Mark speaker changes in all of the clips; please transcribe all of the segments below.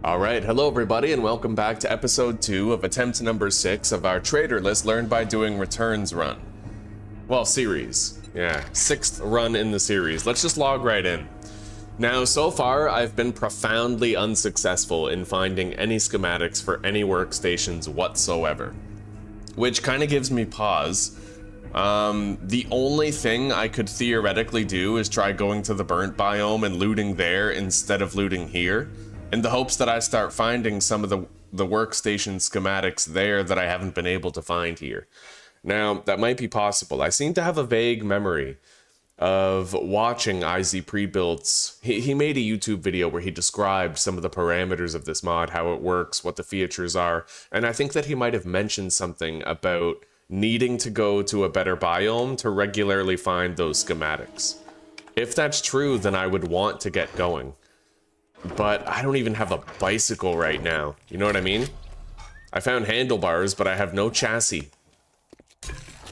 Speaker 1: Alright, hello everybody and welcome back to episode 2 of attempt number 6 of our trader list learned by doing returns run. Well, series. Yeah, 6th run in the series. Let's just log right in. Now, so far, I've been profoundly unsuccessful in finding any schematics for any workstations whatsoever. Which kind of gives me pause. The only thing I could theoretically do is try going to the burnt biome and looting there instead of looting here, in the hopes that I start finding some of the workstation schematics there that I haven't been able to find here. Now, that might be possible. I seem to have a vague memory of watching IzPrebuilt's. He made a YouTube video where he described some of the parameters of this mod, how it works, what the features are, and I think that he might have mentioned something about needing to go to a better biome to regularly find those schematics. If that's true, then I would want to get going. But I don't even have a bicycle right now. You know what I mean? I found handlebars, but I have no chassis.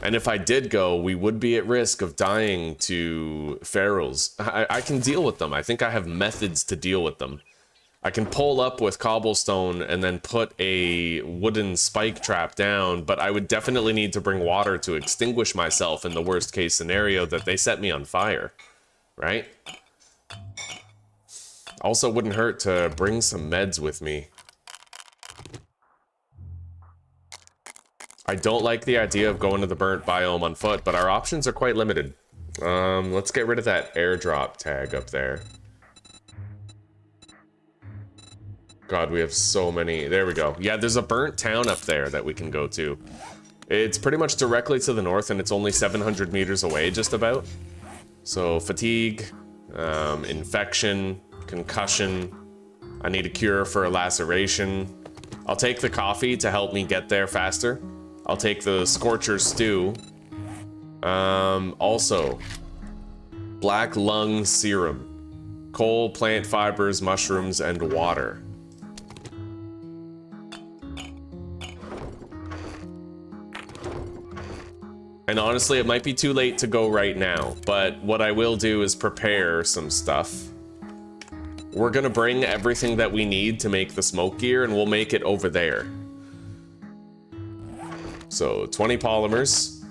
Speaker 1: And if I did go, we would be at risk of dying to ferals. I can deal with them. I think I have methods to deal with them. I can pull up with cobblestone and then put a wooden spike trap down, but I would definitely need to bring water to extinguish myself in the worst case scenario that they set me on fire, right? Also wouldn't hurt to bring some meds with me. I don't like the idea of going to the burnt biome on foot, but our options are quite limited. Let's get rid of that airdrop tag up there. God, we have so many. There we go. Yeah, there's a burnt town up there that we can go to. It's pretty much directly to the north, and it's only 700 meters away, just about. So, fatigue, infection, concussion. I need a cure for a laceration. I'll take the coffee to help me get there faster. I'll take the Scorcher Stew. Also, Black Lung Serum. Coal, plant fibers, mushrooms, and water. And honestly, it might be too late to go right now, but what I will do is prepare some stuff. We're gonna bring everything that we need to make the smoke gear, and we'll make it over there. So, 20 polymers,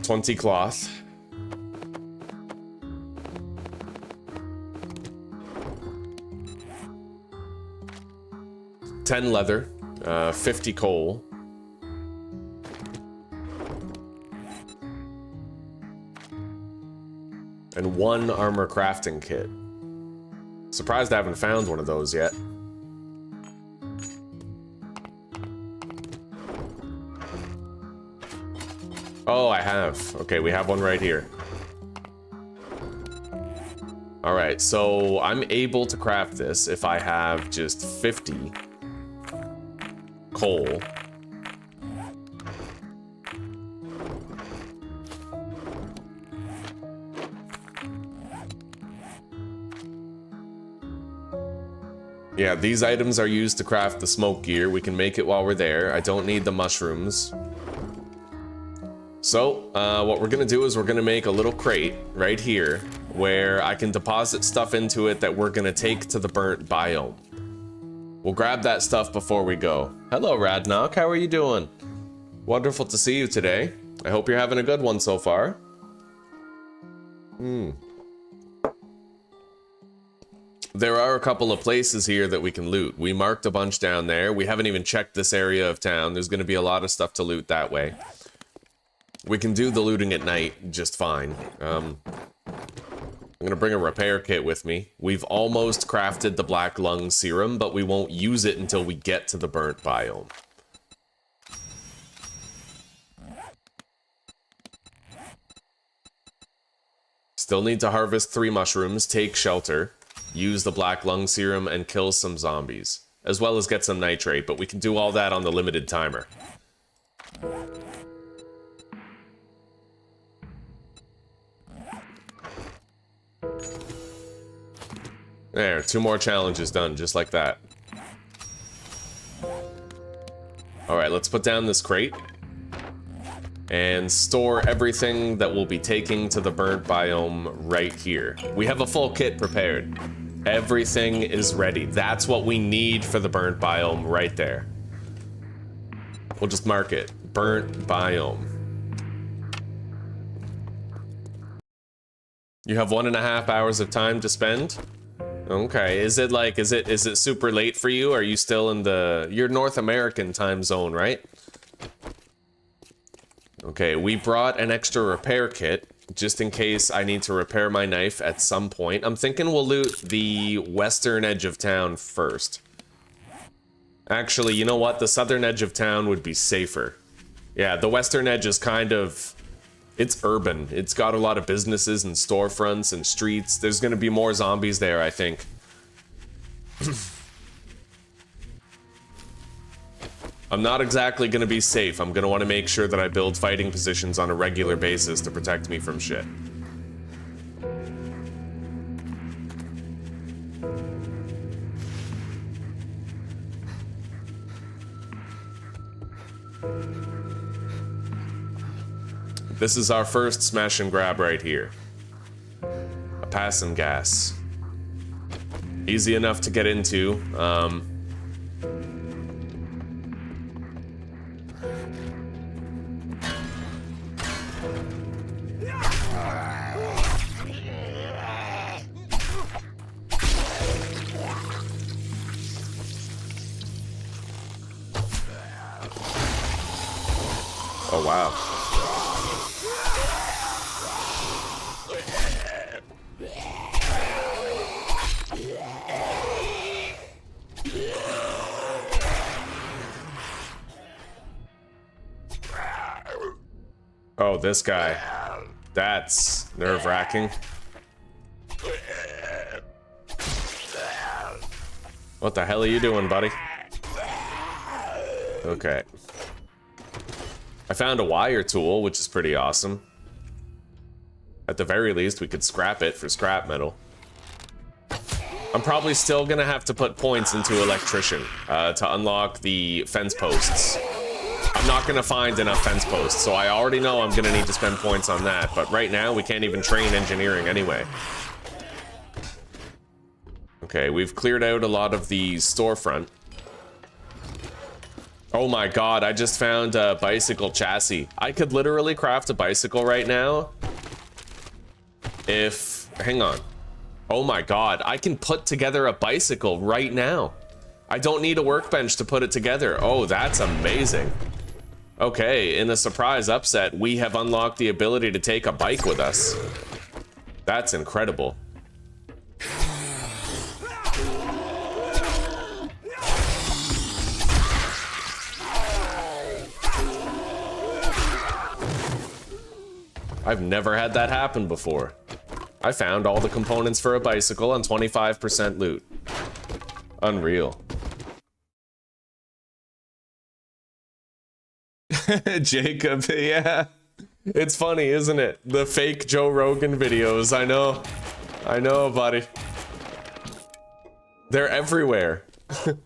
Speaker 1: 20 cloth, $10 leather, 50 coal, and 1 armor crafting kit. Surprised I haven't found one of those yet. Oh, I have. Okay, we have one right here. Alright, so I'm able to craft this if I have just 50 coal. Yeah, these items are used to craft the smoke gear. We can make it while we're there. I don't need the mushrooms. So, what we're gonna do is we're gonna make a little crate right here where I can deposit stuff into it that we're gonna take to the burnt biome. We'll grab that stuff before we go. Hello, Radnock, how are you doing? Wonderful to see you today. I hope you're having a good one so far. There are a couple of places here that we can loot. We marked a bunch down there. We haven't even checked this area of town. There's gonna be a lot of stuff to loot that way. We can do the looting at night just fine. I'm gonna bring a repair kit with me. We've almost crafted the Black Lung Serum, but we won't use it until we get to the burnt biome. Still need to harvest 3 mushrooms, take shelter, use the Black Lung Serum, and kill some zombies. As well as get some nitrate, but we can do all that on the limited timer. There, 2 more challenges done, just like that. Alright, let's put down this crate. and store everything that we'll be taking to the burnt biome right here. We have a full kit prepared. Everything is ready. That's what we need for the burnt biome right there. We'll just mark it. Burnt biome. You have 1.5 hours of time to spend? Okay, is it like, is it super late for you? Are you still in you're North American time zone, right? Okay, we brought an extra repair kit, just in case I need to repair my knife at some point. I'm thinking we'll loot the western edge of town first. Actually, you know what? The southern edge of town would be safer. Yeah, the western edge is kind of... It's urban. It's got a lot of businesses and storefronts and streets. There's gonna be more zombies there, I think. I'm not exactly gonna be safe. I'm gonna want to make sure that I build fighting positions on a regular basis to protect me from shit. This is our first smash and grab right here. A pass and gas. Easy enough to get into. Oh, wow. Oh, this guy. That's nerve-wracking. What the hell are you doing, buddy? Okay. I found a wire tool, which is pretty awesome. At the very least, we could scrap it for scrap metal. I'm probably still gonna have to put points into electrician to unlock the fence posts. I'm not gonna find enough fence posts, so I already know I'm gonna need to spend points on that, but right now we can't even train engineering anyway. Okay, we've cleared out a lot of the storefront. Oh my god, I just found a bicycle chassis. I could literally craft a bicycle right now if... Hang on. Oh my god, I can put together a bicycle right now. I don't need a workbench to put it together. Oh, that's amazing. Okay, in a surprise upset, we have unlocked the ability to take a bike with us. That's incredible. I've never had that happen before. I found all the components for a bicycle on 25% loot. Unreal. Jacob, yeah. It's funny, isn't it? The fake Joe Rogan videos, I know. I know, buddy. They're everywhere. Have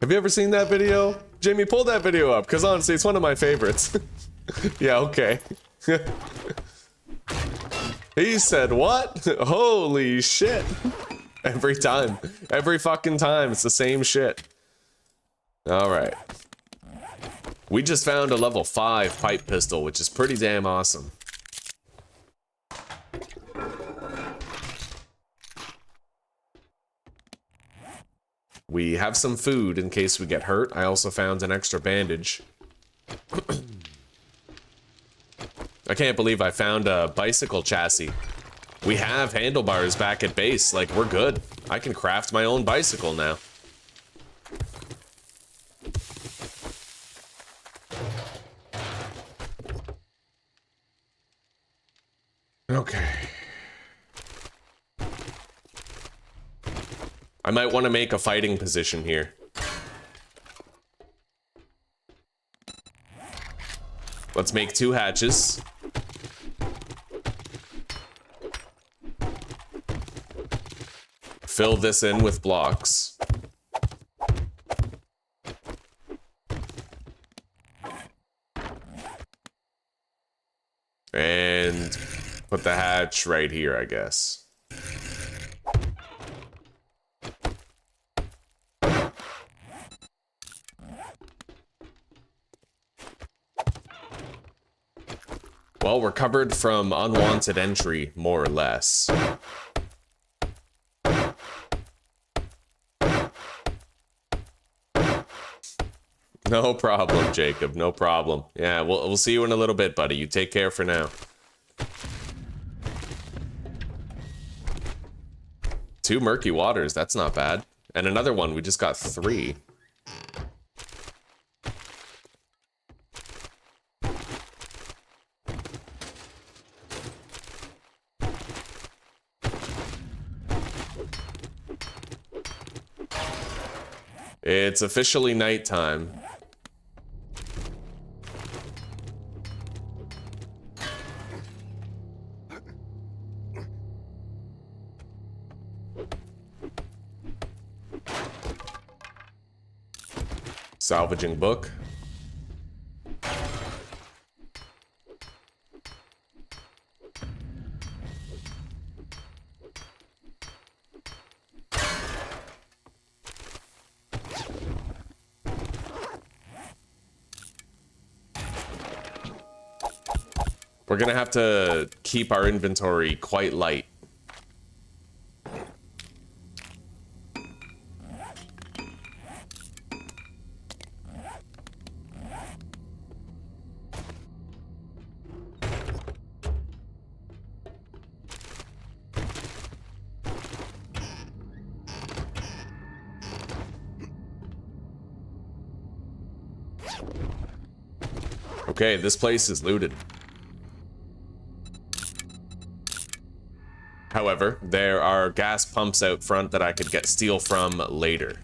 Speaker 1: you ever seen that video? Jamie, pull that video up, because honestly, it's one of my favorites. Yeah, okay. He said what? Holy shit. Every time. Every fucking time, it's the same shit. Alright. We just found a level 5 pipe pistol, which is pretty damn awesome. We have some food in case we get hurt. I also found an extra bandage. I can't believe I found a bicycle chassis. We have handlebars back at base, like we're good. I can craft my own bicycle now. Okay. I might want to make a fighting position here. Let's make 2 hatches. Fill this in with blocks. And put the hatch right here, I guess. Well, we're covered from unwanted entry, more or less. No problem, Jacob. No problem. Yeah, we'll see you in a little bit, buddy. You take care for now. 2 murky waters. That's not bad. And another one. We just got 3. It's officially nighttime. Salvaging book. We're gonna have to keep our inventory quite light. Okay, this place is looted. However, there are gas pumps out front that I could get steel from later.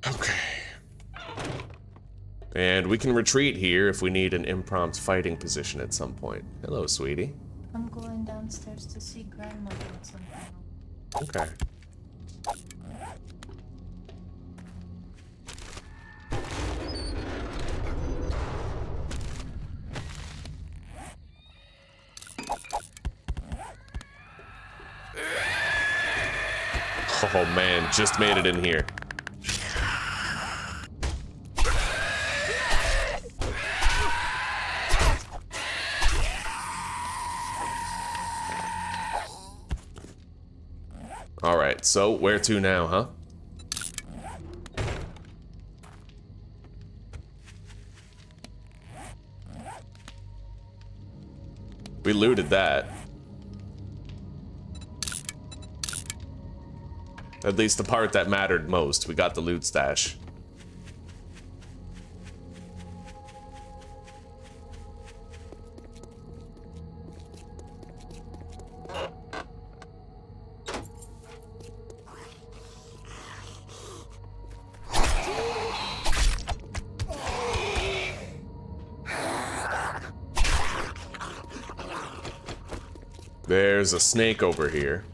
Speaker 1: Okay. And we can retreat here if we need an impromptu fighting position at some point. Hello, sweetie.
Speaker 2: I'm going downstairs to see grandmother at some point.
Speaker 1: Okay. Oh man, just made it in here. All right, so where to now, huh? We looted that. At least the part that mattered most. We got the loot stash. There's a snake over here.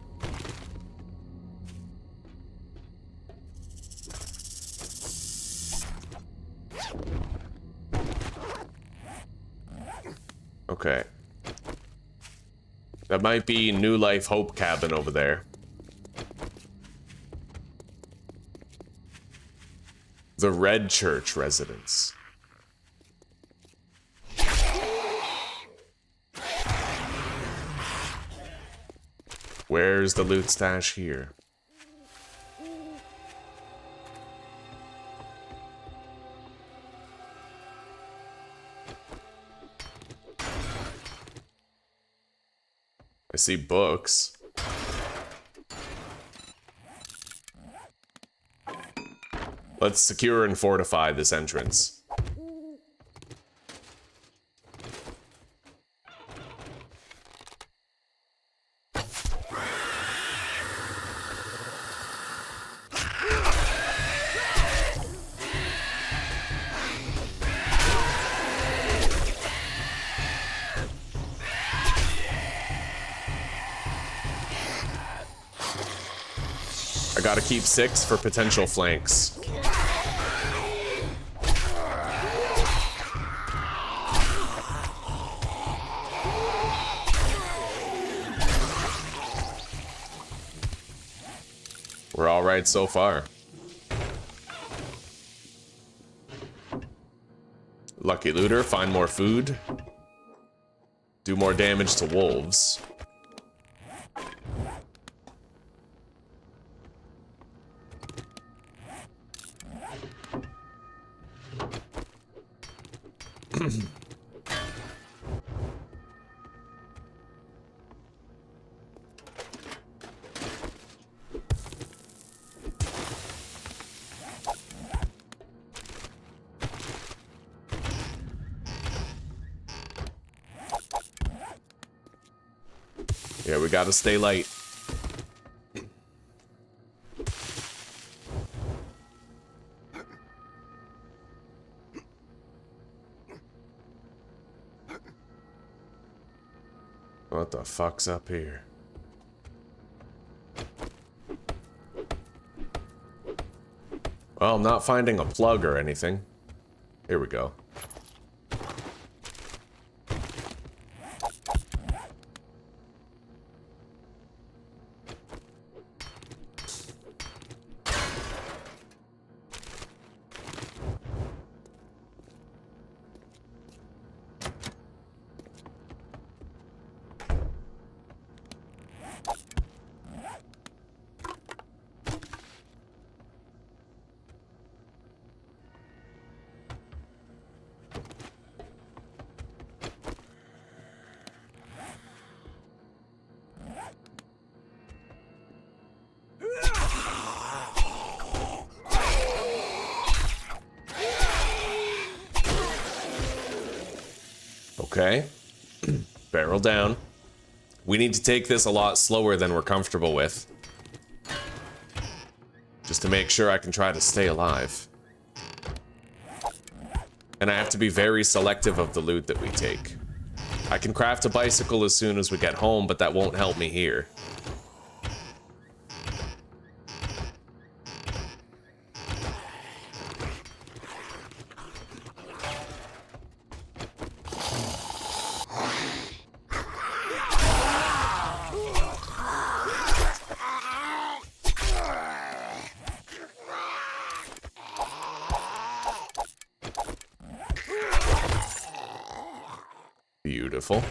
Speaker 1: Okay. That might be New Life Hope Cabin over there. The Red Church residence. Where's the loot stash here? I see books. Let's secure and fortify this entrance. I gotta keep 6 for potential flanks. We're all right so far. Lucky looter, find more food. Do more damage to wolves. Yeah, we gotta stay light. What the fuck's up here? Well, I'm not finding a plug or anything. Here we go. Okay. Barrel down. We need to take this a lot slower than we're comfortable with. Just to make sure I can try to stay alive. And I have to be very selective of the loot that we take. I can craft a bicycle as soon as we get home, but that won't help me here. Beautiful.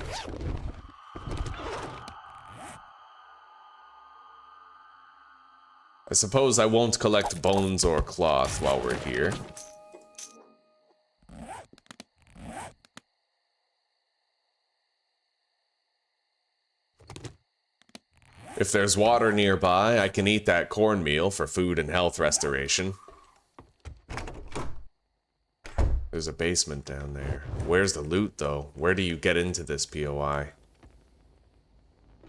Speaker 1: I suppose I won't collect bones or cloth while we're here. If there's water nearby, I can eat that cornmeal for food and health restoration. There's a basement down there. Where's the loot, though? Where do you get into this POI?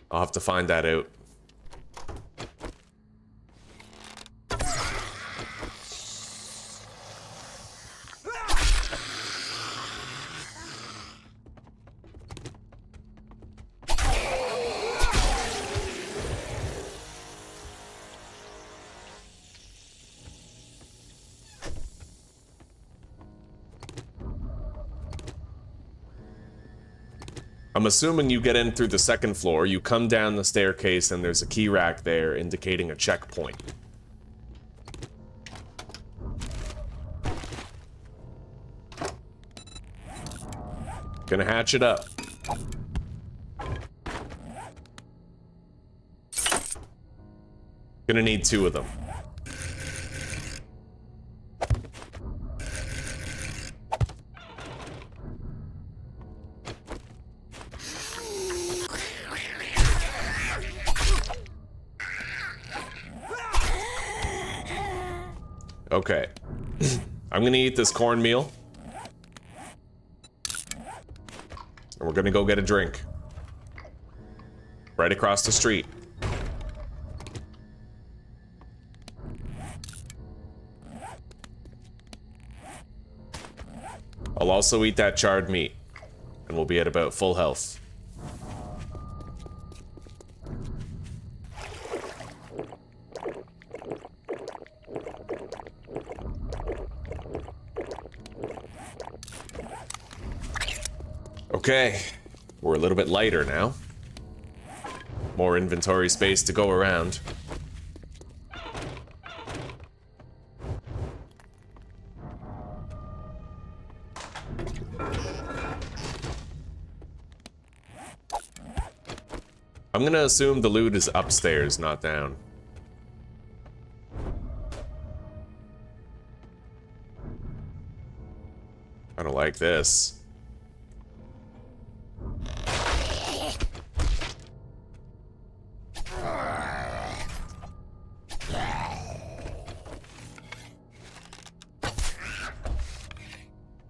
Speaker 1: I'll have to find that out. I'm assuming you get in through the second floor, you come down the staircase, and there's a key rack there indicating a checkpoint. Gonna hatch it up. Gonna need 2 of them. Okay. I'm gonna eat this cornmeal. And we're gonna go get a drink. Right across the street. I'll also eat that charred meat. And we'll be at about full health. Okay, we're a little bit lighter now. More inventory space to go around. I'm gonna assume the loot is upstairs, not down. I don't like this.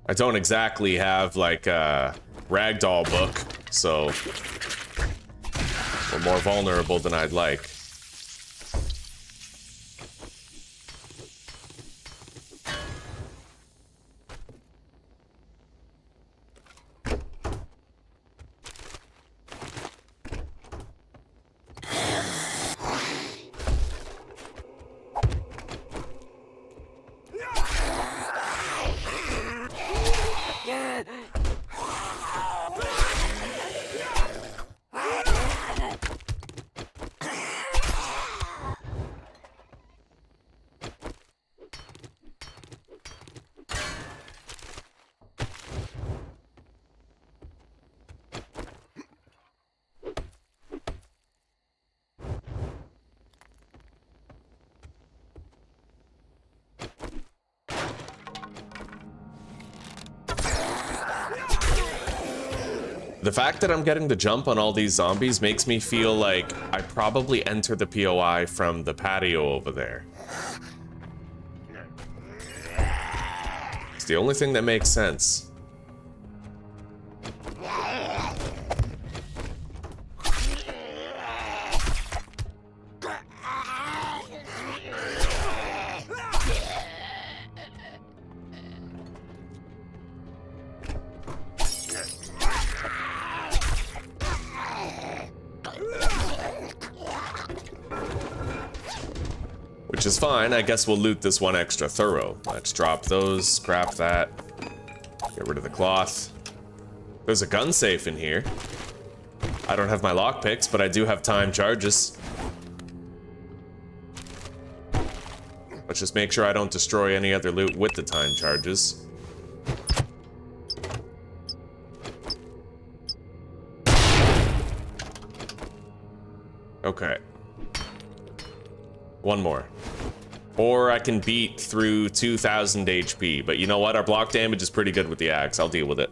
Speaker 1: I don't exactly have like a ragdoll book, so we're more vulnerable than I'd like. The fact that I'm getting the jump on all these zombies makes me feel like I probably enter the POI from the patio over there. It's the only thing that makes sense. Which is fine, I guess we'll loot this one extra thorough. Let's drop those, scrap that, get rid of the cloth. There's a gun safe in here. I don't have my lockpicks, but I do have time charges. Let's just make sure I don't destroy any other loot with the time charges. Okay. One more. Or I can beat through 2000 HP, but you know what? Our block damage is pretty good with the axe. I'll deal with it.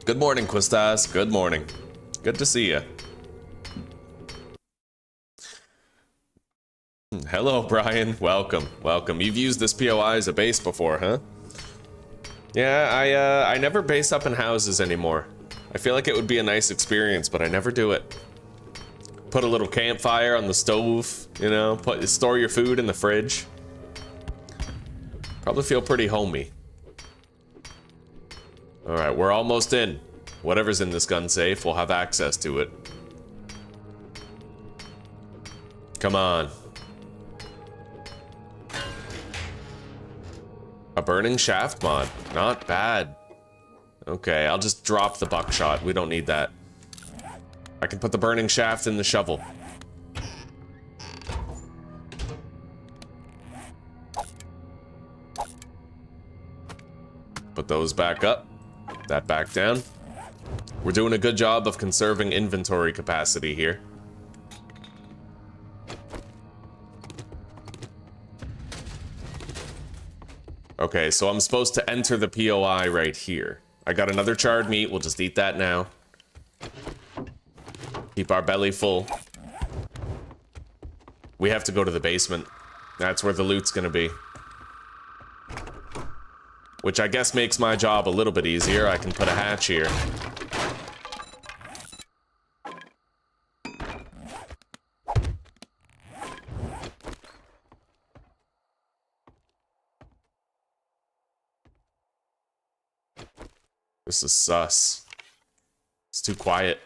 Speaker 1: Good morning, Quistas. Good morning. Good to see you. Hello, Brian. Welcome. Welcome. You've used this POI as a base before, huh? Yeah, I never base up in houses anymore. I feel like it would be a nice experience, but I never do it. Put a little campfire on the stove, you know, store your food in the fridge. Probably feel pretty homey. All right, we're almost in. Whatever's in this gun safe, we'll have access to it. Come on. A burning shaft mod, not bad. Okay, I'll just drop the buckshot. We don't need that. I can put the burning shaft in the shovel. Put those back up. That back down. We're doing a good job of conserving inventory capacity here. Okay, so I'm supposed to enter the POI right here. I got another charred meat. We'll just eat that now. Keep our belly full. We have to go to the basement. That's where the loot's gonna be. Which I guess makes my job a little bit easier. I can put a hatch here. This is sus. It's too quiet.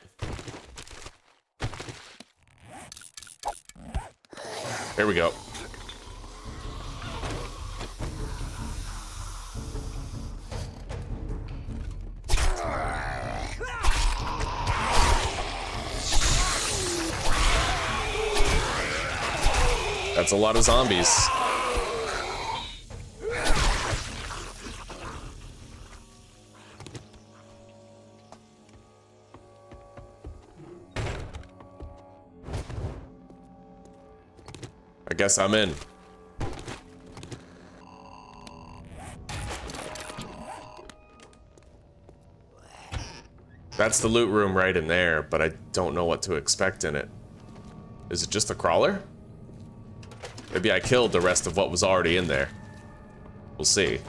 Speaker 1: There we go. That's a lot of zombies. guess I'm in. That's the loot room right in there, but I don't know what to expect in it. Is it just a crawler? Maybe I killed the rest of what was already in there. We'll see.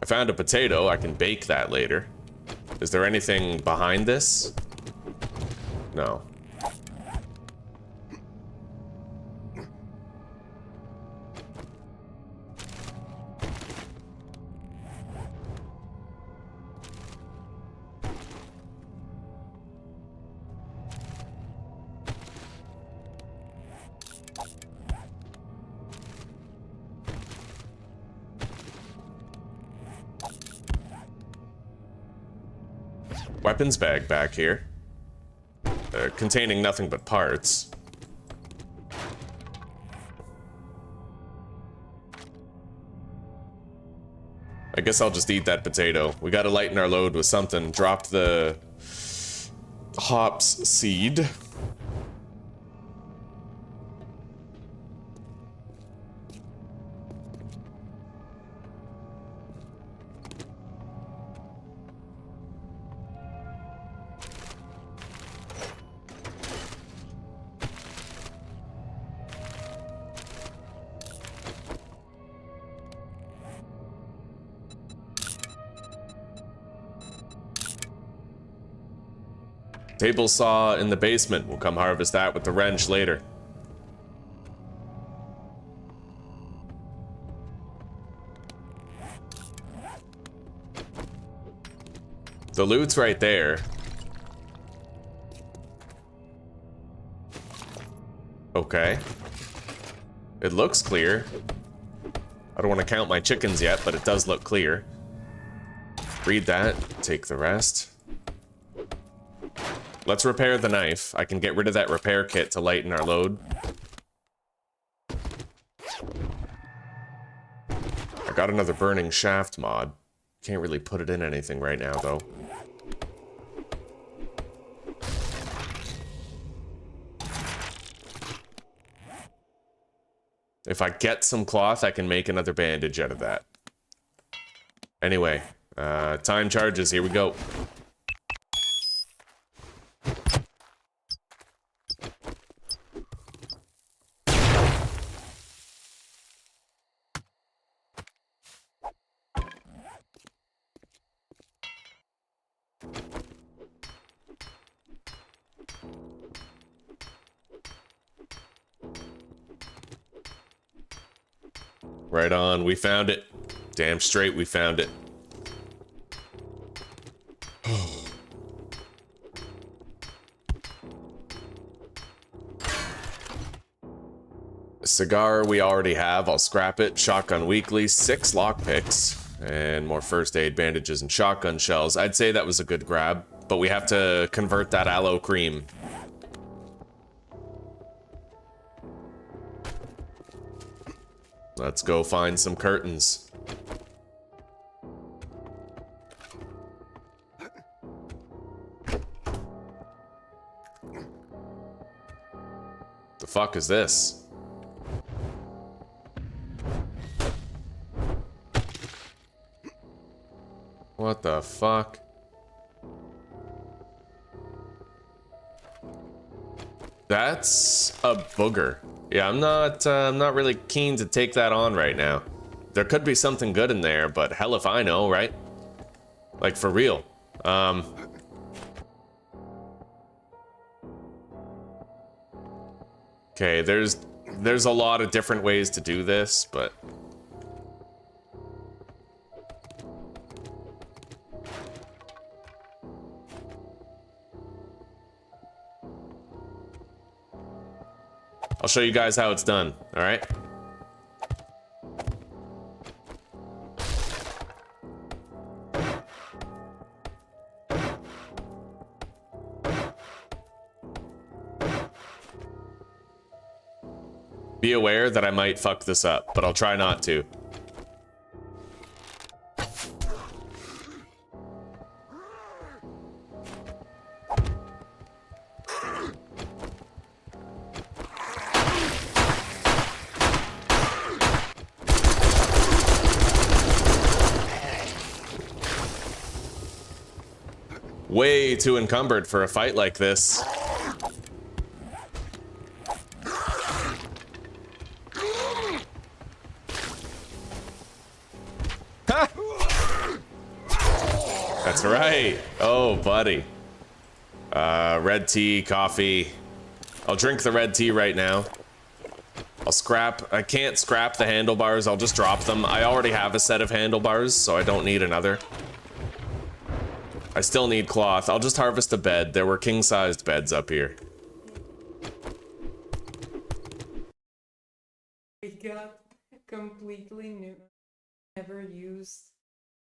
Speaker 1: I found a potato. I can bake that later. Is there anything behind this? No. Weapons bag back here. Containing nothing but parts. I guess I'll just eat that potato. We gotta lighten our load with something. Drop the hops seed. Table saw in the basement. We'll come harvest that with the wrench later. The loot's right there. Okay. It looks clear. I don't want to count my chickens yet, but it does look clear. Read that, take the rest. Let's repair the knife. I can get rid of that repair kit to lighten our load. I got another burning shaft mod. Can't really put it in anything right now, though. If I get some cloth, I can make another bandage out of that. Anyway, time charges. Here we go. Right on, we found it. Damn straight we found it. Cigar we already have, I'll scrap it. Shotgun weekly, 6 lockpicks, and more first aid bandages and shotgun shells. I'd say that was a good grab, but we have to convert that aloe cream. Let's go find some curtains. The fuck is this? What the fuck? That's a booger. Yeah, I'm not really keen to take that on right now. There could be something good in there, but hell if I know, right? Like, for real. Okay, there's a lot of different ways to do this, but... I'll show you guys how it's done, all right? Be aware that I might fuck this up, but I'll try not to. way too encumbered for a fight like this. Ha! That's right. Oh, buddy. Red tea, coffee. I'll drink the red tea right now. I'll scrap. I can't scrap the handlebars. I'll just drop them. I already have a set of handlebars, so I don't need another. I still need cloth. I'll just harvest a bed. There were king-sized beds up here.
Speaker 2: We got completely new. Never used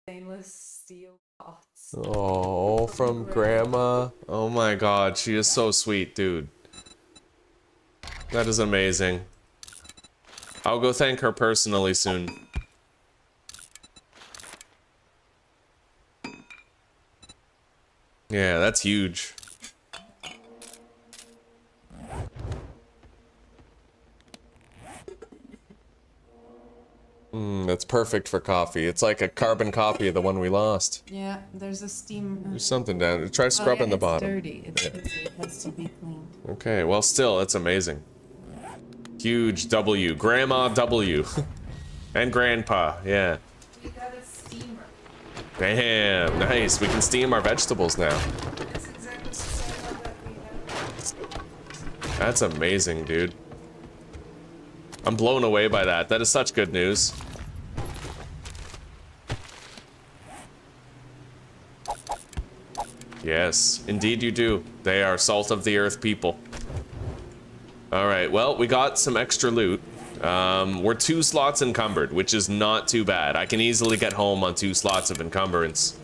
Speaker 2: stainless steel pots.
Speaker 1: Oh, from Grandma. Oh my god, she is so sweet, dude. That is amazing. I'll go thank her personally soon. Yeah, that's huge. That's perfect for coffee. It's like a carbon copy of the one we lost.
Speaker 2: Yeah, there's a steam.
Speaker 1: There's something down. Try scrubbing the bottom.
Speaker 2: It's dirty. It's fizzy. It has to be cleaned.
Speaker 1: Okay, well, still, it's amazing. Huge W. Grandma W. And Grandpa, yeah.
Speaker 2: We got a steamer.
Speaker 1: Damn, nice. We can steam our vegetables now.
Speaker 2: That's exactly the same one that we have.
Speaker 1: That's amazing, dude. I'm blown away by that. That is such good news. Yes, indeed you do. They are salt of the earth people. Alright, well, we got some extra loot. We're 2 slots encumbered, which is not too bad. I can easily get home on 2 slots of encumbrance.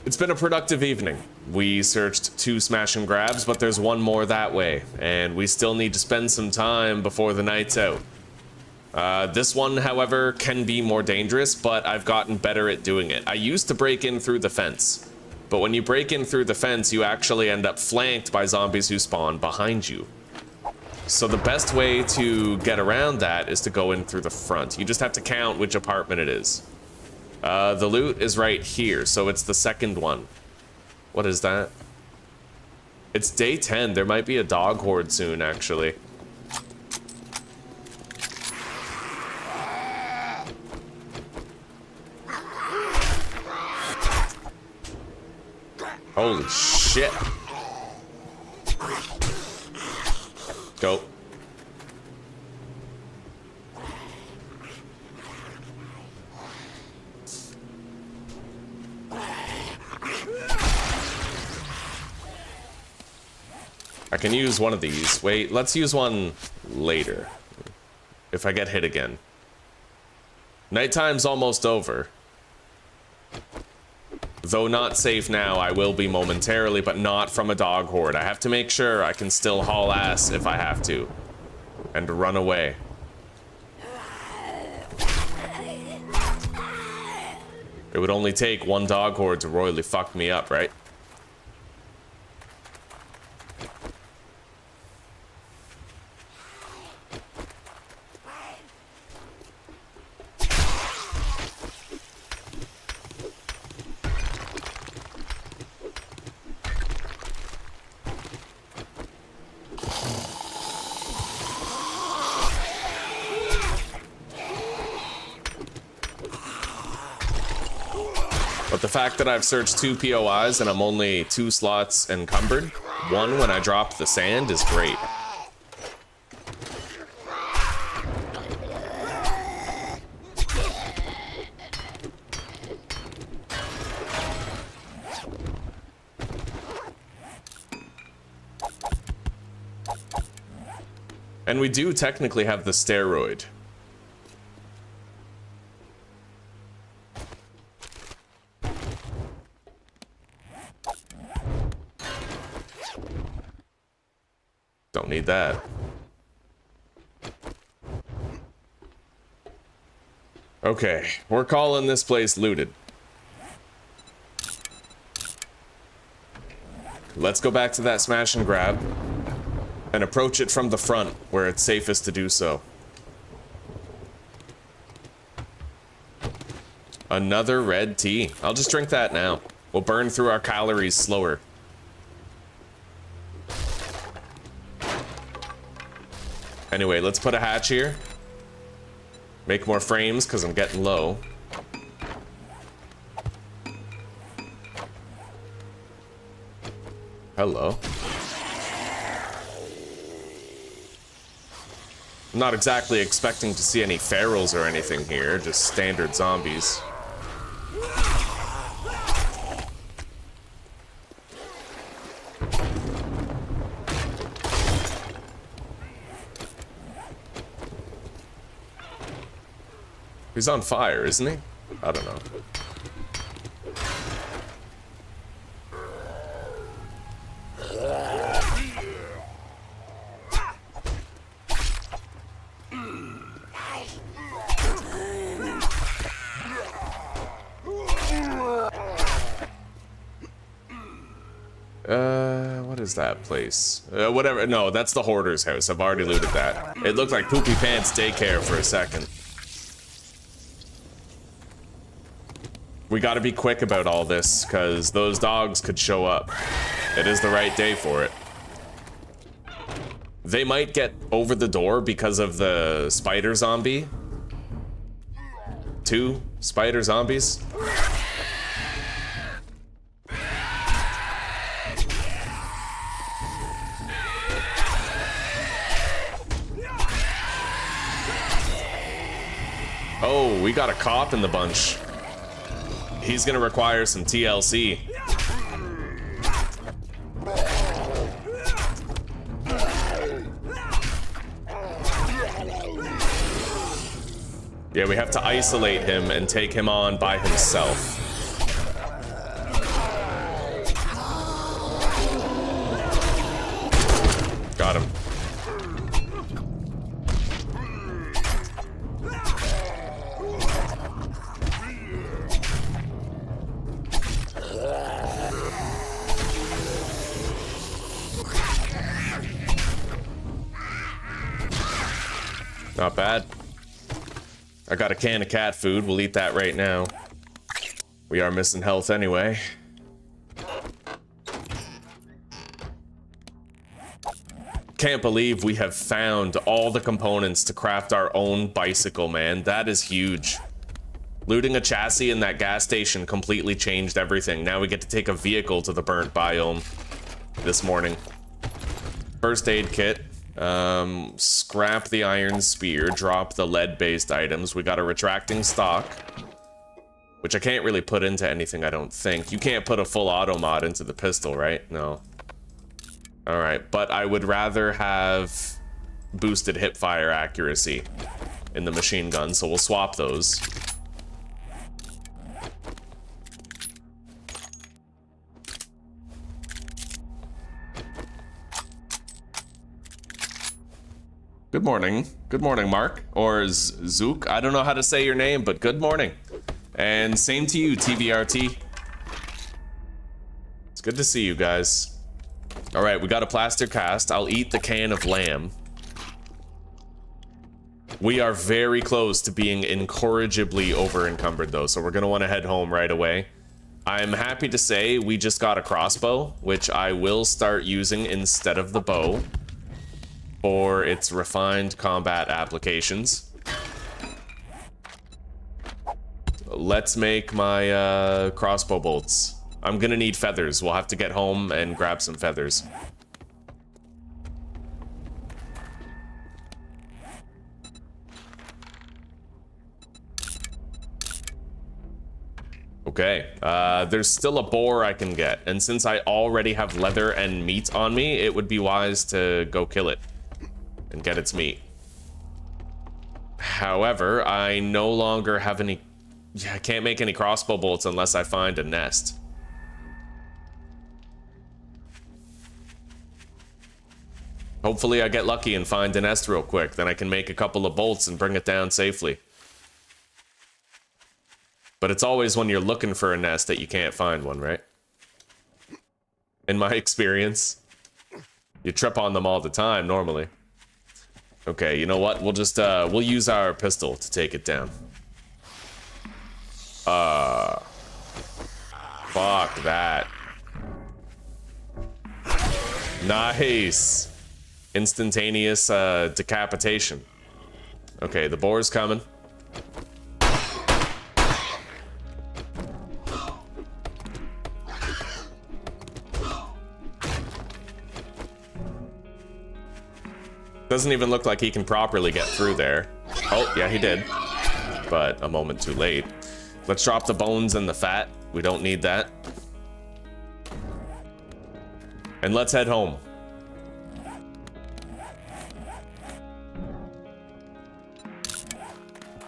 Speaker 1: It's been a productive evening. We searched 2 smash and grabs, but there's 1 more that way, and we still need to spend some time before the night's out. This one, however, can be more dangerous, but I've gotten better at doing it. I used to break in through the fence, but when you break in through the fence, you actually end up flanked by zombies who spawn behind you. So the best way to get around that is to go in through the front. You just have to count which apartment it is. The loot is right here, so it's the second one. What is that? It's day 10. There might be a dog horde soon, actually. Holy shit. Go. I can use one of these. Wait, let's use one later. If I get hit again. Nighttime's almost over. Though not safe now, I will be momentarily, but not from a dog horde. I have to make sure I can still haul ass if I have to. And run away. It would only take 1 dog horde to royally fuck me up, right? But the fact that I've searched 2 POIs and I'm only 2 slots encumbered, 1 when I drop the sand, is great. And we do technically have the steroid. Don't need that. Okay, we're calling this place looted. Let's go back to that smash and grab and approach it from the front where it's safest to do so. Another red tea. I'll just drink that now. We'll burn through our calories slower. Anyway, let's put a hatch here. Make more frames, because I'm getting low. Hello. I'm not exactly expecting to see any ferals or anything here, just standard zombies. He's on fire, isn't he? I don't know. What is that place? Whatever. No, that's the hoarder's house. I've already looted that. It looked like Poopy Pants Daycare for a second. We gotta be quick about all this, because those dogs could show up. It is the right day for it. They might get over the door because of the spider zombie. 2 spider zombies. Oh, we got a cop in the bunch. He's gonna require some TLC. Yeah, we have to isolate him and take him on by himself. Got him. Not bad. I got a can of cat food. We'll eat that right now. We are missing health anyway. Can't believe we have found all the components to craft our own bicycle, man. That is huge. Looting a chassis in that gas station completely changed everything. Now we get to take a vehicle to the burnt biome this morning. First aid kit. Scrap the iron spear, drop the lead-based items. We got a retracting stock, which I can't really put into anything, I don't think. You can't put a full auto mod into the pistol, right? No. Alright, but I would rather have boosted hipfire accuracy in the machine gun, so we'll swap those. Good morning. Good morning, Mark. Or Zook. I don't know how to say your name, but good morning. And same to you, TVRT. It's good to see you guys. All right, we got a plaster cast. I'll eat the can of lamb. We are very close to being incorrigibly over-encumbered, though, so we're going to want to head home right away. I'm happy to say we just got a crossbow, which I will start using instead of the bow for its refined combat applications. Let's make my crossbow bolts. I'm gonna need feathers. We'll have to get home and grab some feathers. Okay, there's still a boar I can get, and since I already have leather and meat on me, it would be wise to go kill it and get its meat. However, I no longer have any... I can't make any crossbow bolts unless I find a nest. Hopefully I get lucky and find a nest real quick, then I can make a couple of bolts and bring it down safely. But it's always when you're looking for a nest that you can't find one, right? In my experience. You trip on them all the time, normally. Okay, you know what? We'll just, we'll use our pistol to take it down. Fuck that. Nice. Instantaneous decapitation. Okay, the boar's coming. Doesn't even look like he can properly get through there. Oh, yeah, he did. But a moment too late. Let's drop the bones and the fat. We don't need that. And let's head home.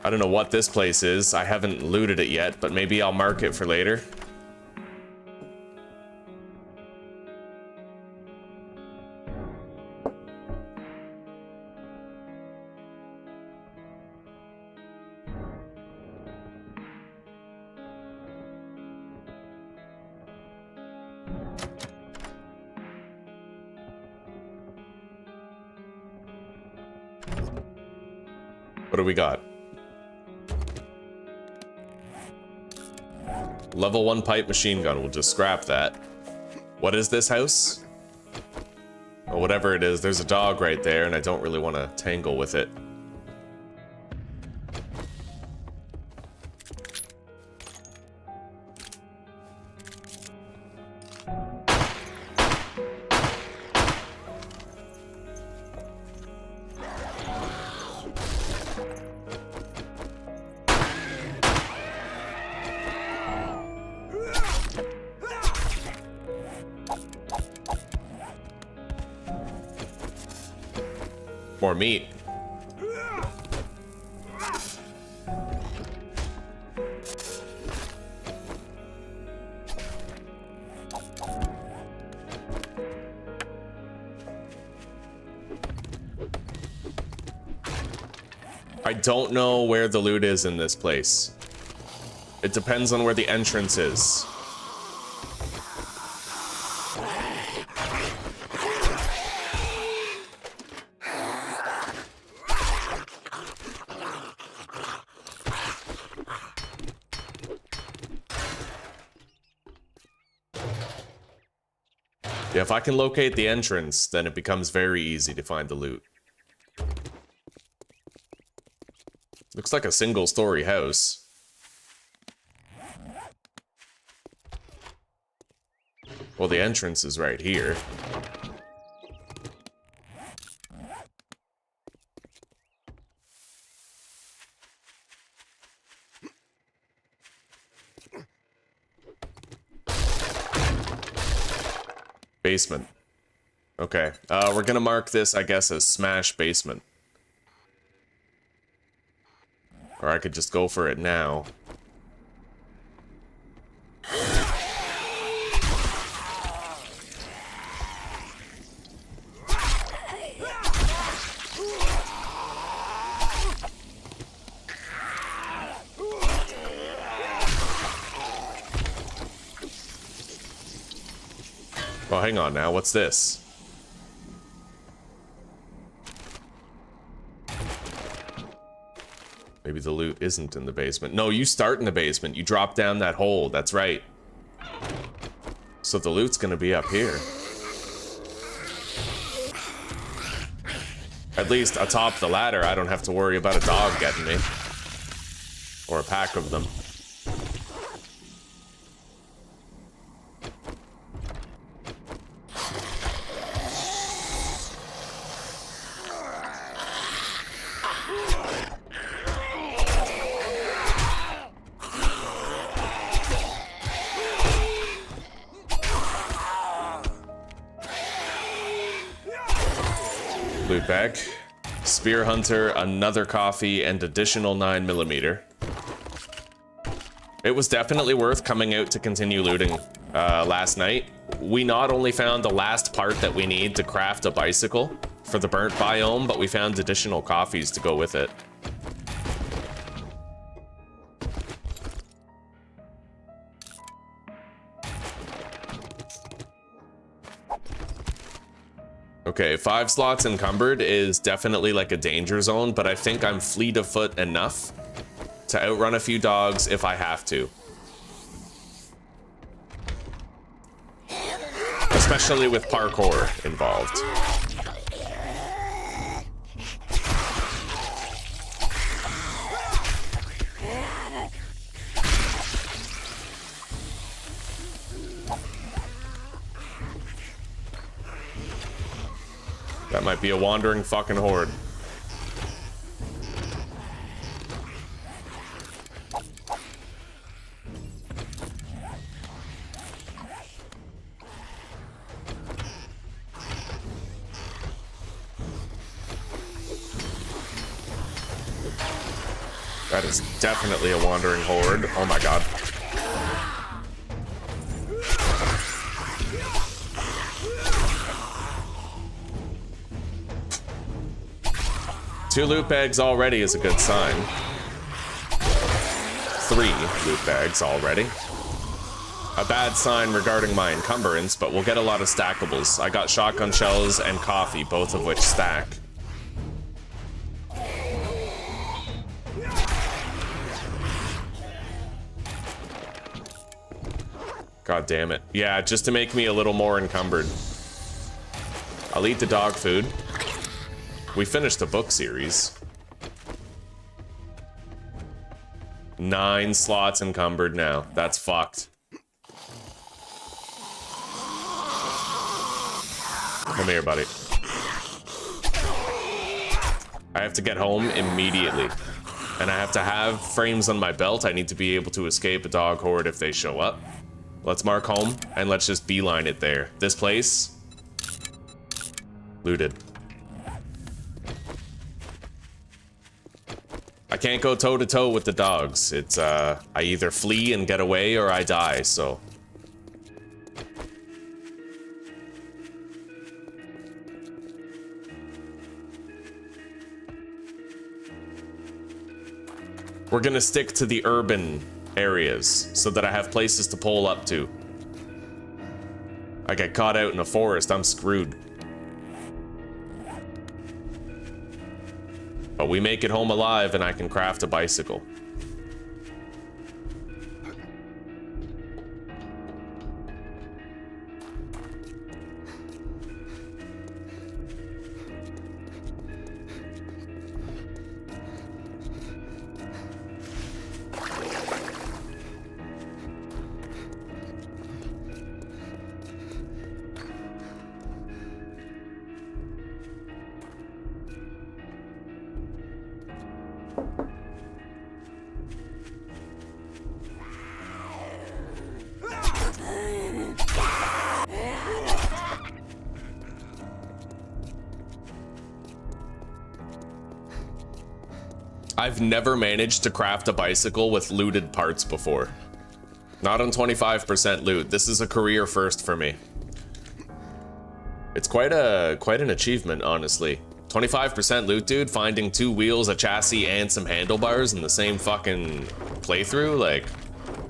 Speaker 1: I don't know what this place is. I haven't looted it yet, but maybe I'll mark it for later. What do we got? Level 1 pipe machine gun. We'll just scrap that. What is this house? Or whatever it is. There's a dog right there, and I don't really want to tangle with it. More meat. I don't know where the loot is in this place. It depends on where the entrance is. Yeah, if I can locate the entrance, then it becomes very easy to find the loot. Looks like a single-story house. Well, the entrance is right here. Basement. Okay, we're gonna mark this, I guess, as smash basement. Or I could just go for it now. Well, hang on now, what's this? Maybe the loot isn't in the basement. No, you start in the basement. You drop down that hole. That's right. So the loot's gonna be up here. At least atop the ladder, I don't have to worry about a dog getting me. Or a pack of them. Loot bag. Spear Hunter, another coffee, and additional 9mm. It was definitely worth coming out to continue looting last night. We not only found the last part that we need to craft a bicycle for the burnt biome, but we found additional coffees to go with it. Okay, 5 slots encumbered is definitely like a danger zone, but I think I'm fleet of foot enough to outrun a few dogs if I have to. especially with parkour involved. That might be a wandering fucking horde. That is definitely a wandering horde. Oh my god. Two loot bags already is a good sign. 3 loot bags already. A bad sign regarding my encumbrance, but we'll get a lot of stackables. I got shotgun shells and coffee, both of which stack. God damn it. Yeah, just to make me a little more encumbered. I'll eat the dog food. We finished the book series. 9 slots encumbered now. That's fucked. Come here, buddy. I have to get home immediately. And I have to have frames on my belt. I need to be able to escape a dog horde if they show up. Let's mark home, and let's just beeline it there. This place, looted. I can't go toe-to-toe with the dogs. It's, I either flee and get away, or I die, so. We're gonna stick to the urban areas so that I have places to pull up to. I get caught out in a forest, I'm screwed. But we make it home alive and I can craft a bicycle. I've never managed to craft a bicycle with looted parts before. Not on 25% loot. This is a career first for me. It's quite an achievement, honestly. 25% loot, dude, finding 2 wheels, a chassis, and some handlebars in the same fucking playthrough, like,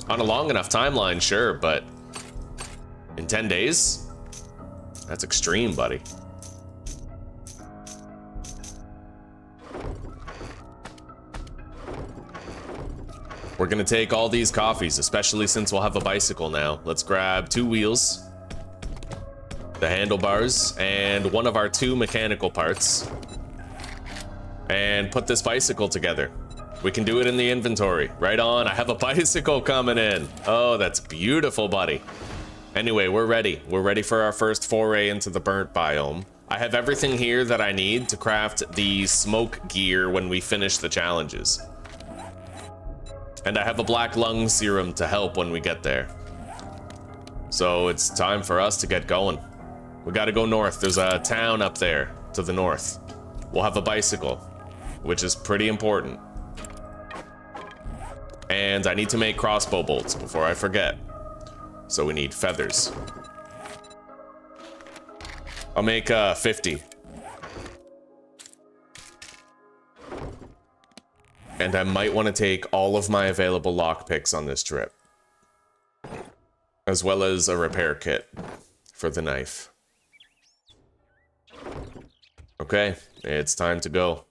Speaker 1: on a long enough timeline, sure, but in 10 days? That's extreme, buddy. We're gonna take all these coffees, especially since we'll have a bicycle now. Let's grab 2 wheels, the handlebars, and one of our 2 mechanical parts, and put this bicycle together. We can do it in the inventory. Right on, I have a bicycle coming in. Oh, that's beautiful, buddy. Anyway, we're ready. We're ready for our first foray into the burnt biome. I have everything here that I need to craft the smoke gear when we finish the challenges. And I have a black lung serum to help when we get there. So it's time for us to get going. We gotta go north. There's a town up there to the north. We'll have a bicycle, which is pretty important. And I need to make crossbow bolts before I forget. So we need feathers. I'll make 50. And I might want to take all of my available lockpicks on this trip. As well as a repair kit for the knife. Okay, it's time to go.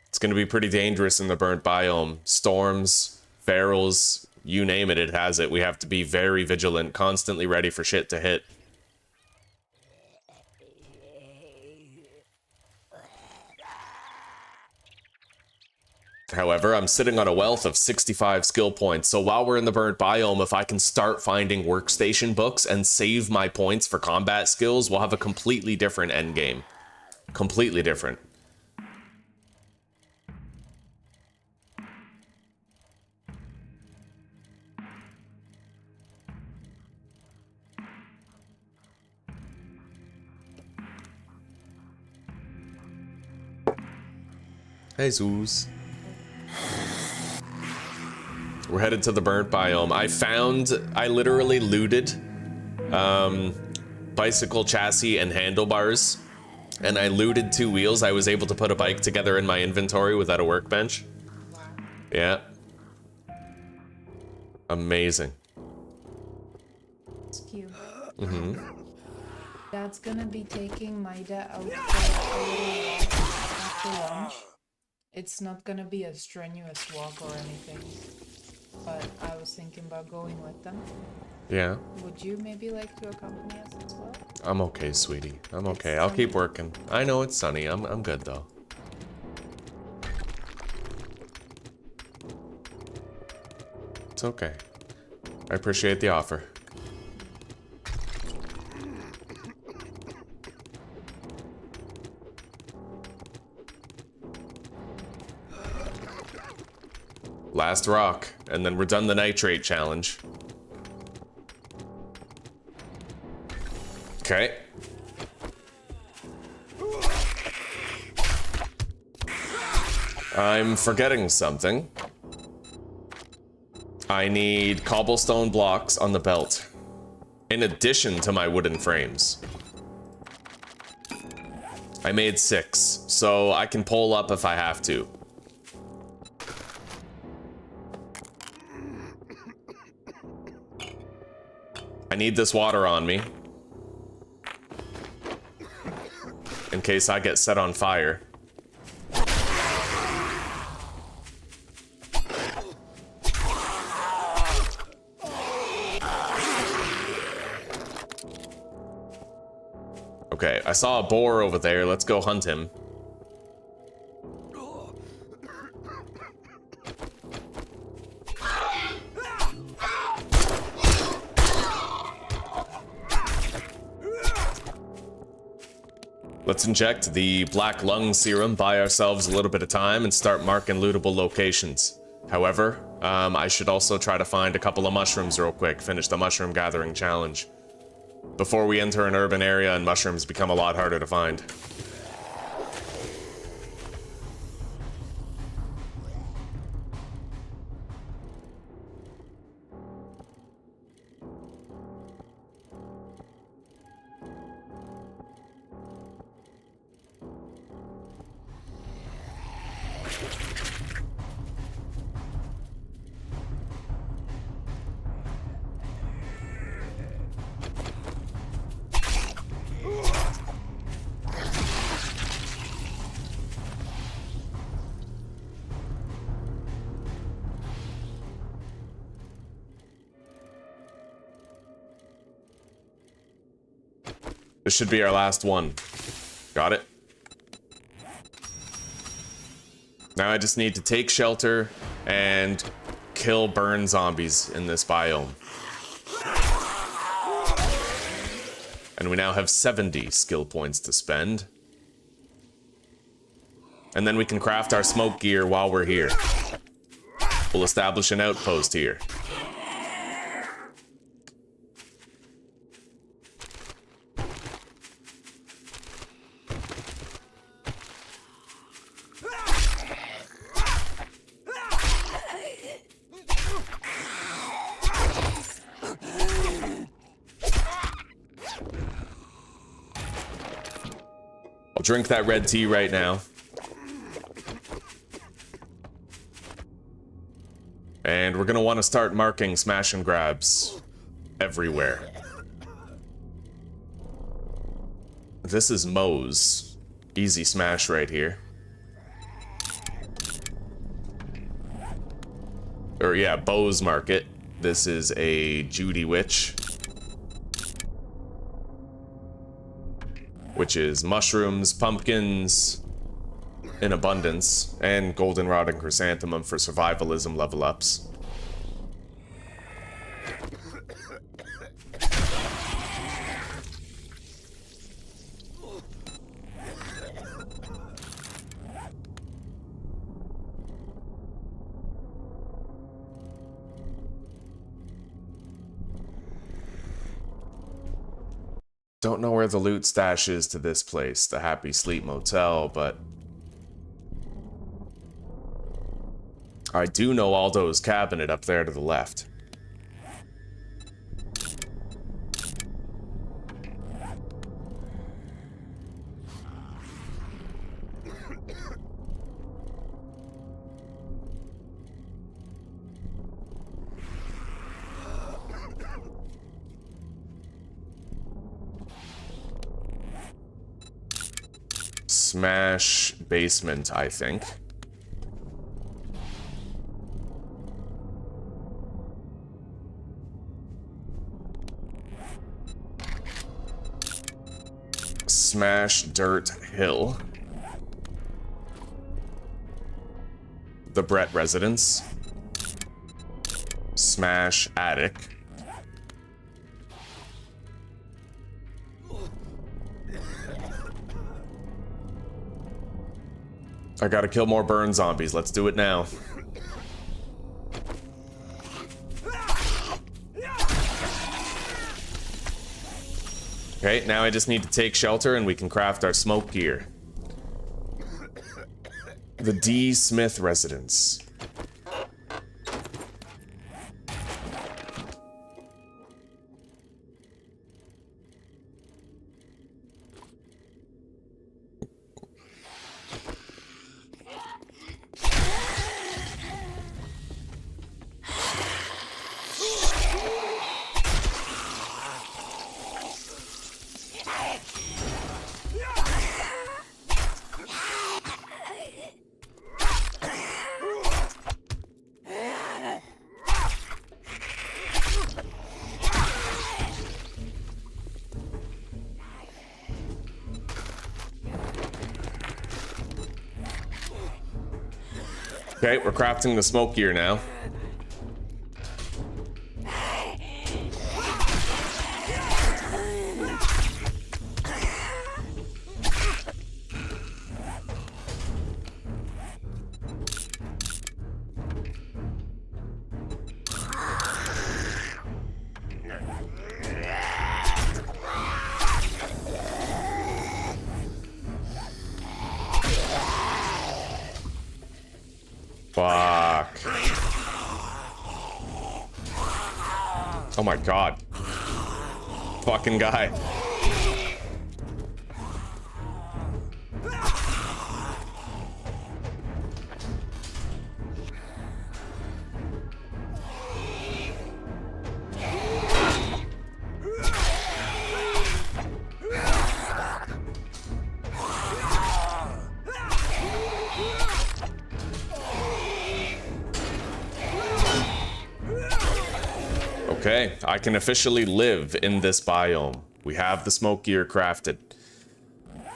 Speaker 1: It's gonna be pretty dangerous in the burnt biome. Storms, ferals, you name it, it has it. We have to be very vigilant, constantly ready for shit to hit. However, I'm sitting on a wealth of 65 skill points, so while we're in the burnt biome, if I can start finding workstation books and save my points for combat skills, we'll have a completely different endgame. Completely different. Hey, Zeus. We're headed to the burnt biome. I literally looted bicycle chassis and handlebars, and I looted 2 wheels. I was able to put a bike together in my inventory without a workbench. Yeah. Amazing.
Speaker 2: It's cute.
Speaker 1: Mm-hmm.
Speaker 2: Dad's gonna be taking Maida out for a little walk after lunch. It's not gonna be a strenuous walk or anything, but I was thinking about going with them.
Speaker 1: Yeah.
Speaker 2: Would you maybe like to accompany us as well?
Speaker 1: I'm okay, sweetie. I'm okay. I'll keep working. I know it's sunny. I'm good though. It's okay. I appreciate the offer. Last rock, and then we're done the nitrate challenge. Okay. I'm forgetting something. I need cobblestone blocks on the belt, in addition to my wooden frames. I made 6, so I can pull up if I have to. I need this water on me, in case I get set on fire. Okay, I saw a boar over there. Let's go hunt him. Let's inject the black lung serum, buy ourselves a little bit of time, and start marking lootable locations. However, I should also try to find a couple of mushrooms real quick, finish the mushroom gathering challenge before we enter an urban area and mushrooms become a lot harder to find. This should be our last one. Got it. Now I just need to take shelter and kill burn zombies in this biome. And we now have 70 skill points to spend. And then we can craft our smoke gear while we're here. We'll establish an outpost here. Drink that red tea right now. And we're gonna want to start marking smash and grabs everywhere. This is Moe's. Easy smash right here. Or yeah, Bo's Market. This is a Judy Witch, which is mushrooms, pumpkins in abundance, and goldenrod and chrysanthemum for survivalism level ups. Don't know where the loot stash is to this place, the Happy Sleep Motel, but I do know Aldo's cabinet up there to the left. Smash basement, I think. Smash dirt hill. The Brett residence. Smash attic. I gotta kill more burn zombies. Let's do it now. Okay, now I just need to take shelter and we can craft our smoke gear. The D. Smith residence. Okay, we're crafting the smoke gear now. Fuck. Oh my god. Fucking guy. Okay, I can officially live in this biome. We have the smoke gear crafted.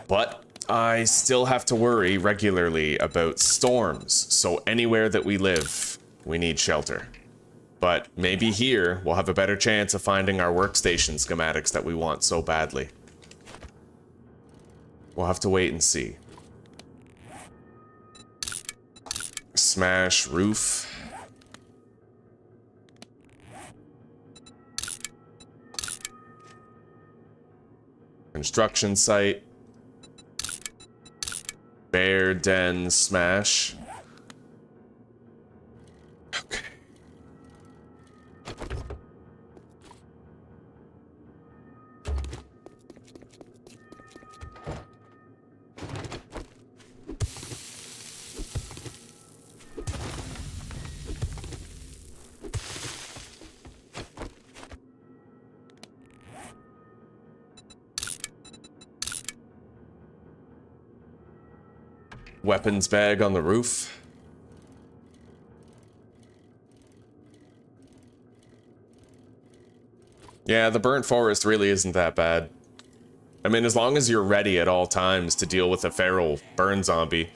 Speaker 1: But I still have to worry regularly about storms, so anywhere that we live, we need shelter. But maybe here, we'll have a better chance of finding our workstation schematics that we want so badly. We'll have to wait and see. Smash roof. Construction site. Bear den smash. Okay. Weapons bag on the roof. Yeah, the burnt forest really isn't that bad. I mean, as long as you're ready at all times to deal with a feral burn zombie.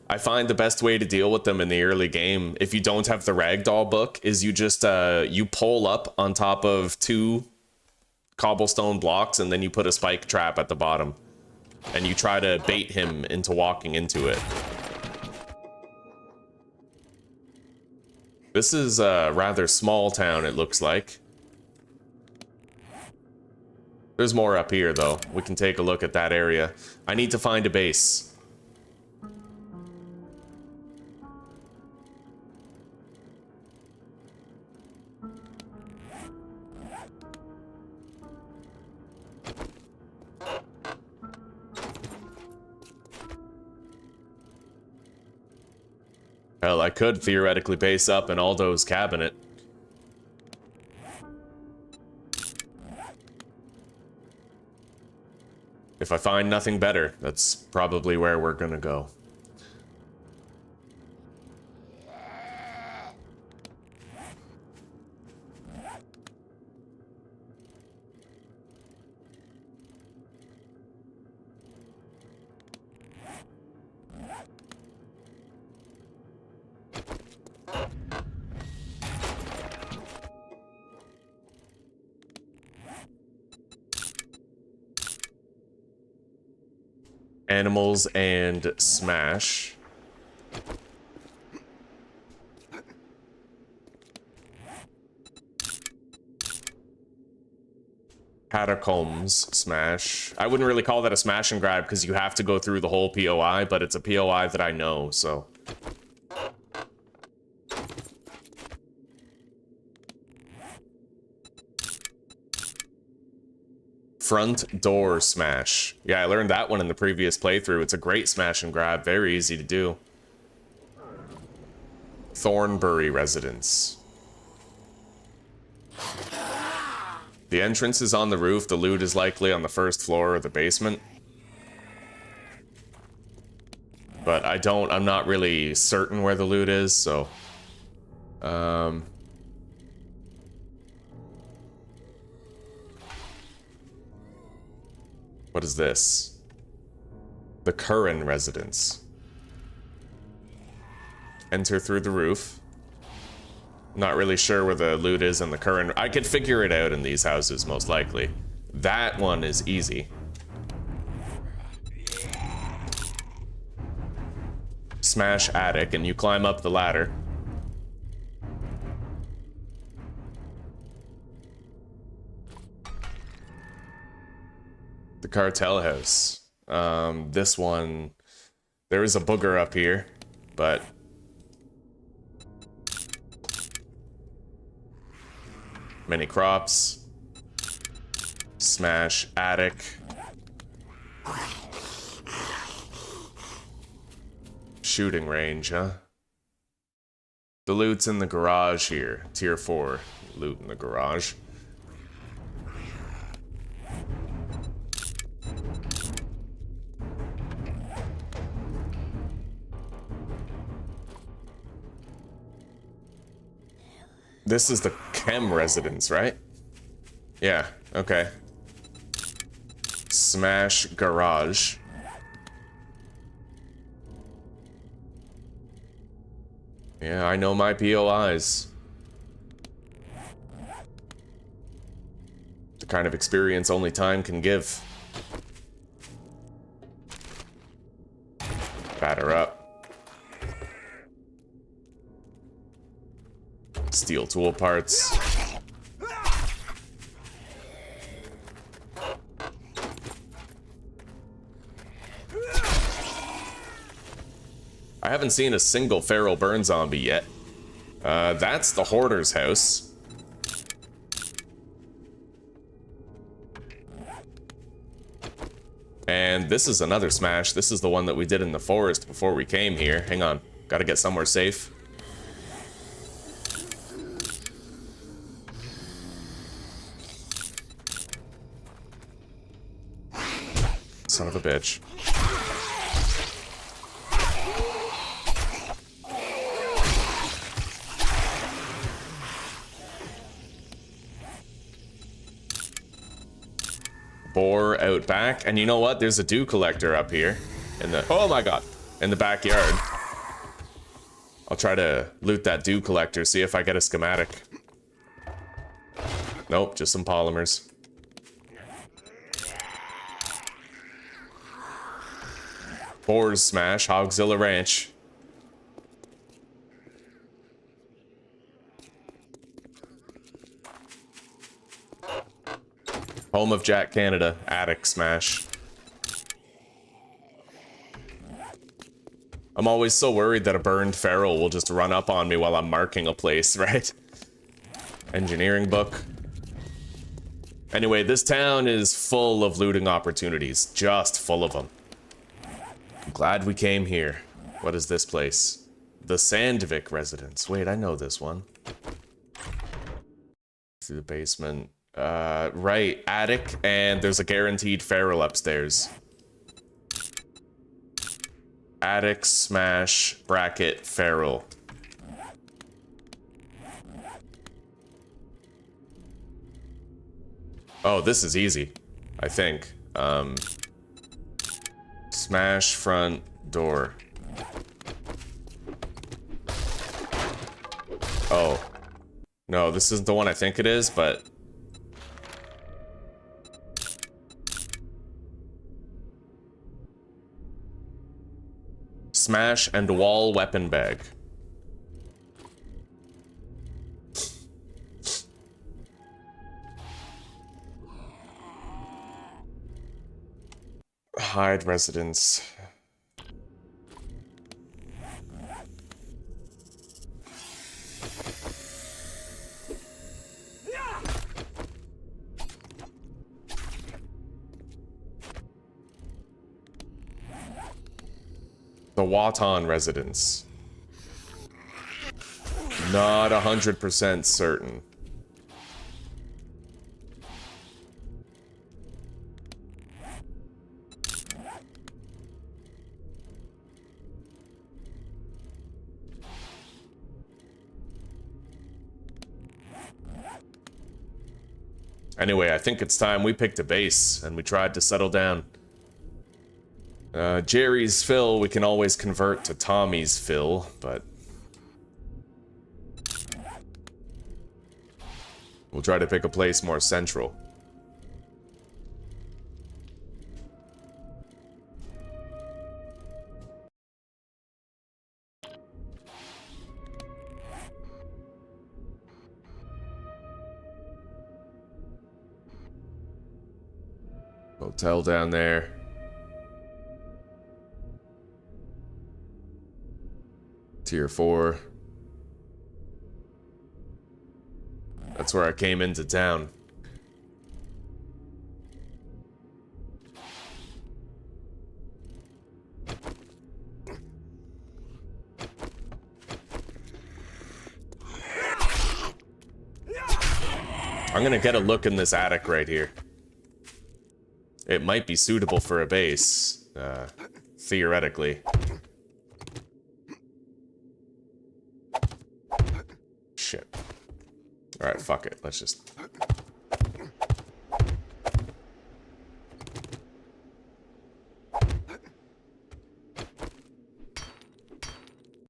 Speaker 1: I find the best way to deal with them in the early game, if you don't have the ragdoll book, is you just, you pull up on top of 2 cobblestone blocks and then you put a spike trap at the bottom. And you try to bait him into walking into it. This is a rather small town, it looks like. There's more up here, though. We can take a look at that area. I need to find a base. Hell, I could theoretically base up in Aldo's cabinet. If I find nothing better, that's probably where we're gonna go. Animals and smash. Catacombs smash. I wouldn't really call that a smash and grab because you have to go through the whole POI, but it's a POI that I know, so. Front door smash. Yeah, I learned that one in the previous playthrough. It's a great smash and grab, very easy to do. Thornbury residence. The entrance is on the roof. The loot is likely on the first floor or the basement. But I'm not really certain where the loot is, so. What is this? The Curran residence. Enter through the roof. Not really sure where the loot is in the Curran. I could figure it out in these houses, most likely. That one is easy. Smash attic, and you climb up the ladder. The cartel house. This one, there is a booger up here, but many crops. Smash attic. Shooting range, huh? The loot's in the garage here. Tier 4 loot in the garage. This is the chem residence, right? Yeah, okay. Smash garage. Yeah, I know my POIs. The kind of experience only time can give. Batter up. Steel tool parts. I haven't seen a single feral burn zombie yet. That's the hoarder's house. And this is another smash. This is the one that we did in the forest before we came here. Hang on, gotta get somewhere safe. Son of a bitch. boar out back. And you know what? There's a dew collector up here in the, oh my god, in the backyard. I'll try to loot that dew collector, see if I get a schematic. Nope, just some polymers. Boars smash, Hogzilla Ranch. Home of Jack Canada, attic smash. I'm always so worried that a burned feral will just run up on me while I'm marking a place, right? Engineering book. Anyway, this town is full of looting opportunities, just full of them. I'm glad we came here. What is this place? The Sandvik residence. Wait, I know this one. Through the basement. Right, attic, and there's a guaranteed feral upstairs. Attic, smash, bracket, feral. Oh, this is easy, I think. Smash front door. Oh. No, this isn't the one I think it is, but... Smash and wall weapon bag. Hide residence. The Watan residence. Not 100% certain. Anyway, I think it's time we picked a base and we tried to settle down. Jerry's fill we can always convert to Tommy's fill, but... we'll try to pick a place more central. Hotel down there. Tier 4. That's where I came into town. I'm gonna get a look in this attic right here. It might be suitable for a base, theoretically. Shit. Alright, fuck it. Let's just...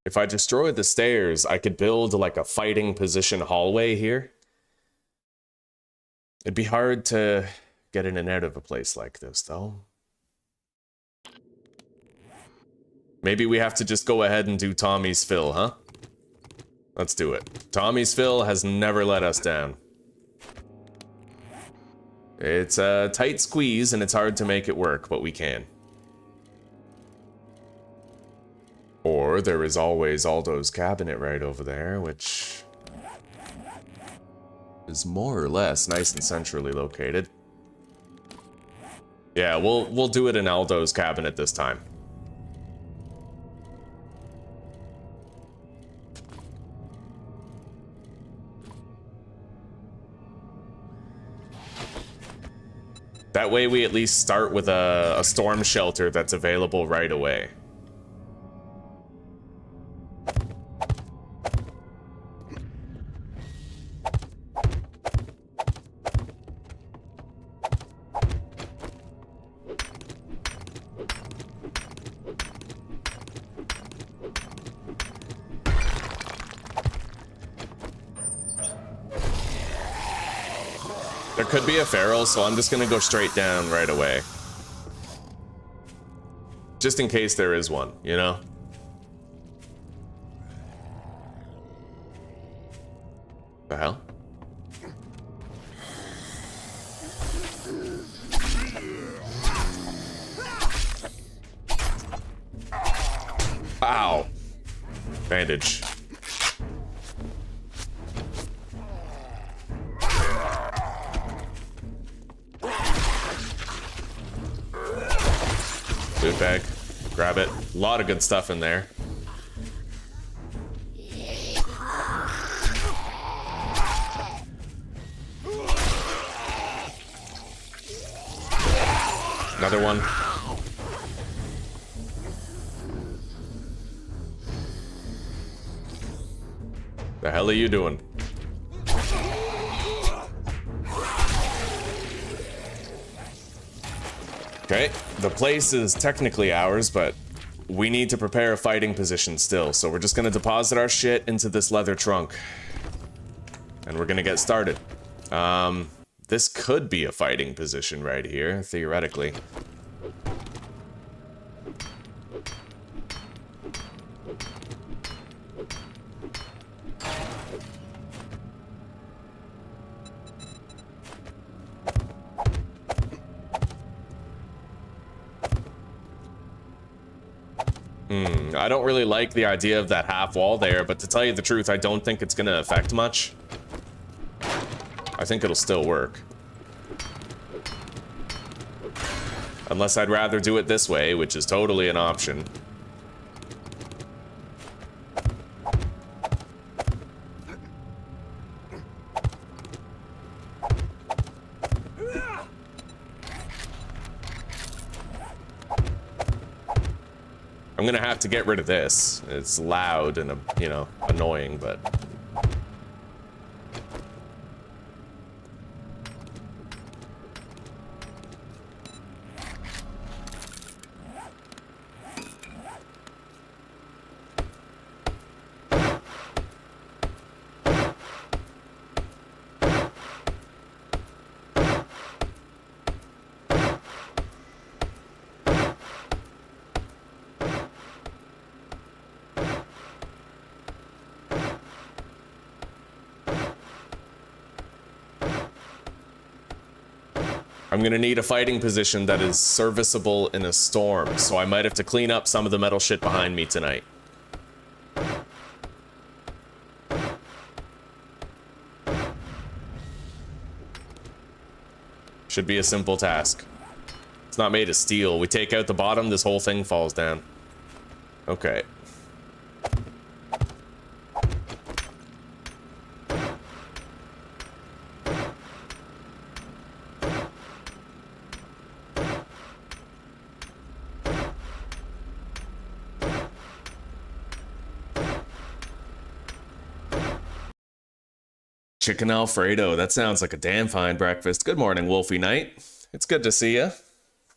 Speaker 1: If I destroy the stairs, I could build like a fighting position hallway here. It'd be hard to get in and out of a place like this, though. Maybe we have to just go ahead and do Tommy's fill, huh? Let's do it. Tommy's fill has never let us down. It's a tight squeeze and it's hard to make it work, but we can. Or there is always Aldo's cabinet right over there, which is more or less nice and centrally located. Yeah, we'll do it in Aldo's cabinet this time. That way we at least start with a storm shelter that's available right away. There could be a feral, so I'm just gonna go straight down right away. Just in case there is one, you know? The hell? Ow. Bandage. Loot bag. Grab it. A lot of good stuff in there. Another one. The hell are you doing? Okay, the place is technically ours, but we need to prepare a fighting position still, so we're just gonna deposit our shit into this leather trunk. And we're gonna get started. This could be a fighting position right here, theoretically. I don't really like the idea of that half wall there, but to tell you the truth, I don't think it's gonna affect much. I think it'll still work. Unless I'd rather do it this way, which is totally an option. I'm gonna have to get rid of this. It's loud and, you know, annoying, but... I'm gonna need a fighting position that is serviceable in a storm, so I might have to clean up some of the metal shit behind me tonight. Should be a simple task. It's not made of steel. We take out the bottom, this whole thing falls down. Okay. Chicken Alfredo, that sounds like a damn fine breakfast. Good morning, Wolfie Knight. It's good to see you.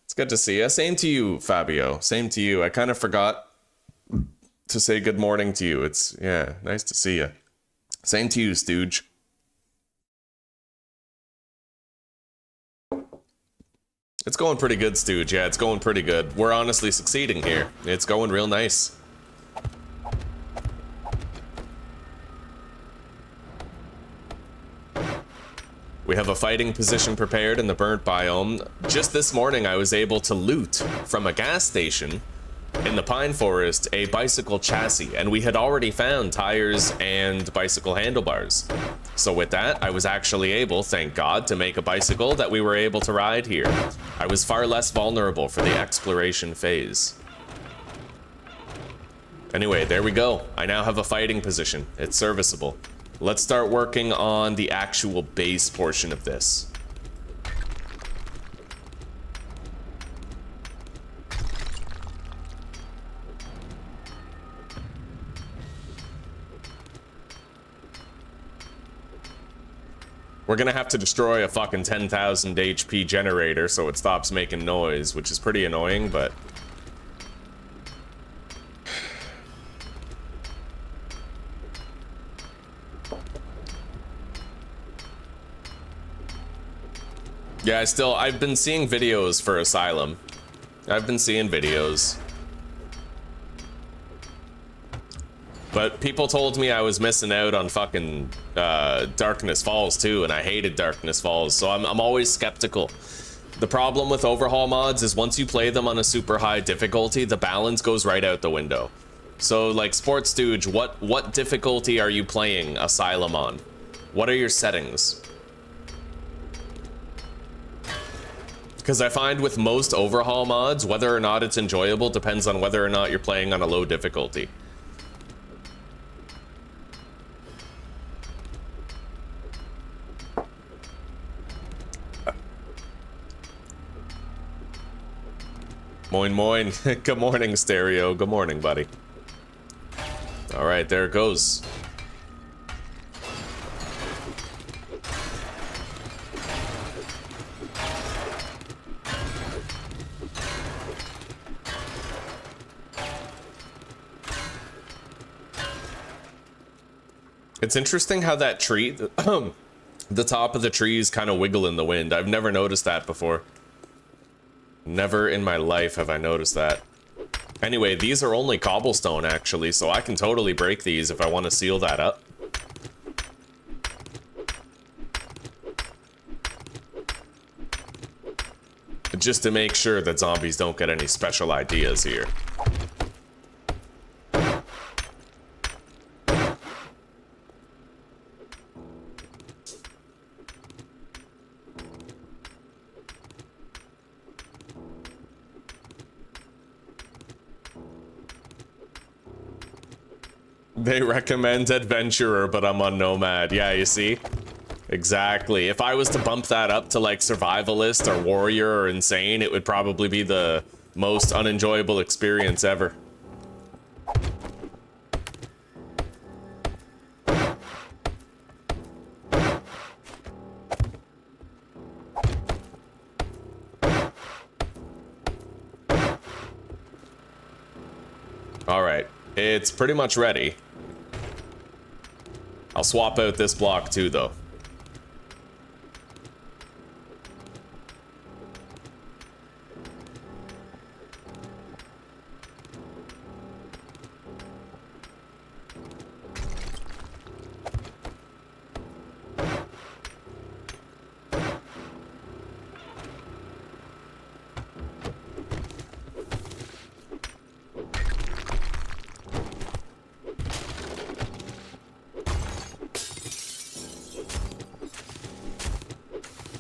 Speaker 1: It's good to see you. Same to you, Fabio. Same to you. I kind of forgot to say good morning to you. It's, yeah, nice to see you. Same to you, Stooge. It's going pretty good, Stooge. Yeah, it's going pretty good. We're honestly succeeding here. It's going real nice. We have a fighting position prepared in the burnt biome. Just this morning, I was able to loot from a gas station in the pine forest a bicycle chassis, and we had already found tires and bicycle handlebars. So with that, I was actually able, thank God, to make a bicycle that we were able to ride here. I was far less vulnerable for the exploration phase. Anyway, there we go. I now have a fighting position. It's serviceable. Let's start working on the actual base portion of this. We're gonna have to destroy a fucking 10,000 HP generator so it stops making noise, which is pretty annoying, but... Yeah, I've been seeing videos for Asylum. I've been seeing videos. But people told me I was missing out on fucking Darkness Falls too, and I hated Darkness Falls, so I'm always skeptical. The problem with overhaul mods is once you play them on a super high difficulty, the balance goes right out the window. So like Sports Stooge, what difficulty are you playing Asylum on? What are your settings? Because I find with most overhaul mods, whether or not it's enjoyable depends on whether or not you're playing on a low difficulty. Moin moin. Good morning, Stereo. Good morning, buddy. All right, there it goes. It's interesting how that tree, the top of the trees kind of wiggle in the wind. I've never noticed that before. Never in my life have I noticed that. Anyway, these are only cobblestone actually, so I can totally break these if I want to seal that up. Just to make sure that zombies don't get any special ideas here. They recommend Adventurer, but I'm on Nomad. Yeah, you see? Exactly. If I was to bump that up to like Survivalist or Warrior or Insane, it would probably be the most unenjoyable experience ever. All right, it's pretty much ready. I'll swap out this block too, though.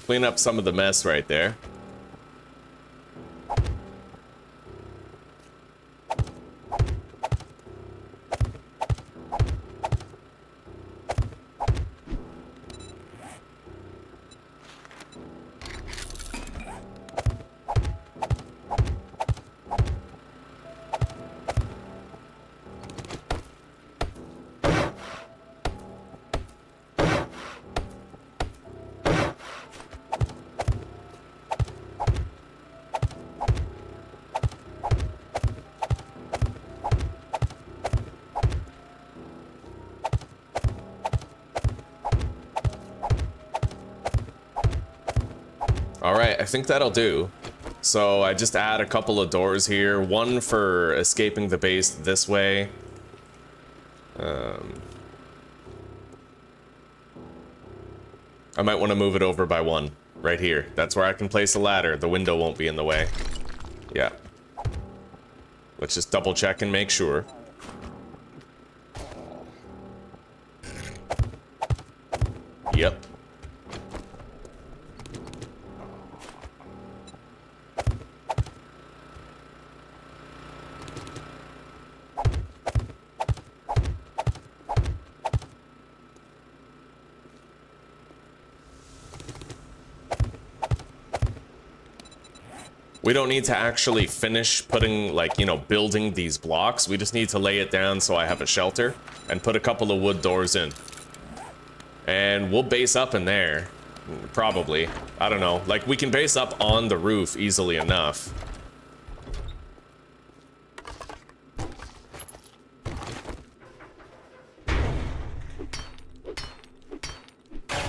Speaker 1: Clean up some of the mess right there. Alright, I think that'll do. So I just add a couple of doors here. One for escaping the base this way. I might want to move it over by one. Right here. That's where I can place a ladder. The window won't be in the way. Yeah. Let's just double check and make sure. Yep. We don't need to actually finish putting, like, you know, building these blocks. We just need to lay it down so I have a shelter and put a couple of wood doors in. And we'll base up in there. Probably. I don't know. Like, we can base up on the roof easily enough.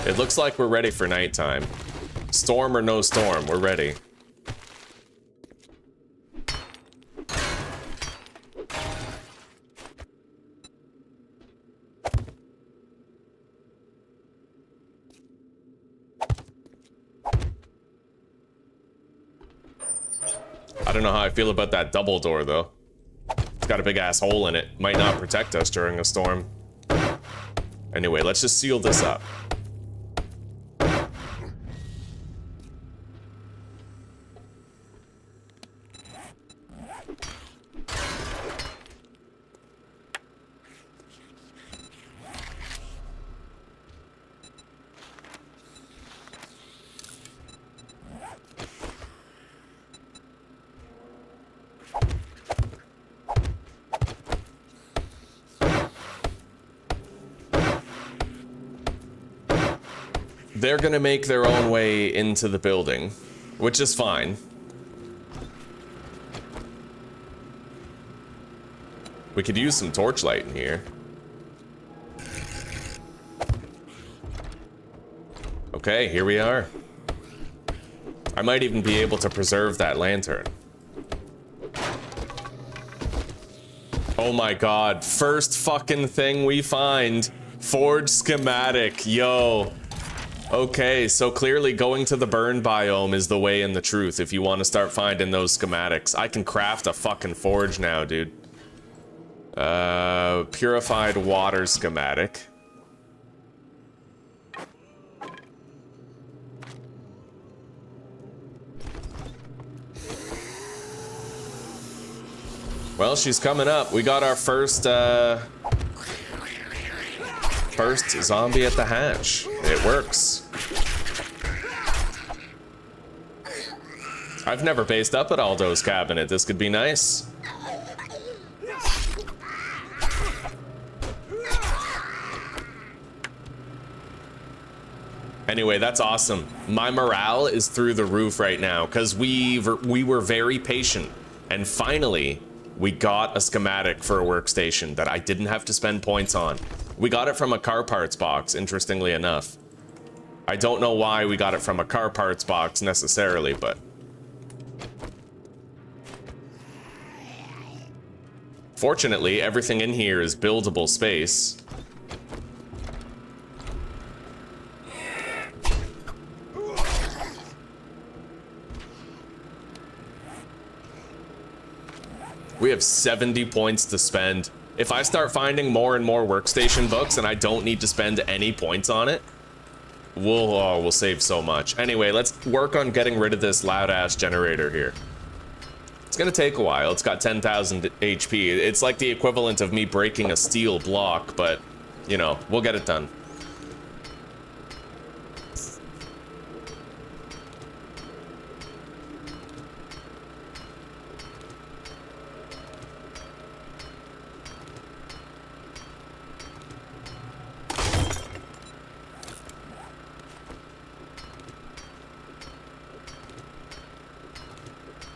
Speaker 1: It looks like we're ready for nighttime. Storm or no storm, we're ready. I don't know how I feel about that double door, though. It's got a big ass hole in it. Might not protect us during a storm. Anyway, let's just seal this up. They're gonna make their own way into the building, which is fine. We could use some torchlight in here. Okay, here we are. I might even be able to preserve that lantern. Oh my god, first fucking thing we find. Forge schematic, yo. Okay, so clearly going to the burn biome is the way and the truth if you want to start finding those schematics. I can craft a fucking forge now, dude. Purified water schematic. Well, she's coming up. We got our first zombie at the hatch. It works. I've never based up at Aldo's cabinet. This could be nice. Anyway, that's awesome. My morale is through the roof right now because we were very patient, and finally we got a schematic for a workstation that I didn't have to spend points on. We got it from a car parts box, interestingly enough. I don't know why we got it from a car parts box necessarily, but... Fortunately, everything in here is buildable space. We have 70 points to spend. If I start finding more and more workstation books and I don't need to spend any points on it, we'll save so much. Anyway, let's work on getting rid of this loud ass generator here. It's gonna take a while. It's got 10,000 HP. It's like the equivalent of me breaking a steel block, but you know, we'll get it done.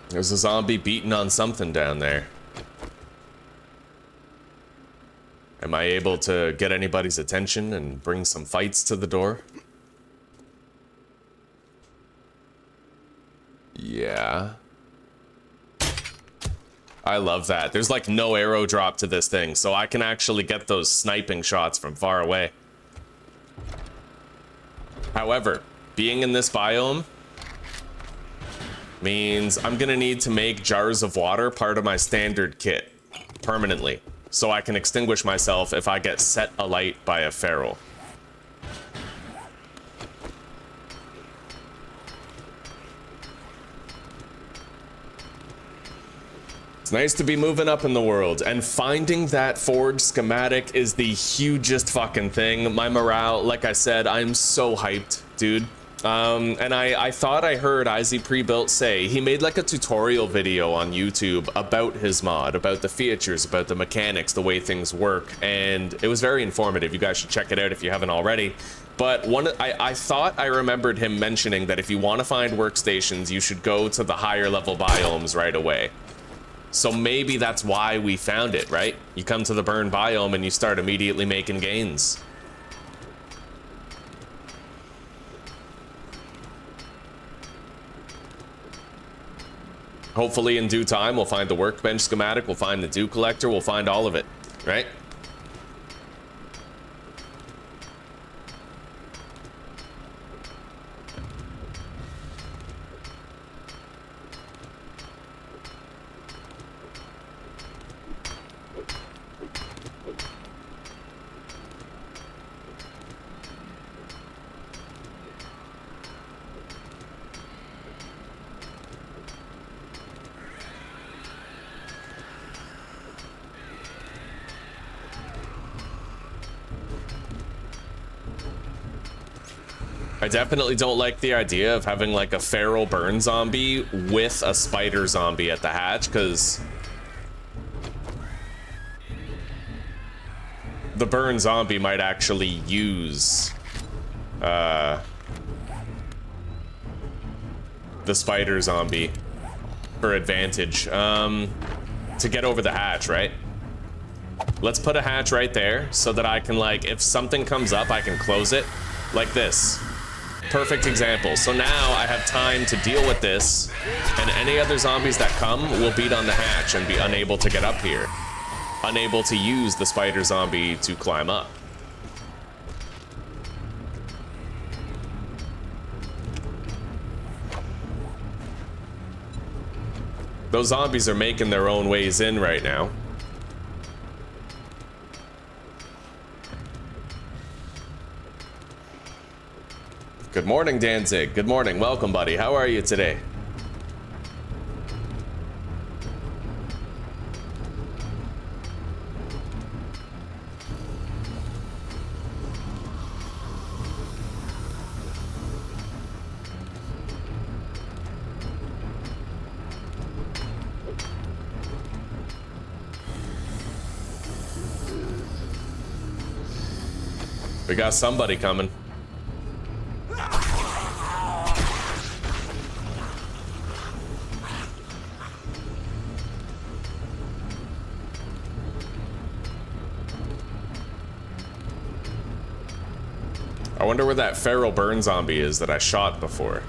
Speaker 1: There's a zombie beating on something down there. Am I able to get anybody's attention and bring some fights to the door? Yeah. I love that. There's like no arrow drop to this thing, so I can actually get those sniping shots from far away. However, being in this biome means I'm gonna need to make jars of water part of my standard kit permanently, so I can extinguish myself if I get set alight by a feral. It's nice to be moving up in the world, and finding that forge schematic is the hugest fucking thing. My morale, like I said, I'm so hyped, dude. And I thought I heard IzPrebuilt's say he made like a tutorial video on YouTube about his mod, about the features, about the mechanics, the way things work, and it was very informative. You guys should check it out if you haven't already. But I thought I remembered him mentioning that if you want to find workstations, you should go to the higher level biomes right away. So maybe that's why we found it, right? You come to the burn biome and you start immediately making gains. Hopefully in due time, we'll find the workbench schematic, we'll find the dew collector, we'll find all of it, right? I definitely don't like the idea of having like a feral burn zombie with a spider zombie at the hatch, because the burn zombie might actually use the spider zombie for advantage to get over the hatch, right? Let's put a hatch right there so that I can, like, if something comes up, I can close it like this. Perfect example. So now I have time to deal with this, and any other zombies that come will beat on the hatch and be unable to get up here. Unable to use the spider zombie to climb up. Those zombies are making their own ways in right now. Good morning, Danzig. Good morning. Welcome, buddy. How are you today? We got somebody coming. I wonder where that feral burn zombie is that I shot before.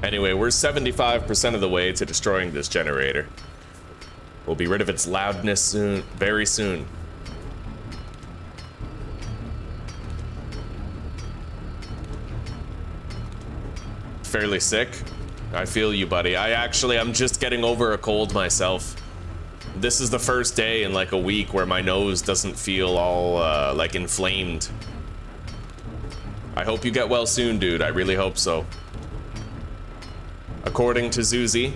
Speaker 1: Anyway, we're 75% of the way to destroying this generator. We'll be rid of its loudness soon, very soon. Fairly sick. I feel you, buddy. I'm just getting over a cold myself. This is the first day in like a week where my nose doesn't feel all like inflamed. I hope you get well soon, dude. I really hope so. According to Zuzi,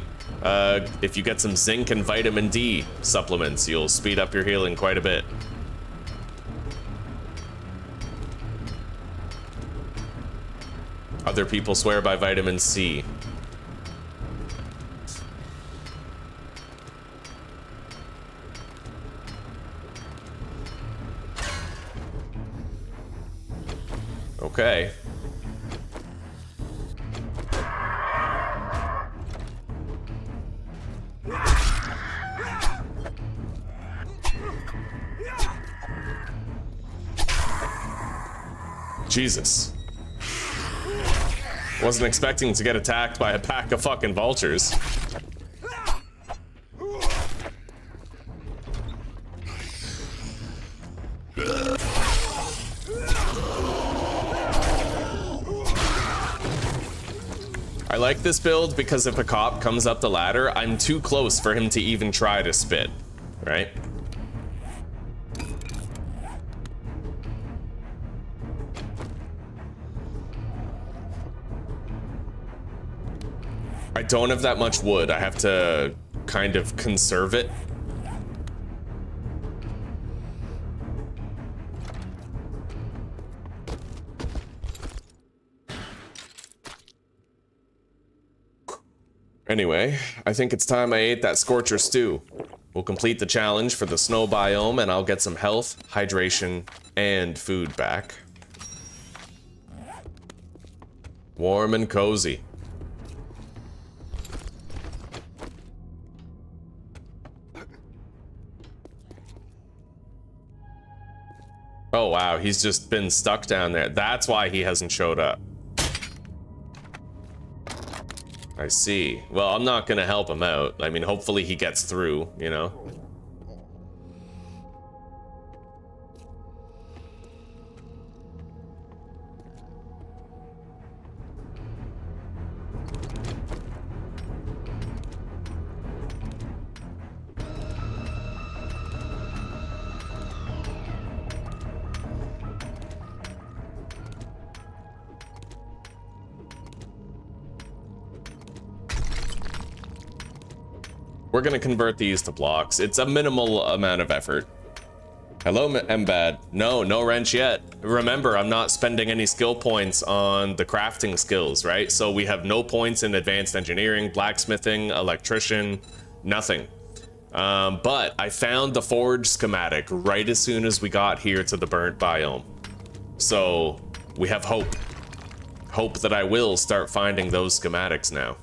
Speaker 1: if you get some zinc and vitamin D supplements, you'll speed up your healing quite a bit. Other people swear by vitamin C. Okay. Jesus. Wasn't expecting to get attacked by a pack of fucking vultures. I like this build because if a cop comes up the ladder, I'm too close for him to even try to spit, right? I don't have that much wood. I have to kind of conserve it. Anyway, I think it's time I ate that Scorcher stew. We'll complete the challenge for the snow biome and I'll get some health, hydration, and food back. Warm and cozy. Oh wow, he's just been stuck down there. That's why he hasn't showed up. I see. Well, I'm not gonna help him out. I mean, hopefully he gets through, you know? We're gonna convert these to blocks. It's a minimal amount of effort. Hello, Mbad. No wrench yet. Remember, I'm not spending any skill points on the crafting skills, right? So we have no points in advanced engineering, blacksmithing, electrician, nothing. But I found the forge schematic right as soon as we got here to the burnt biome. So we have hope. Hope that I will start finding those schematics now.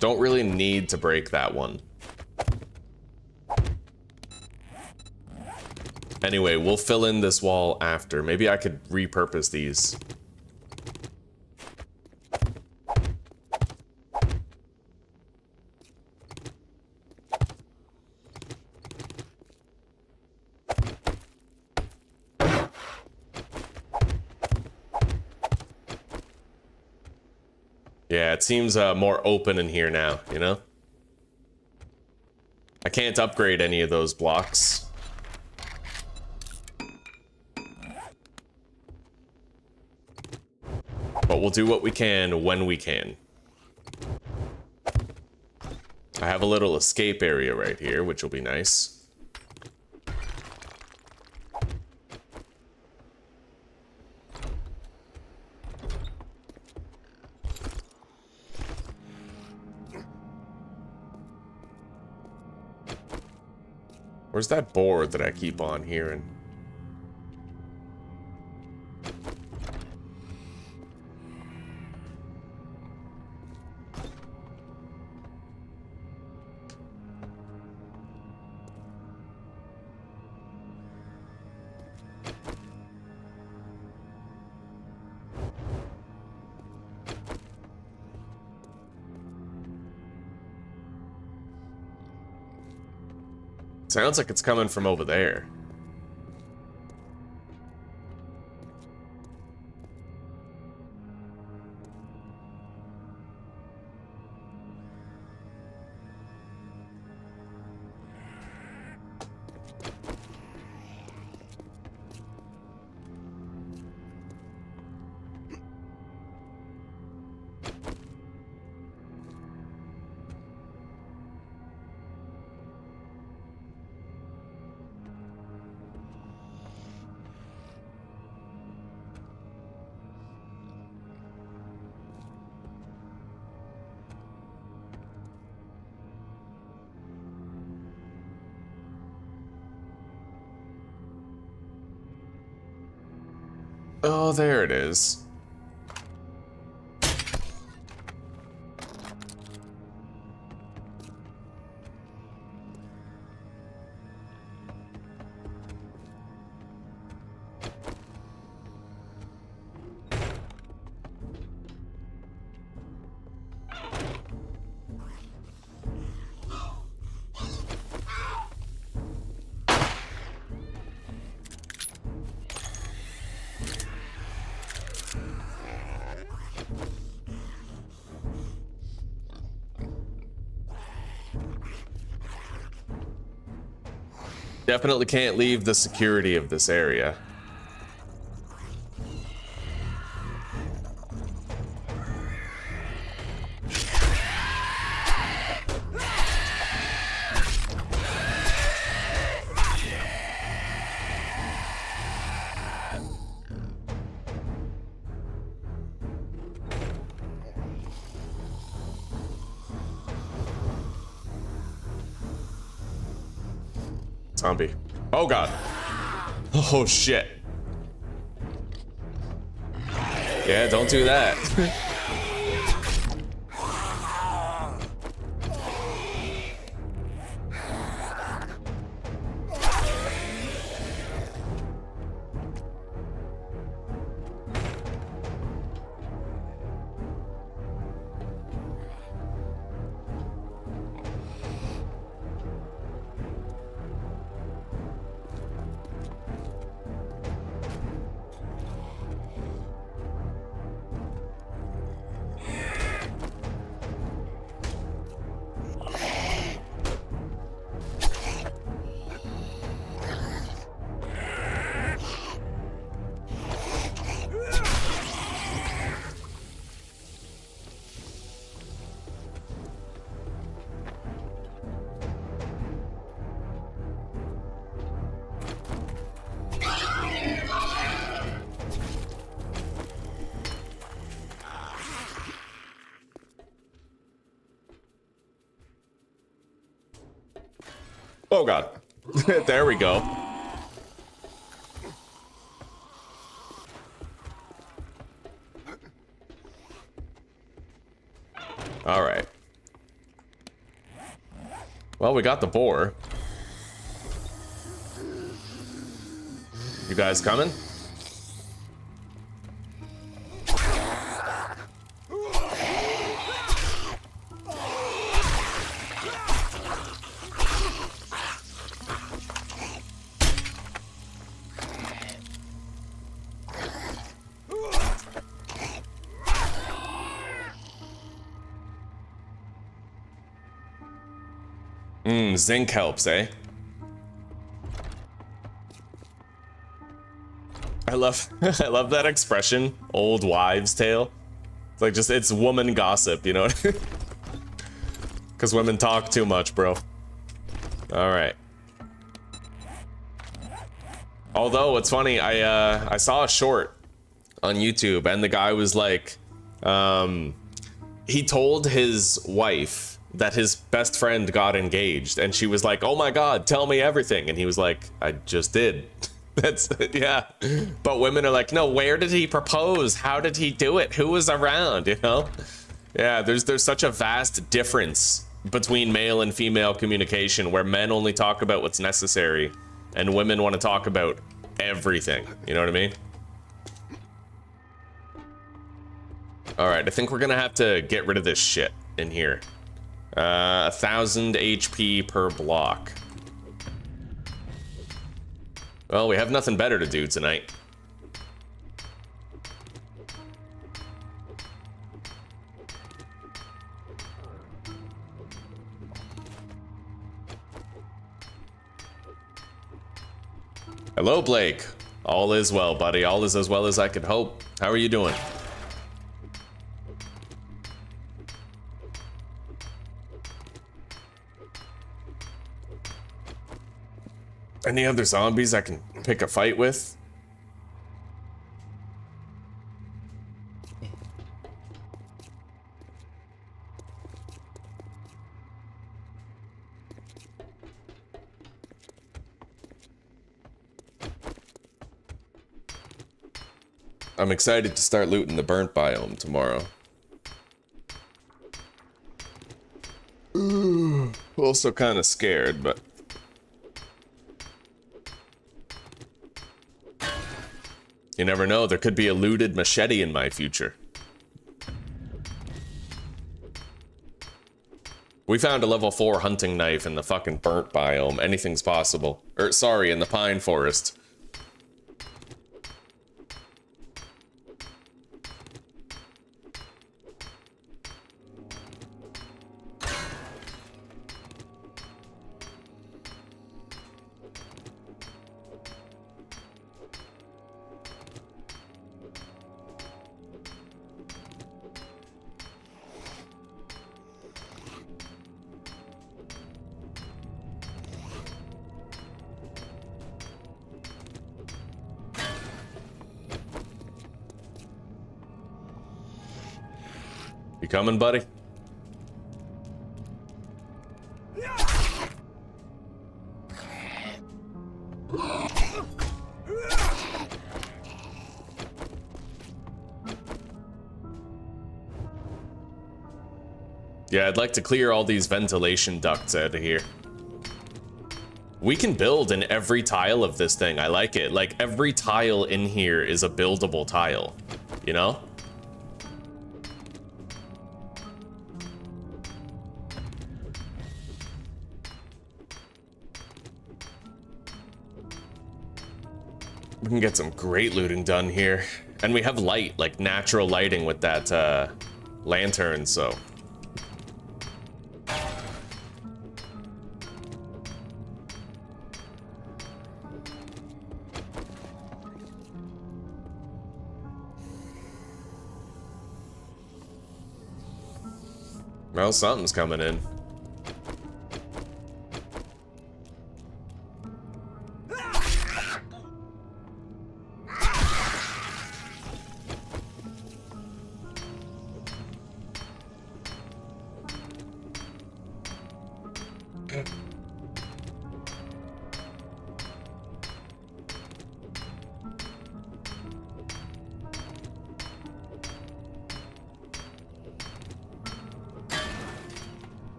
Speaker 1: Don't really need to break that one. Anyway, we'll fill in this wall after. Maybe I could repurpose these. Yeah, it seems more open in here now, you know? I can't upgrade any of those blocks. But we'll do what we can when we can. I have a little escape area right here, which will be nice. Where's that board that I keep on hearing? Sounds like it's coming from over there. Oh, there it is. Definitely can't leave the security of this area. Zombie. Oh god. Oh shit. Yeah, don't do that. Oh god. There we go. All right. Well, we got the boar. You guys coming? Zinc helps, eh? I love I love that expression, old wives' tale. It's like just it's woman gossip, you know? Because women talk too much, bro. All right. Although it's funny, I saw a short on YouTube, and the guy was like, he told his wife that his best friend got engaged, and she was like, "Oh my god, tell me everything," and he was like, "I just did." That's yeah. But women are like, "No, where did he propose? How did he do it? Who was around?" You know? Yeah, there's such a vast difference between male and female communication, where men only talk about what's necessary, and women want to talk about everything. You know what I mean? All right, I think we're gonna have to get rid of this shit in here. 1,000 HP per block. Well, we have nothing better to do tonight. Hello, Blake. All is well, buddy. All is as well as I could hope. How are you doing? Any other zombies I can pick a fight with? I'm excited to start looting the burnt biome tomorrow. Also kind of scared, but... You never know, there could be a looted machete in my future. We found a level 4 hunting knife in the fucking burnt biome. Anything's possible. Or, sorry, in the pine forest. You coming, buddy? Yeah, I'd like to clear all these ventilation ducts out of here. We can build in every tile of this thing. I like it. Like, every tile in here is a buildable tile, you know? We can get some great looting done here. And we have light, like natural lighting with that lantern, so... Well, something's coming in.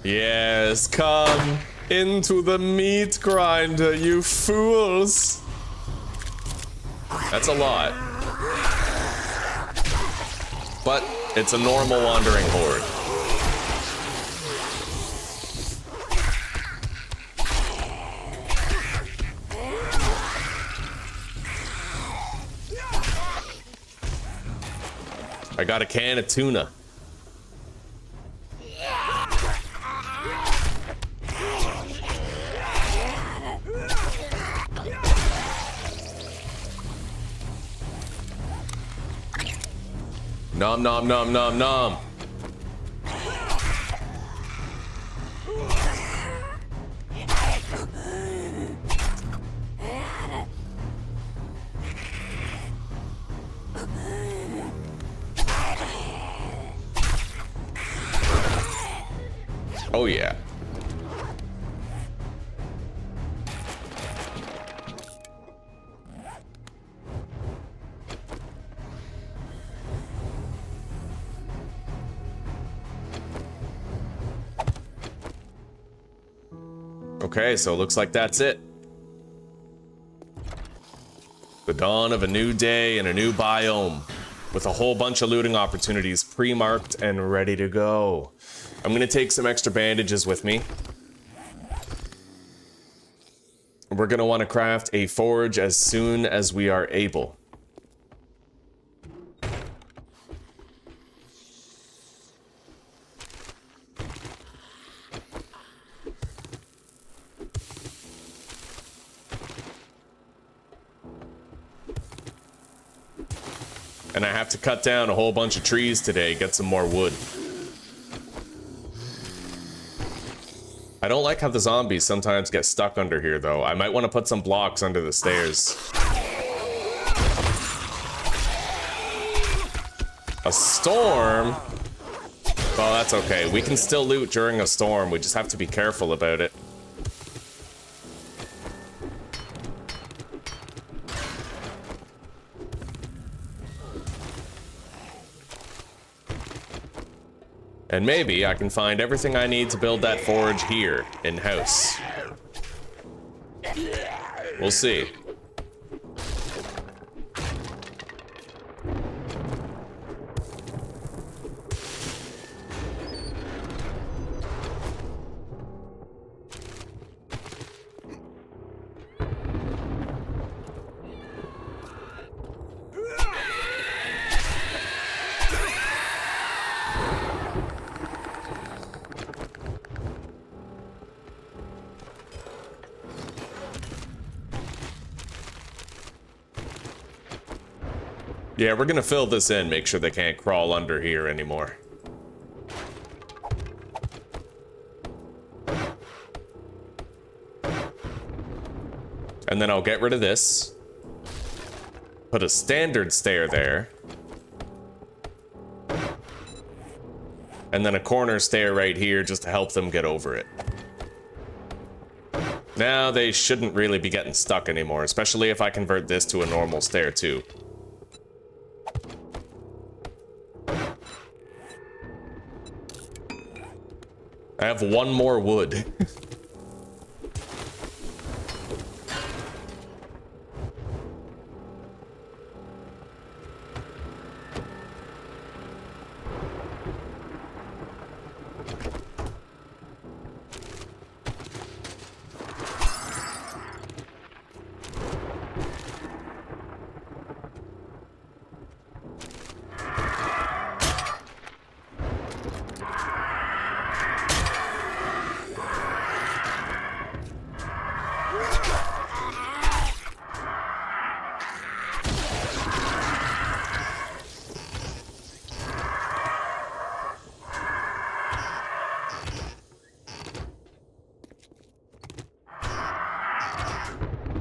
Speaker 1: Yes, come into the meat grinder, you fools. That's a lot. But it's a normal wandering horde. I got a can of tuna. Nom nom nom nom nom. Oh yeah. Okay, so it looks like that's it. The dawn of a new day and a new biome with a whole bunch of looting opportunities pre-marked and ready to go. I'm gonna take some extra bandages with me. We're gonna want to craft a forge as soon as we are able. And I have to cut down a whole bunch of trees today, get some more wood. I don't like how the zombies sometimes get stuck under here, though. I might want to put some blocks under the stairs. A storm? Well, that's okay. We can still loot during a storm. We just have to be careful about it. And maybe I can find everything I need to build that forge here, in-house. We'll see. Yeah, we're gonna fill this in, make sure they can't crawl under here anymore. And then I'll get rid of this. Put a standard stair there. And then a corner stair right here just to help them get over it. Now they shouldn't really be getting stuck anymore, especially if I convert this to a normal stair too. I have one more wood.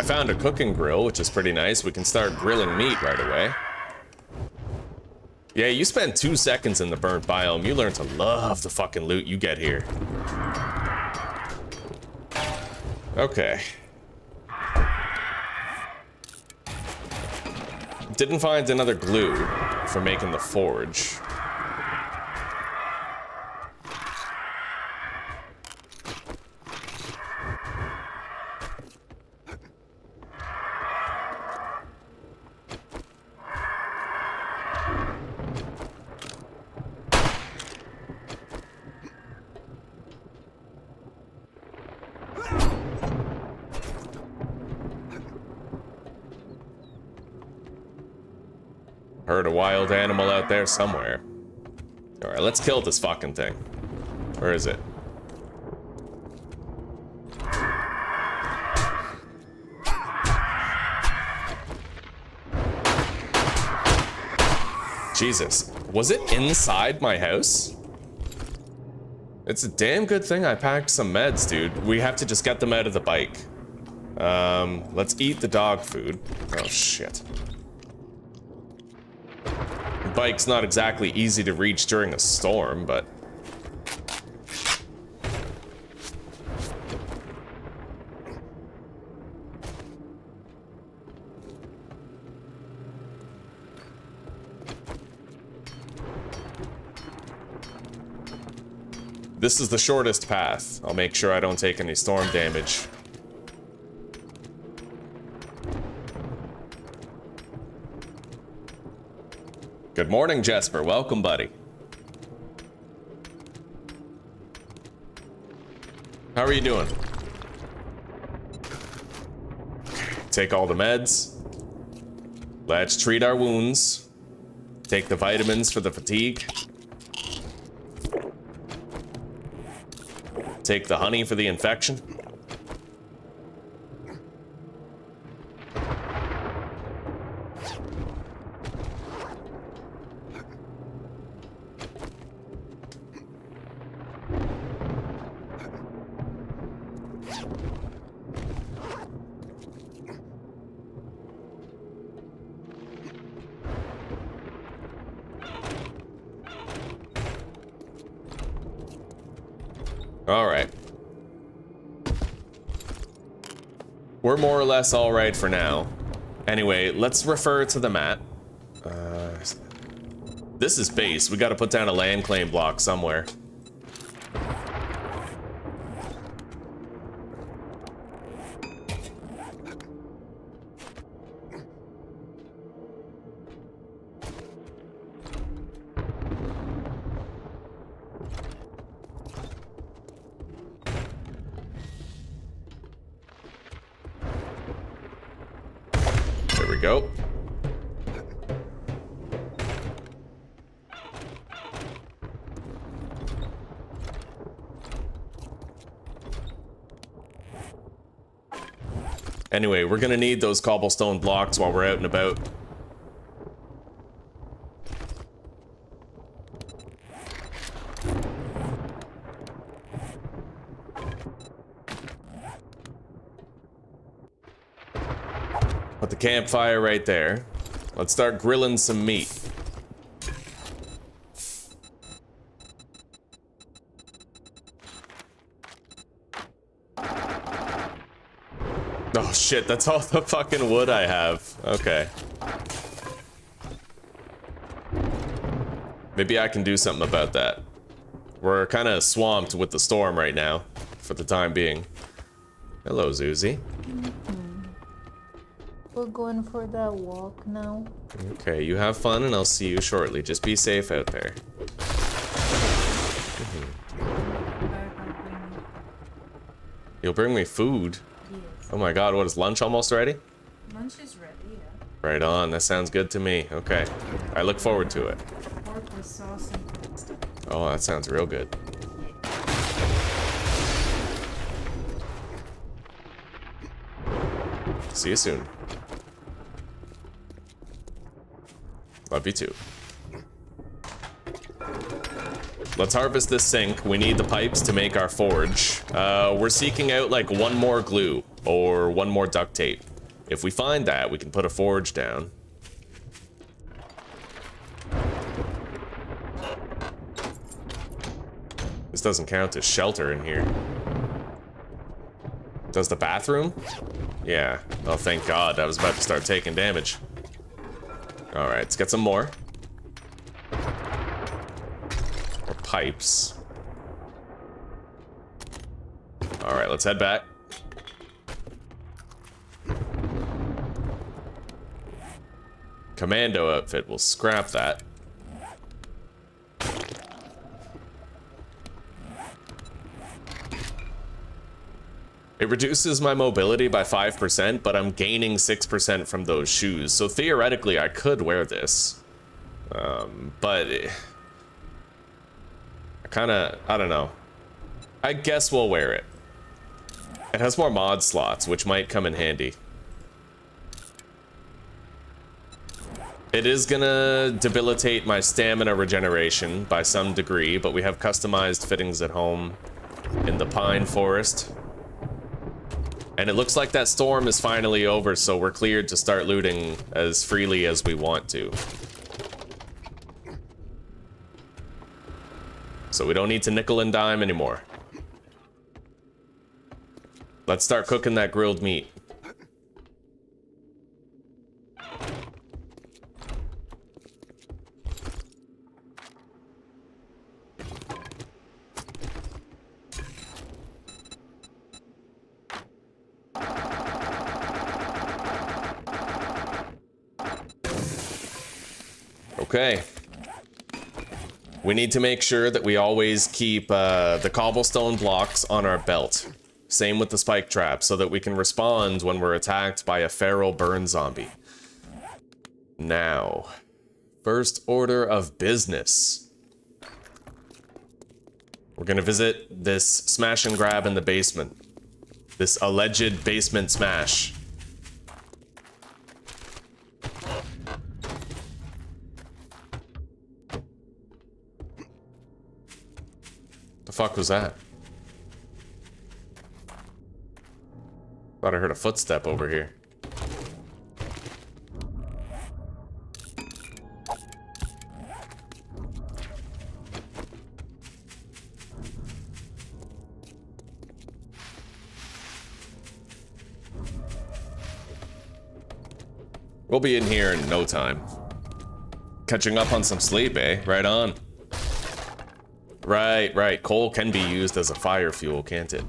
Speaker 1: Found a cooking grill, which is pretty nice. We can start grilling meat right away. Yeah, you spend 2 seconds in the burnt biome. You learn to love the fucking loot you get here. Okay. Didn't find another glue for making the forge. Heard a wild animal out there somewhere. Alright, let's kill this fucking thing. Where is it? Jesus. Was it inside my house? It's a damn good thing I packed some meds, dude. We have to just get them out of the bike. Let's eat the dog food. Oh, shit. The bike's not exactly easy to reach during a storm, but... This is the shortest path. I'll make sure I don't take any storm damage. Good morning, Jesper. Welcome, buddy. How are you doing? Take all the meds. Let's treat our wounds. Take the vitamins for the fatigue. Take the honey for the infection. All right. We're more or less all right for now. Anyway, let's refer to the map. This is base. We got to put down a land claim block somewhere. Go. Anyway, we're gonna need those cobblestone blocks while we're out and about. Put the campfire right there. Let's start grilling some meat. Oh shit, that's all the fucking wood I have. Okay. Maybe I can do something about that. We're kind of swamped with the storm right now, for the time being. Hello, Zuzi.
Speaker 2: We're going for that walk now.
Speaker 1: Okay, you have fun and I'll see you shortly. Just be safe out there. You'll bring me food?
Speaker 2: Yes.
Speaker 1: Oh my god, what is lunch almost ready?
Speaker 2: Lunch is ready, yeah.
Speaker 1: Right on, that sounds good to me. Okay, I look forward to it.
Speaker 2: Pork with sauce and pasta.
Speaker 1: Oh, that sounds real good. See you soon. Love you too. Let's harvest this zinc. We need the pipes to make our forge. We're seeking out like one more glue or one more duct tape. If we find that, we can put a forge down. This doesn't count as shelter in here. Does the bathroom? Yeah. Oh, thank God. I was about to start taking damage. All right, let's get some more. More pipes. All right, let's head back. Commando outfit, we'll scrap that. It reduces my mobility by 5%, but I'm gaining 6% from those shoes. So theoretically, I could wear this. But I don't know. I guess we'll wear it. It has more mod slots, which might come in handy. It is gonna debilitate my stamina regeneration by some degree, but we have customized fittings at home in the pine forest. And it looks like that storm is finally over, so we're cleared to start looting as freely as we want to. So we don't need to nickel and dime anymore. Let's start cooking that grilled meat. Okay. We need to make sure that we always keep the cobblestone blocks on our belt. Same with the spike trap, so that we can respond when we're attacked by a feral burn zombie. Now, first order of business. We're gonna visit this smash and grab in the basement. This alleged basement smash. The fuck was that? Thought I heard a footstep over here. We'll be in here in no time. Catching up on some sleep, eh? Right on. Right, right. Coal can be used as a fire fuel, can't it?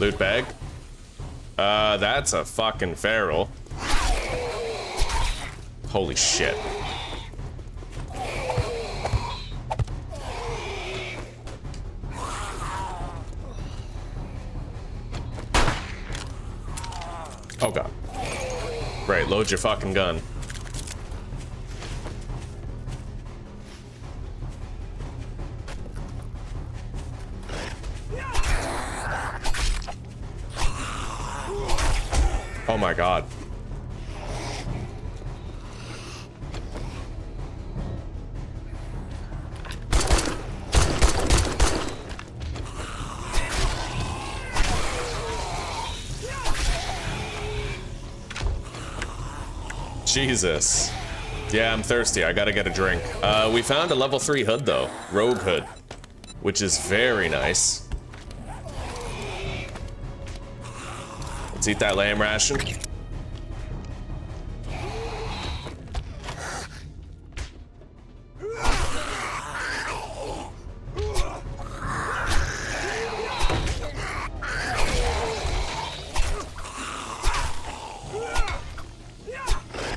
Speaker 1: Loot bag. That's a fucking feral. Holy shit. Oh god. Right, load your fucking gun. Oh my god. Jesus. Yeah, I'm thirsty. I gotta get a drink. We found a level 3 hood, though. Rogue hood. Which is very nice. Let's eat that lamb ration.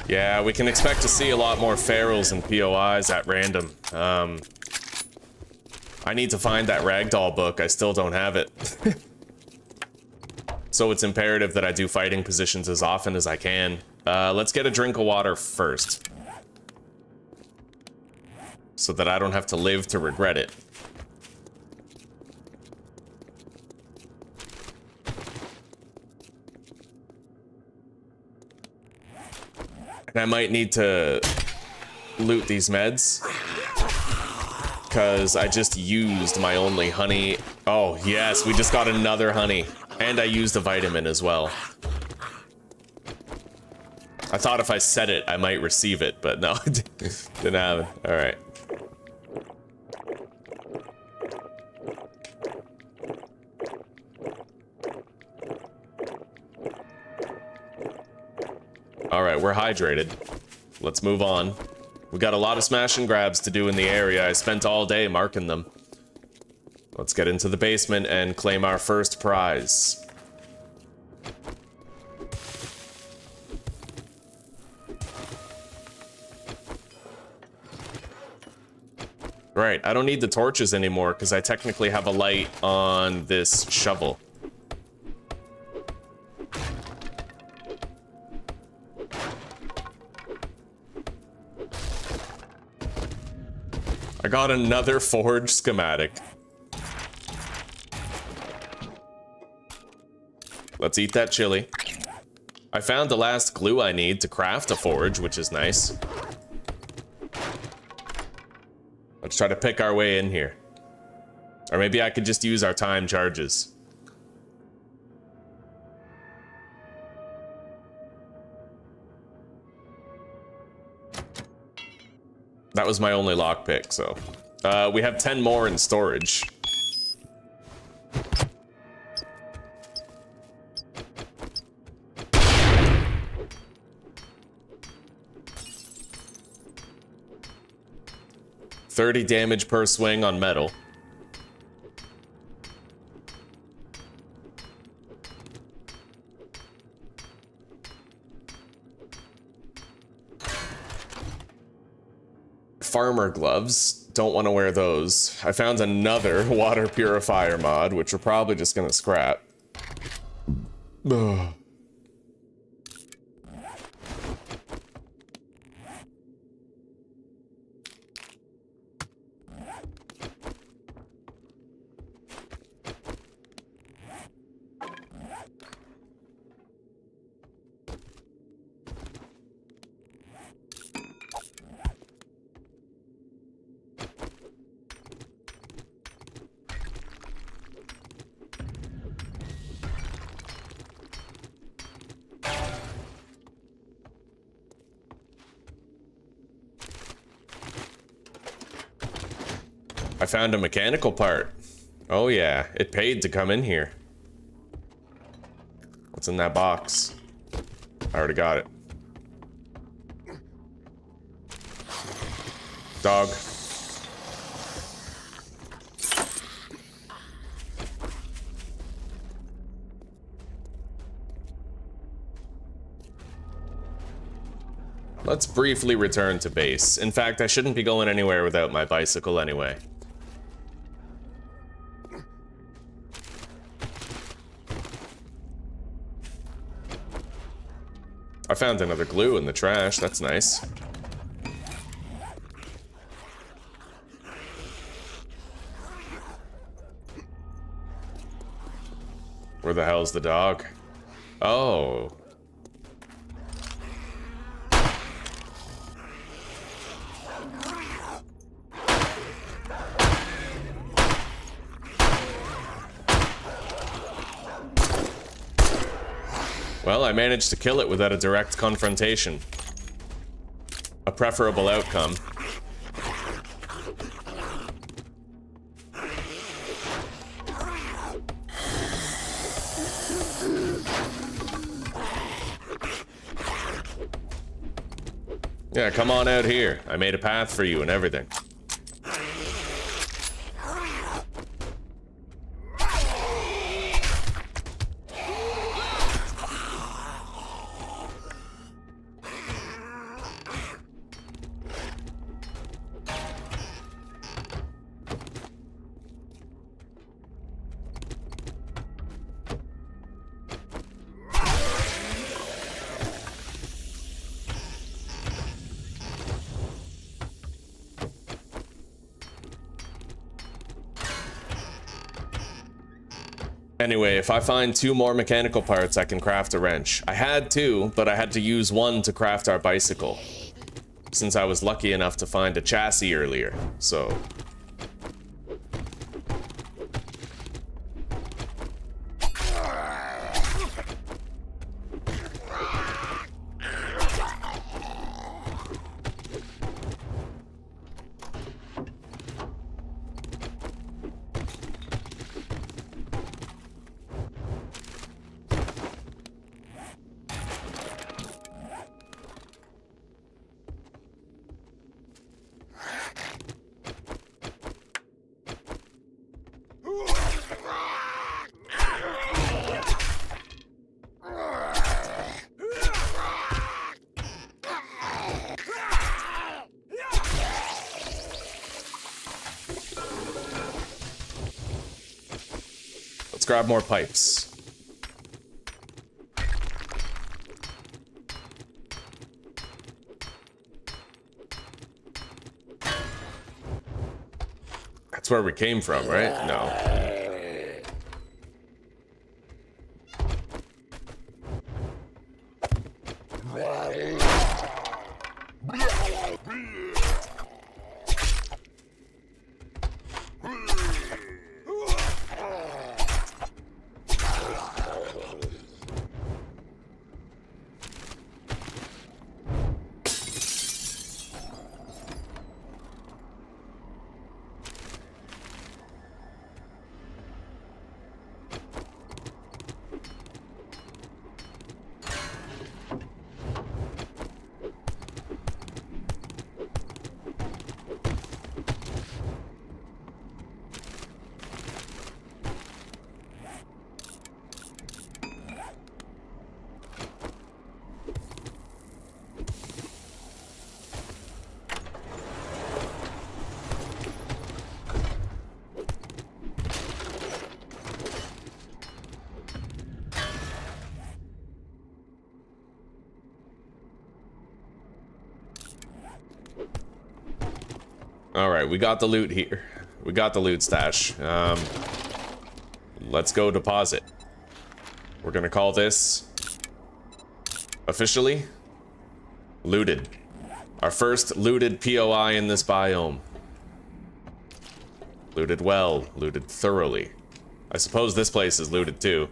Speaker 1: Yeah, we can expect to see a lot more ferals and POIs at random. I need to find that ragdoll book. I still don't have it. So it's imperative that I do fighting positions as often as I can. Let's get a drink of water first, so that I don't have to live to regret it. And I might need to loot these meds, because I just used my only honey. Oh, yes, we just got another honey. And I used a vitamin as well. I thought if I said it, I might receive it, but no, didn't have it. All right. All right, we're hydrated. Let's move on. We got a lot of smash and grabs to do in the area. I spent all day marking them. Let's get into the basement and claim our first prize. Right, I don't need the torches anymore because I technically have a light on this shovel. I got another forge schematic. Let's eat that chili. I found the last glue I need to craft a forge, which is nice. Let's try to pick our way in here. Or maybe I could just use our time charges. That was my only lockpick, so. We have 10 more in storage. $30 damage per swing on metal. Farmer gloves. Don't want to wear those. I found another water purifier mod, which we're probably just gonna scrap. Ugh. I found a mechanical part. Oh yeah, it paid to come in here. What's in that box? I already got it. Dog. Let's briefly return to base. In fact, I shouldn't be going anywhere without my bicycle anyway. I found another glue in the trash, that's nice. Where the hell's the dog? Oh. Well, I managed to kill it without a direct confrontation. A preferable outcome. Yeah, come on out here. I made a path for you and everything. Anyway, if I find 2 more mechanical parts, I can craft a wrench. I had 2, but I had to use 1 to craft our bicycle. Since I was lucky enough to find a chassis earlier, so... Let's grab more pipes. That's where we came from, right? No. Alright, we got the loot here. We got the loot stash. Let's go deposit. We're gonna call this... officially... looted. Our first looted POI in this biome. Looted well, looted thoroughly. I suppose this place is looted too.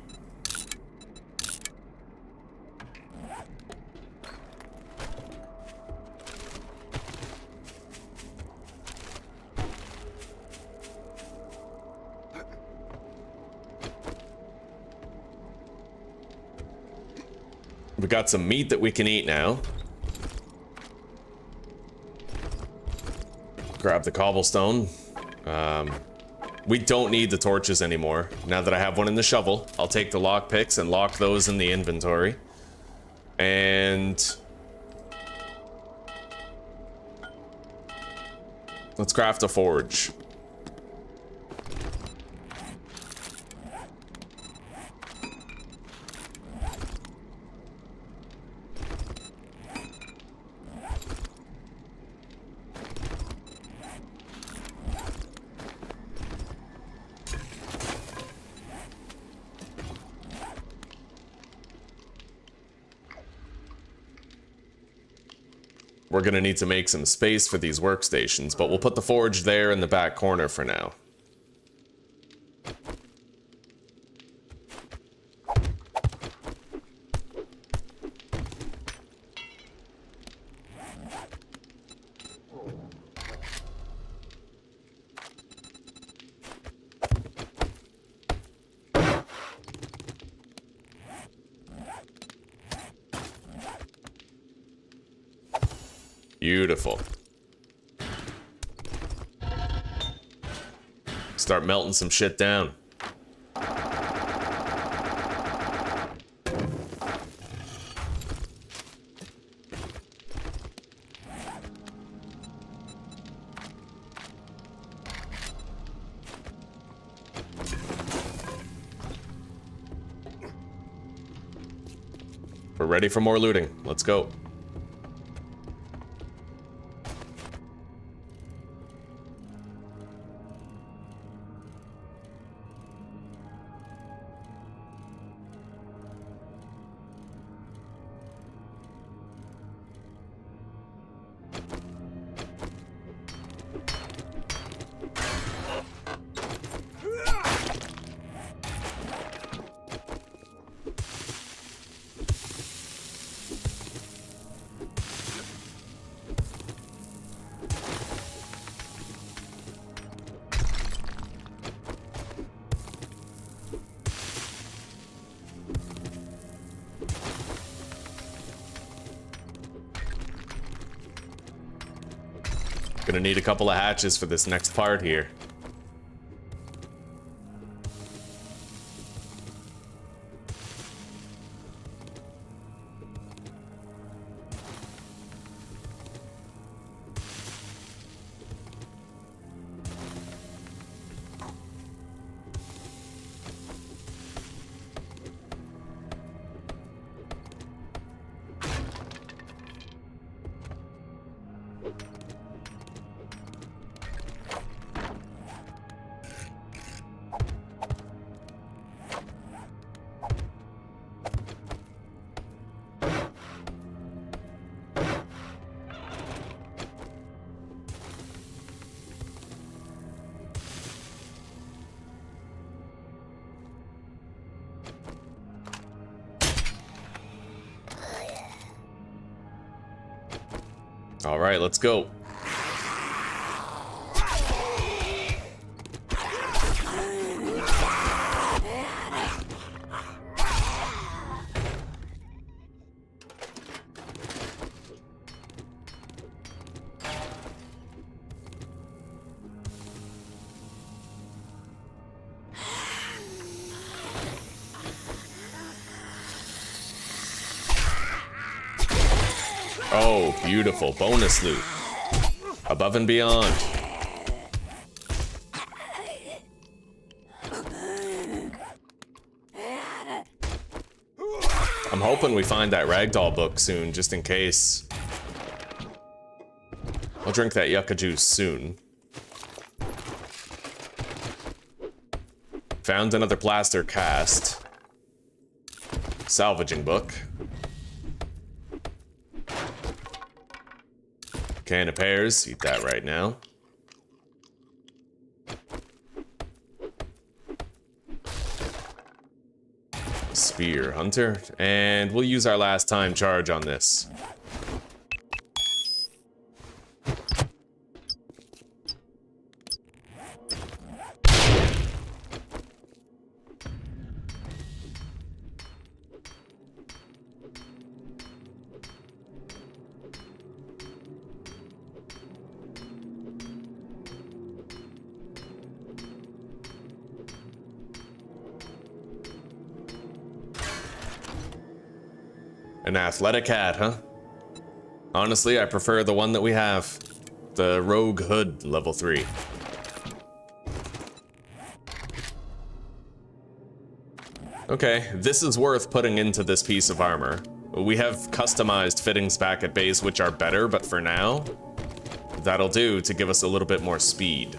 Speaker 1: We got some meat that we can eat now. Grab the cobblestone. We don't need the torches anymore. Now that I have one in the shovel, I'll take the lockpicks and lock those in the inventory. And... let's craft a forge. We're gonna need to make some space for these workstations, but we'll put the forge there in the back corner for now. Beautiful. Start melting some shit down. We're ready for more looting. Let's go. Gonna need a couple of hatches for this next part here. All right, let's go. Oh, beautiful. Bonus loot. Above and beyond. I'm hoping we find that ragdoll book soon, just in case. I'll drink that yucca juice soon. Found another plaster cast. Salvaging book. Can of pears, eat that right now. Spear hunter, and we'll use our last time charge on this. An athletic hat, huh? Honestly, I prefer the one that we have. The Rogue Hood, level 3. Okay, this is worth putting into this piece of armor. We have customized fittings back at base which are better, but for now, that'll do to give us a little bit more speed.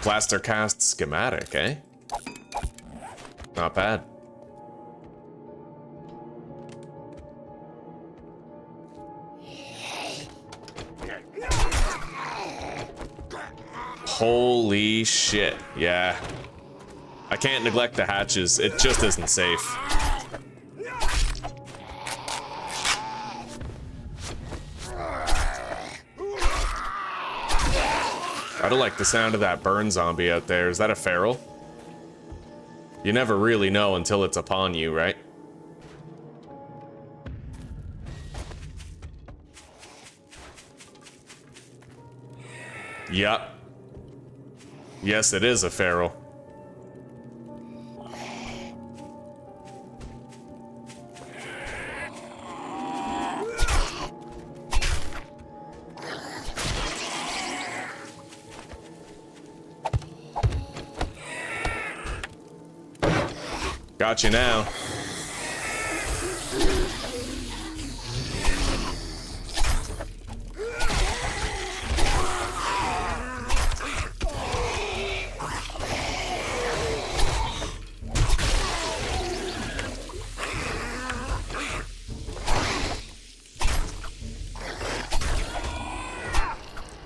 Speaker 1: Plaster cast schematic, eh? Not bad. Holy shit, yeah. I can't neglect the hatches, it just isn't safe. don't like the sound of that burn zombie out there. Is that a feral? You never really know until it's upon you, right? Yup. Yes, it is a feral. Got you now.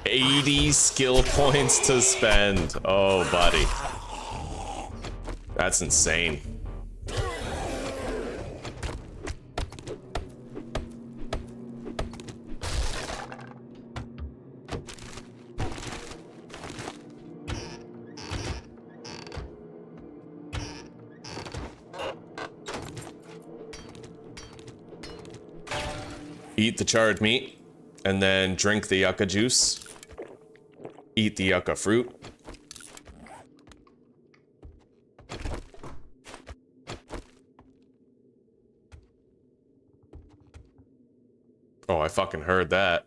Speaker 1: $80 skill points to spend. Oh, buddy. That's insane. Eat the charred meat, and then drink the yucca juice. Eat the yucca fruit. Oh, I fucking heard that.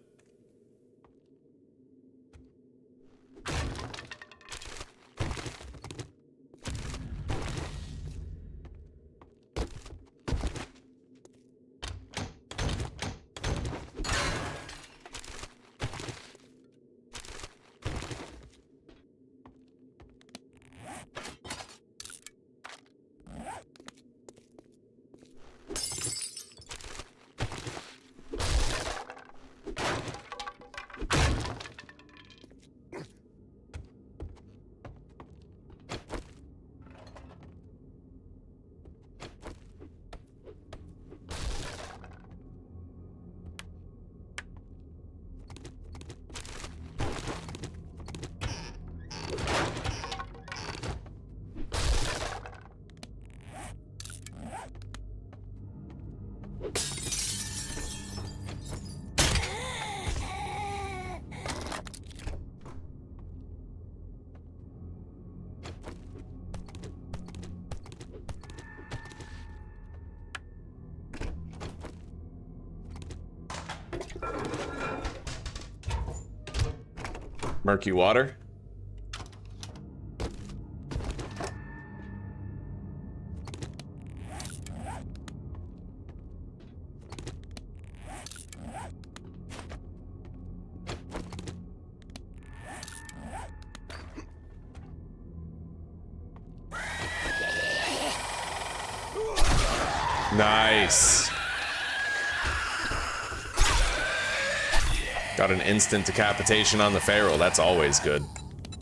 Speaker 1: Murky water. Nice. Got an instant decapitation on the feral. That's always good.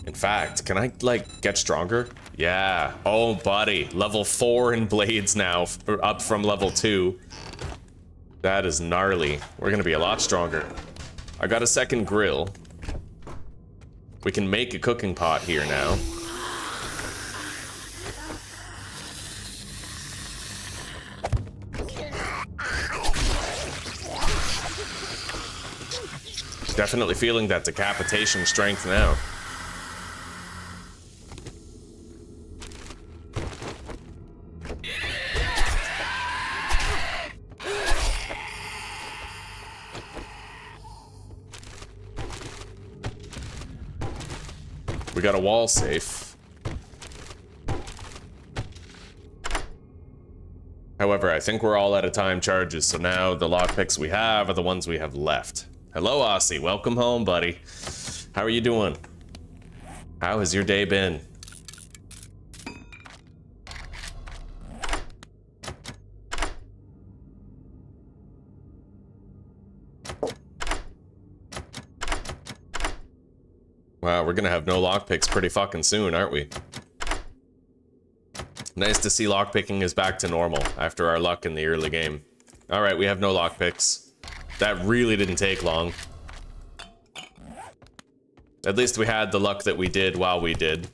Speaker 1: In fact, can I, like, get stronger? Yeah. Oh, buddy. Level 4 in blades now, up from level 2. That is gnarly. We're gonna be a lot stronger. I got a second grill. We can make a cooking pot here now. Definitely feeling that decapitation strength now. We got a wall safe. However, I think we're all out of time charges, so now the lockpicks we have are the ones we have left. Hello, Aussie. Welcome home, buddy. How are you doing? How has your day been? Wow, we're gonna have no lockpicks pretty fucking soon, aren't we? Nice to see lockpicking is back to normal after our luck in the early game. Alright, we have no lockpicks. That really didn't take long. At least we had the luck that we did while we did.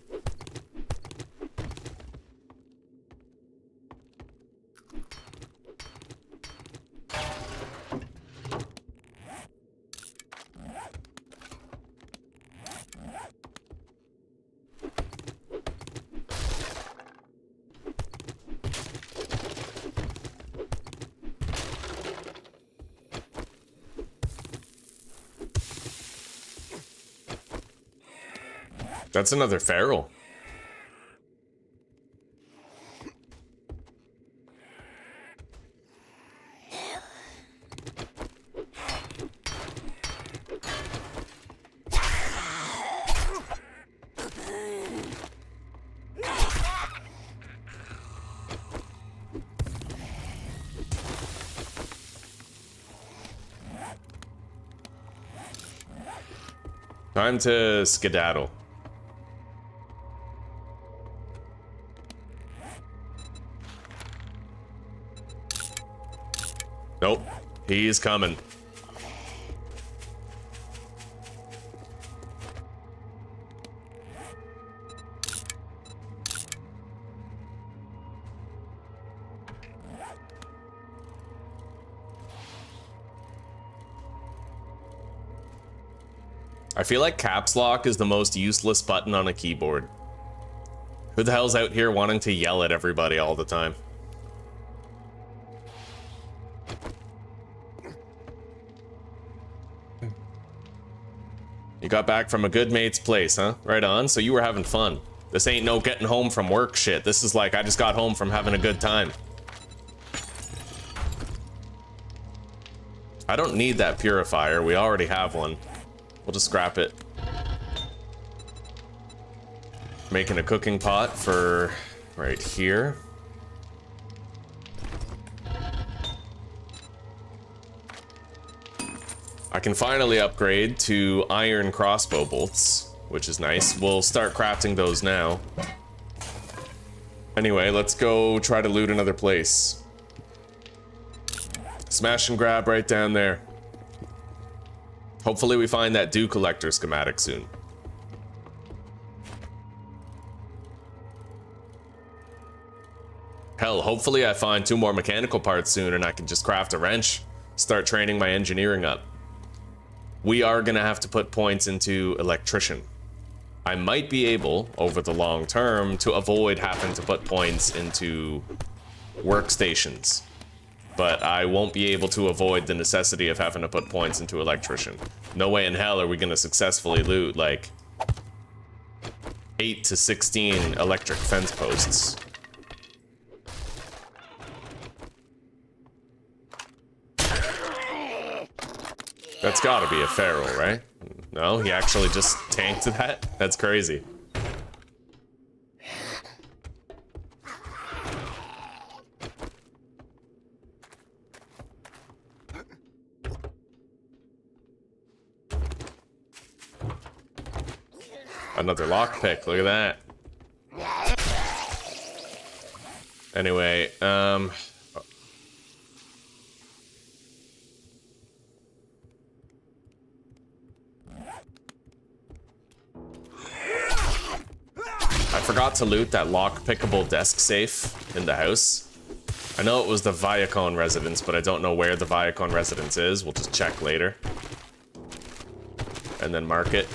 Speaker 1: That's another feral. Time to skedaddle. Nope, he's coming. I feel like caps lock is the most useless button on a keyboard. Who the hell's out here wanting to yell at everybody all the time? You got back from a good mate's place, huh? Right on, so you were having fun. This ain't no getting home from work shit. This is like, I just got home from having a good time. I don't need that purifier, we already have one. We'll just scrap it. Making a cooking pot for right here. I can finally upgrade to iron crossbow bolts, which is nice. We'll start crafting those now. Anyway, let's go try to loot another place. Smash and grab right down there. Hopefully we find that dew collector schematic soon. Hell, hopefully I find 2 more mechanical parts soon and I can just craft a wrench. Start training my engineering up. We are gonna have to put points into electrician. I might be able, over the long term, to avoid having to put points into workstations. But I won't be able to avoid the necessity of having to put points into electrician. No way in hell are we gonna successfully loot like 8 to 16 electric fence posts. That's gotta be a feral, right? No, he actually just tanked that? That's crazy. Another lockpick, look at that. Anyway, I forgot to loot that lock-pickable desk safe in the house. I know it was the Viacon residence, but I don't know where the Viacon residence is. We'll just check later. And then mark it.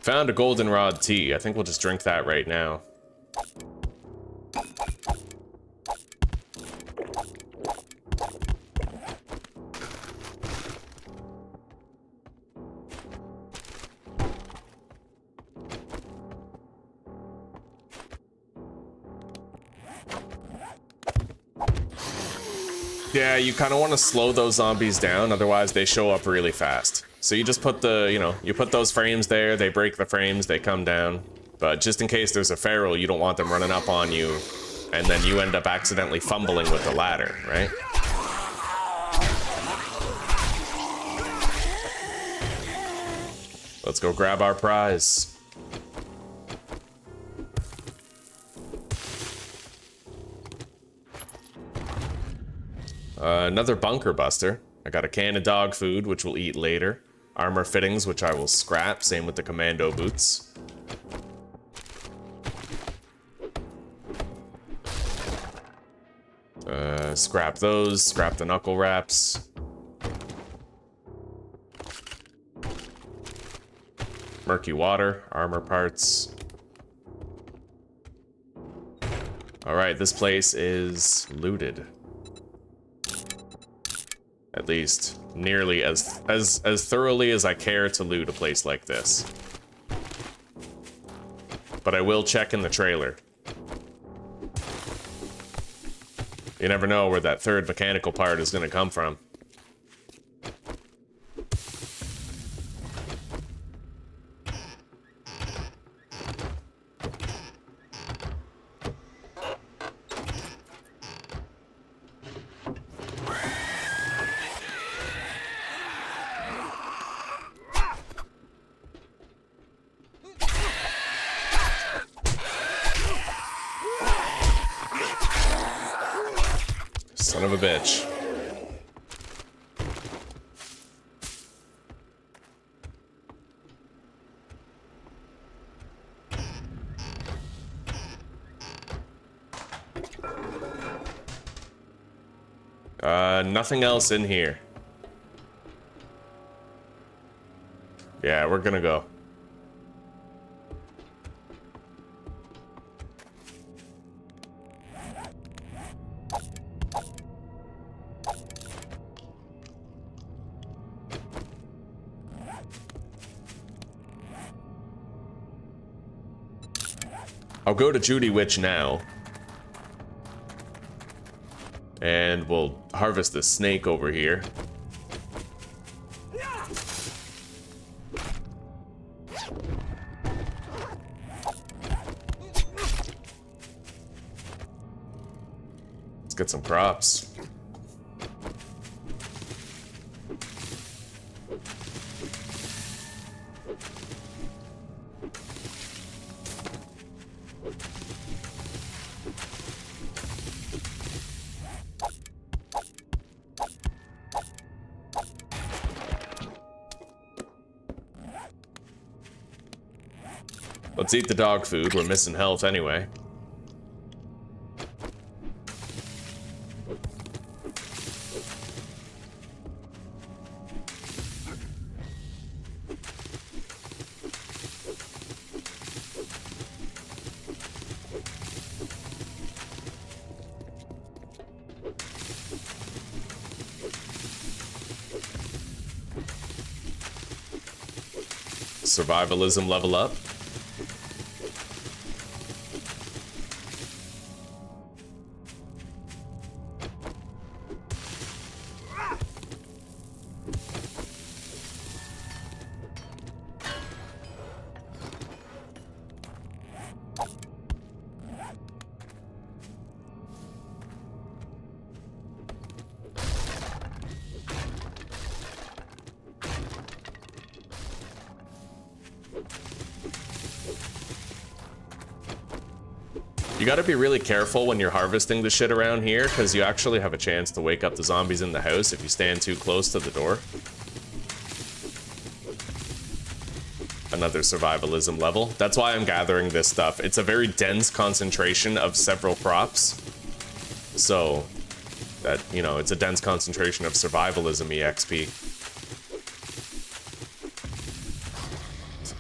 Speaker 1: Found a goldenrod tea. I think we'll just drink that right now. Yeah, you kind of want to slow those zombies down, otherwise they show up really fast. So you just put the, you put those frames there, they break the frames, they come down. But just in case there's a feral, you don't want them running up on you, and then you end up accidentally fumbling with the ladder, right? Let's go grab our prize. Another bunker buster. I got a can of dog food, which we'll eat later. Armor fittings, which I will scrap. Same with the commando boots. Scrap those. Scrap the knuckle wraps. Murky water. Armor parts. Alright, this place is looted. At least, nearly as thoroughly as I care to loot a place like this. But I will check in the trailer. You never know where that third mechanical part is going to come from. Son of a bitch. Nothing else in here. Yeah, we're gonna go. I'll go to Judy Witch now. And we'll harvest the snake over here. Let's get some crops. Let's eat the dog food. We're missing health anyway. Survivalism level up. You gotta be really careful when you're harvesting the shit around here, because you actually have a chance to wake up the zombies in the house if you stand too close to the door. Another survivalism level. That's why I'm gathering this stuff. It's a very dense concentration of several crops. So, that, you know, it's a dense concentration of survivalism EXP.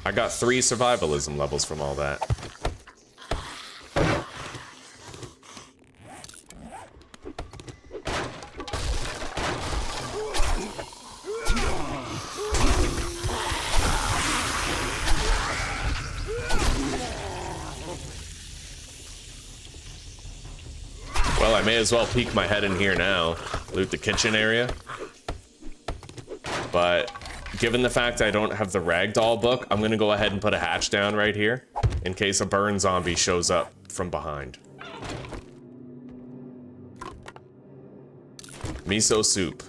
Speaker 1: I got 3 survivalism levels from all that. Well, I may as well peek my head in here now. Loot the kitchen area. But given the fact I don't have the ragdoll book, I'm gonna go ahead and put a hatch down right here in case a burn zombie shows up from behind. Miso soup.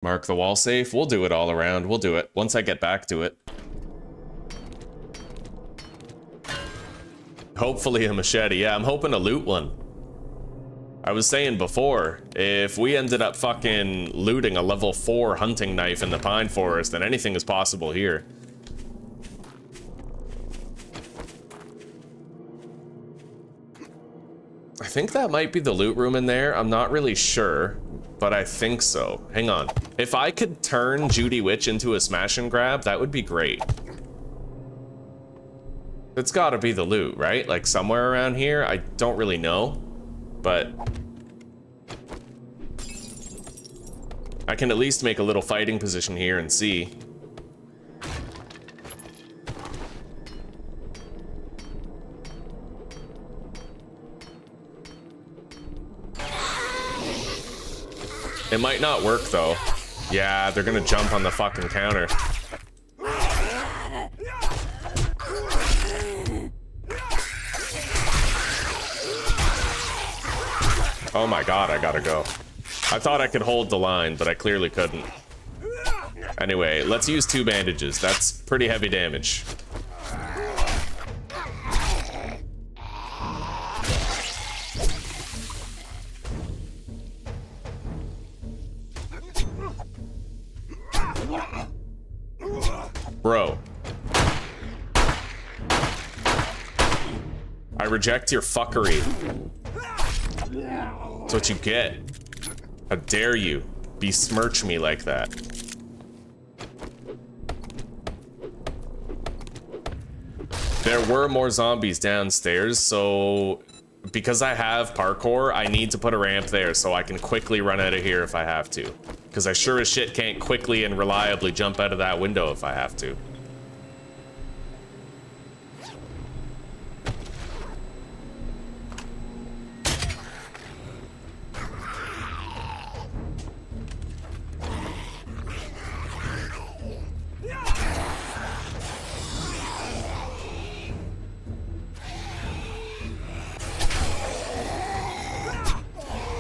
Speaker 1: Mark the wall safe. We'll do it all around. We'll do it once I get back to it. Hopefully a machete. Yeah, I'm hoping to loot one. I was saying before, if we ended up fucking looting a level 4 hunting knife in the pine forest, then anything is possible here. I think that might be the loot room in there. I'm not really sure, but I think so. Hang on. If I could turn Judy Witch into a smash and grab, that would be great. It's gotta be the loot, right? Like somewhere around here. I don't really know, but I can at least make a little fighting position here and see. It might not work though. Yeah, they're gonna jump on the fucking counter. Oh my god, I gotta go. I thought I could hold the line, but I clearly couldn't. Anyway, let's use 2 bandages. That's pretty heavy damage. Bro. I reject your fuckery. That's what you get. How dare you besmirch me like that? There were more zombies downstairs, so because I have parkour, I need to put a ramp there so I can quickly run out of here if I have to. Because I sure as shit can't quickly and reliably jump out of that window if I have to.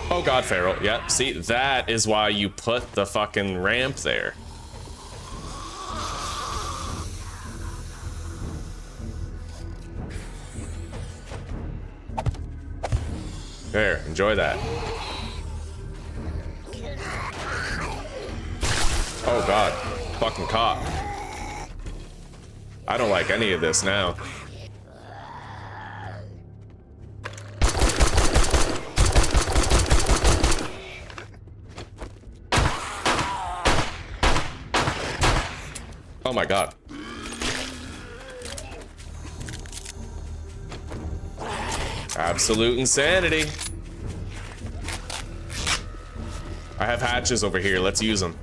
Speaker 1: Oh god, Feral. Yep, see, that is why you put the fucking ramp there. There, enjoy that. Oh god, fucking cop. I don't like any of this now. Oh my god. Absolute insanity. I have hatches over here. Let's use them.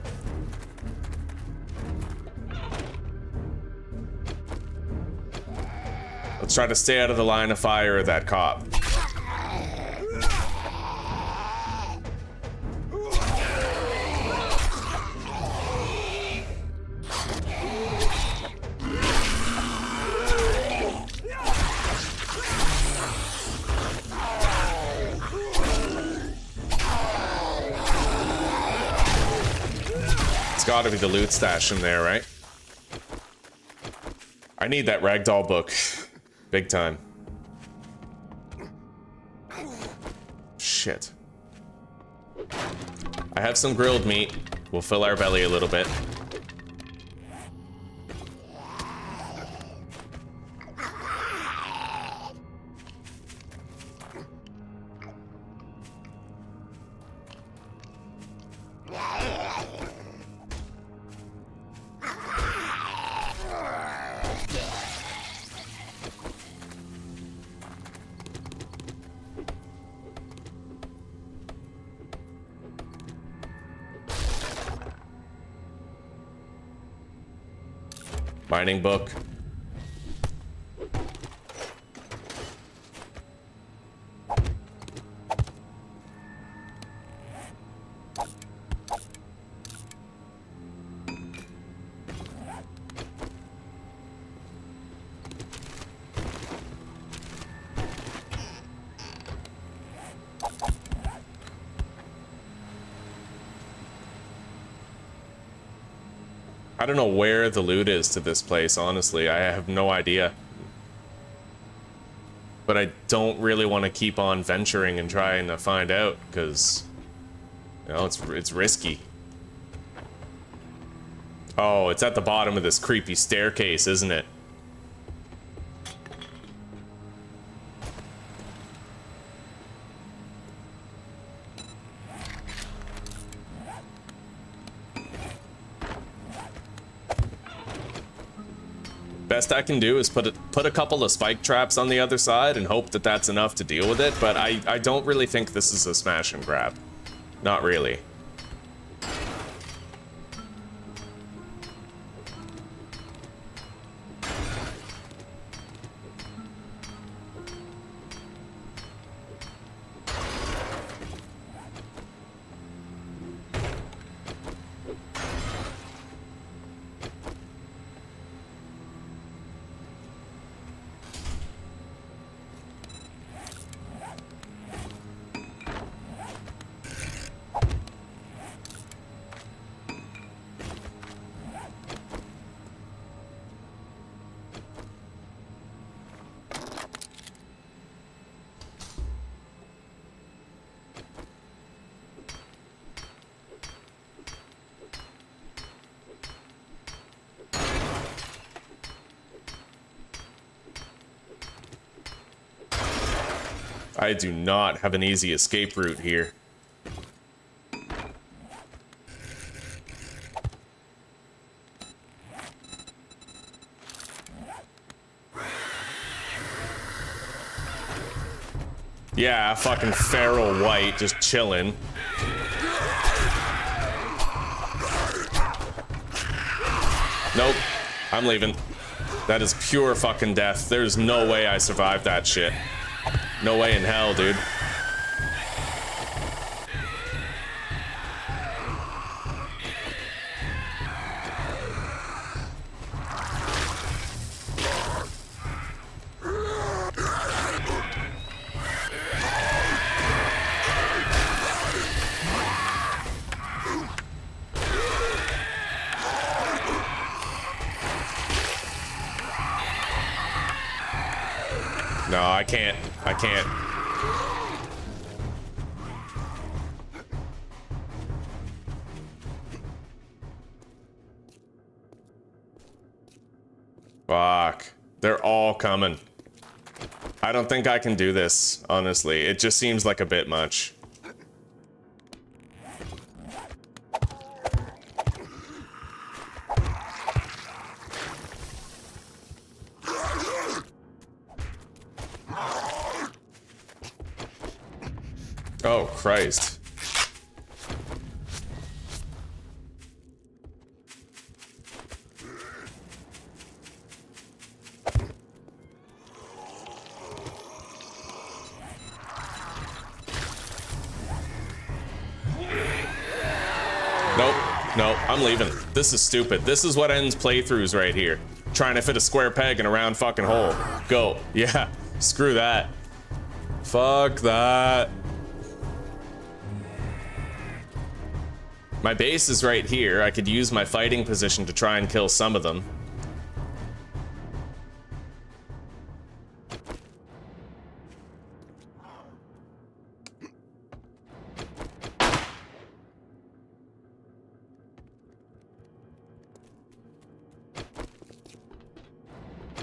Speaker 1: Let's try to stay out of the line of fire of that cop. It's gotta be the loot stash in there, right? I need that ragdoll book. Big time. Shit. I have some grilled meat. We'll fill our belly a little bit. Mining book. I don't know where the loot is to this place, honestly. I have no idea. But I don't really want to keep on venturing and trying to find out, because, you know, it's risky. Oh, it's at the bottom of this creepy staircase, isn't it? Best I can do is put a couple of spike traps on the other side and hope that that's enough to deal with it, but I don't really think this is a smash and grab. Not really. I do not have an easy escape route here. Yeah, fucking feral white just chilling. Nope, I'm leaving. That is pure fucking death. There's no way I survived that shit. No way in hell, dude. No, I can't. I can't. Fuck. They're all coming. I don't think I can do this, honestly. It just seems like a bit much. Oh, Christ. Nope, nope, I'm leaving. This is stupid. This is what ends playthroughs right here. Trying to fit a square peg in a round fucking hole. Go. Yeah, screw that. Fuck that. My base is right here. I could use my fighting position to try and kill some of them.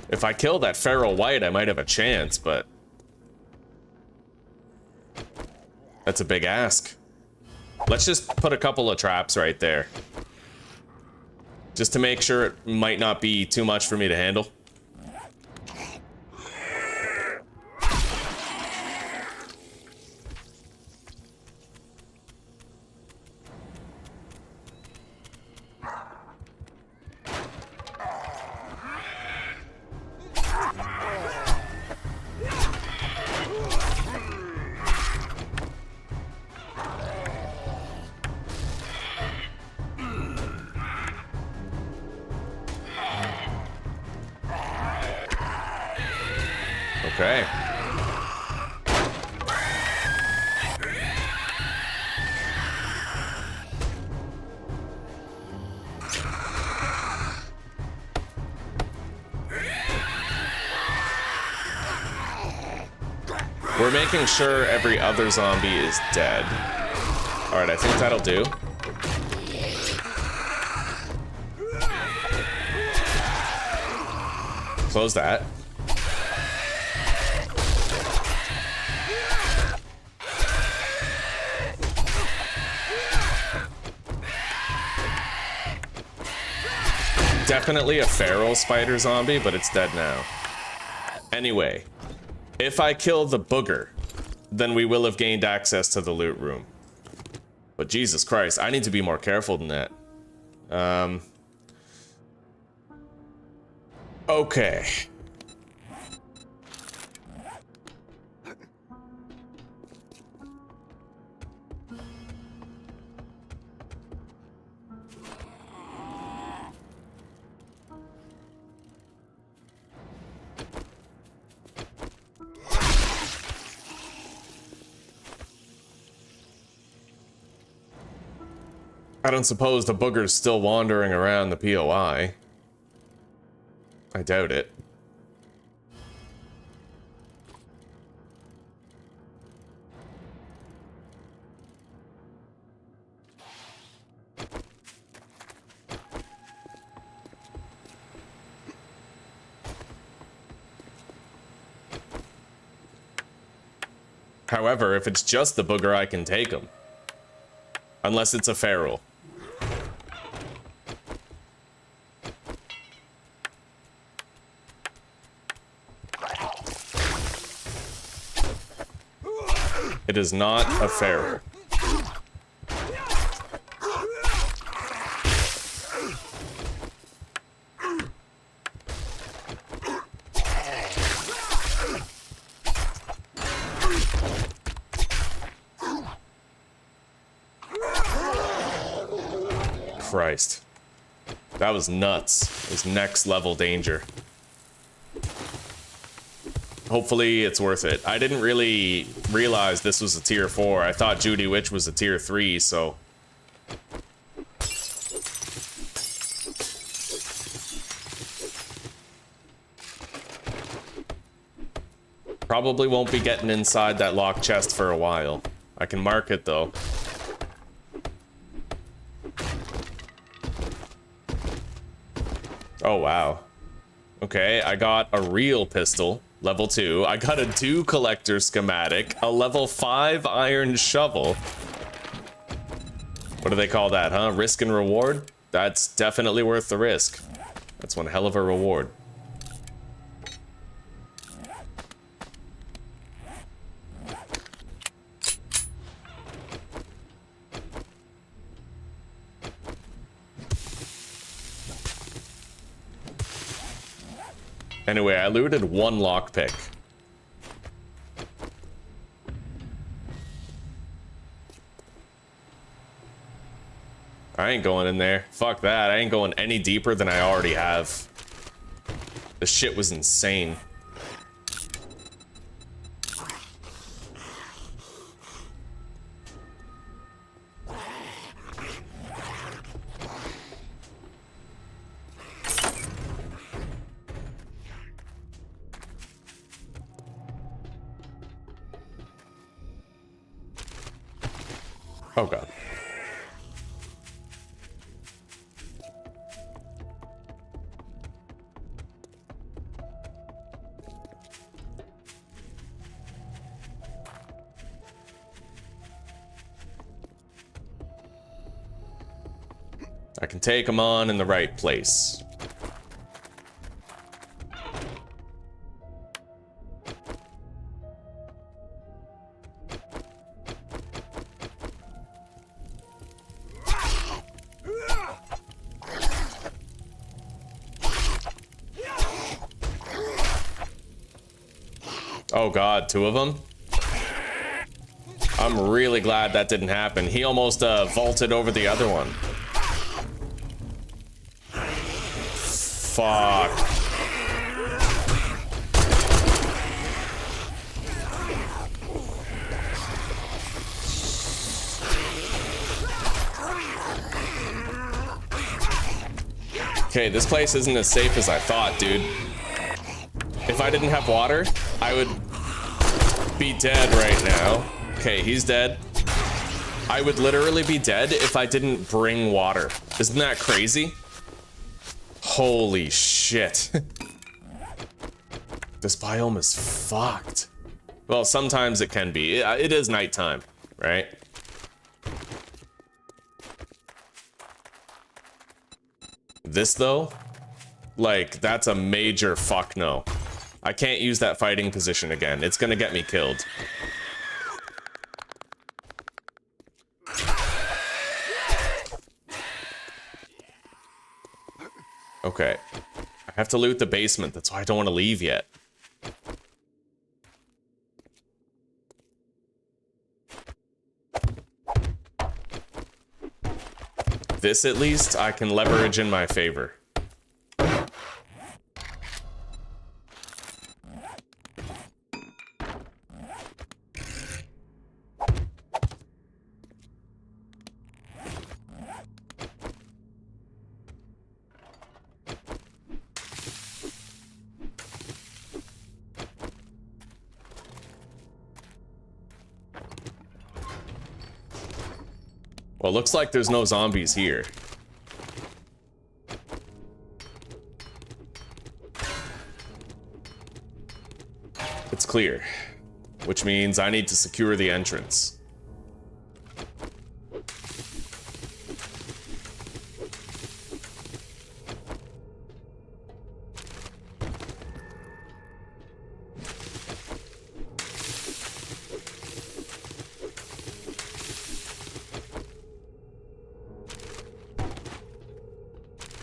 Speaker 1: If I kill that feral white, I might have a chance, but that's a big ask. Let's just put a couple of traps right there. Just to make sure it might not be too much for me to handle. Okay. We're making sure every other zombie is dead. Alright, I think that'll do. Close that. Definitely a feral spider zombie, but it's dead now. Anyway, if I kill the booger, then we will have gained access to the loot room. But Jesus Christ, I need to be more careful than that. Okay. I don't suppose the booger's still wandering around the POI. I doubt it. However, if it's just the booger, I can take him. Unless it's a feral. It is not a feral. Christ. That was nuts. It was next level danger. Hopefully it's worth it. I didn't really realize this was a tier 4. I thought Judy Witch was a tier 3, so... Probably won't be getting inside that locked chest for a while. I can mark it though. Oh wow. Okay, I got a real pistol. Level 2. I got a 2 collector schematic, a level 5 iron shovel. What do they call that, huh? Risk and reward? That's definitely worth the risk. That's one hell of a reward. Anyway, I looted 1 lockpick. I ain't going in there. Fuck that. I ain't going any deeper than I already have. The shit was insane. Oh god. I can take him on in the right place. Oh god, 2 of them? I'm really glad that didn't happen. He almost vaulted over the other one. Fuck. Okay, this place isn't as safe as I thought, dude. If I didn't have water, I would be dead right now. Okay, he's dead. I would literally be dead if I didn't bring water. Isn't that crazy? Holy shit. This biome is fucked. Well, sometimes it can be. It is nighttime, right? This though, like, that's a major fuck no. I can't use that fighting position again. It's gonna get me killed. Okay. I have to loot the basement. That's why I don't want to leave yet. This, at least, I can leverage in my favor. Well, looks like there's no zombies here. It's clear, which means I need to secure the entrance.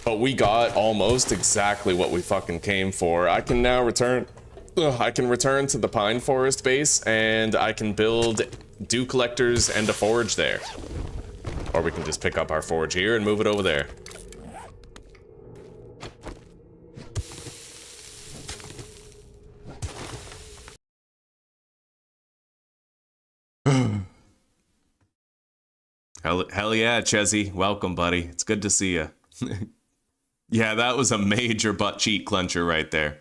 Speaker 1: But we got almost exactly what we fucking came for. I can now return... I can return to the Pine Forest base, and I can build dew collectors and a forge there. Or we can just pick up our forge here and move it over there. Hell yeah, Chezzy. Welcome, buddy. It's good to see you. Yeah, that was a major butt cheek clencher right there.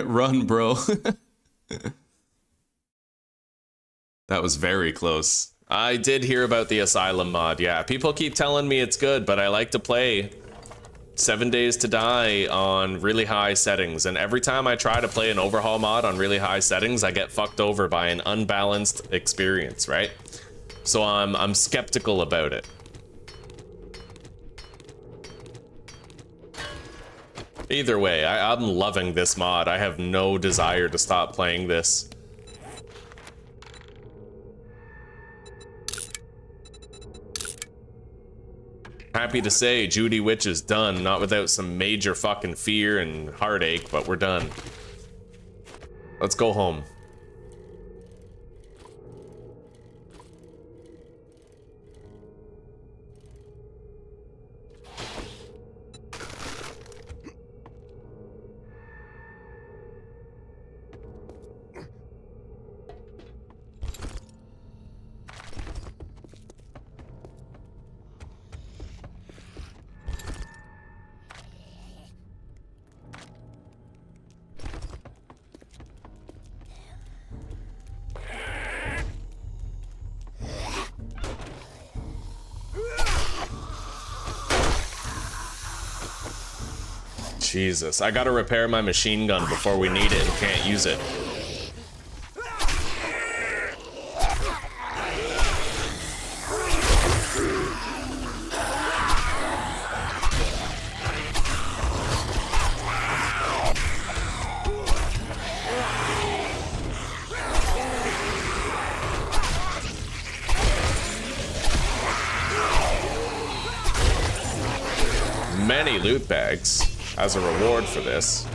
Speaker 1: Run, bro. That was very close. I did hear about the Asylum mod. Yeah, people keep telling me it's good, but I like to play 7 Days to Die on really high settings. And every time I try to play an overhaul mod on really high settings, I get fucked over by an unbalanced experience, right? So I'm skeptical about it. Either way, I'm loving this mod. I have no desire to stop playing this. Happy to say, Judy Witch is done. Not without some major fucking fear and heartache, but we're done. Let's go home. Jesus, I gotta repair my machine gun before we need it and can't use it. Many loot bags as a reward for this.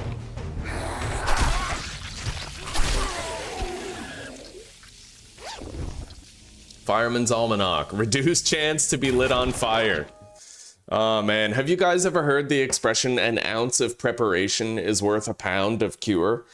Speaker 1: Fireman's Almanac. Reduced chance to be lit on fire. Oh man, have you guys ever heard the expression, an ounce of preparation is worth a pound of cure?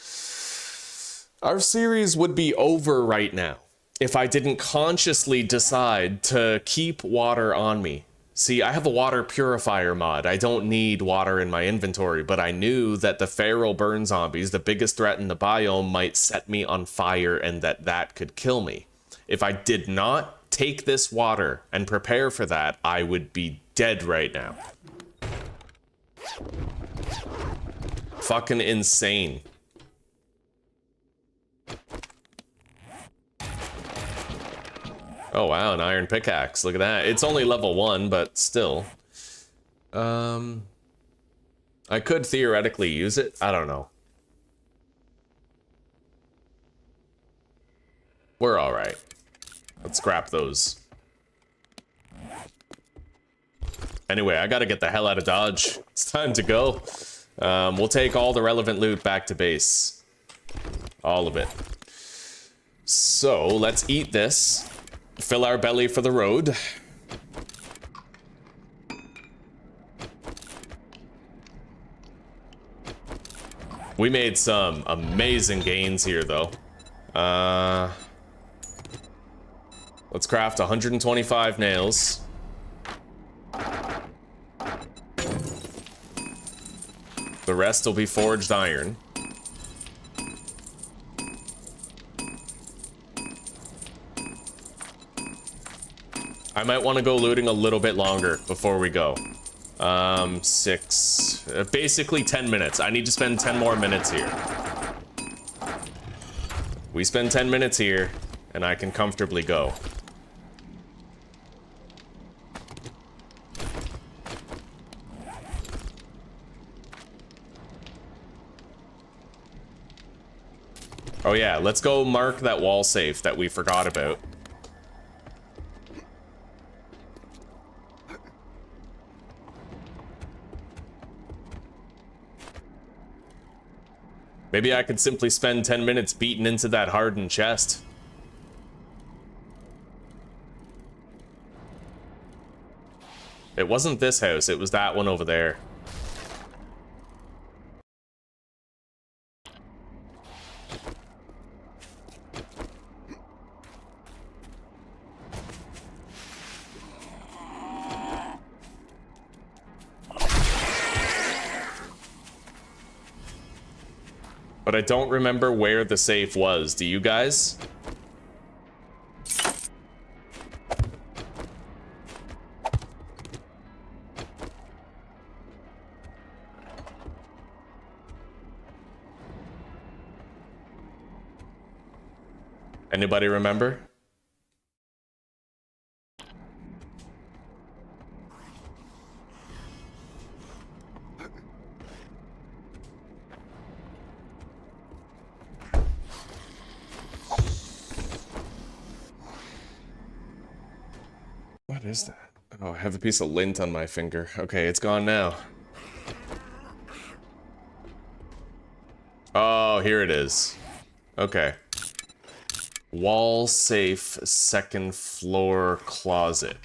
Speaker 1: Our series would be over right now if I didn't consciously decide to keep water on me. See, I have a water purifier mod. I don't need water in my inventory, but I knew that the feral burn zombies, the biggest threat in the biome, might set me on fire and that could kill me. If I did not take this water and prepare for that, I would be dead right now. Fucking insane. Oh wow, an iron pickaxe. Look at that. It's only level 1, but still. I could theoretically use it. I don't know. We're all right. Let's scrap those. Anyway, I gotta get the hell out of Dodge. It's time to go. We'll take all the relevant loot back to base. All of it. So, let's eat this. Fill our belly for the road. We made some amazing gains here, though. Let's craft 125 nails. The rest will be forged iron. I might want to go looting a little bit longer before we go. Basically 10 minutes. I need to spend 10 more minutes here. We spend 10 minutes here, and I can comfortably go. Oh yeah, let's go mark that wall safe that we forgot about. Maybe I could simply spend 10 minutes beating into that hardened chest. It wasn't this house, it was that one over there. But I don't remember where the safe was. Do you guys? Anybody remember? What is that? Oh, I have a piece of lint on my finger. Okay, it's gone now. Oh, here it is. Okay. Wall safe, second floor closet.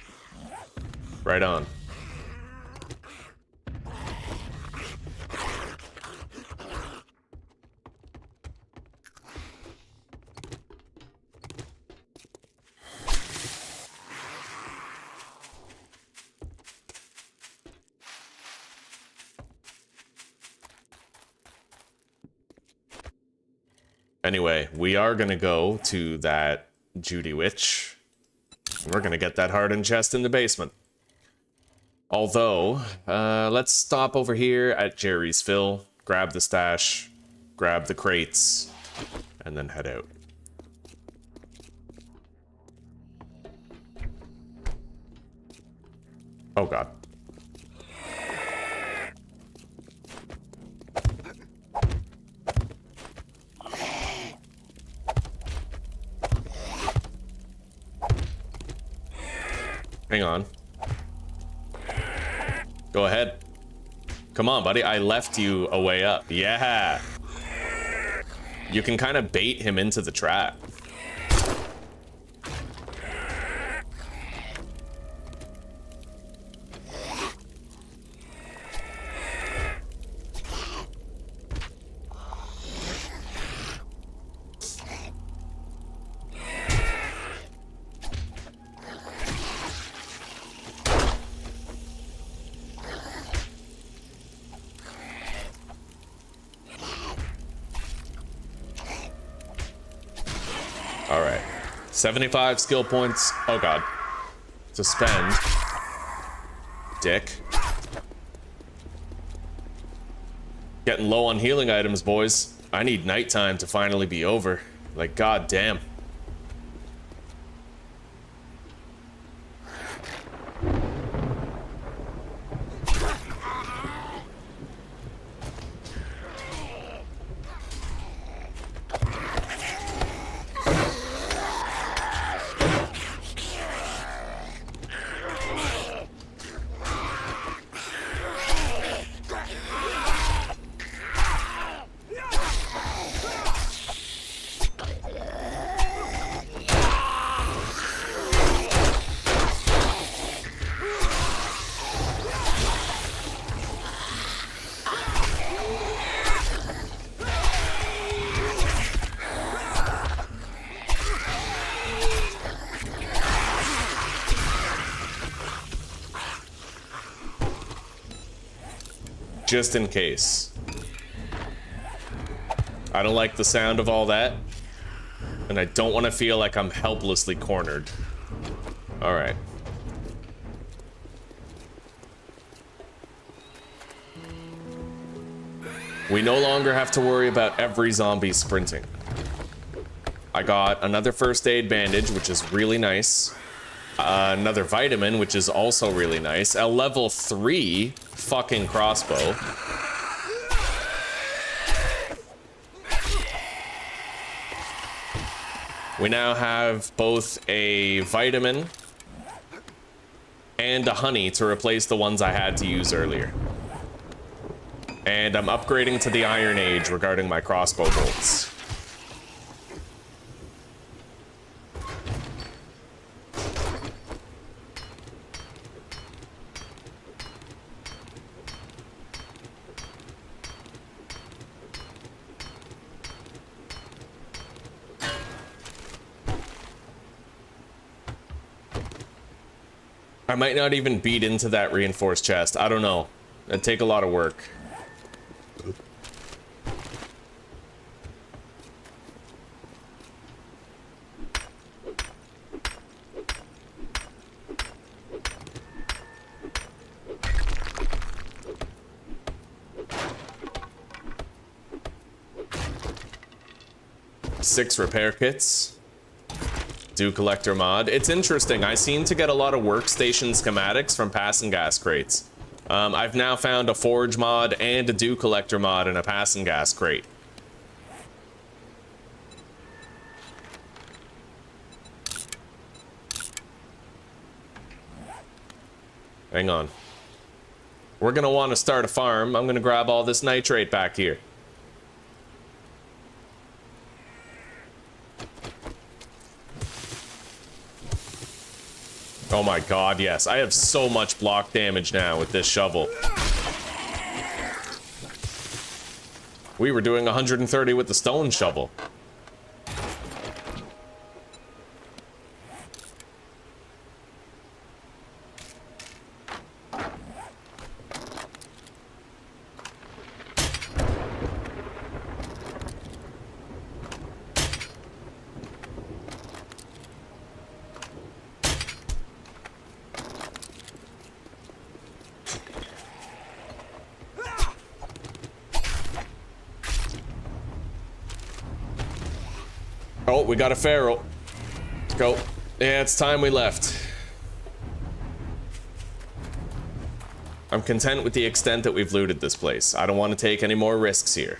Speaker 1: Right on. Anyway, we are gonna go to that Judy Witch. We're gonna get that hardened chest in the basement. Although, let's stop over here at Jerry's Fill, grab the stash, grab the crates, and then head out. Oh god. Hang on. Go ahead. Come on, buddy. I left you a way up. Yeah. You can kind of bait him into the trap. 75 skill points. Oh god. To spend. Dick. Getting low on healing items, boys. I need nighttime to finally be over. Like, god damn. Just in case. I don't like the sound of all that, and I don't want to feel like I'm helplessly cornered. All right. We no longer have to worry about every zombie sprinting. I got another first aid bandage, which is really nice. Another vitamin, which is also really nice. A level 3 fucking crossbow. We now have both a vitamin and a honey to replace the ones I had to use earlier. And I'm upgrading to the Iron Age regarding my crossbow bolts. I might not even beat into that reinforced chest. I don't know. It'd take a lot of work. Six repair kits. Do collector mod. It's interesting. I seem to get a lot of workstation schematics from passing gas crates. I've now found a forge mod and a do collector mod in a passing gas crate. Hang on. We're gonna want to start a farm. I'm gonna grab all this nitrate back here. Oh my god, yes. I have so much block damage now with this shovel. We were doing 130 with the stone shovel. Oh, we got a feral. Let's go. Yeah, it's time we left. I'm content with the extent that we've looted this place. I don't want to take any more risks here.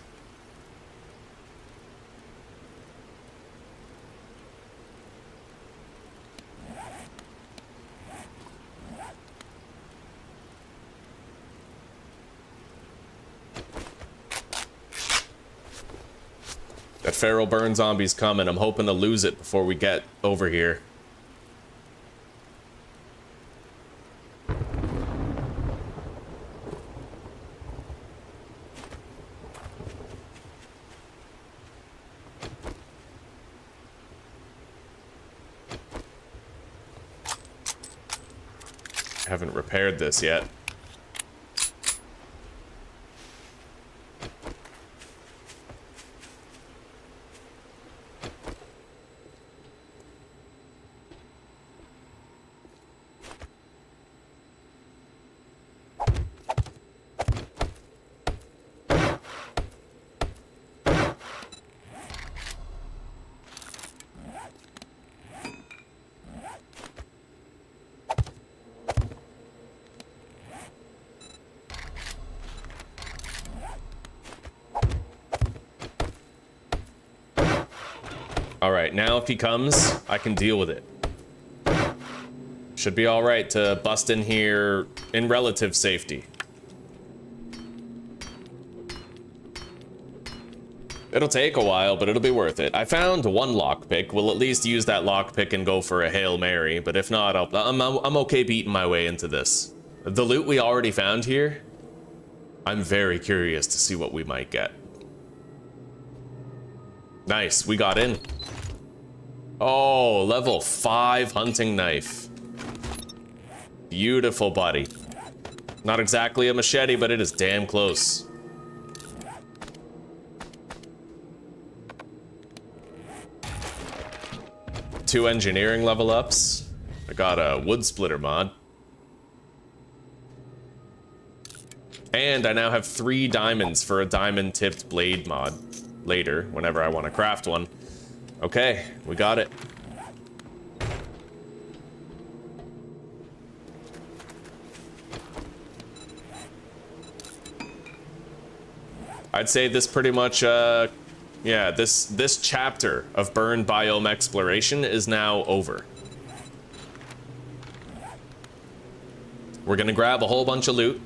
Speaker 1: That feral burn zombie's coming. I'm hoping to lose it before we get over here. I haven't repaired this yet. All right, now if he comes, I can deal with it. Should be all right to bust in here in relative safety. It'll take a while, but it'll be worth it. I found one lockpick. We'll at least use that lockpick and go for a Hail Mary, but if not, I'm okay beating my way into this. The loot we already found here, I'm very curious to see what we might get. Nice, we got in. Oh, level 5 hunting knife. Beautiful, buddy. Not exactly a machete, but it is damn close. Two engineering level ups. I got a wood splitter mod. And I now have 3 diamonds for a diamond tipped blade mod later, whenever I want to craft one. Okay, we got it. I'd say this pretty much, yeah, this chapter of Burn Biome Exploration is now over. We're gonna grab a whole bunch of loot.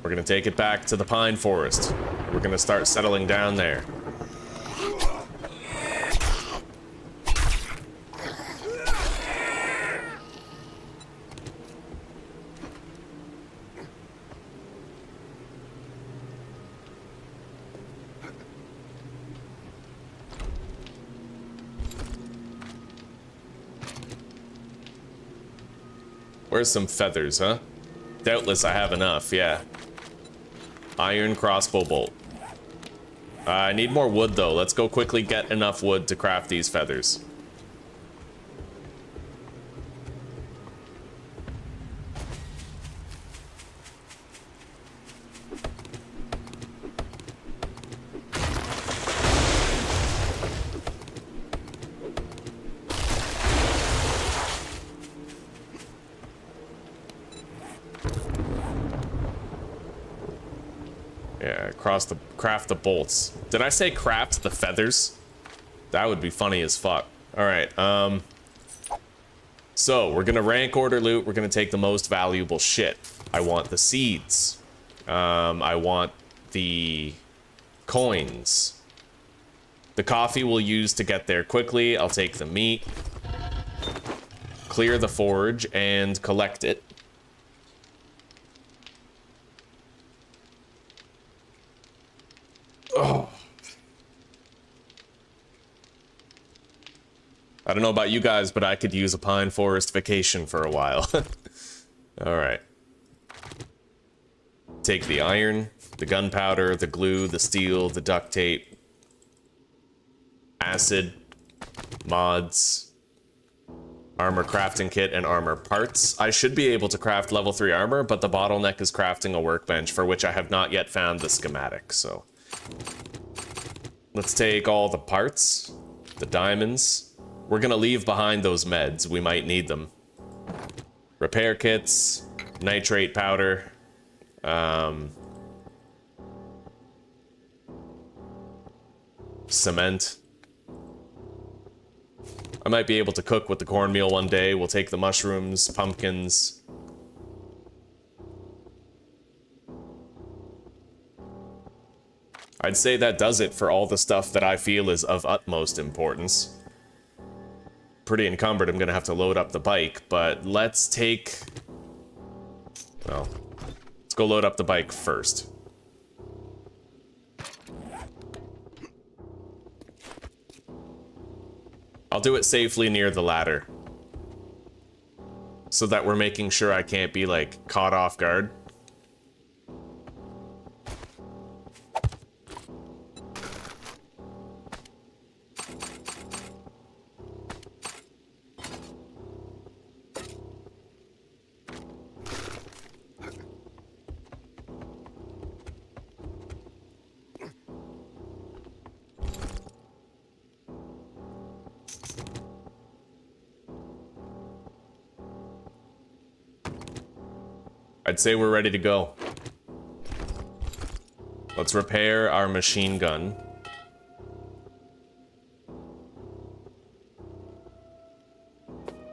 Speaker 1: We're gonna take it back to the Pine Forest. We're gonna start settling down there. Where's some feathers, huh? Doubtless I have enough, yeah. Iron crossbow bolt. I need more wood though. Let's go quickly get enough wood to craft these feathers. Craft the bolts. Did I say craft the feathers? That would be funny as fuck. All right. So we're gonna rank order loot. We're gonna take the most valuable shit. I want the seeds. I want the coins. The coffee we'll use to get there quickly. I'll take the meat. Clear the forge and collect it. Oh. I don't know about you guys, but I could use a Pine Forest vacation for a while. Alright. Take the iron, the gunpowder, the glue, the steel, the duct tape, acid, mods, armor crafting kit, and armor parts. I should be able to craft level 3 armor, but the bottleneck is crafting a workbench, for which I have not yet found the schematic, so... Let's take all the parts, the diamonds. We're gonna leave behind those meds, we might need them. Repair kits, nitrate powder, cement. I might be able to cook with the cornmeal one day. We'll take the mushrooms, pumpkins. I'd say that does it for all the stuff that I feel is of utmost importance. Pretty encumbered, I'm gonna have to load up the bike, but let's take... Well, let's go load up the bike first. I'll do it safely near the ladder. So that we're making sure I can't be, like, caught off guard. I'd say we're ready to go. Let's repair our machine gun.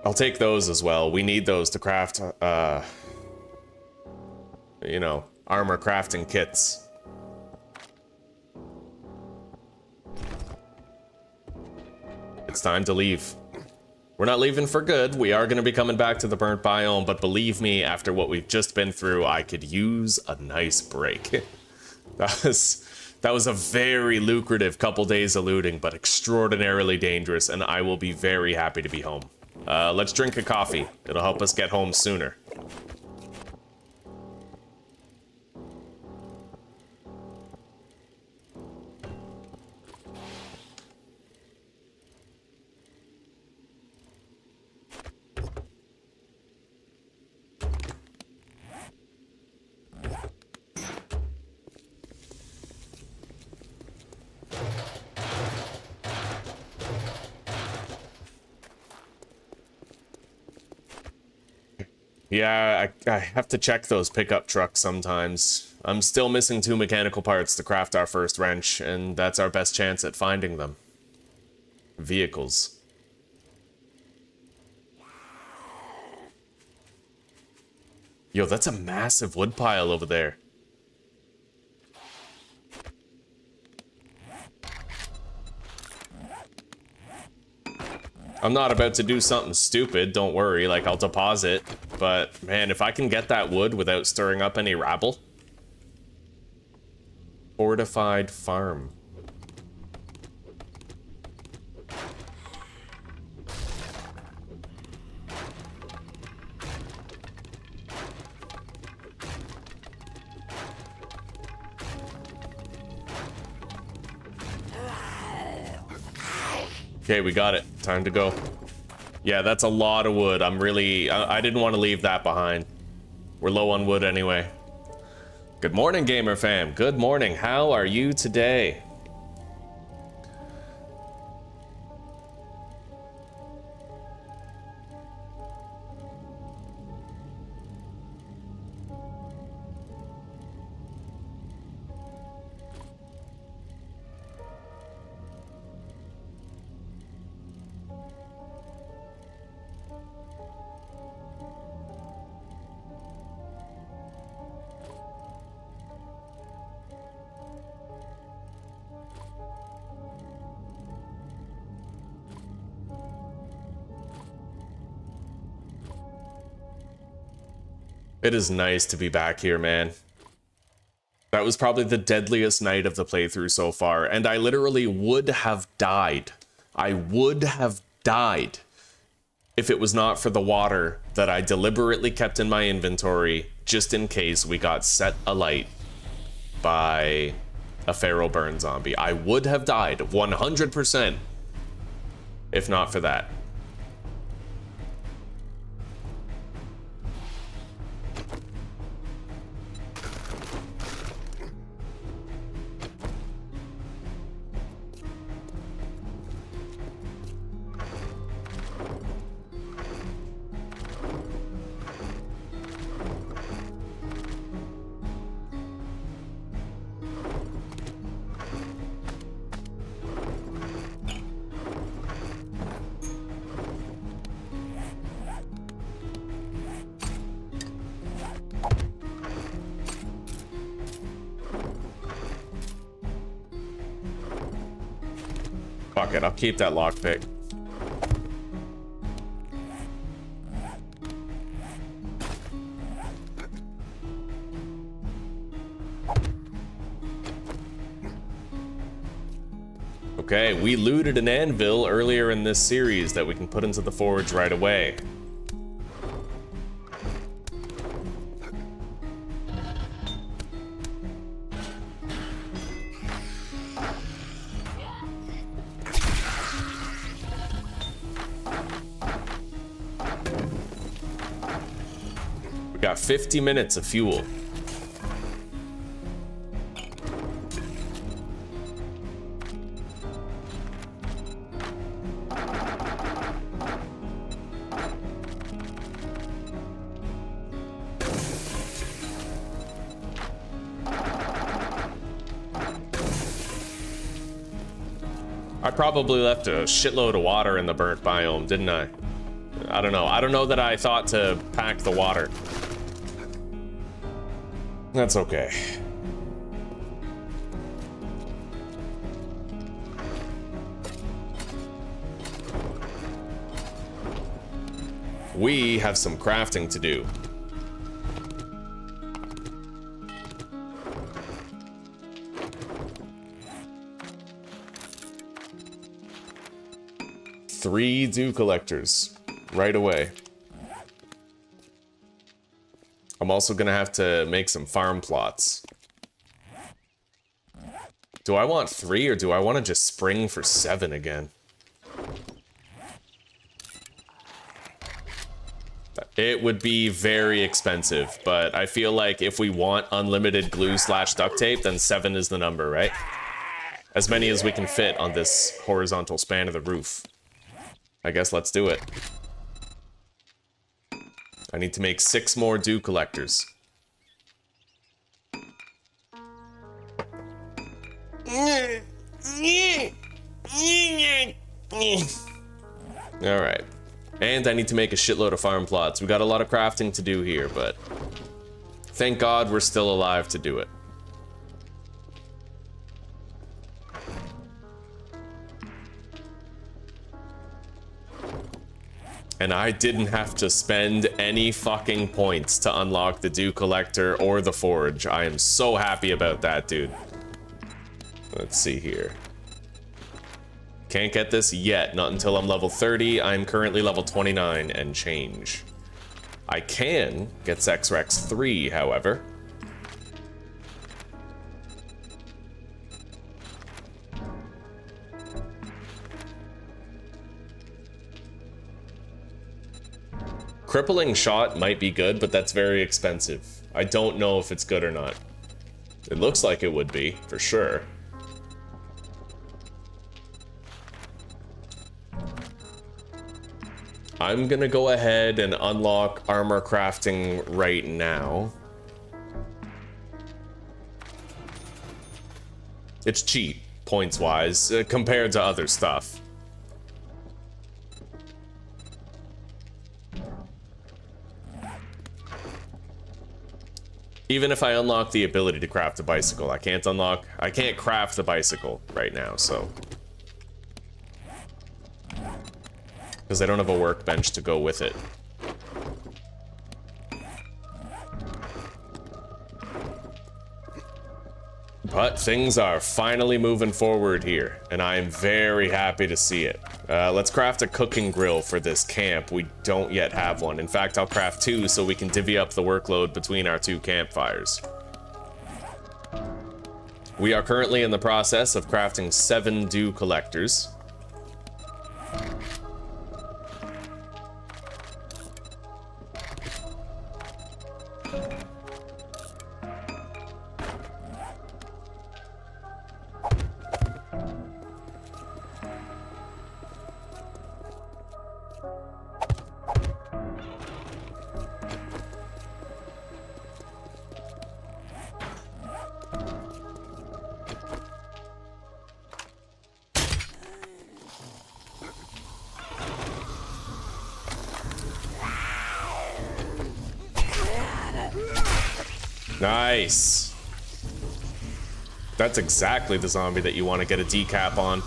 Speaker 1: I'll take those as well. We need those to craft, you know, armor crafting kits. It's time to leave. We're not leaving for good. We are going to be coming back to the burnt biome, but believe me, after what we've just been through, I could use a nice break. That was a very lucrative couple days of looting, but extraordinarily dangerous, and I will be very happy to be home. Let's drink a coffee. It'll help us get home sooner. Yeah, I have to check those pickup trucks sometimes. I'm still missing 2 mechanical parts to craft our first wrench, and that's our best chance at finding them. Vehicles. Yo, that's a massive wood pile over there. I'm not about to do something stupid, don't worry, like I'll deposit, but man, if I can get that wood without stirring up any rabble. Fortified farm. Okay, we got it. Time to go. Yeah, that's a lot of wood. I didn't want to leave that behind. We're low on wood anyway. Good morning, gamer fam. Good morning. How are you today? It is nice to be back here, man. That was probably the deadliest night of the playthrough so far, and I literally would have died. I would have died if it was not for the water that I deliberately kept in my inventory just in case we got set alight by a feral burn zombie. I would have died 100% if not for that. Fuck it, I'll keep that lockpick. Okay, we looted an anvil earlier in this series that we can put into the forge right away. We got 50 minutes of fuel. I probably left a shitload of water in the burnt biome, didn't I? I don't know. I don't know that I thought to pack the water. That's okay. We have some crafting to do. Three dew collectors right away. I'm also gonna have to make some farm plots. Do I want 3 or do I want to just spring for 7 again? It would be very expensive, but I feel like if we want unlimited glue/duct tape, then 7 is the number, right? As many as we can fit on this horizontal span of the roof. I guess let's do it. I need to make 6 more dew collectors. Alright. And I need to make a shitload of farm plots. We got a lot of crafting to do here, but thank God we're still alive to do it. And I didn't have to spend any fucking points to unlock the dew collector or the forge. I am so happy about that, dude. Let's see here. Can't get this yet, not until I'm level 30. I'm currently level 29 and change. I can get Sex Rex 3, however. Crippling shot might be good, but that's very expensive. I don't know if it's good or not. It looks like it would be, for sure. I'm gonna go ahead and unlock armor crafting right now. It's cheap, points-wise, compared to other stuff. Even if I unlock the ability to craft a bicycle, I can't craft the bicycle right now, so. Because I don't have a workbench to go with it. But things are finally moving forward here, and I am very happy to see it. Let's craft a cooking grill for this camp. We don't yet have one. In fact, I'll craft 2 so we can divvy up the workload between our 2 campfires. We are currently in the process of crafting 7 dew collectors. Nice. That's exactly the zombie that you want to get a decap on.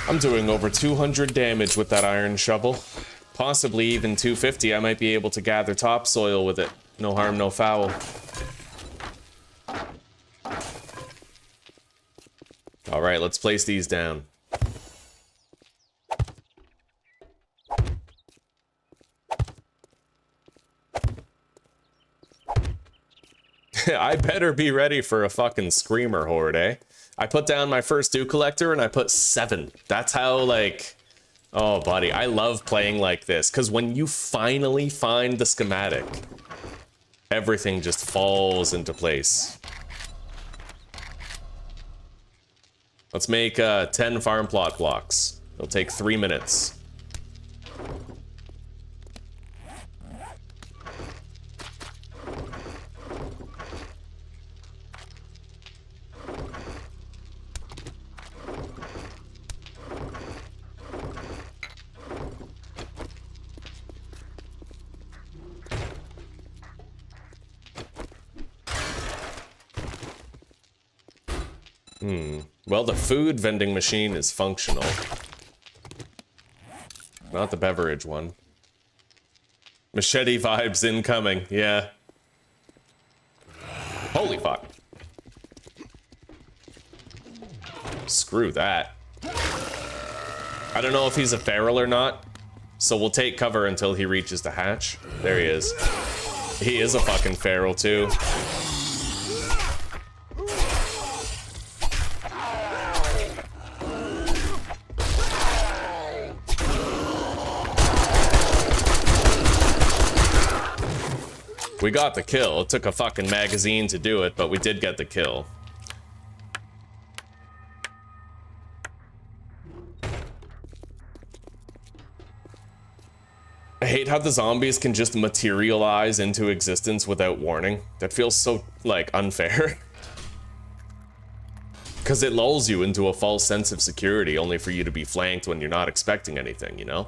Speaker 1: I'm doing over 200 damage with that iron shovel. Possibly even 250. I might be able to gather topsoil with it. No harm, no foul. Alright, let's place these down. I better be ready for a fucking screamer horde, eh? I put down my first dew collector and I put 7. That's how, like... Oh, buddy, I love playing like this, because when you finally find the schematic, everything just falls into place. Let's make 10 farm plot blocks. It'll take 3 minutes. Well, the food vending machine is functional. Not the beverage one. Machete vibes incoming, yeah. Holy fuck. Screw that. I don't know if he's a feral or not, so we'll take cover until he reaches the hatch. There he is. He is a fucking feral too. We got the kill. It took a fucking magazine to do it, but we did get the kill. I hate how the zombies can just materialize into existence without warning. That feels so, like, unfair. Because it lulls you into a false sense of security only for you to be flanked when you're not expecting anything, you know?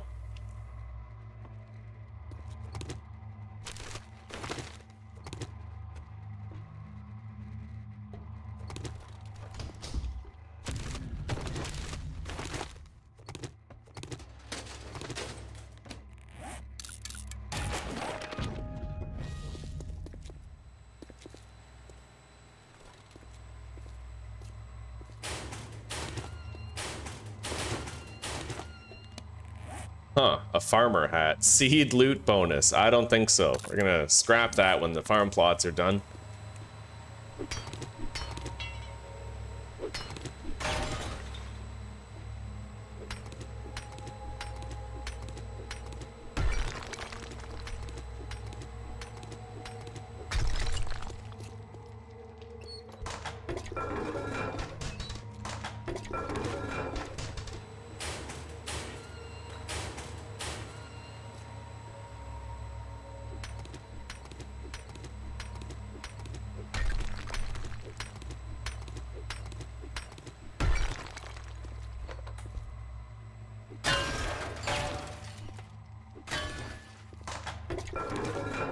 Speaker 1: Huh, a farmer hat. Seed loot bonus. I don't think so. We're gonna scrap that when the farm plots are done.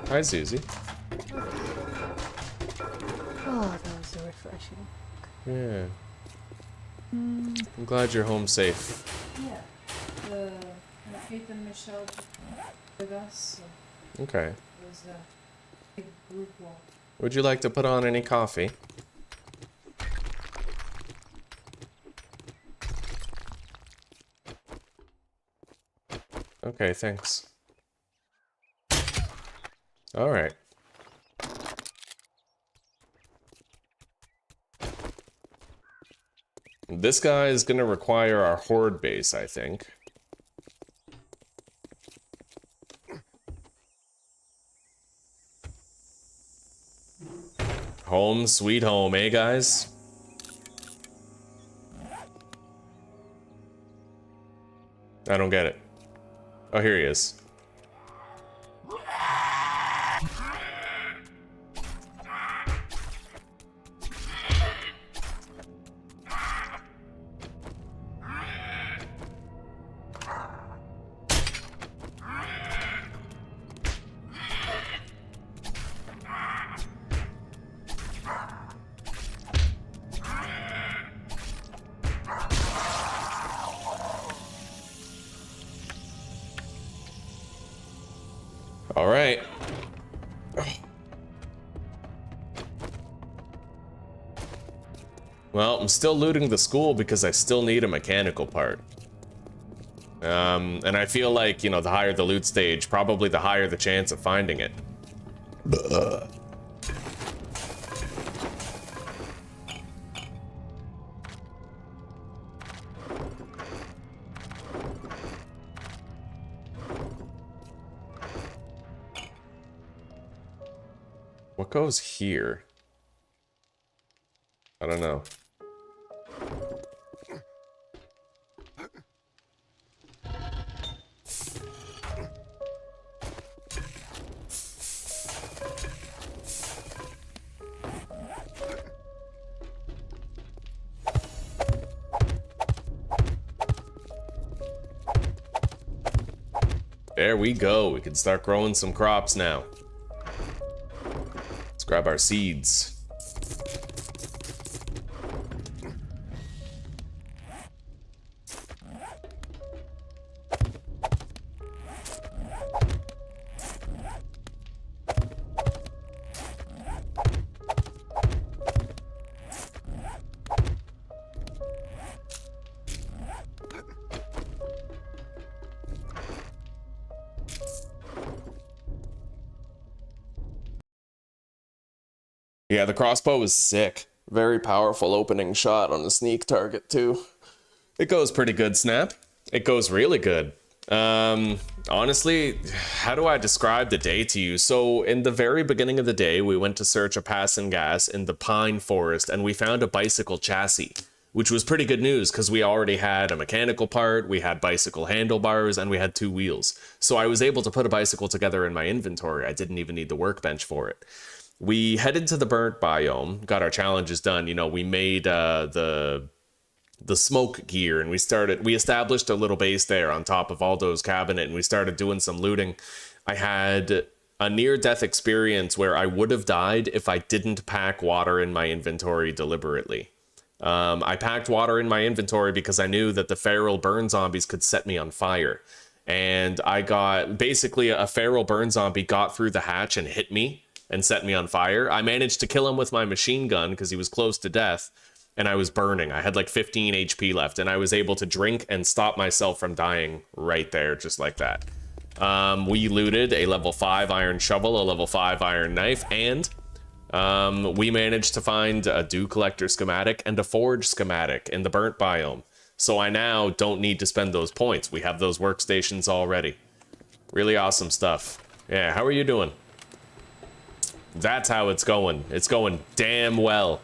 Speaker 1: Hi, Susie.
Speaker 3: Oh, that was so refreshing.
Speaker 1: Yeah. I'm glad you're home safe.
Speaker 2: Yeah. Kate and Michelle with us, so
Speaker 1: Okay.
Speaker 2: it was a big group walk.
Speaker 1: Would you like to put on any coffee? Okay, thanks. All right. This guy is gonna require our horde base, I think. Home sweet home, eh, guys? I don't get it. Oh, here he is. All right. Well, I'm still looting the school because I still need a mechanical part. And I feel like, you know, the higher the loot stage, probably the higher the chance of finding it. What goes here? I don't know. There we go. We can start growing some crops now. Let's grab our seeds. Yeah, the crossbow is sick. Very powerful opening shot on a sneak target too. It goes pretty good, Snap. It goes really good. Honestly, how do I describe the day to you? So in the very beginning of the day, we went to search a pass and gas in the pine forest and we found a bicycle chassis, which was pretty good news because we already had a mechanical part, we had bicycle handlebars, and we had 2 wheels. So I was able to put a bicycle together in my inventory. I didn't even need the workbench for it. We headed to the burnt biome, got our challenges done. You know, we made the smoke gear and we established a little base there on top of Aldo's cabinet and we started doing some looting. I had a near-death experience where I would have died if I didn't pack water in my inventory deliberately. I packed water in my inventory because I knew that the feral burn zombies could set me on fire. And I got, basically a feral burn zombie got through the hatch and hit me and set me on fire. I managed to kill him with my machine gun because he was close to death and I was burning. I had like 15 HP left and I was able to drink and stop myself from dying right there, just like that. We looted a level 5 iron shovel, a level 5 iron knife, and we managed to find a dew collector schematic and a forge schematic in the burnt biome. So I now don't need to spend those points. We have those workstations already. Really awesome stuff. Yeah, how are you doing? That's how it's going. It's going damn well.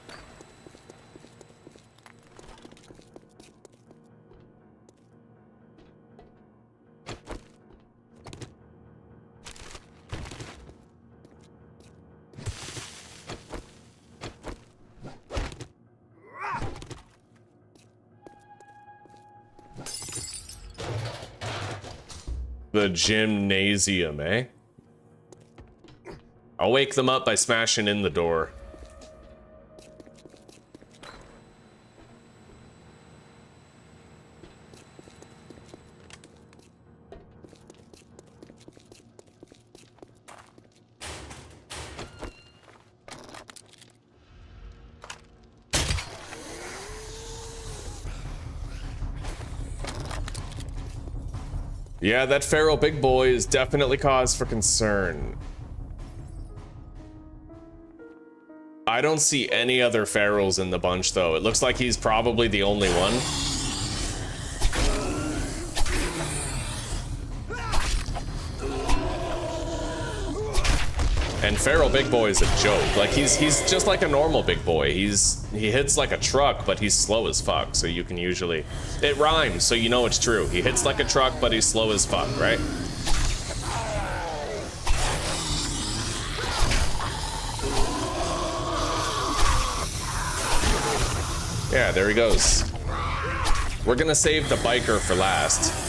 Speaker 1: The gymnasium, eh? I'll wake them up by smashing in the door. Yeah, that feral big boy is definitely cause for concern. I don't see any other ferals in the bunch, though. It looks like he's probably the only one. And feral big boy is a joke. Like, he's just like a normal big boy. He hits like a truck, but he's slow as fuck. So you can usually... It rhymes, so you know it's true. He hits like a truck, but he's slow as fuck, right? Yeah, there he goes. We're gonna save the biker for last.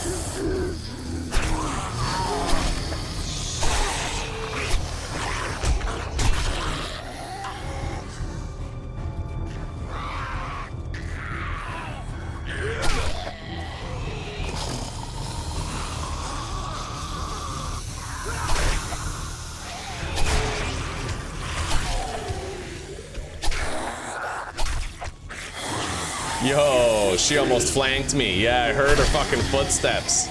Speaker 1: Yo, she almost flanked me. Yeah, I heard her fucking footsteps.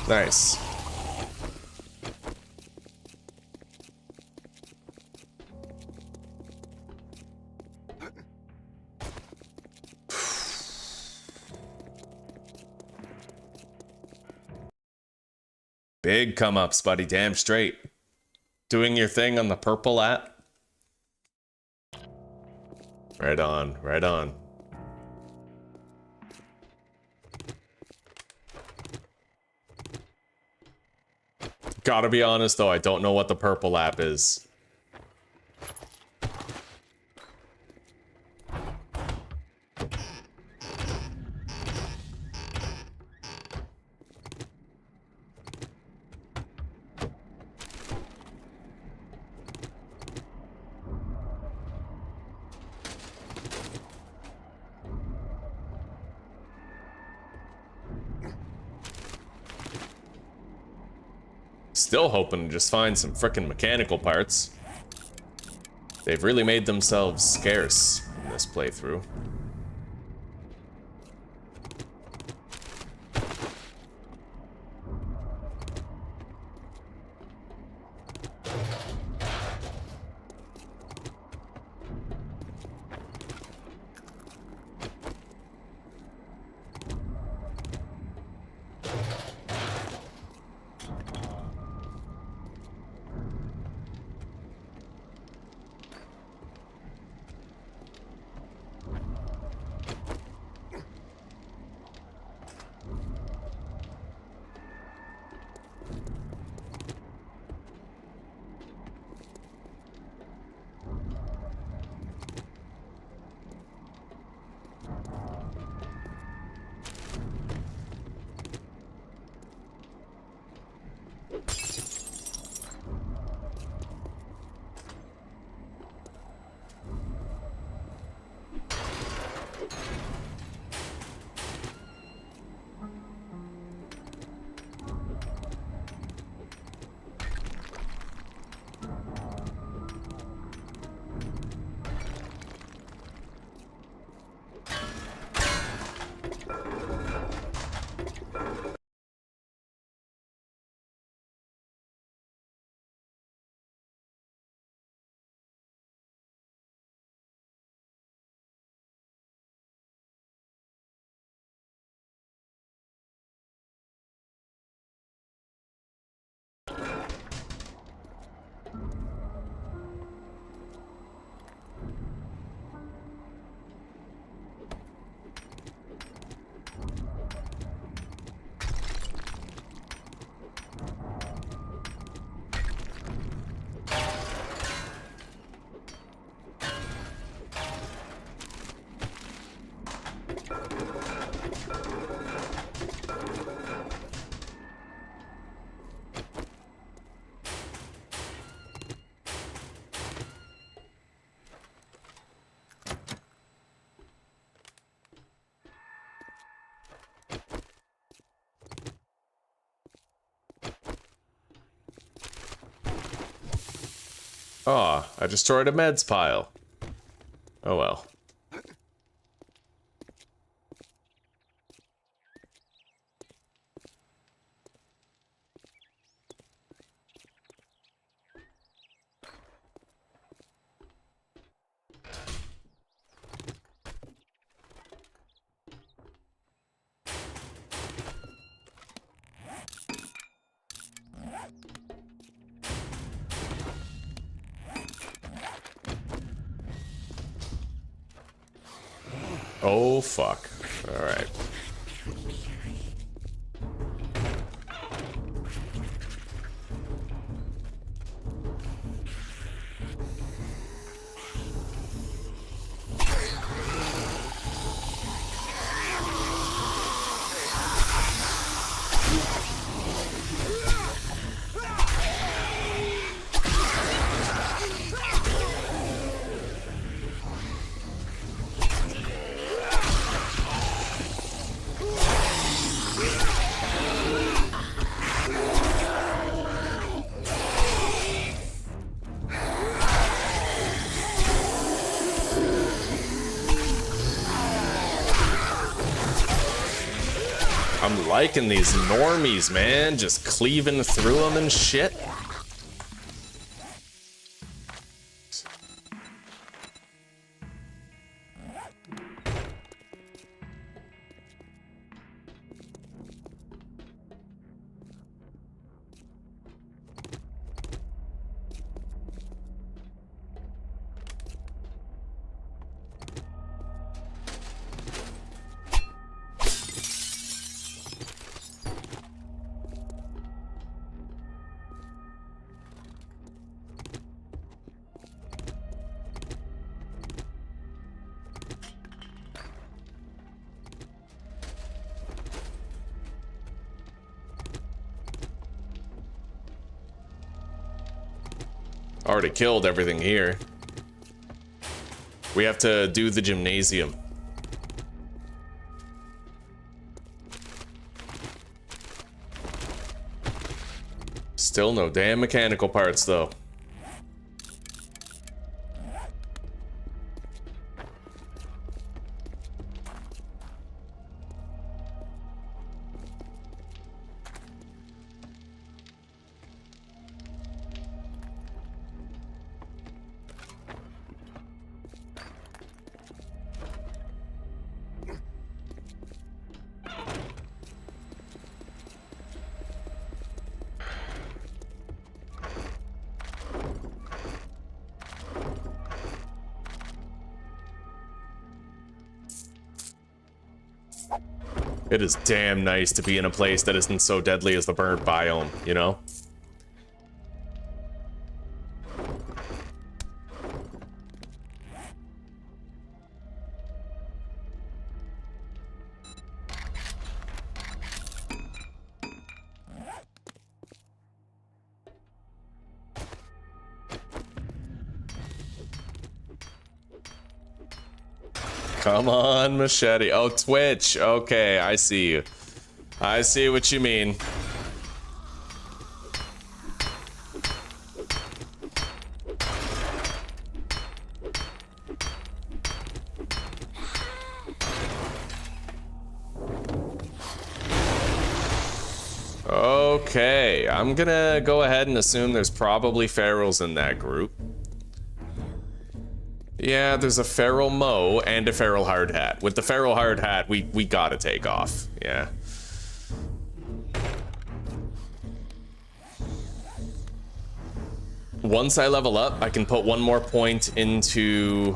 Speaker 1: Nice. Big come ups, buddy. Damn straight. Doing your thing on the purple at. Right on, right on. Gotta be honest though, I don't know what the purple app is. Still hoping to just find some frickin' mechanical parts. They've really made themselves scarce in this playthrough. Aw, I destroyed a meds pile. Oh well. Oh, fuck. Alright. liking these normies, man. Just cleaving through them and shit. Already killed everything here. We have to do the gymnasium. Still no damn mechanical parts though. It is damn nice to be in a place that isn't so deadly as the burnt biome, you know? Come on, machete. Oh, Twitch. Okay, I see you. I see what you mean. Okay, I'm gonna go ahead and assume there's probably ferals in that group. Yeah, there's a feral Mo and a feral hard hat. With the feral hard hat, we gotta take off. Yeah. Once I level up, I can put one more point into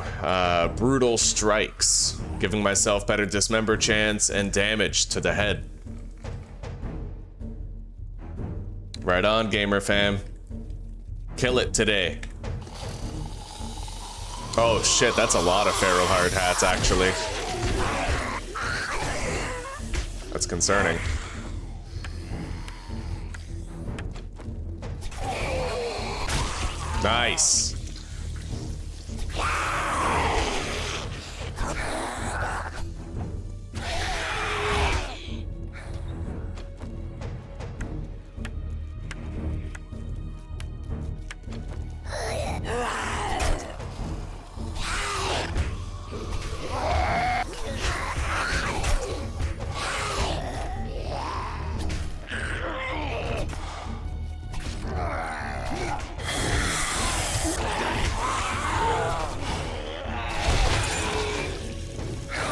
Speaker 1: brutal strikes, giving myself better dismember chance and damage to the head. Right on, gamer fam. Kill it today. Oh shit, that's a lot of feral hard hats, actually. That's concerning. Nice.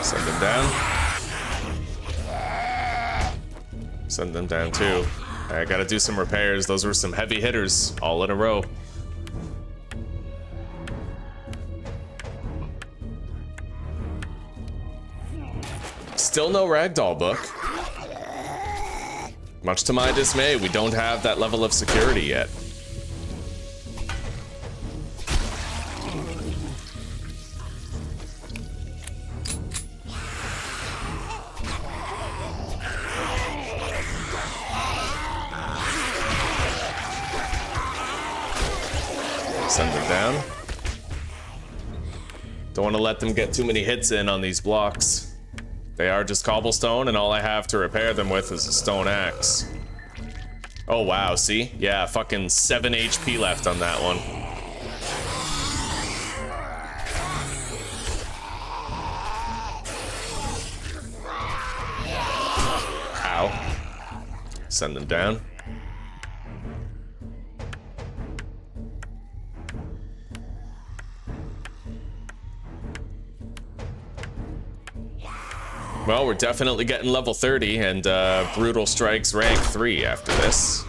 Speaker 1: Send them down. Send them down too. I gotta do some repairs. Those were some heavy hitters all in a row. Still no ragdoll book. Much to my dismay, we don't have that level of security yet. Send them down. Don't want to let them get too many hits in on these blocks. They are just cobblestone, and all I have to repair them with is a stone axe. Oh wow, see? Yeah, fucking 7 HP left on that one. Ow. Send them down. Well, we're definitely getting level 30 and Brutal Strikes rank 3 after this.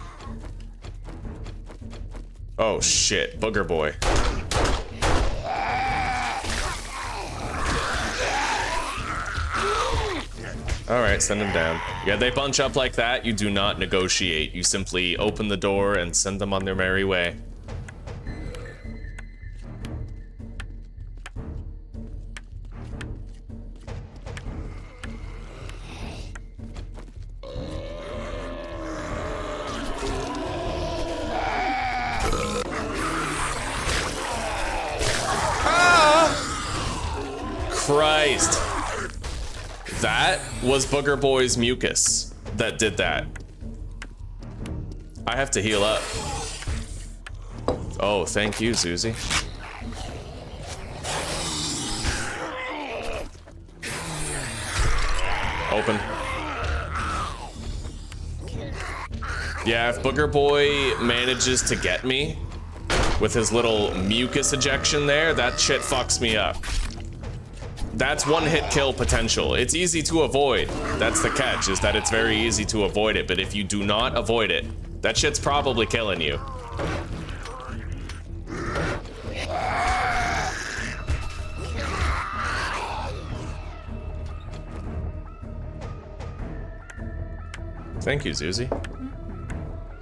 Speaker 1: Oh shit, Booger Boy. Alright, send him down. Yeah, they bunch up like that, you do not negotiate. You simply open the door and send them on their merry way. Christ. That was Booger Boy's mucus that did that. I have to heal up. Oh, thank you, Zuzi. Open. Yeah, if Booger Boy manages to get me with his little mucus ejection there, that shit fucks me up. That's one hit kill potential. It's easy to avoid. That's the catch, is that it's very easy to avoid it, but if you do not avoid it, that shit's probably killing you. Thank you, Zuzi.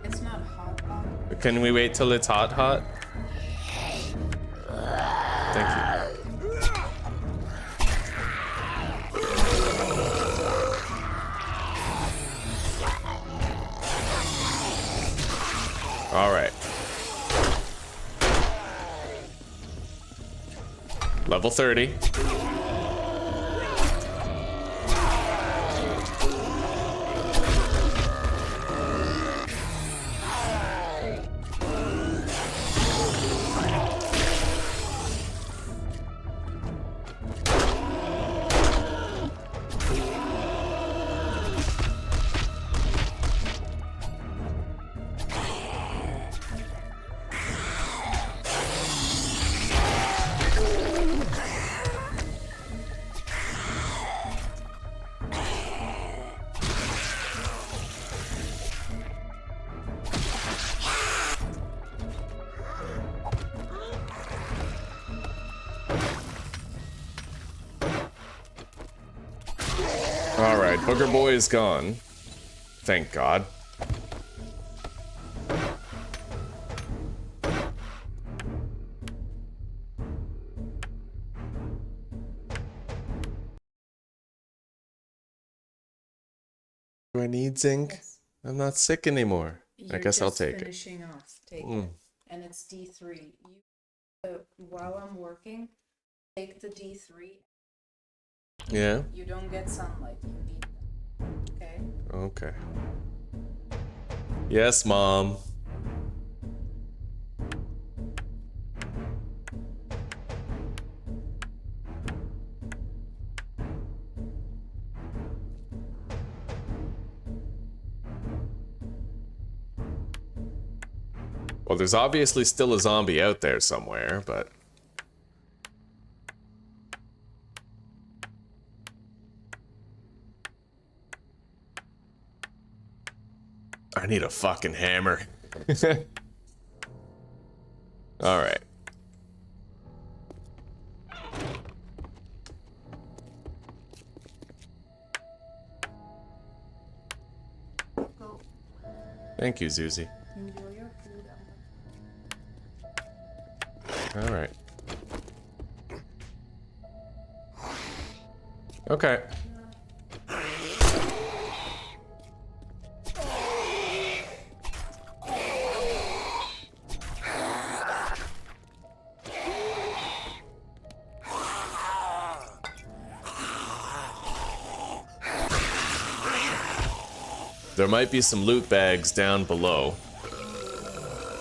Speaker 2: It's not hot.
Speaker 1: Can we wait till it's hot? Thank you. All right. Level 30. Alright, Booger Boy is gone. Thank God. Do I need zinc?
Speaker 2: Yes.
Speaker 1: I'm not sick anymore. I guess I'll take it.
Speaker 2: Finishing off. Take it. And it's D3. While I'm working, take the D3.
Speaker 1: Yeah?
Speaker 2: You don't get sunlight. You need them. Okay?
Speaker 1: Okay. Yes, Mom. Well, there's obviously still a zombie out there somewhere, but... I need a fucking hammer. Alright.
Speaker 2: Go.
Speaker 1: Thank you, Zuzi.
Speaker 2: Enjoy your food.
Speaker 1: Alright. Okay. There might be some loot bags down below.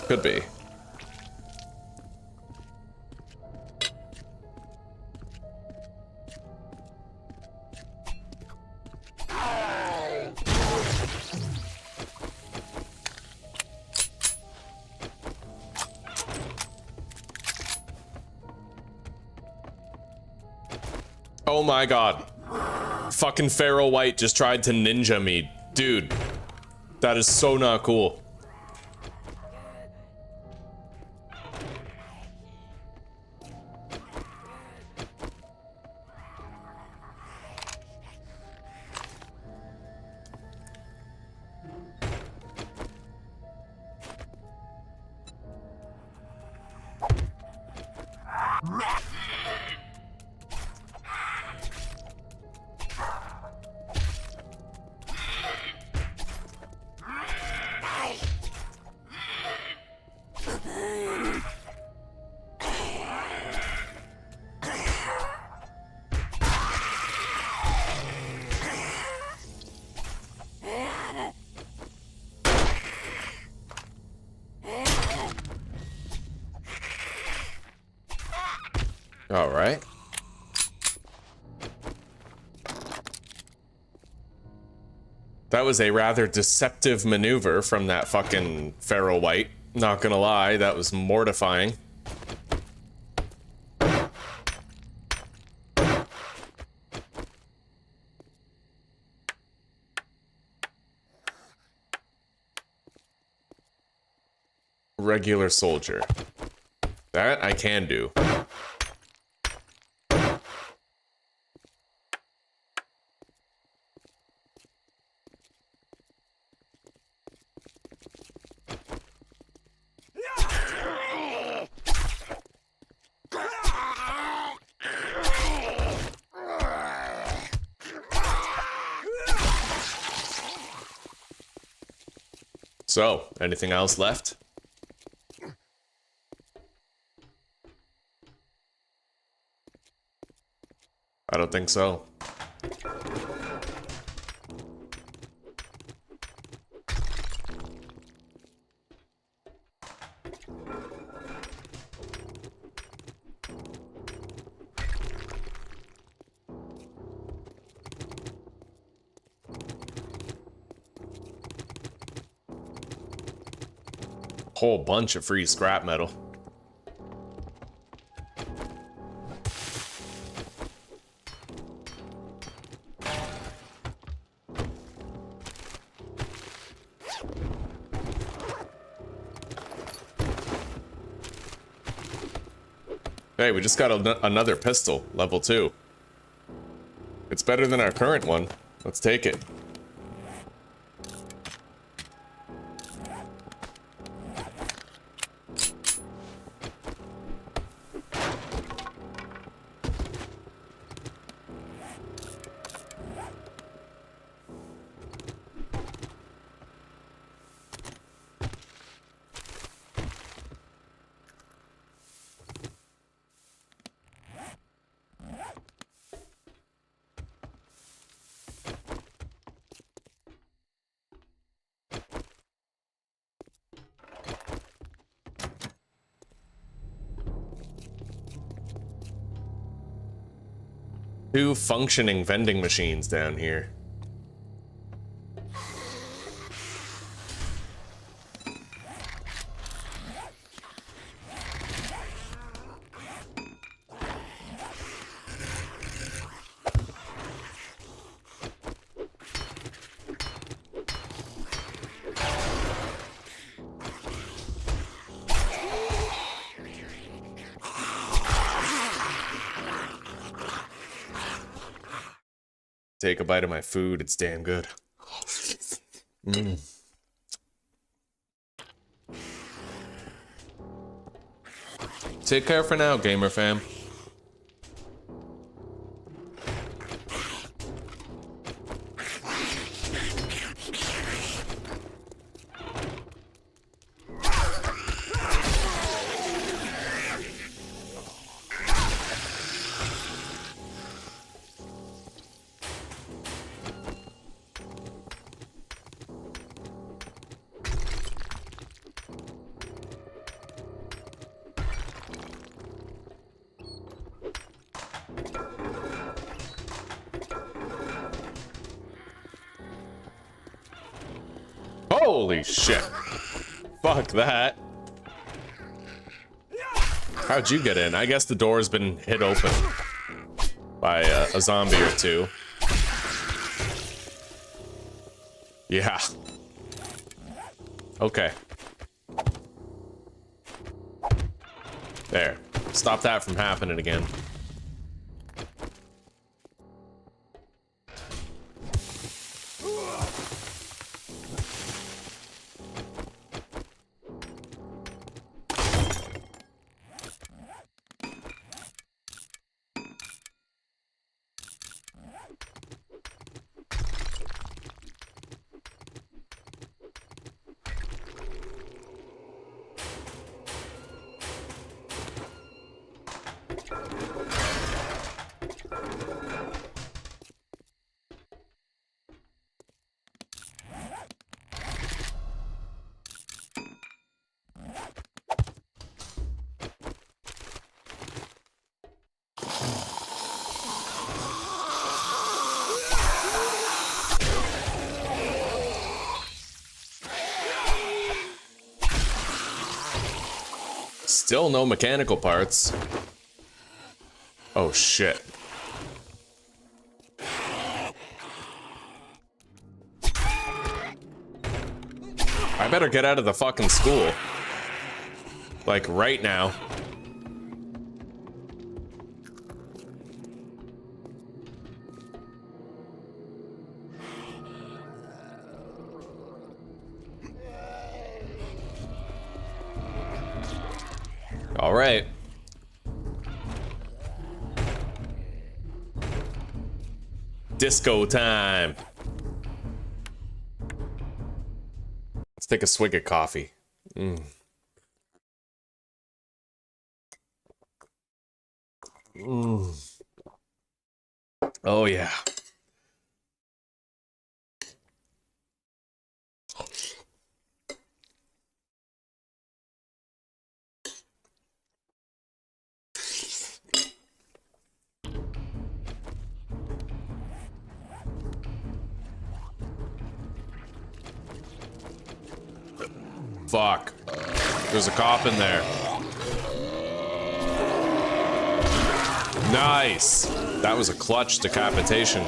Speaker 1: Could be. Oh my god. Fucking Feral White just tried to ninja me. Dude, that is so not cool. All right. That was a rather deceptive maneuver from that fucking Feral White. Not gonna lie, that was mortifying. Regular soldier. That I can do. So, anything else left? I don't think so. Whole bunch of free scrap metal. Hey, we just got another pistol, level 2. It's better than our current one. Let's take it. Two functioning vending machines down here. Take a bite of my food, it's damn good. Take care for now, gamer fam. Holy shit. Fuck that. How'd you get in? I guess the door's been hit open. by a zombie or two. Yeah. Okay. There. Stop that from happening again. Still no mechanical parts. Oh shit. I better get out of the fucking school. Like right now. All right. Disco time. Let's take a swig of coffee. Oh yeah. Fuck. There's a cop in there. Nice. That was a clutch decapitation.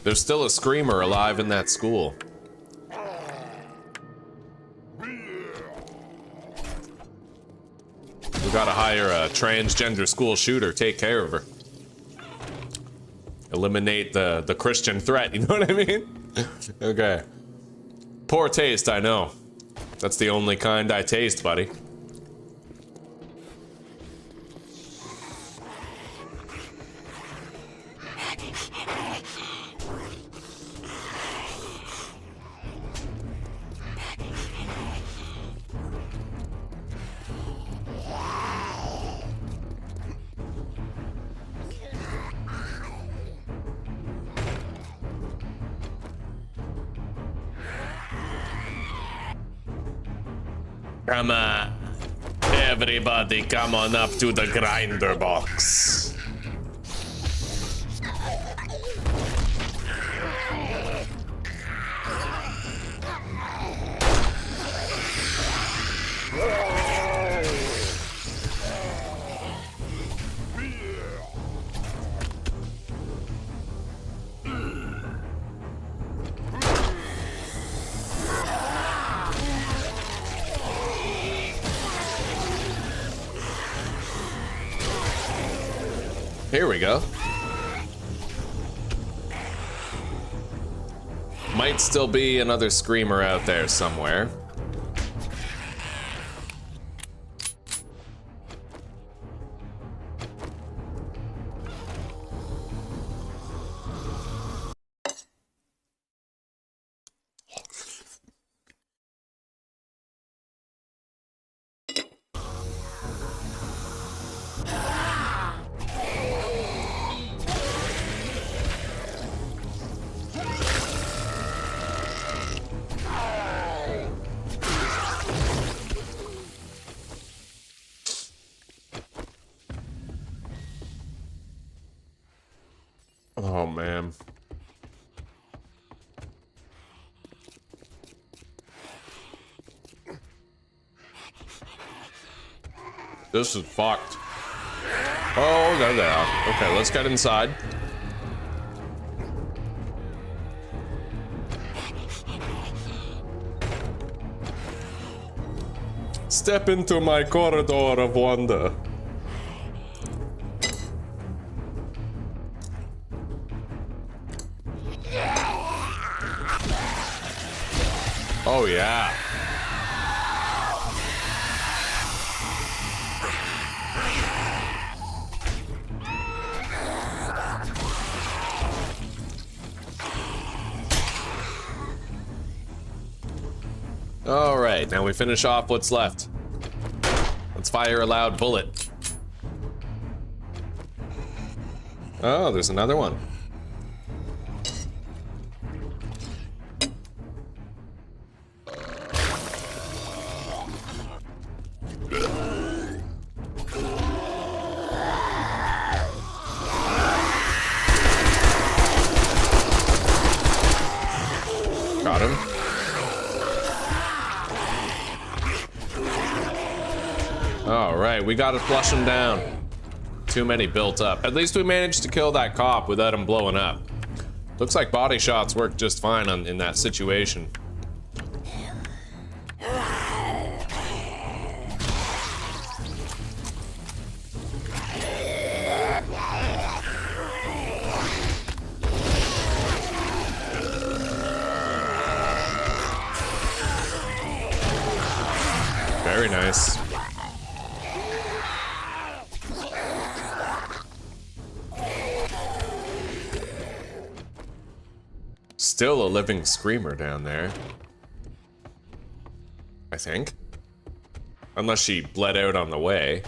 Speaker 1: There's still a screamer alive in that school. We gotta hire a transgender school shooter, take care of her. Eliminate the Christian threat, you know what I mean? Okay. Poor taste, I know. That's the only kind I taste, buddy. Come on. Everybody come on up to the grinder box. Here we go. Might still be another screamer out there somewhere. Oh, man. This is fucked. Oh, there. Okay, let's get inside. Step into my corridor of wonder. Oh, yeah. All right, now we finish off what's left. Let's fire a loud bullet. Oh, there's another one. Got him. All right, we gotta flush him down. Too many built up. At least we managed to kill that cop without him blowing up. Looks like body shots work just fine in that situation. Very nice. Still a living screamer down there. I think. Unless she bled out on the way.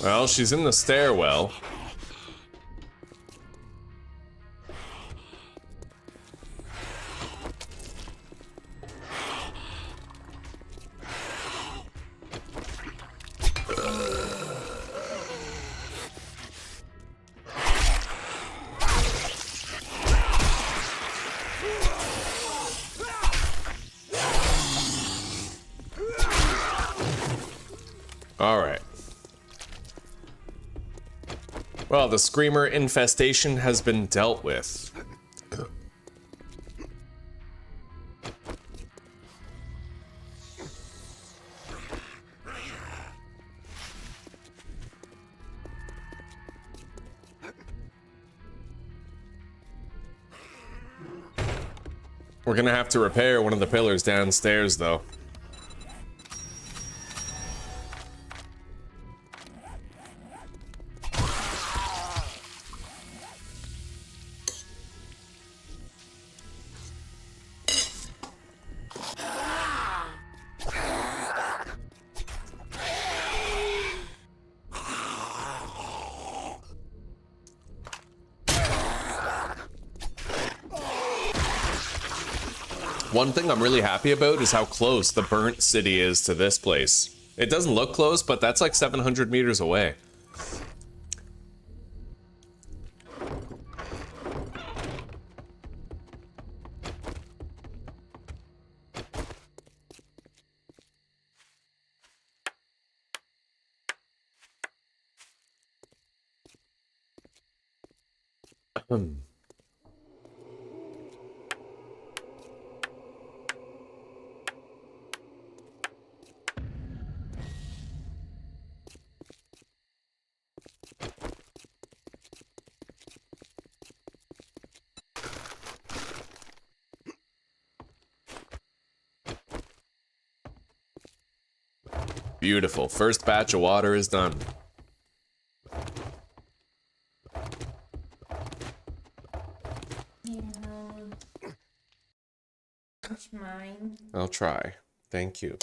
Speaker 1: Well, she's in the stairwell. All right. Well, the screamer infestation has been dealt with. We're gonna have to repair one of the pillars downstairs, though. One thing I'm really happy about is how close the burnt city is to this place. It doesn't look close, but that's like 700 meters away. Beautiful. First batch of water is done.
Speaker 2: It's mine.
Speaker 1: I'll try. Thank you.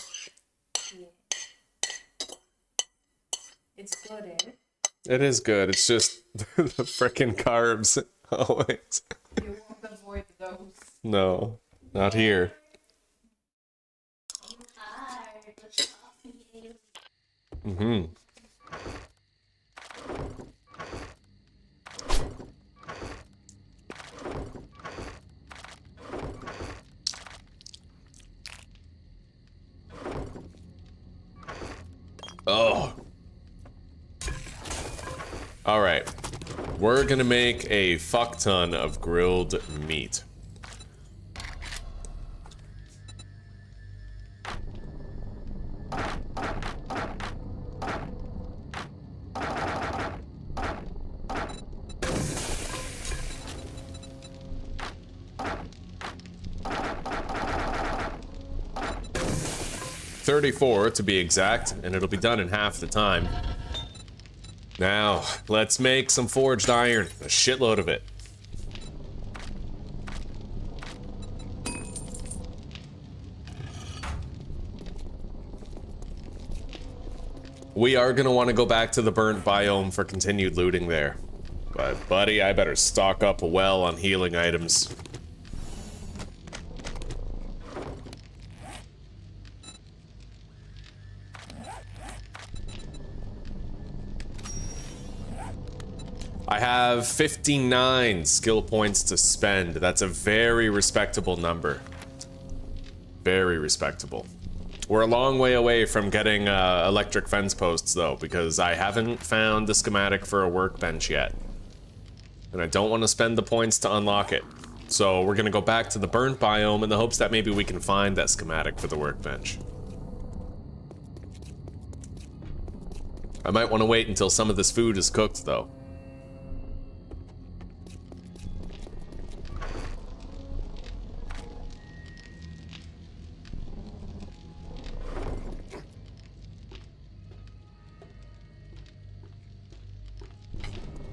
Speaker 2: Yeah. It's good, eh?
Speaker 1: It is good. It's just the frickin' carbs. Always.
Speaker 2: You won't avoid those.
Speaker 1: No, not here. Mm-hmm. Oh. All right. We're gonna make a fuck ton of grilled meat. $34 to be exact, and it'll be done in half the time. Now, let's make some forged iron, a shitload of it. We are gonna want to go back to the burnt biome for continued looting there. But buddy, I better stock up well on healing items. I have 59 skill points to spend. That's a very respectable number. Very respectable. We're a long way away from getting electric fence posts though, because I haven't found the schematic for a workbench yet. And I don't want to spend the points to unlock it. So we're gonna go back to the burnt biome in the hopes that maybe we can find that schematic for the workbench. I might want to wait until some of this food is cooked though.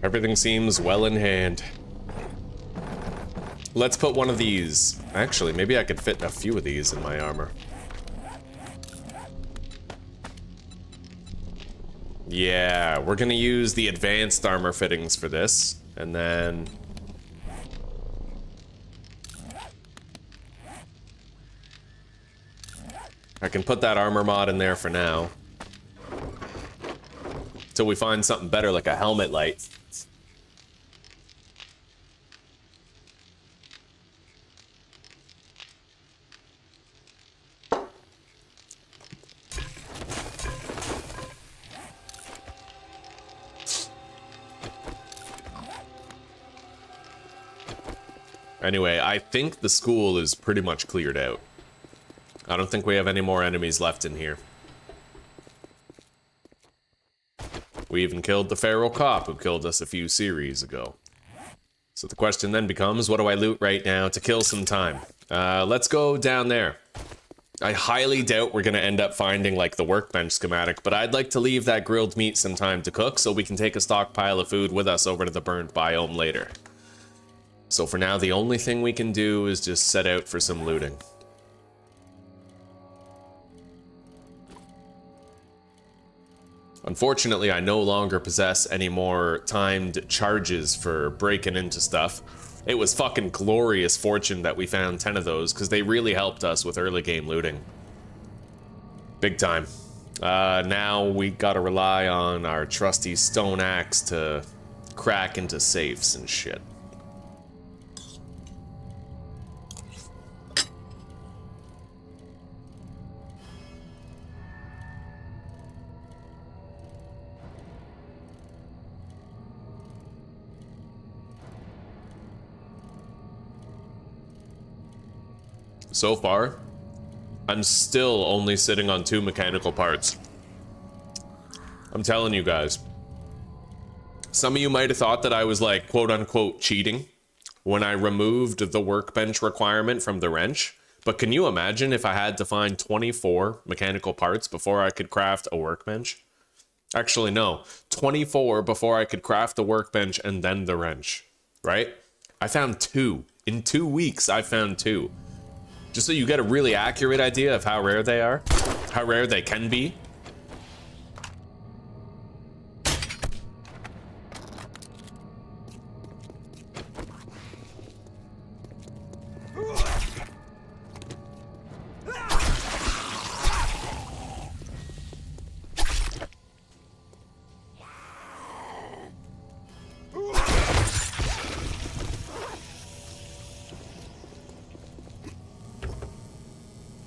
Speaker 1: Everything seems well in hand. Let's put one of these. Actually, maybe I could fit a few of these in my armor. Yeah, we're gonna use the advanced armor fittings for this, and then... I can put that armor mod in there for now. Till we find something better like a helmet light. Anyway, I think the school is pretty much cleared out. I don't think we have any more enemies left in here. We even killed the feral cop who killed us a few series ago. So the question then becomes, what do I loot right now to kill some time? Let's go down there. I highly doubt we're gonna end up finding like the workbench schematic, but I'd like to leave that grilled meat some time to cook so we can take a stockpile of food with us over to the burnt biome later. So for now, the only thing we can do is just set out for some looting. Unfortunately, I no longer possess any more timed charges for breaking into stuff. It was fucking glorious fortune that we found 10 of those, because they really helped us with early game looting. Big time. Now we gotta rely on our trusty stone axe to crack into safes and shit. So far, I'm still only sitting on 2 mechanical parts. I'm telling you guys. Some of you might have thought that I was like, quote unquote, cheating when I removed the workbench requirement from the wrench. But can you imagine if I had to find 24 mechanical parts before I could craft a workbench? Actually, no, 24 before I could craft the workbench and then the wrench, right? I found 2. In 2 weeks, I found 2. Just so you get a really accurate idea of how rare they are, how rare they can be.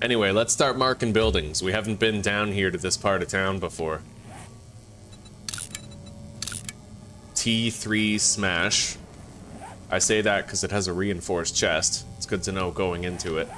Speaker 1: Anyway, let's start marking buildings. We haven't been down here to this part of town before. T3 smash. I say that because it has a reinforced chest. It's good to know going into it.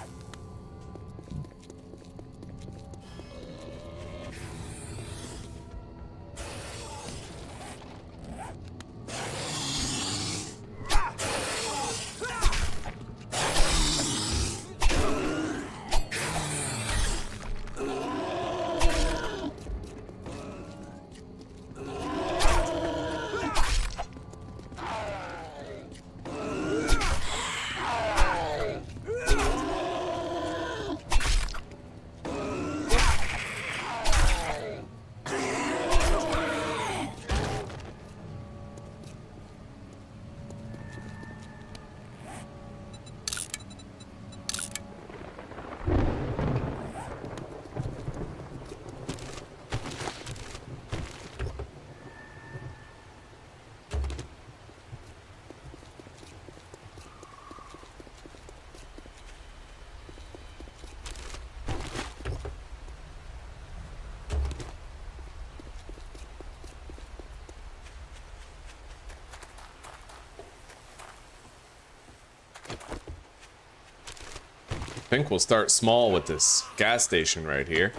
Speaker 1: I think we'll start small with this gas station right here.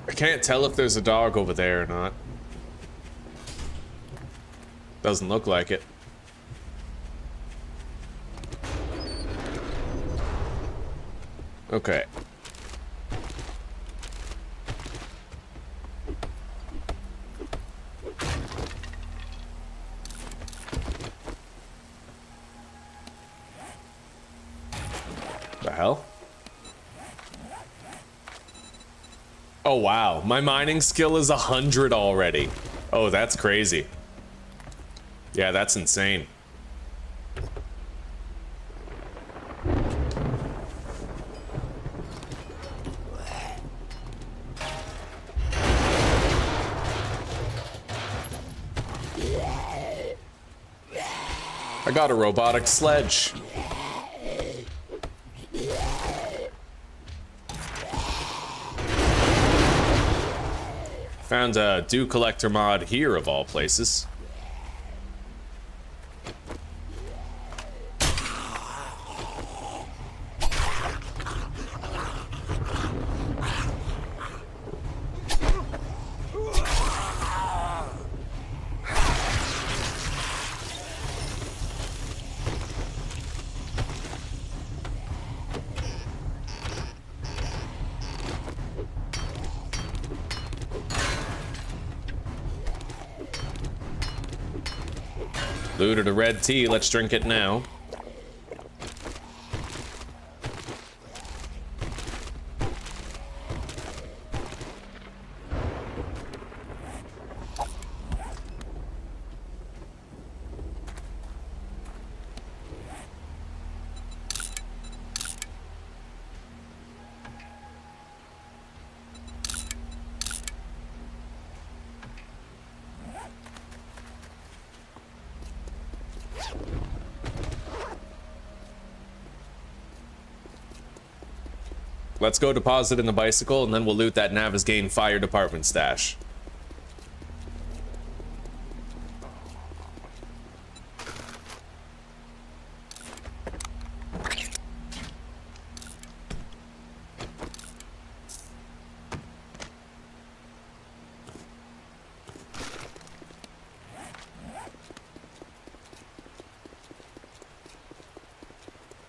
Speaker 1: I can't tell if there's a dog over there or not. Doesn't look like it. Okay. The hell? Oh wow, my mining skill is 100 already. Oh, that's crazy. Yeah, that's insane. I got a robotic sledge. Found a dew collector mod here of all places. Looted a red tea, let's drink it now. Let's go deposit in the bicycle, and then we'll loot that Navisgain Fire Department stash.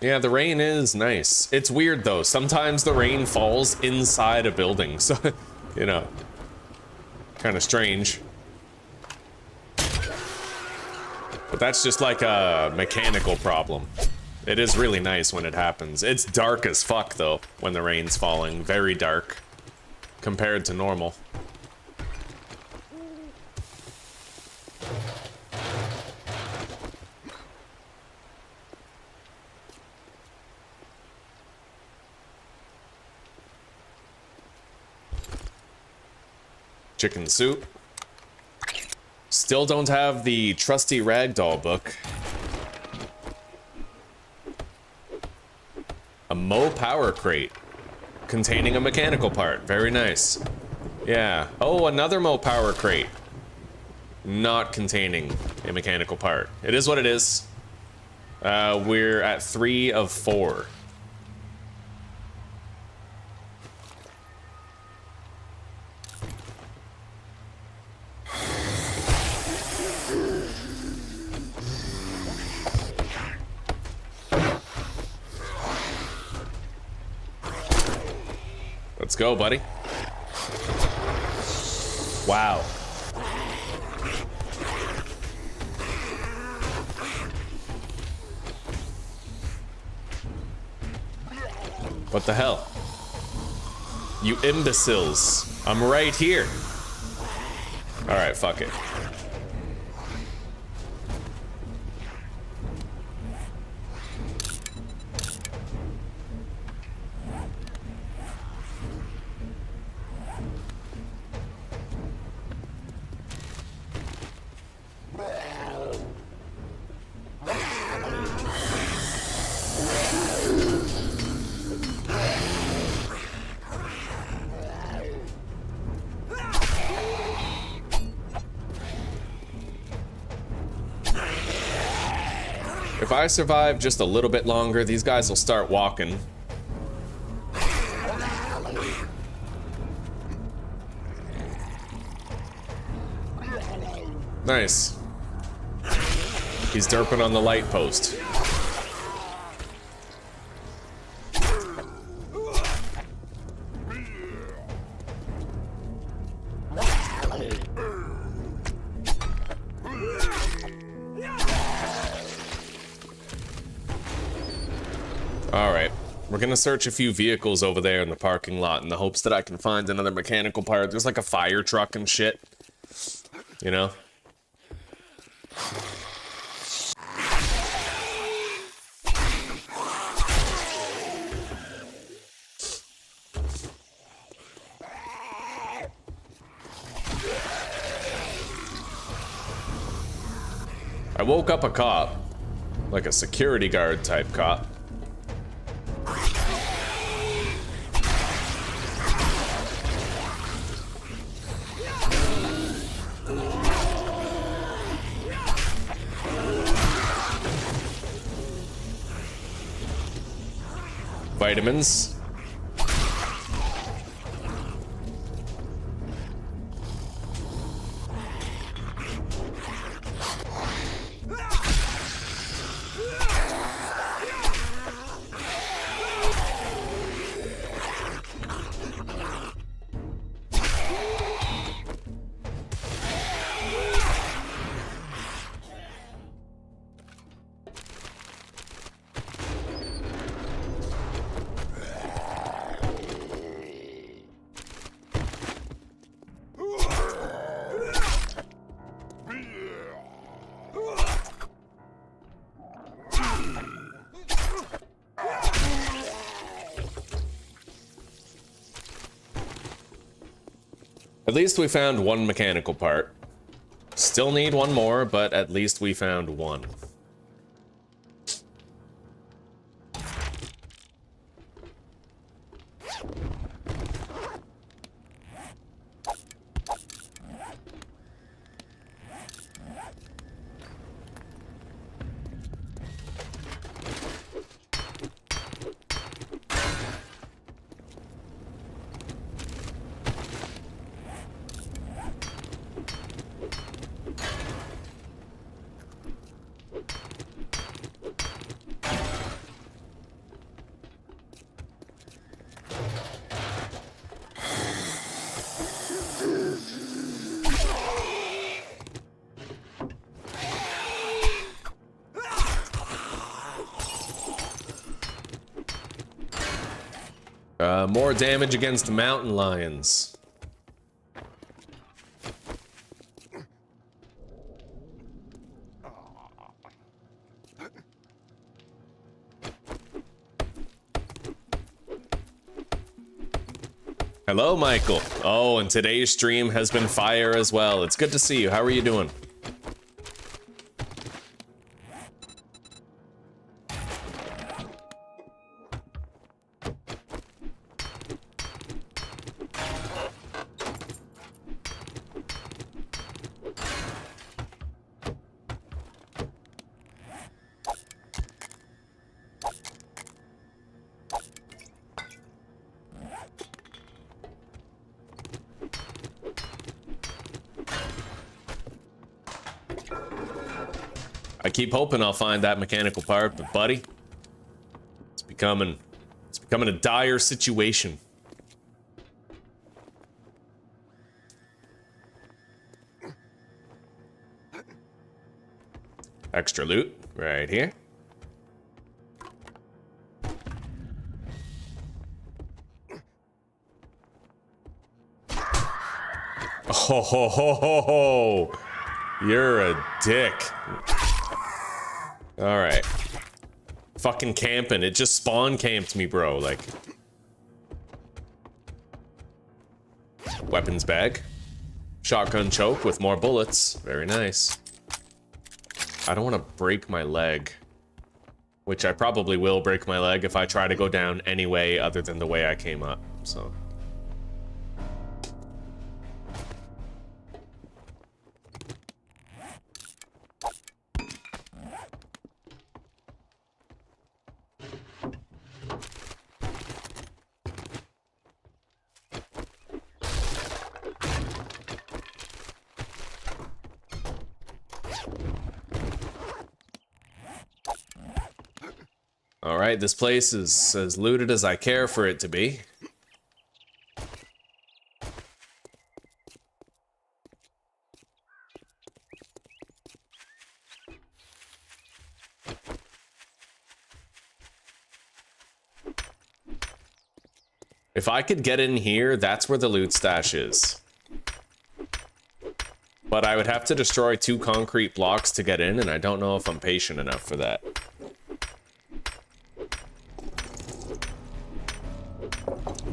Speaker 1: Yeah, the rain is nice. It's weird though. Sometimes the rain falls inside a building, so, you know, kind of strange. But that's just like a mechanical problem. It is really nice when it happens. It's dark as fuck, though, when the rain's falling. Very dark. Compared to normal. Chicken soup. Still don't have the trusty ragdoll book. A Mo power crate containing a mechanical part. Very nice. Yeah. Oh, another Mo power crate. Not containing a mechanical part. It is what it is. We're at 3 of 4. Let's go, buddy. Wow. What the hell? You imbeciles. I'm right here. Alright, fuck it. If I survive just a little bit longer, these guys will start walking. Nice. He's derping on the light post. Alright, we're gonna search a few vehicles over there in the parking lot in the hopes that I can find another mechanical part. There's like a fire truck and shit. You know? I woke up a cop. Like a security guard type cop. Vitamins. At least we found one mechanical part. Still need one more, but at least we found one. More damage against mountain lions. Hello, Michael. Oh, and today's stream has been fire as well. It's good to see you. How are you doing? I keep hoping I'll find that mechanical part, but buddy, it's becoming a dire situation. Extra loot right here. Oh, ho, ho, ho, ho. You're a dick. All right. Fucking camping. It just spawn camped me, bro. Like. Weapons bag. Shotgun choke with more bullets. Very nice. I don't want to break my leg. Which I probably will break my leg if I try to go down any way other than the way I came up. So. All right, this place is as looted as I care for it to be. If I could get in here, that's where the loot stash is. But I would have to destroy 2 concrete blocks to get in, and I don't know if I'm patient enough for that.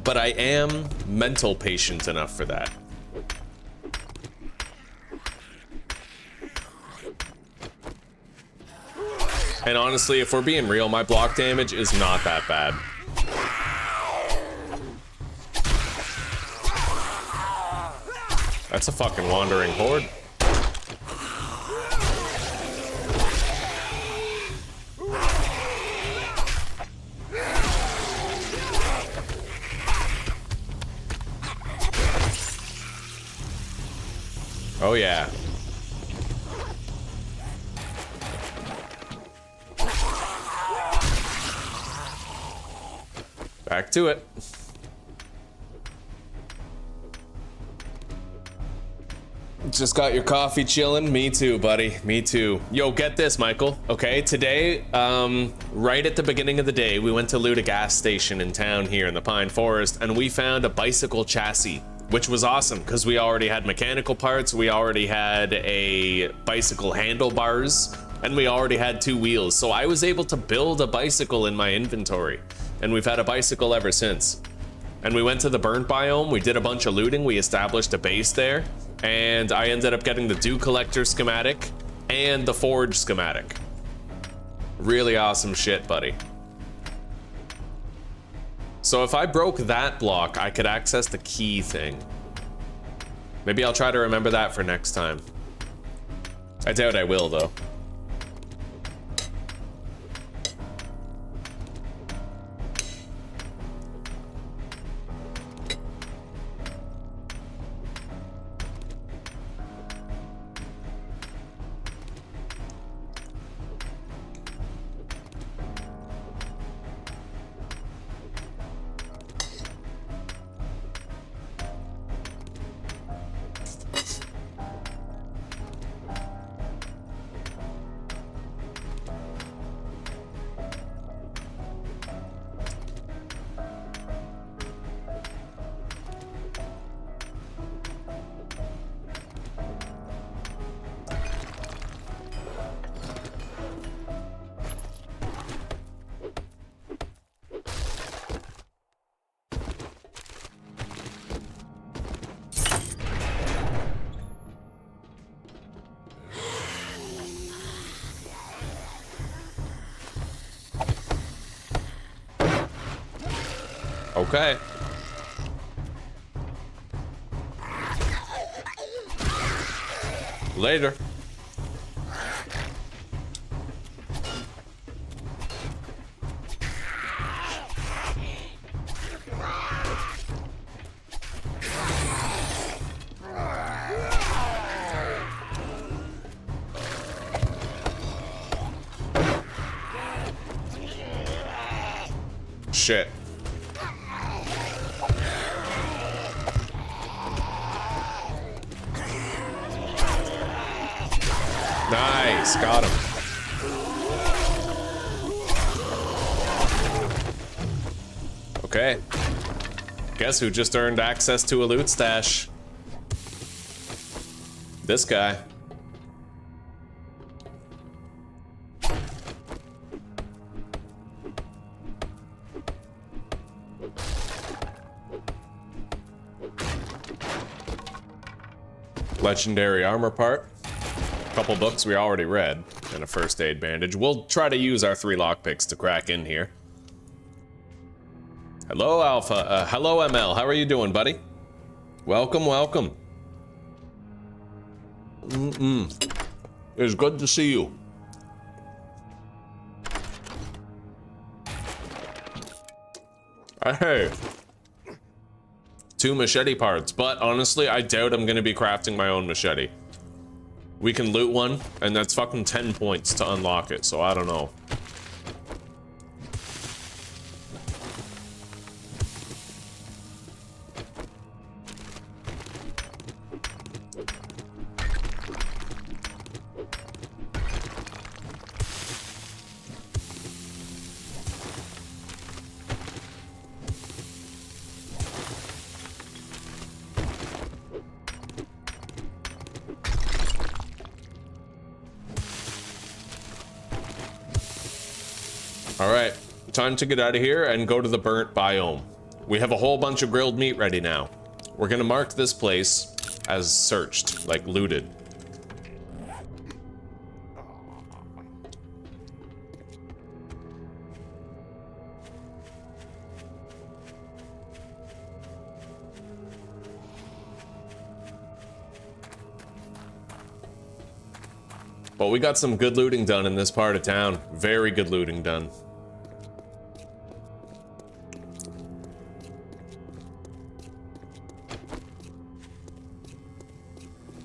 Speaker 1: But I am mental patient enough for that. And honestly, if we're being real, my block damage is not that bad. That's a fucking wandering horde. Oh yeah. Back to it. Just got your coffee chilling? Me too, buddy. Me too. Yo, get this, Michael. Okay, today, right at the beginning of the day, we went to loot a gas station in town here in the Pine Forest, and we found a bicycle chassis, which was awesome because we already had mechanical parts, we already had a bicycle handlebars, and we already had 2 wheels. So I was able to build a bicycle in my inventory, and we've had a bicycle ever since. And we went to the burnt biome, we did a bunch of looting, we established a base there, and I ended up getting the dew collector schematic and the forge schematic. Really awesome shit, buddy. So if I broke that block, I could access the key thing. Maybe I'll try to remember that for next time. I doubt I will, though. Okay. Later. Shit. Nice, got him. Okay. Guess who just earned access to a loot stash? This guy. Legendary armor part. Couple books we already read, and a first aid bandage. We'll try to use our 3 lockpicks to crack in here. Hello, Alpha. Hello, ML. How are you doing, buddy? Welcome, welcome. It's good to see you. Hey. 2 machete parts, but honestly, I doubt I'm gonna be crafting my own machete. We can loot one, and that's fucking 10 points to unlock it, so I don't know. Alright, time to get out of here and go to the burnt biome. We have a whole bunch of grilled meat ready now. We're gonna mark this place as searched, like looted. But we got some good looting done in this part of town. Very good looting done.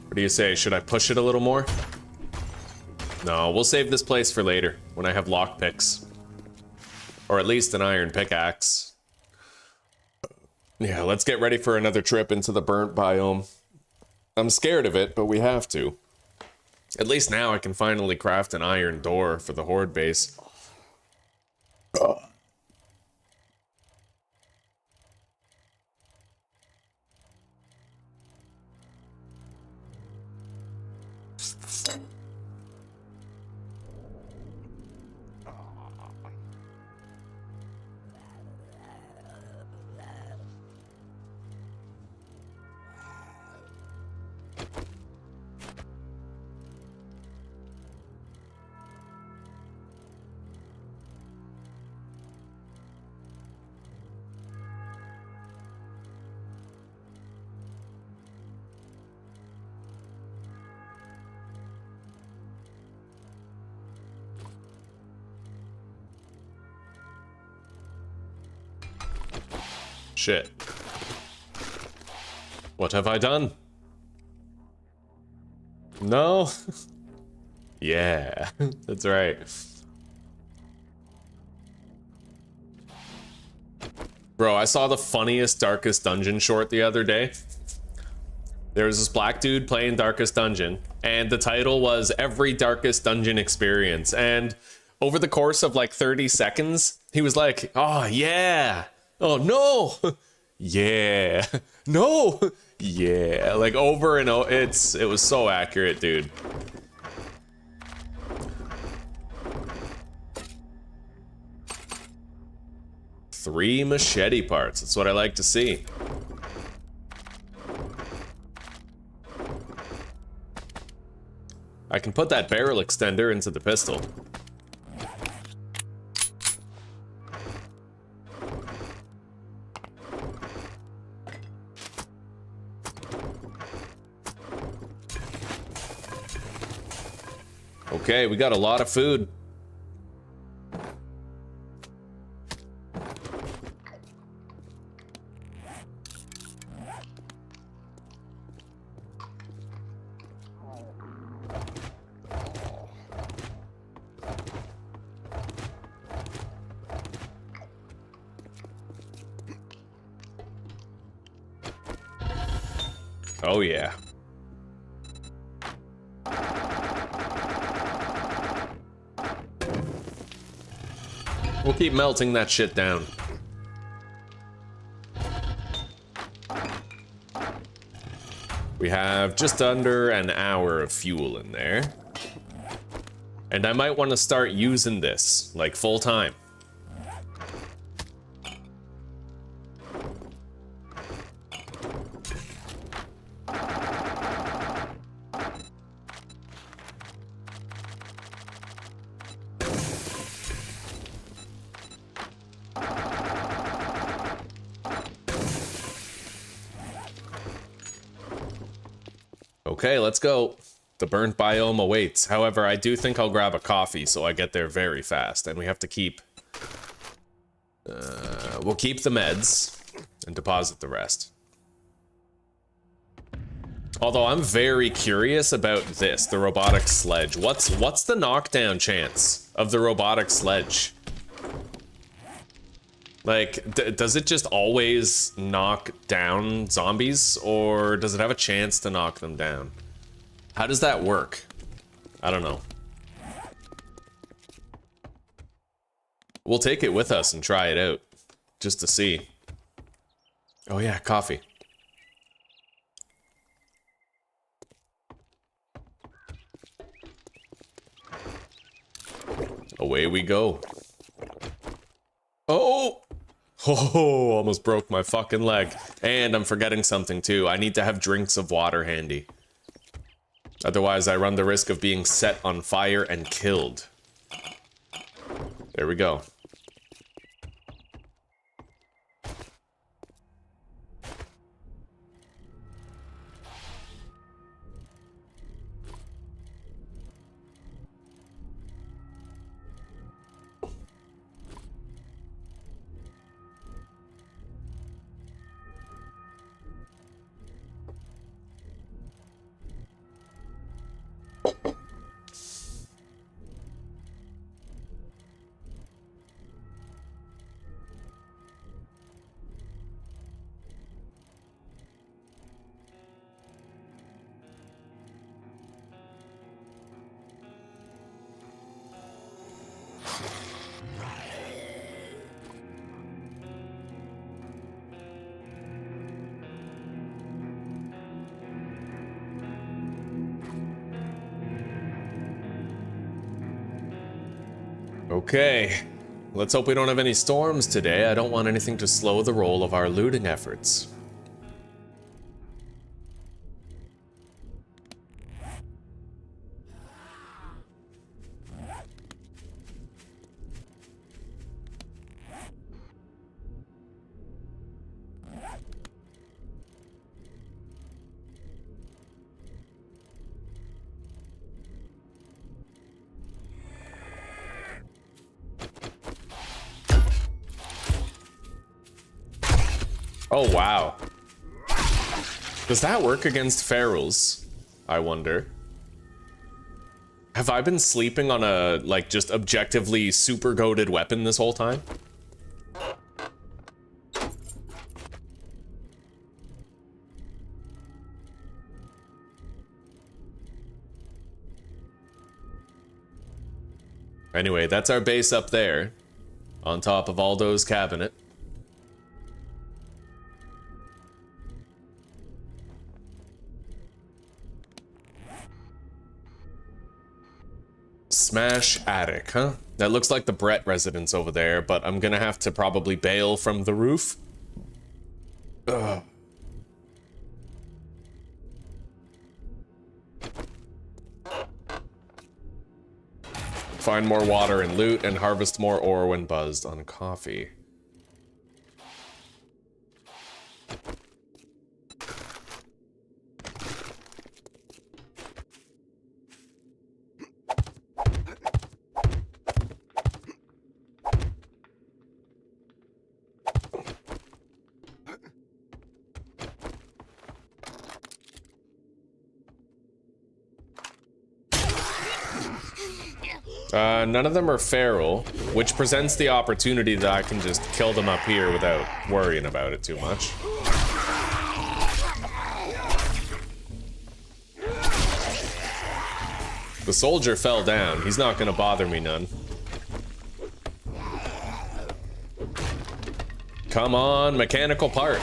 Speaker 1: What do you say? Should I push it a little more? No, we'll save this place for later, when I have lockpicks. Or at least an iron pickaxe. Yeah, let's get ready for another trip into the burnt biome. I'm scared of it, but we have to. At least now I can finally craft an iron door for the horde base. Shit. What have I done? No? Yeah, that's right. Bro, I saw the funniest Darkest Dungeon short the other day. There was this black dude playing Darkest Dungeon, and the title was Every Darkest Dungeon Experience. And over the course of like 30 seconds, he was like, oh yeah, oh no, yeah, no, yeah, like over and over. It was so accurate, dude. Three machete parts, that's what I like to see. I can put that barrel extender into the pistol. Okay, we got a lot of food. Oh yeah. We'll keep melting that shit down. We have just under an hour of fuel in there. And I might want to start using this, like, full time. Okay, let's go. The burnt biome awaits. However, I do think I'll grab a coffee so I get there very fast. And we have to keep... we'll keep the meds and deposit the rest. Although I'm very curious about this, the robotic sledge. What's the knockdown chance of the robotic sledge? Like, does it just always knock down zombies, or does it have a chance to knock them down? How does that work? I don't know. We'll take it with us and try it out, just to see. Oh yeah, coffee. Away we go. Oh! Oh, almost broke my fucking leg. And I'm forgetting something too. I need to have drinks of water handy. Otherwise, I run the risk of being set on fire and killed. There we go. Okay, let's hope we don't have any storms today. I don't want anything to slow the roll of our looting efforts. Oh, wow. Does that work against ferals? I wonder. Have I been sleeping on a, like, just objectively super goated weapon this whole time? Anyway, that's our base up there, on top of Aldo's cabinet. Smash attic, huh? That looks like the Brett residence over there, but I'm gonna have to probably bail from the roof. Ugh. Find more water and loot, and harvest more ore when buzzed on coffee. None of them are feral, which presents the opportunity that I can just kill them up here without worrying about it too much. The soldier fell down. He's not gonna bother me none. Come on, mechanical part.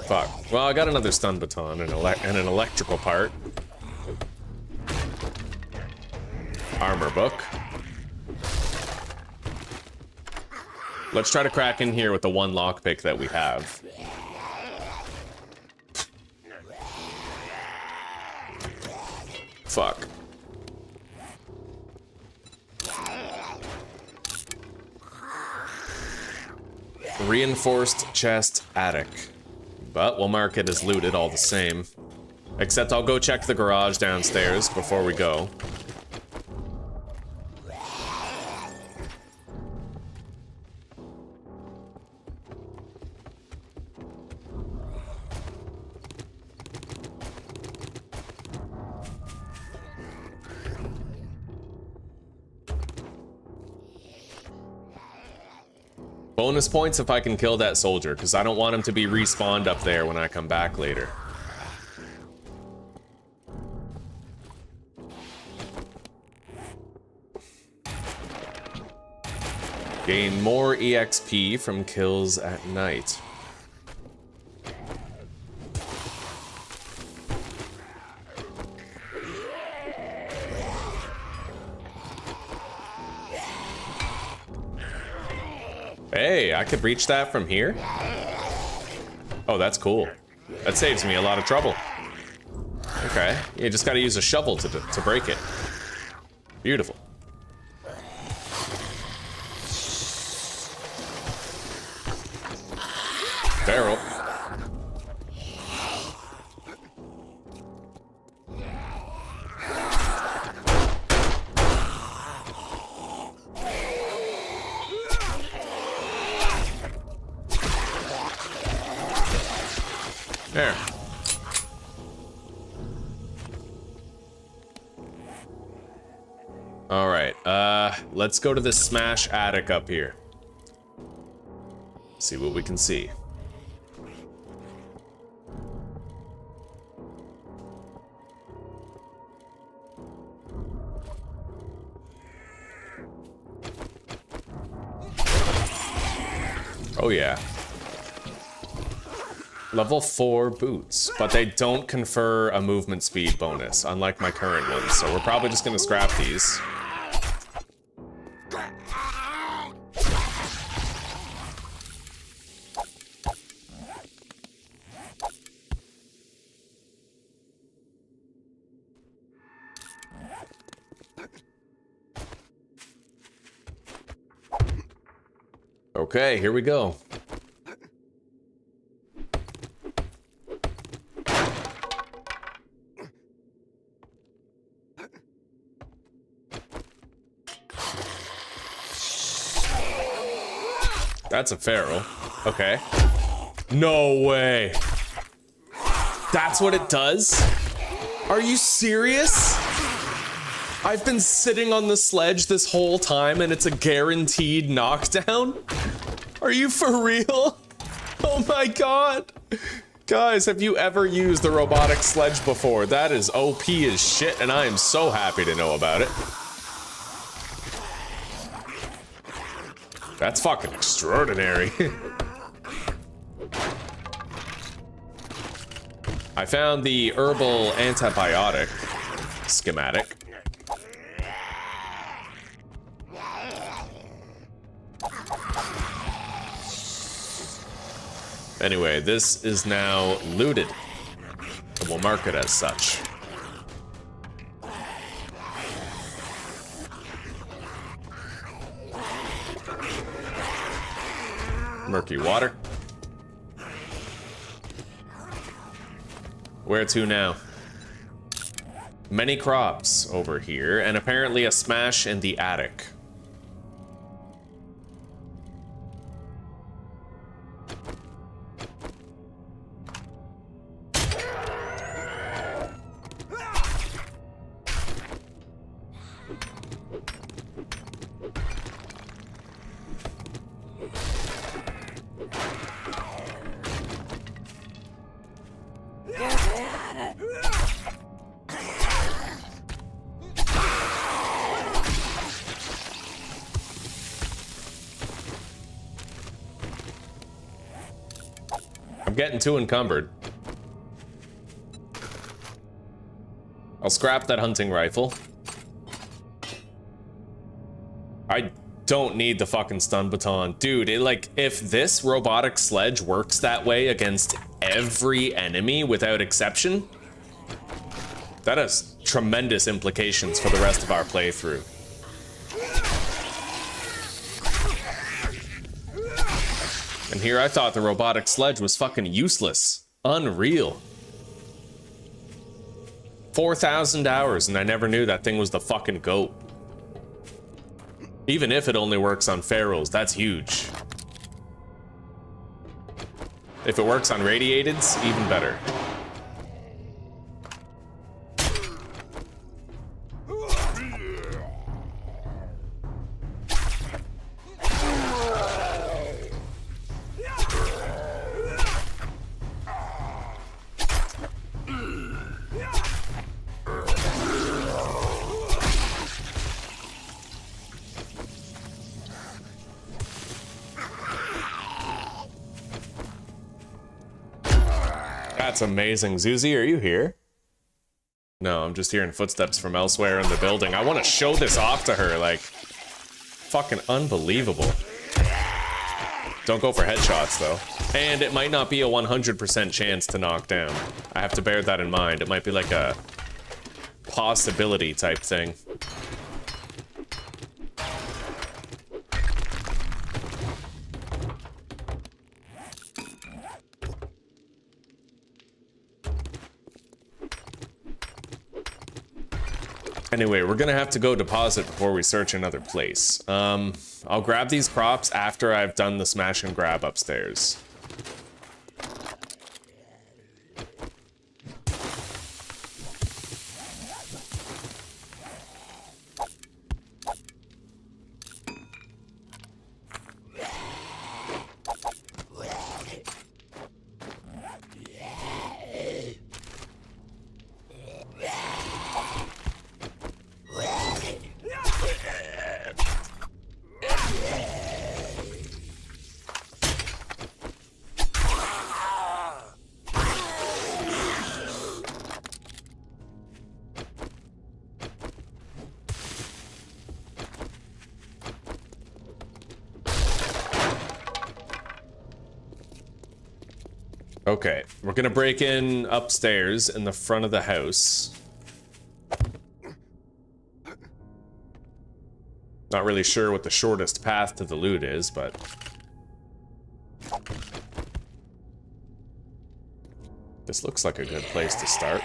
Speaker 1: Fuck. Well, I got another stun baton and an electrical part. Armor book. Let's try to crack in here with the one lockpick that we have. Fuck. Reinforced chest attic. But we'll mark it as looted all the same. Except I'll go check the garage downstairs before we go. Bonus points if I can kill that soldier, because I don't want him to be respawned up there when I come back later. Gain more EXP from kills at night. Hey, I could reach that from here? Oh, that's cool. That saves me a lot of trouble. Okay, you just gotta use a shovel to break it. Beautiful. Barrel. There. All right, let's go to this smash attic up here. See what we can see. Oh yeah. Level 4 boots, but they don't confer a movement speed bonus, unlike my current ones, so we're probably just gonna scrap these. Okay, here we go. That's a feral. Okay. No way. That's what it does? Are you serious? I've been sitting on the sledge this whole time and it's a guaranteed knockdown? Are you for real? Oh my god. Guys, have you ever used the robotic sledge before? That is OP as shit and I am so happy to know about it. That's fucking extraordinary. I found the herbal antibiotic schematic. Anyway, this is now looted, and we'll mark it as such. Murky water. Where to now? Many crops over here, and apparently a smash in the attic. I'm getting too encumbered. I'll scrap that hunting rifle. I don't need the fucking stun baton. Dude, if this robotic sledge works that way against every enemy without exception, that has tremendous implications for the rest of our playthrough. And here I thought the robotic sledge was fucking useless. Unreal. 4,000 hours and I never knew that thing was the fucking GOAT. Even if it only works on ferals, that's huge. If it works on radiateds, even better. That's amazing. Zuzi, are you here? No, I'm just hearing footsteps from elsewhere in the building. I want to show this off to her, like, fucking unbelievable. Don't go for headshots, though. And it might not be a 100% chance to knock down. I have to bear that in mind. It might be like a possibility type thing. Anyway, we're gonna have to go deposit before we search another place. I'll grab these crops after I've done the smash and grab upstairs. Okay, we're gonna break in upstairs in the front of the house. Not really sure what the shortest path to the loot is, but... this looks like a good place to start.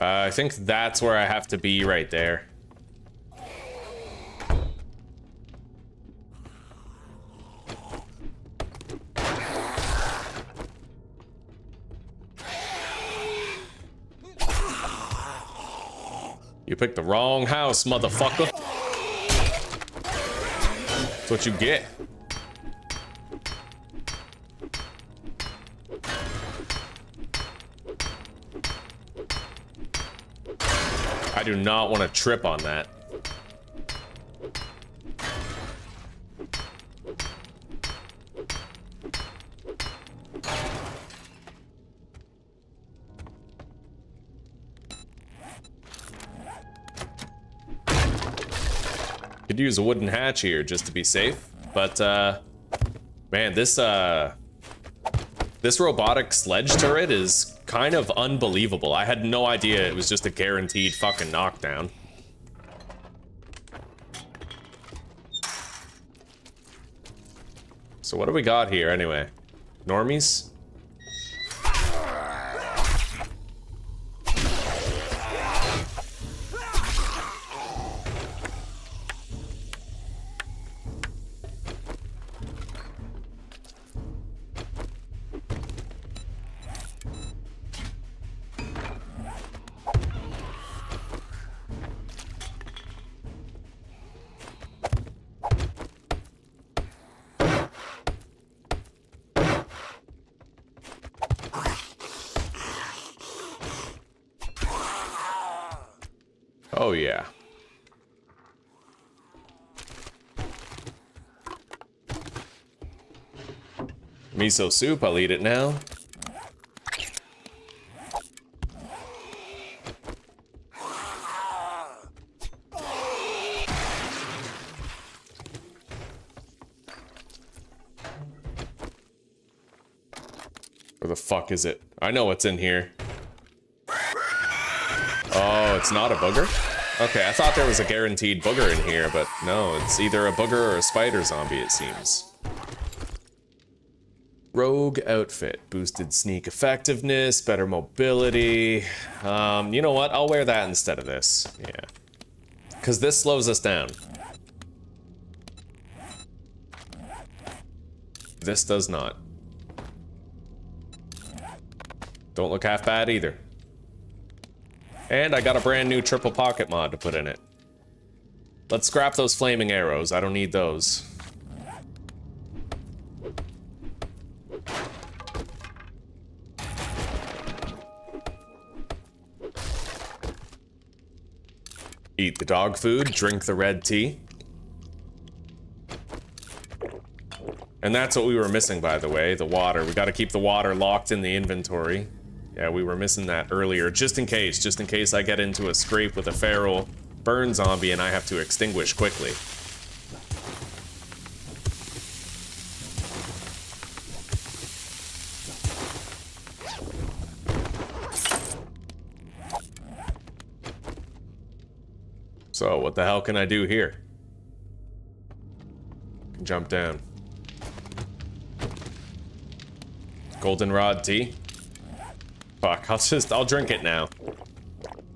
Speaker 1: I think that's where I have to be right there. You picked the wrong house, motherfucker. That's what you get. I do not want to trip on that. Could use a wooden hatch here just to be safe, but man, this robotic sledge turret is kind of unbelievable. I had no idea it was just a guaranteed fucking knockdown. So what do we got here anyway? Normies? Oh yeah. Miso soup, I'll eat it now. Where the fuck is it? I know what's in here. Oh, it's not a booger? Okay, I thought there was a guaranteed booger in here, but no, it's either a booger or a spider zombie, it seems. Rogue outfit, boosted sneak effectiveness, better mobility. You know what? I'll wear that instead of this. Yeah. Because this slows us down. This does not. Don't look half bad either. And I got a brand new triple pocket mod to put in it. Let's scrap those flaming arrows. I don't need those. Eat the dog food, drink the red tea. And that's what we were missing, by the way, the water. We gotta keep the water locked in the inventory. Yeah, we were missing that earlier, just in case I get into a scrape with a feral burn zombie and I have to extinguish quickly. So, what the hell can I do here? Jump down. Goldenrod tea? Fuck, I'll drink it now.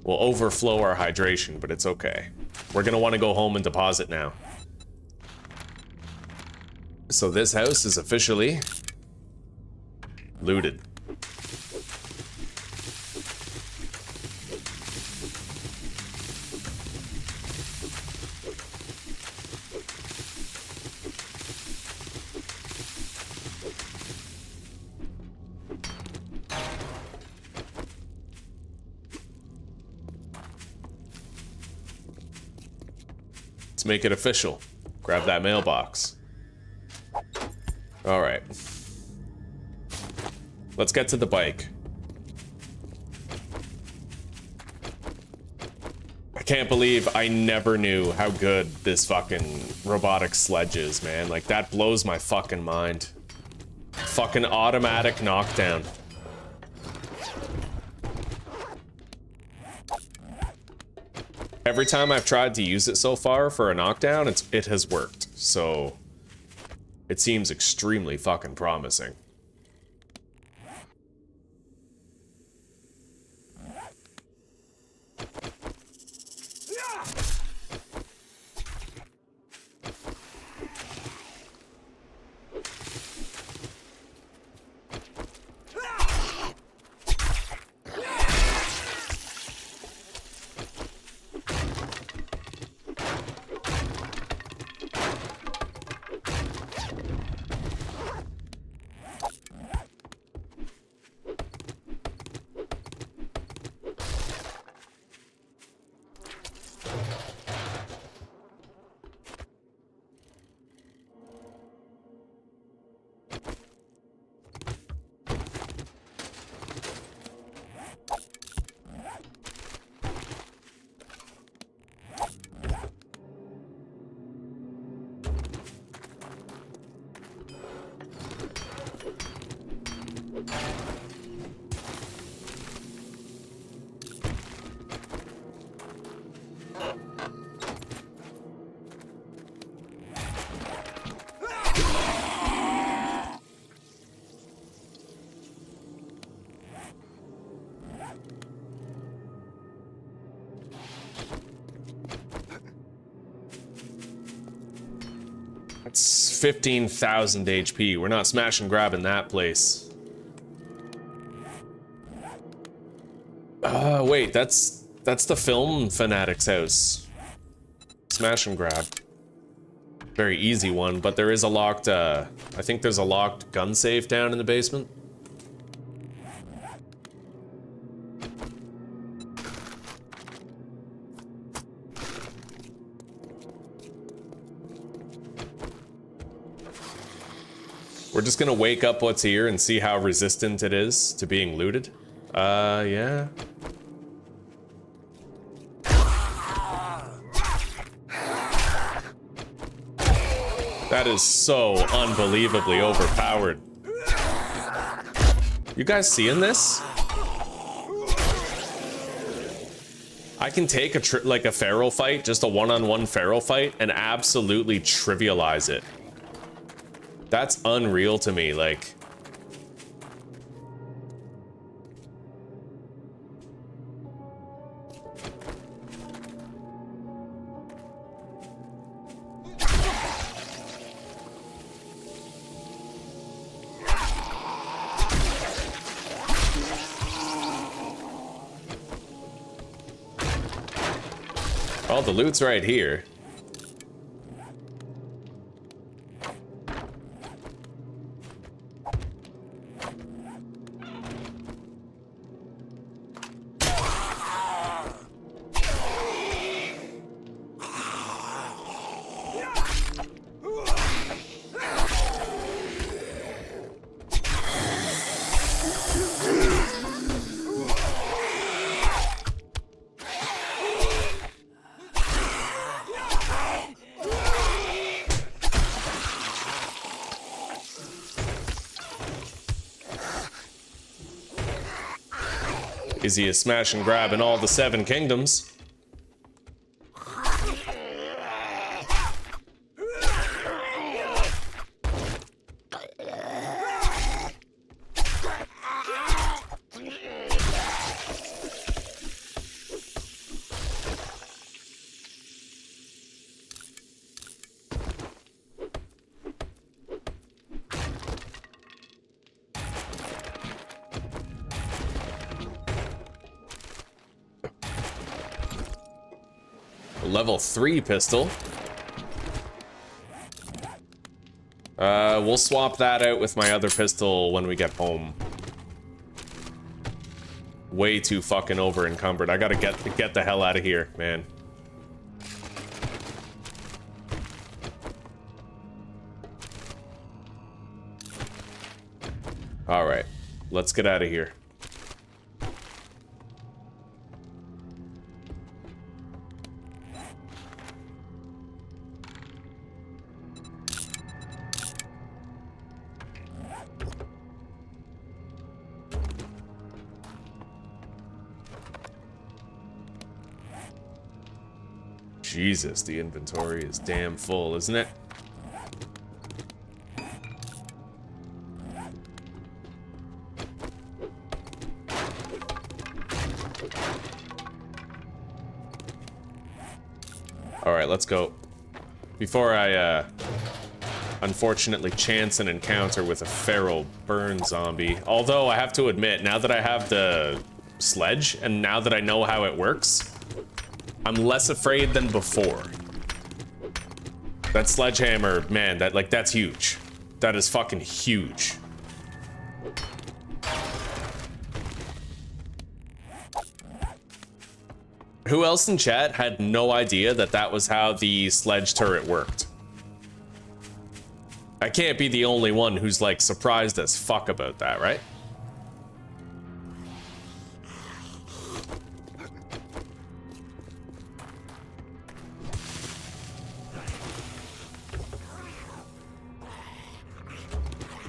Speaker 1: We'll overflow our hydration, but it's okay. We're gonna want to go home and deposit now. So this house is officially looted. Make it official. Grab that mailbox. All right. Let's get to the bike. I can't believe I never knew how good this fucking robotic sledge is, man. Like, that blows my fucking mind. Fucking automatic knockdown. Every time I've tried to use it so far for a knockdown, it has worked. So it seems extremely fucking promising. That's 15,000 HP. We're not smash and grabbing that place. Wait, that's the film fanatic's house. Smash and grab. Very easy one, but there is a locked, I think there's a locked gun safe down in the basement. We're just gonna wake up what's here and see how resistant it is to being looted. Yeah. That is so unbelievably overpowered. You guys seeing this? I can take a feral fight, just a one-on-one feral fight, and absolutely trivialize it. That's unreal to me, like... Oh, the loot's right here. Easy as smash and grab in all the 7 kingdoms. Level 3 pistol. We'll swap that out with my other pistol when we get home. Way too fucking over encumbered. I gotta get the hell out of here, man. All right, let's get out of here. Jesus, the inventory is damn full, isn't it? All right, let's go. Before I, unfortunately chance an encounter with a feral burn zombie. Although, I have to admit, now that I have the sledge, and now that I know how it works, I'm less afraid than before. That sledgehammer, man, that's huge. That is fucking huge. Who else in chat had no idea that that was how the sledge turret worked? I can't be the only one who's like surprised as fuck about that, right?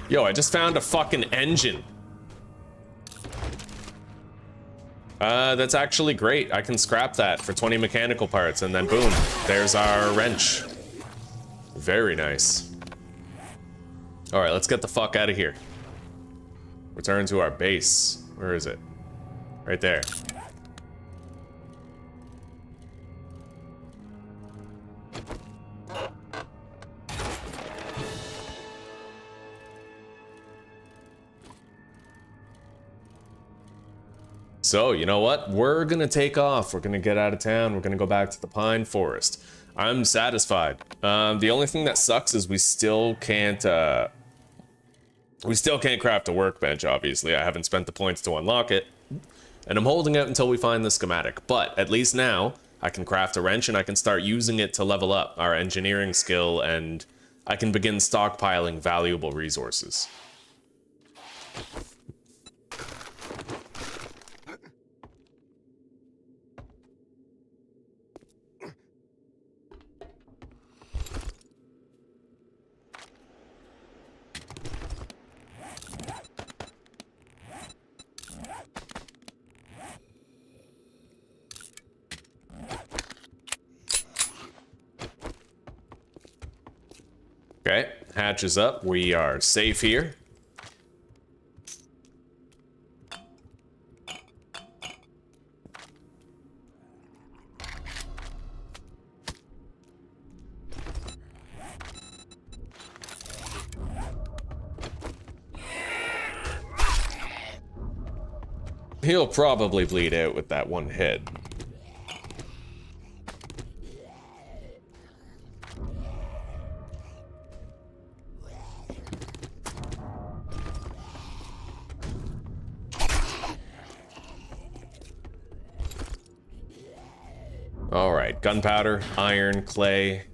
Speaker 1: Yo, I just found a fucking engine. That's actually great. I can scrap that for 20 mechanical parts, and then boom, there's our wrench. Very nice. All right, let's get the fuck out of here. Return to our base. Where is it? Right there. So, you know what? We're gonna take off. We're gonna get out of town. We're gonna go back to the pine forest. I'm satisfied. The only thing that sucks is we still can't craft a workbench, obviously. I haven't spent the points to unlock it. And I'm holding out until we find the schematic. But at least now, I can craft a wrench and I can start using it to level up our engineering skill and I can begin stockpiling valuable resources. Okay, hatch is up. We are safe here. He'll probably bleed out with that one hit. All right, gunpowder, iron, clay,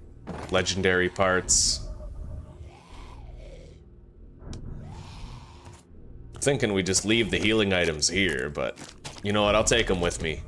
Speaker 1: legendary parts. Thinking we just leave the healing items here, but you know what? I'll take them with me.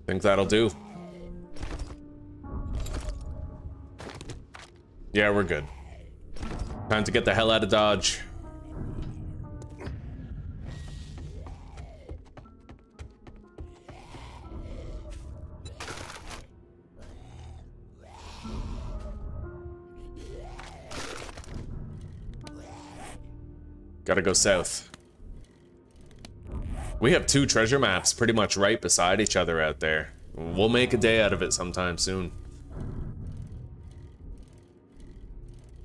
Speaker 1: Think that'll do. Yeah, we're good. Time to get the hell out of Dodge. Gotta go south. We have 2 treasure maps pretty much right beside each other out there. We'll make a day out of it sometime soon.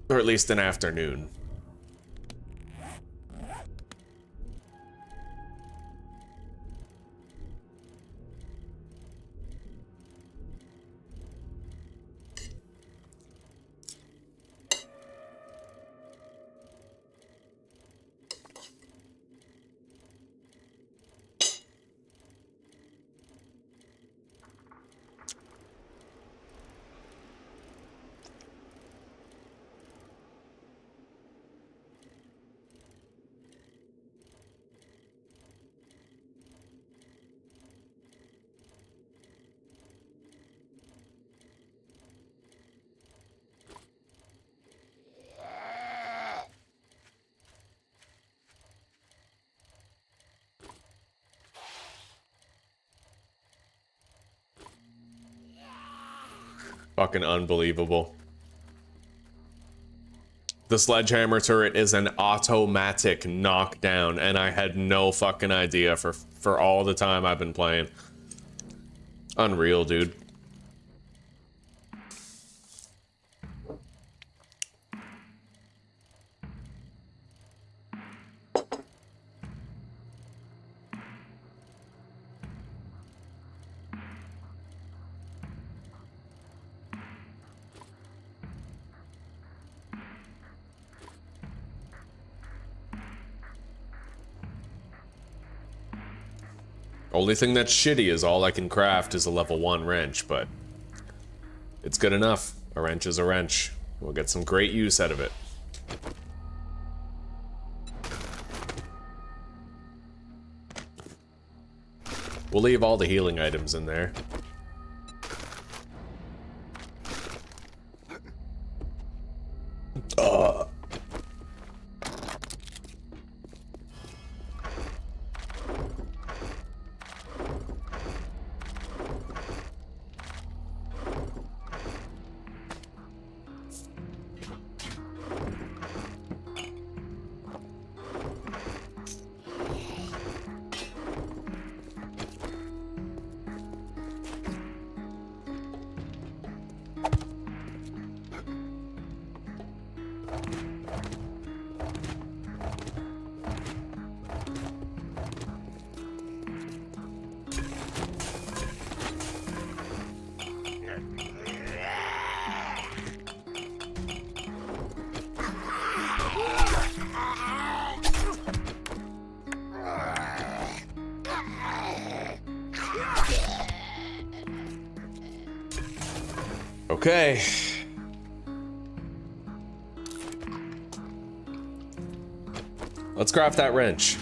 Speaker 1: Or at least an afternoon. Fucking unbelievable. The sledgehammer turret is an automatic knockdown, and I had no fucking idea for all the time I've been playing. Unreal, dude. Only thing that's shitty is all I can craft is a level 1 wrench, but it's good enough. A wrench is a wrench. We'll get some great use out of it. We'll leave all the healing items in there. Okay. Let's craft that wrench.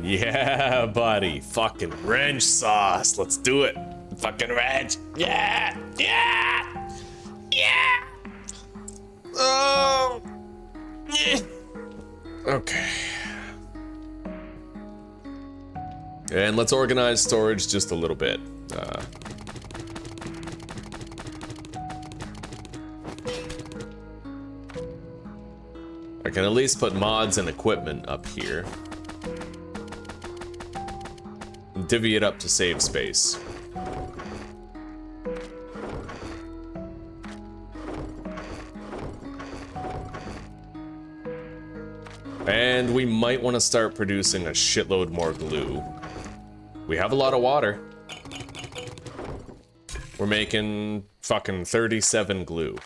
Speaker 1: Yeah, buddy. Fucking wrench sauce. Let's do it. Fucking wrench. Yeah. Yeah. Yeah. Oh. Yeah. Okay. And let's organize storage just a little bit. I can at least put mods and equipment up here. Divvy it up to save space. And we might want to start producing a shitload more glue. We have a lot of water. We're making fucking 37 glue.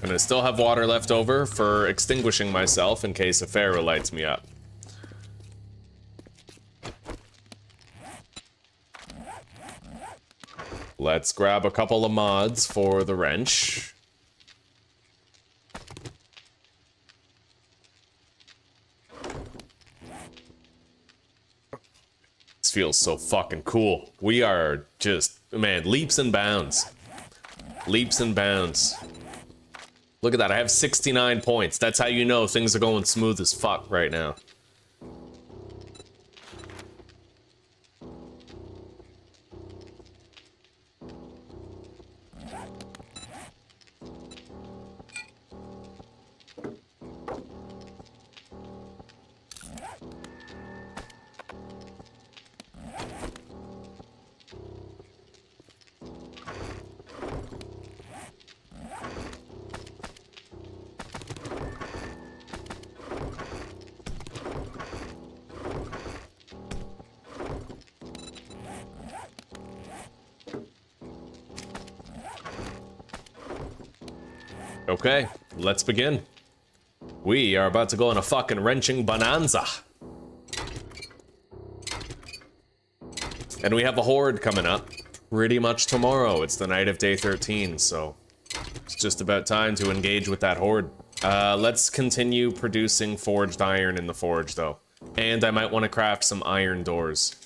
Speaker 1: And I still have water left over for extinguishing myself in case a pharaoh lights me up. Let's grab a couple of mods for the wrench. This feels so fucking cool. We are just, man, leaps and bounds. Leaps and bounds. Look at that, I have 69 points. That's how you know things are going smooth as fuck right now. Okay, let's begin. We are about to go on a fucking wrenching bonanza. And we have a horde coming up pretty much tomorrow. It's the night of day 13, so it's just about time to engage with that horde. Let's continue producing forged iron in the forge, though. And I might want to craft some iron doors.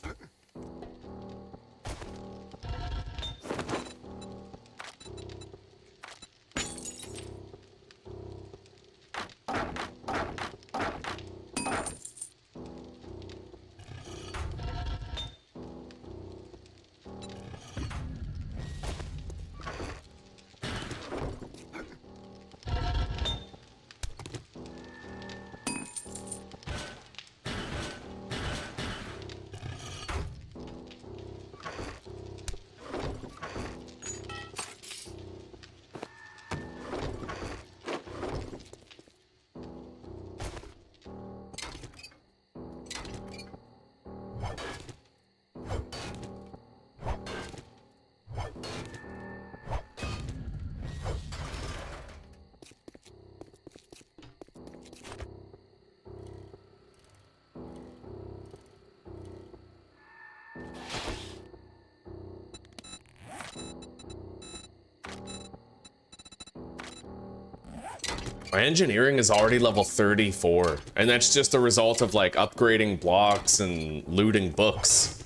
Speaker 1: My engineering is already level 34, and that's just a result of like upgrading blocks and looting books.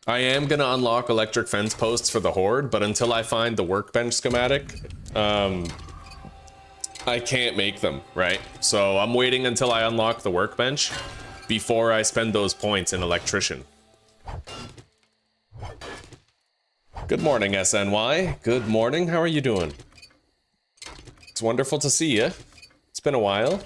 Speaker 1: I am gonna unlock electric fence posts for the horde, but until I find the workbench schematic, I can't make them, right? So I'm waiting until I unlock the workbench before I spend those points in electrician. Good morning, SNY. Good morning. How are you doing? It's wonderful to see you. It's been a while.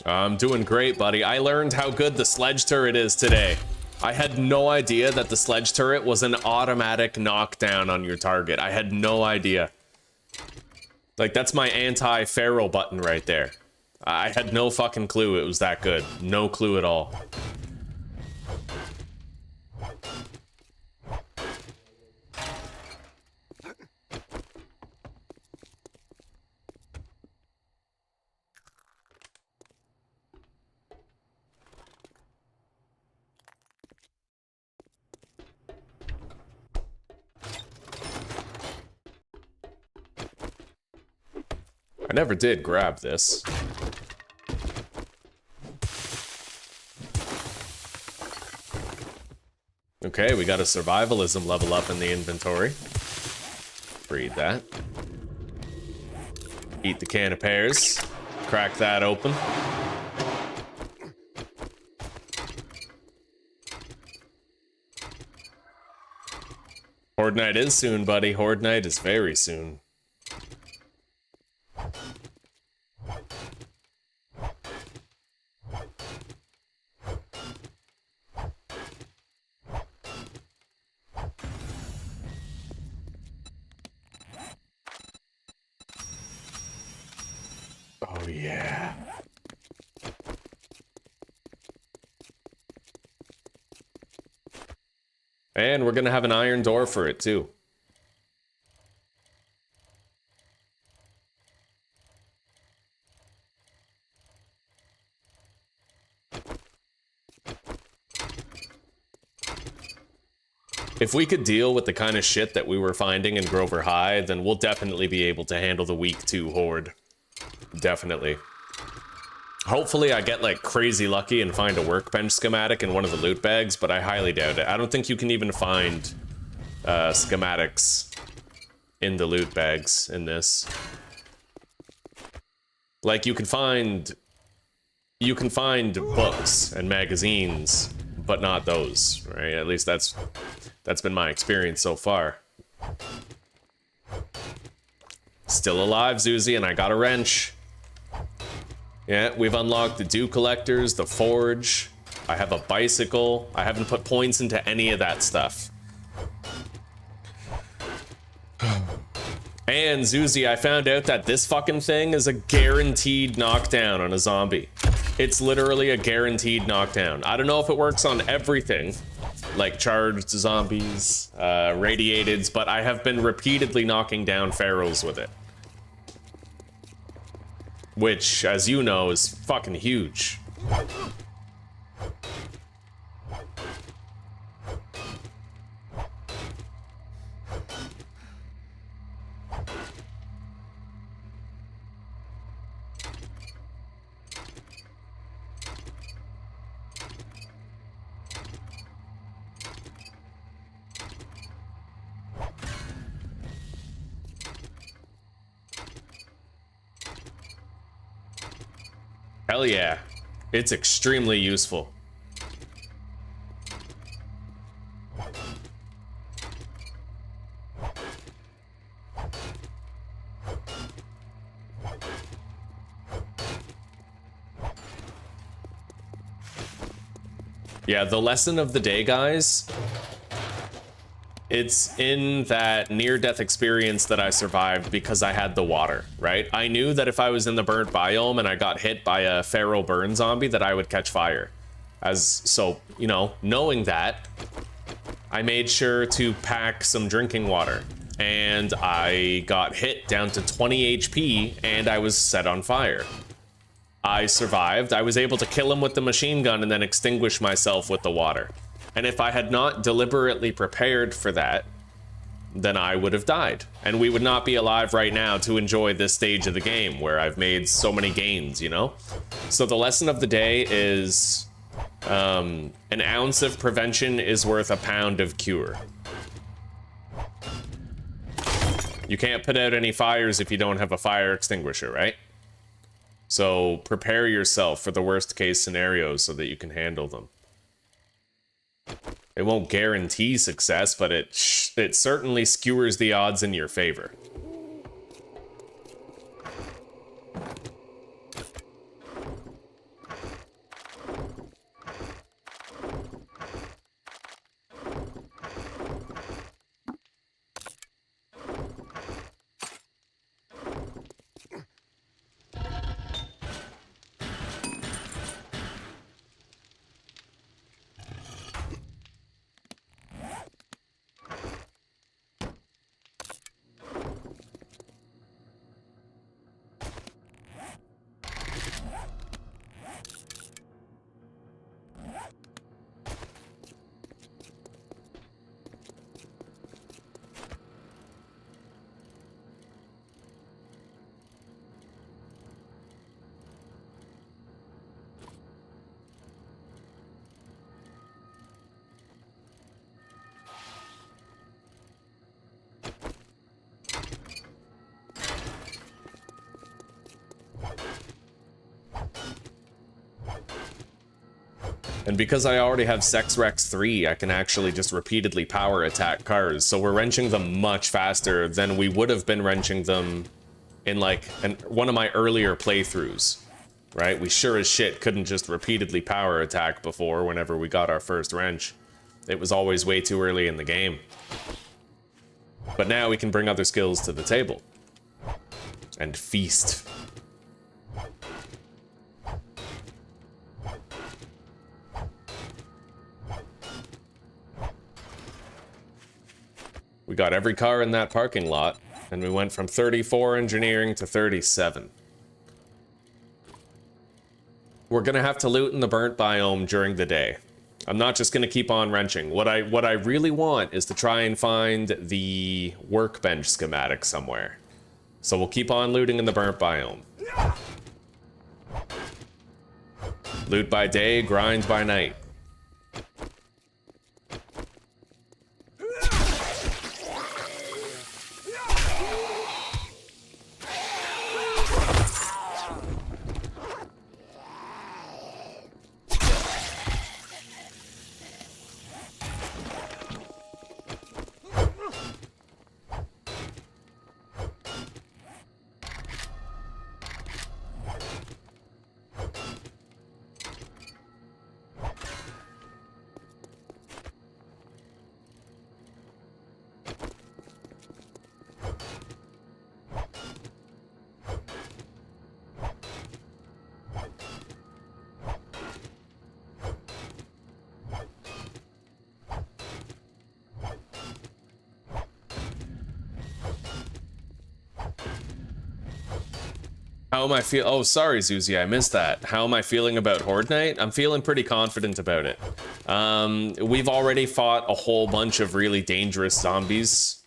Speaker 1: I'm doing great, buddy. I learned how good the sledge turret is today. I had no idea that the sledge turret was an automatic knockdown on your target. I had no idea. Like, that's my anti-feral button right there. I had no fucking clue it was that good. No clue at all. I never did grab this. Okay, we got a survivalism level up in the inventory. Read that. Eat the can of pears. Crack that open. Horde night is soon, buddy. Horde night is very soon. Oh, yeah. And we're gonna have an iron door for it, too. If we could deal with the kind of shit that we were finding in Grover High, then we'll definitely be able to handle the week 2 horde. Definitely. Hopefully I get like crazy lucky and find a workbench schematic in one of the loot bags, but I highly doubt it. I don't think you can even find schematics in the loot bags in this. Like you can find books and magazines, but not those, right? At least that's been my experience so far. Still alive, Zuzi, and I got a wrench. Yeah, we've unlocked the dew collectors, the forge. I have a bicycle. I haven't put points into any of that stuff. And Zuzi, I found out that this fucking thing is a guaranteed knockdown on a zombie. It's literally a guaranteed knockdown. I don't know if it works on everything, like charged zombies, radiateds, but I have been repeatedly knocking down ferals with it. Which, as you know, is fucking huge. Hell yeah, it's extremely useful. Yeah, the lesson of the day, guys, it's in that near-death experience that I survived because I had the water, right? I knew that if I was in the burnt biome and I got hit by a feral burn zombie that I would catch fire. So, you know, knowing that, I made sure to pack some drinking water. and I got hit down to 20 HP, and I was set on fire. I survived. I was able to kill him with the machine gun and then extinguish myself with the water. And if I had not deliberately prepared for that, then I would have died. And we would not be alive right now to enjoy this stage of the game where I've made so many gains, you know? So the lesson of the day is an ounce of prevention is worth a pound of cure. You can't put out any fires if you don't have a fire extinguisher, right? So prepare yourself for the worst case scenarios so that you can handle them. It won't guarantee success, but it certainly skewers the odds in your favor. And because I already have Sex Rex 3, I can actually just repeatedly power attack cars, so we're wrenching them much faster than we would have been wrenching them in like one of my earlier playthroughs, right? We sure as shit couldn't just repeatedly power attack before whenever we got our first wrench. It was always way too early in the game. But now we can bring other skills to the table and feast. We got every car in that parking lot, and we went from 34 engineering to 37. We're gonna have to loot in the burnt biome during the day. I'm not just gonna keep on wrenching. What I really want is to try and find the workbench schematic somewhere. So we'll keep on looting in the burnt biome. Loot by day, grind by night. How am I feel? Oh, sorry, Zuzi, I missed that. How am I feeling about Horde Night? I'm feeling pretty confident about it. We've already fought a whole bunch of really dangerous zombies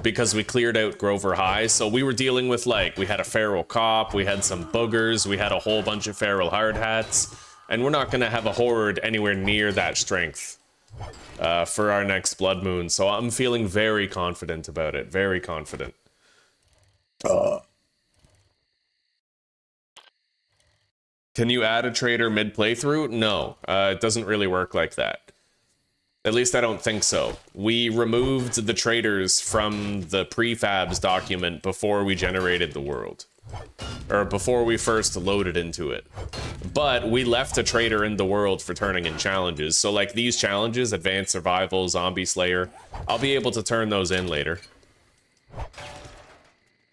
Speaker 1: because we cleared out Grover High. So we were dealing with, like, we had a feral cop, we had some boogers, we had a whole bunch of feral hardhats, and we're not gonna have a horde anywhere near that strength for our next Blood Moon. So I'm feeling very confident about it, very confident. Can you add a trader mid-playthrough? No, it doesn't really work like that. At least I don't think so. We removed the traders from the prefabs document before we generated the world. Or before we first loaded into it. But we left a trader in the world for turning in challenges. So like these challenges, Advanced Survival, Zombie Slayer, I'll be able to turn those in later.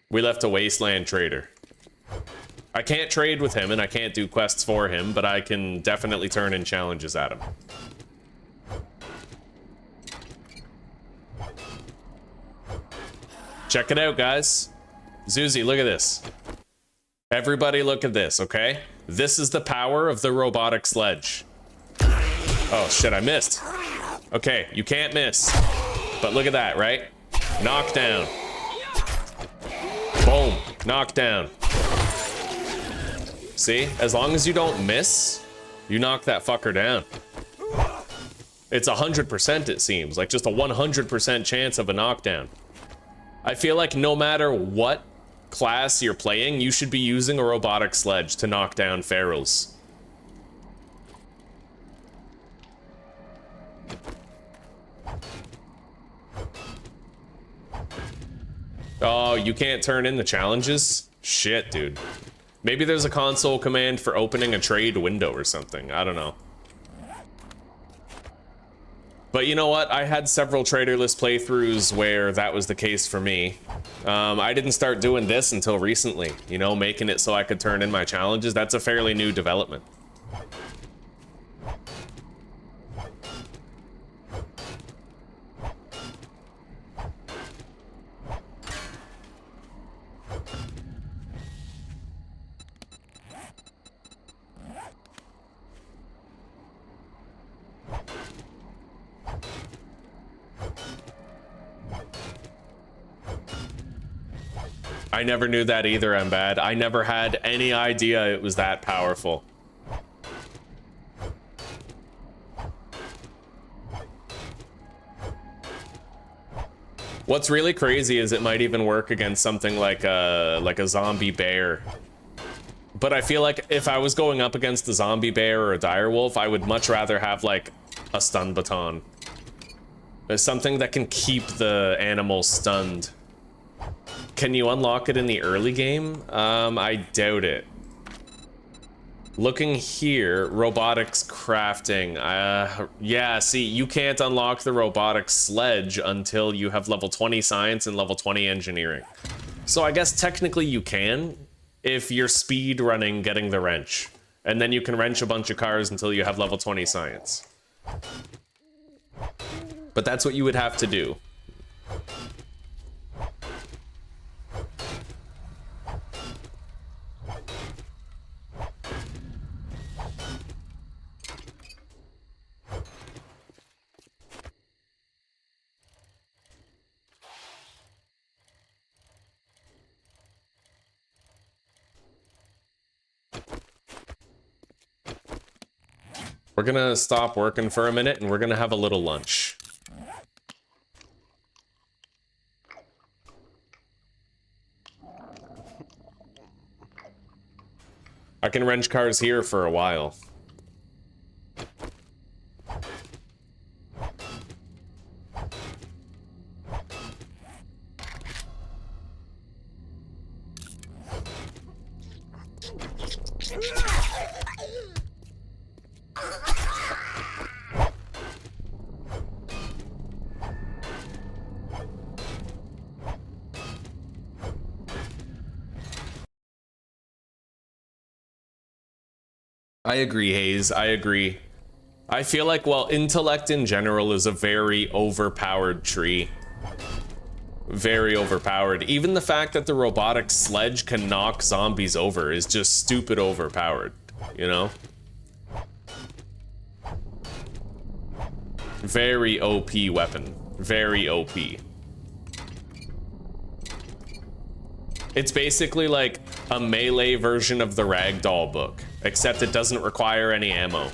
Speaker 1: We left a Wasteland trader. I can't trade with him and I can't do quests for him, but I can definitely turn in challenges at him. Check it out, guys. Zuzi, look at this. Everybody look at this, okay? This is the power of the robotic sledge. Oh shit, I missed. Okay, you can't miss. But look at that, right? Knock down. Boom, knock down. See, as long as you don't miss, you knock that fucker down. It's 100%, it seems, like just a 100% chance of a knockdown. I feel like no matter what class you're playing, you should be using a robotic sledge to knock down ferals. Oh, you can't turn in the challenges? Shit, dude. Maybe there's a console command for opening a trade window or something. I don't know. But you know what? I had several traderless playthroughs where that was the case for me. I didn't start doing this until recently, you know, making it so I could turn in my challenges. That's a fairly new development. I never knew that either, I'm bad. I never had any idea it was that powerful. What's really crazy is it might even work against something like a zombie bear. But I feel like if I was going up against a zombie bear or a direwolf, I would much rather have like a stun baton. There's something that can keep the animal stunned. Can you unlock it in the early game? I doubt it. Looking here, robotics crafting. Yeah, see, you can't unlock the robotic sledge until you have level 20 science and level 20 engineering. So I guess technically you can if you're speed running getting the wrench. And then you can wrench a bunch of cars until you have level 20 science. But that's what you would have to do. We're gonna stop working for a minute and we're gonna have a little lunch. I can wrench cars here for a while. I agree, Hayes. I agree. I feel like, well, intellect in general is a very overpowered tree. Very overpowered. Even the fact that the robotic sledge can knock zombies over is just stupid overpowered, you know? Very OP weapon. Very OP. It's basically like a melee version of the ragdoll book, except it doesn't require any ammo.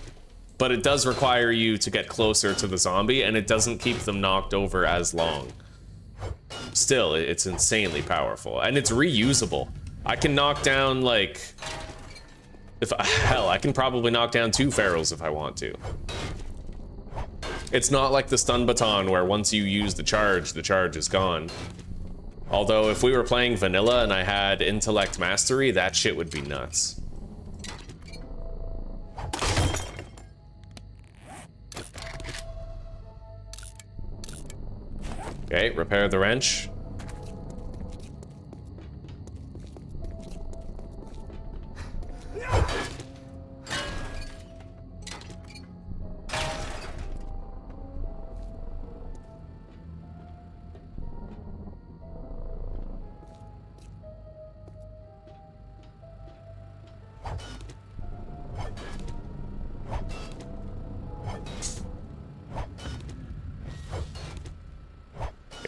Speaker 1: But it does require you to get closer to the zombie, and it doesn't keep them knocked over as long. Still, it's insanely powerful, and it's reusable. I can knock down, like... hell, I can probably knock down 2 ferals if I want to. It's not like the stun baton, where once you use the charge is gone. Although, if we were playing vanilla and I had intellect mastery, that shit would be nuts. Okay, repair the wrench.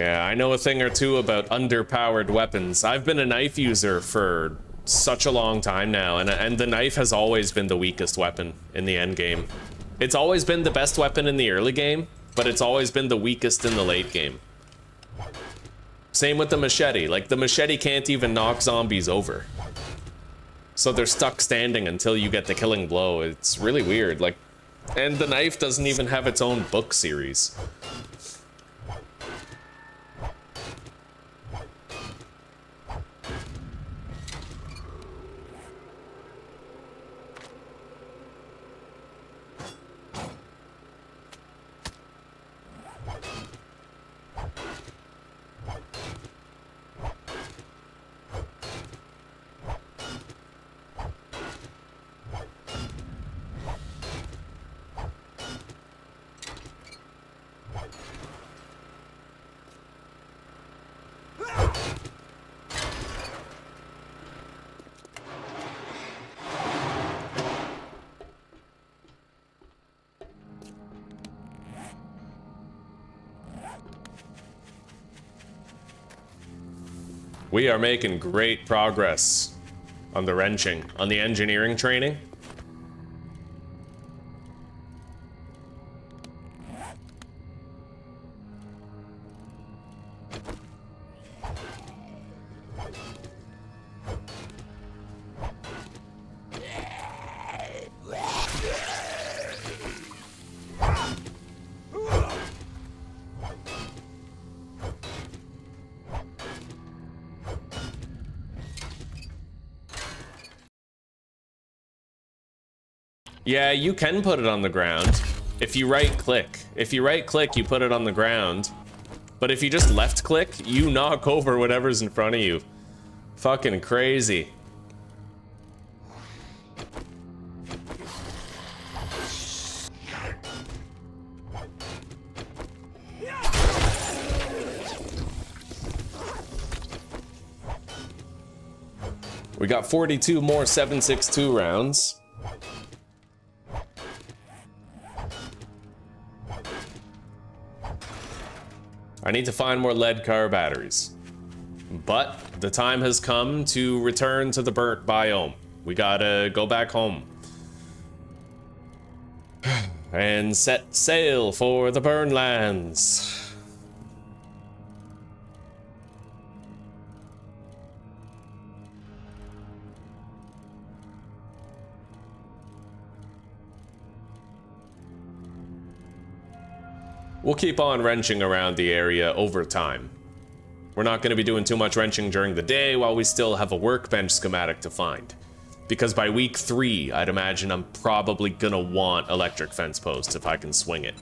Speaker 1: Yeah, I know a thing or two about underpowered weapons. I've been a knife user for such a long time now, and the knife has always been the weakest weapon in the end game. It's always been the best weapon in the early game, but it's always been the weakest in the late game. Same with the machete. Like, the machete can't even knock zombies over. So they're stuck standing until you get the killing blow. It's really weird. Like, and the knife doesn't even have its own book series. We are making great progress on the wrenching, on the engineering training. Yeah, you can put it on the ground. If you right click. If you right click, you put it on the ground. But if you just left click, you knock over whatever's in front of you. Fucking crazy. We got 42 more 7.62 rounds. I need to find more lead car batteries. But the time has come to return to the burnt biome. We gotta go back home. And set sail for the burn lands. We'll keep on wrenching around the area over time. We're not going to be doing too much wrenching during the day while we still have a workbench schematic to find. Because by week 3, I'd imagine I'm probably gonna want electric fence posts if I can swing it.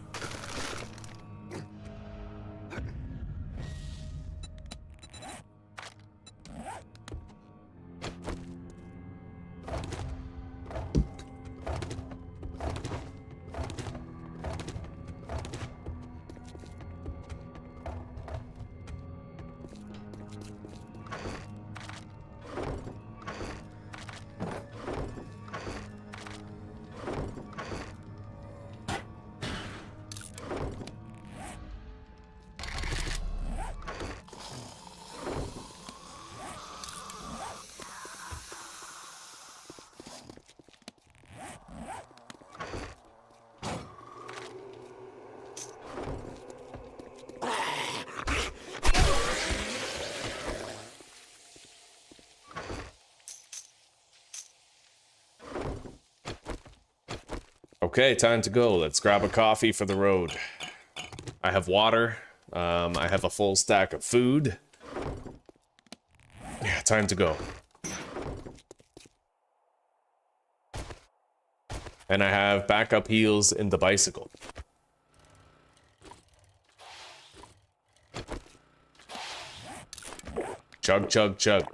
Speaker 1: Okay, time to go. Let's grab a coffee for the road. I have water. I have a full stack of food. Yeah, time to go. And I have backup heals in the bicycle. Chug, chug, chug.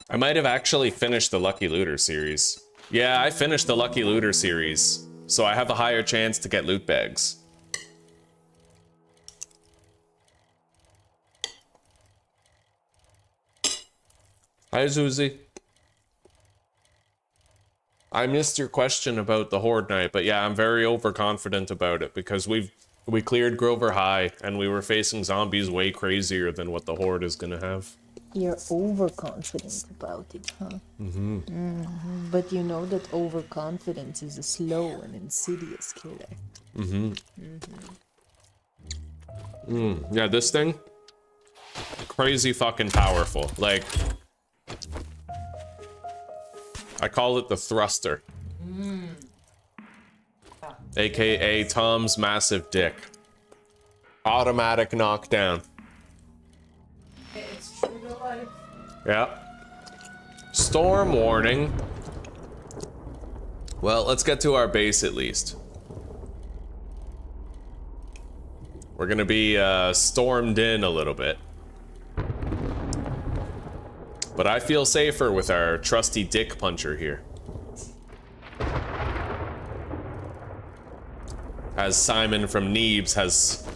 Speaker 1: I might have actually finished the Lucky Looter series. Yeah, I finished the Lucky Looter series, so I have a higher chance to get loot bags. Hi, Zuzi. I missed your question about the Horde Knight, but yeah, I'm very overconfident about it because we cleared Grover High and we were facing zombies way crazier than what the Horde is gonna have.
Speaker 3: You're overconfident about it, huh? But you know that overconfidence is a slow and insidious killer.
Speaker 1: Yeah, this thing, crazy fucking powerful. Like, I call it the thruster. AKA Tom's massive dick. Automatic knockdown.
Speaker 2: It's true to life.
Speaker 1: Yeah. Storm warning. Well, let's get to our base at least. We're gonna be stormed in a little bit. But I feel safer with our trusty dick puncher here. As Simon from Neebs has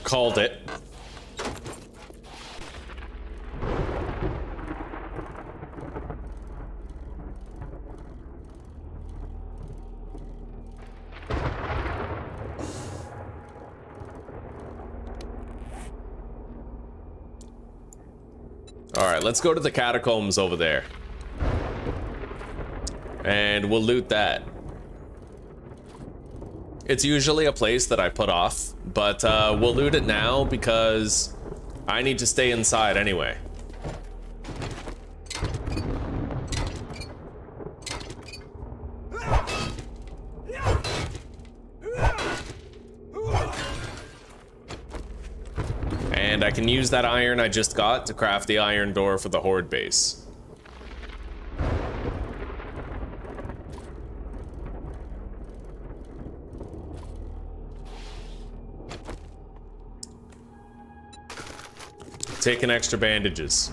Speaker 1: called it. Alright, let's go to the catacombs over there. And we'll loot that. It's usually a place that I put off, but we'll loot it now because I need to stay inside anyway. And I can use that iron I just got to craft the iron door for the Horde base. Taking extra bandages.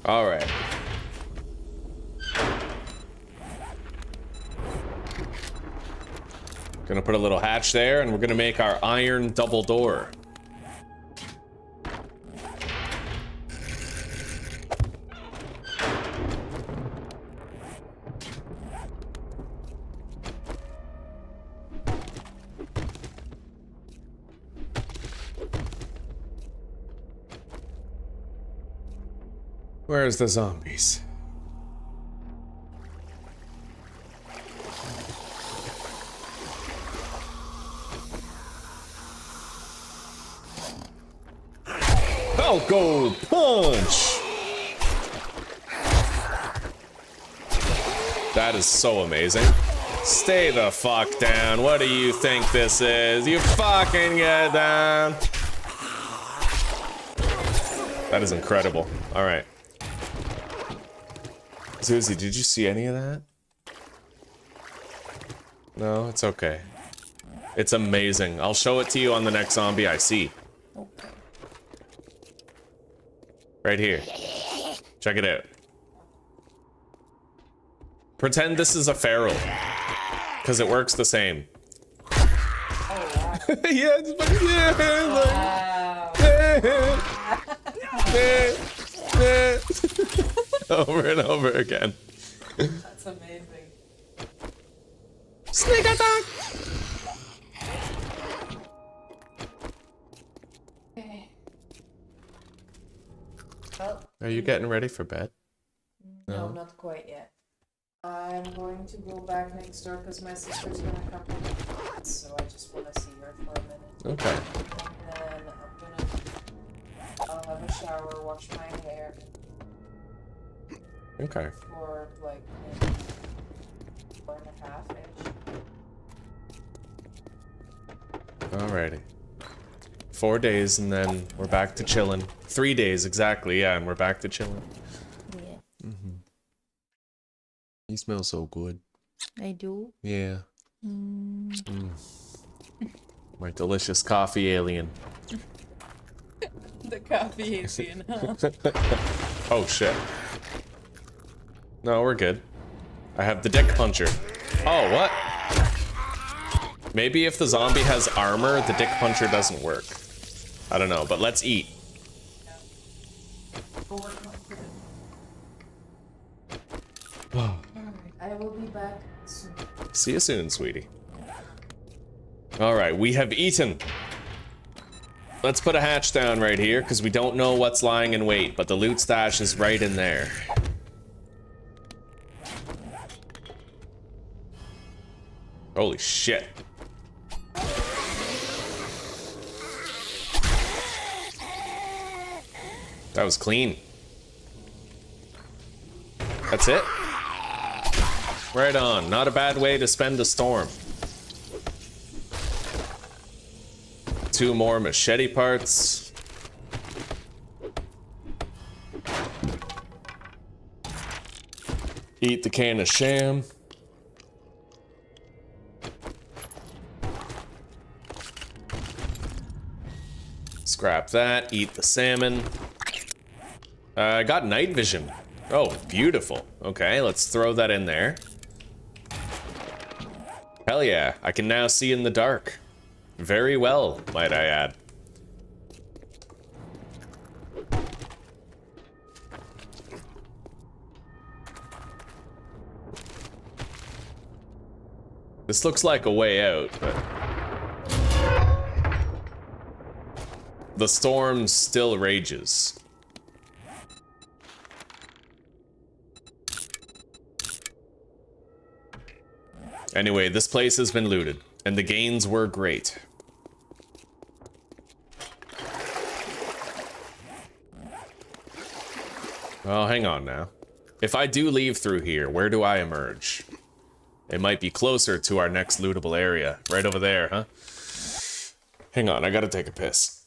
Speaker 1: All right. Gonna put a little hatch there, and we're gonna make our iron double door. Where's the zombies? Falco punch! That is so amazing. Stay the fuck down. What do you think this is? You fucking get down. That is incredible. All right. Susie, did you see any of that? No, it's okay. It's amazing. I'll show it to you on the next zombie I see.
Speaker 2: Okay.
Speaker 1: Right here. Check it out. Pretend this is a feral. Because it works the same.
Speaker 2: Oh, wow.
Speaker 1: Yeah, it's like,
Speaker 2: Wow.
Speaker 1: over and over again.
Speaker 2: That's amazing.
Speaker 1: Sneak attack!
Speaker 2: Okay. Well,
Speaker 1: Are you getting ready for bed?
Speaker 2: no, not quite yet. I'm going to go back next door because my sister's gonna come home, so I just want to see her for a minute.
Speaker 1: Okay.
Speaker 2: And then I'm gonna shower, wash my hair
Speaker 1: Okay.
Speaker 2: for like maybe 4.5-ish.
Speaker 1: Alrighty. 4 days and then we're back to chilling. 3 days exactly, yeah, and we're back to chilling.
Speaker 3: Yeah,
Speaker 1: You smell so good.
Speaker 3: I do.
Speaker 1: Yeah. My delicious coffee alien.
Speaker 2: The coffee alien, huh?
Speaker 1: Oh shit. No, we're good. I have the dick puncher. Oh, what? Maybe if the zombie has armor, the dick puncher doesn't work. I don't know, but let's eat.
Speaker 2: I will be back soon.
Speaker 1: See you soon, sweetie. Alright, we have eaten. Let's put a hatch down right here, because we don't know what's lying in wait, but the loot stash is right in there. Holy shit. That was clean. That's it? Right on. Not a bad way to spend a storm. 2 more machete parts. Eat the can of sham. Scrap that. Eat the salmon. I got night vision. Oh, beautiful. Okay, let's throw that in there. Hell yeah, I can now see in the dark. Very well, might I add. This looks like a way out, but... the storm still rages. Anyway, this place has been looted, and the gains were great. Oh, hang on now. If I do leave through here, where do I emerge? It might be closer to our next lootable area. Right over there, huh? Hang on, I gotta take a piss.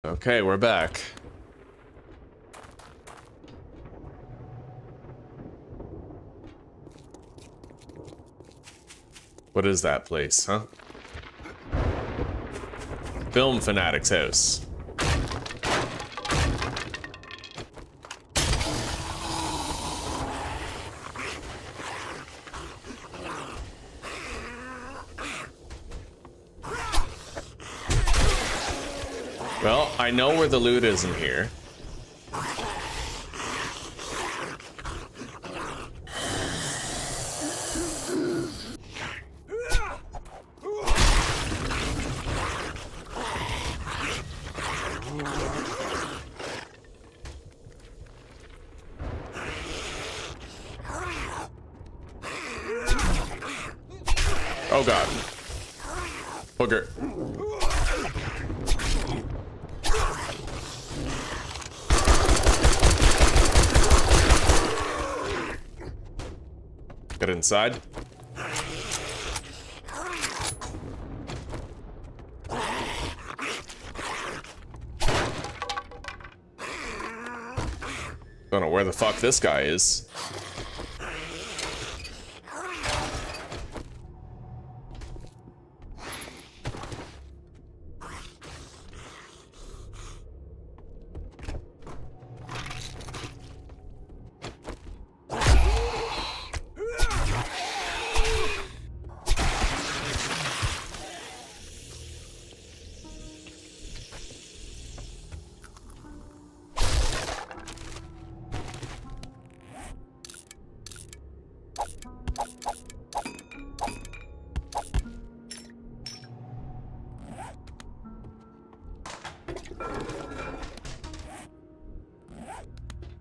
Speaker 1: Okay, we're back. What is that place, huh? Film Fanatic's house. Well, I know where the loot is in here. Oh god. Booger. Get inside. Don't know where the fuck this guy is.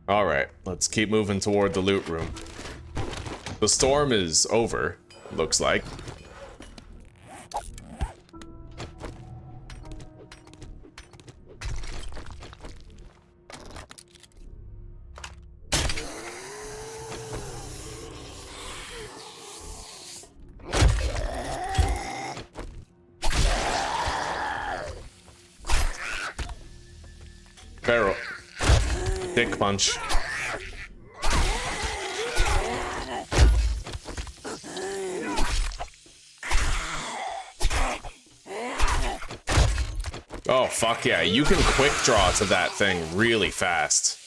Speaker 1: Alright, let's keep moving toward the loot room. The storm is over, looks like. Barrel. Dick punch. Oh, fuck yeah. You can quick draw to that thing really fast.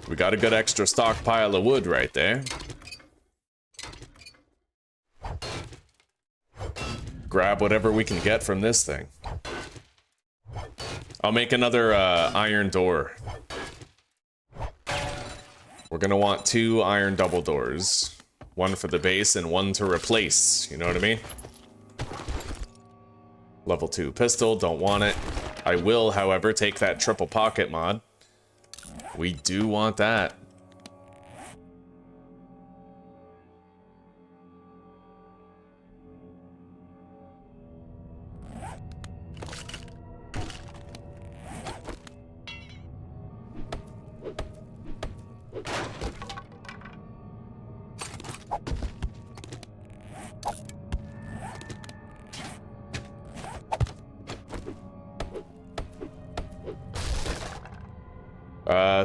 Speaker 1: We got a good extra stockpile of wood right there. Grab whatever we can get from this thing. I'll make another iron door. We're gonna want 2 iron double doors. One for the base and one to replace, you know what I mean? Level 2 pistol, don't want it. I will, however, take that triple pocket mod. We do want that.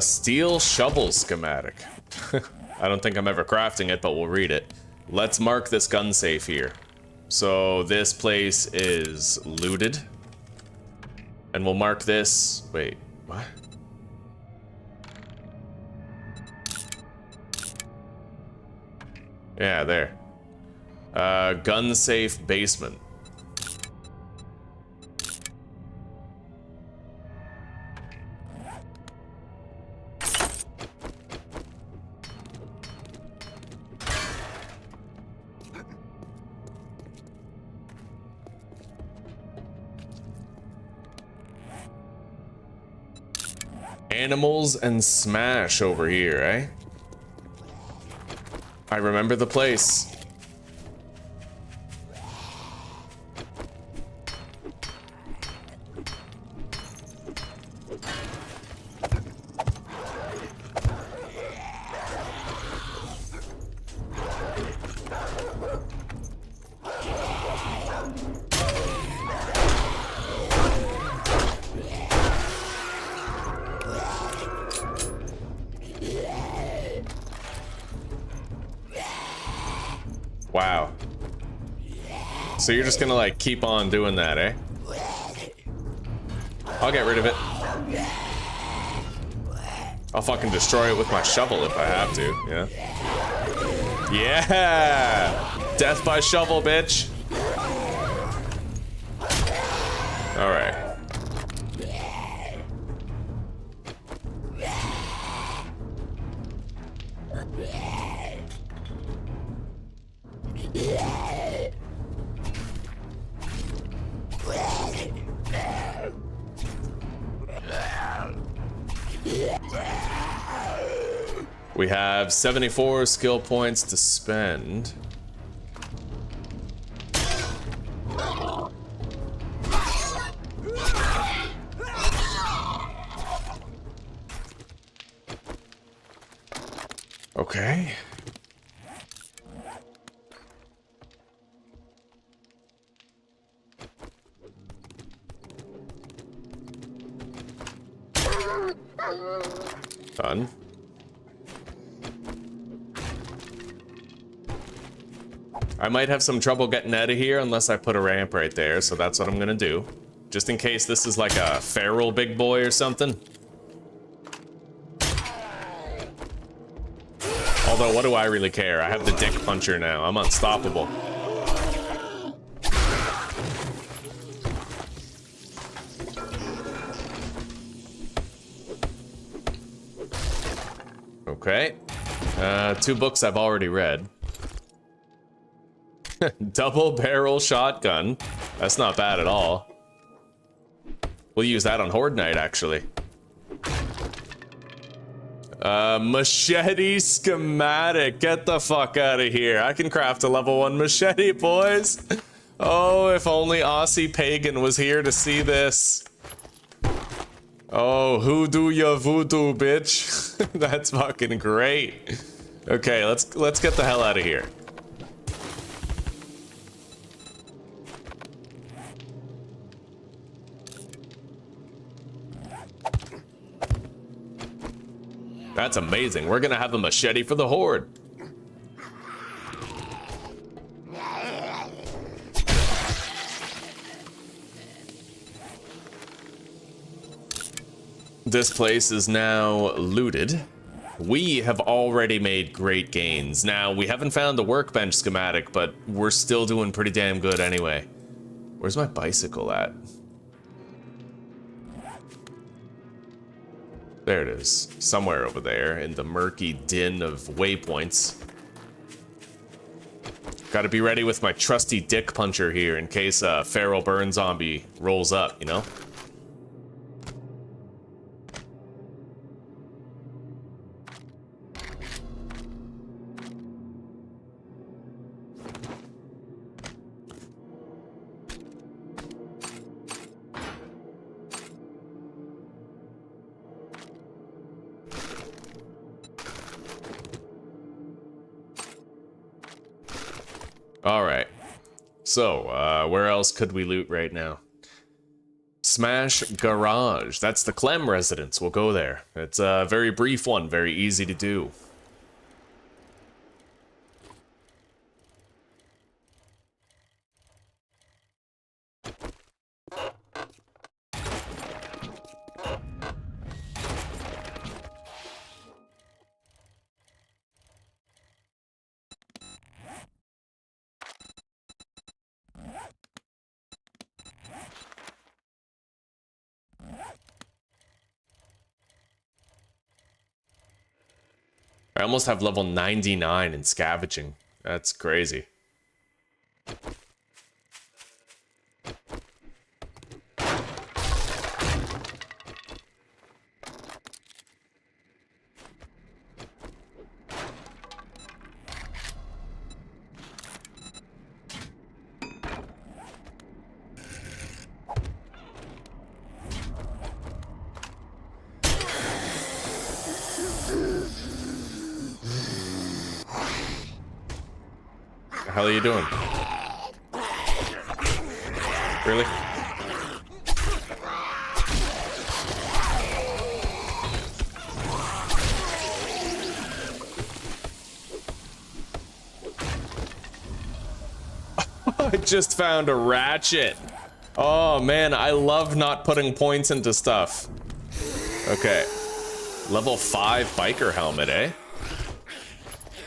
Speaker 1: Steel shovel schematic. I don't think I'm ever crafting it, but we'll read it. Let's mark this gun safe here. So this place is looted. And we'll mark this... Wait, what? Yeah, there. Gun safe basement. Animals and Smash over here, eh? I remember the place. Wow. So you're just gonna like keep on doing that, eh? I'll get rid of it. I'll fucking destroy it with my shovel if I have to, yeah. Yeah! Death by shovel, bitch! Alright. We have 74 skill points to spend. Okay. Done. I might have some trouble getting out of here unless I put a ramp right there, so that's what I'm gonna do. Just in case this is like a feral big boy or something. Although, what do I really care? I have the dick puncher now. I'm unstoppable. Okay. 2 books I've already read. Double barrel shotgun. That's not bad at all. We'll use that on Horde Night, actually. Machete schematic. Get the fuck out of here. I can craft a level 1 machete, boys. Oh, if only Aussie Pagan was here to see this. Oh, hoodoo ya voodoo, bitch. That's fucking great. Okay, let's get the hell out of here. That's amazing. We're gonna have a machete for the Horde. This place is now looted. We have already made great gains. Now, we haven't found the workbench schematic, but we're still doing pretty damn good anyway. Where's my bicycle at? There it is. Somewhere over there in the murky din of waypoints. Gotta be ready with my trusty dick puncher here in case a feral burn zombie rolls up, you know? Alright, so, where else could we loot right now? Smash Garage, that's the Clem residence, we'll go there. It's a very brief one, very easy to do. I almost have level 99 in scavenging. That's crazy. How are you doing? Really? I just found a ratchet. Oh man, I love not putting points into stuff. Okay. Level 5 biker helmet, eh?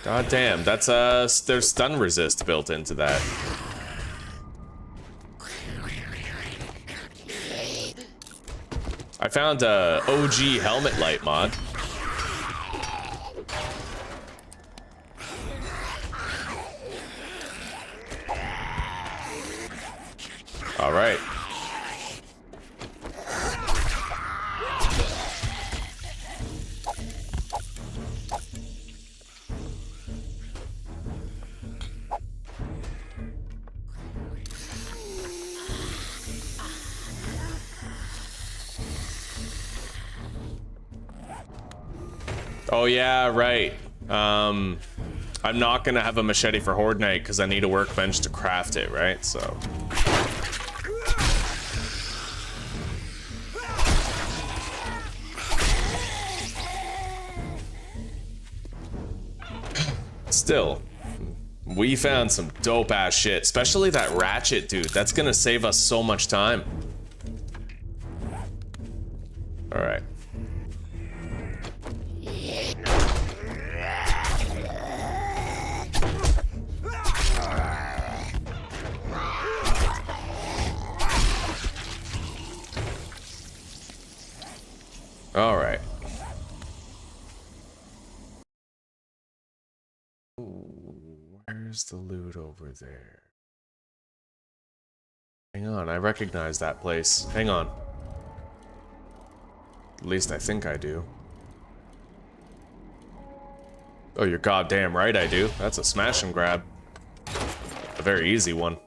Speaker 1: God damn, that's there's stun resist built into that. I found a OG helmet light mod. All right. Oh yeah, right. I'm not gonna have a machete for Horde Night because I need a workbench to craft it, right? So. Still, we found some dope ass shit, especially that ratchet, dude. That's gonna save us so much time. All right. All right. Ooh, where's the loot over there? Hang on, I recognize that place. Hang on. At least I think I do. Oh, you're goddamn right I do. That's a smash and grab. A very easy one.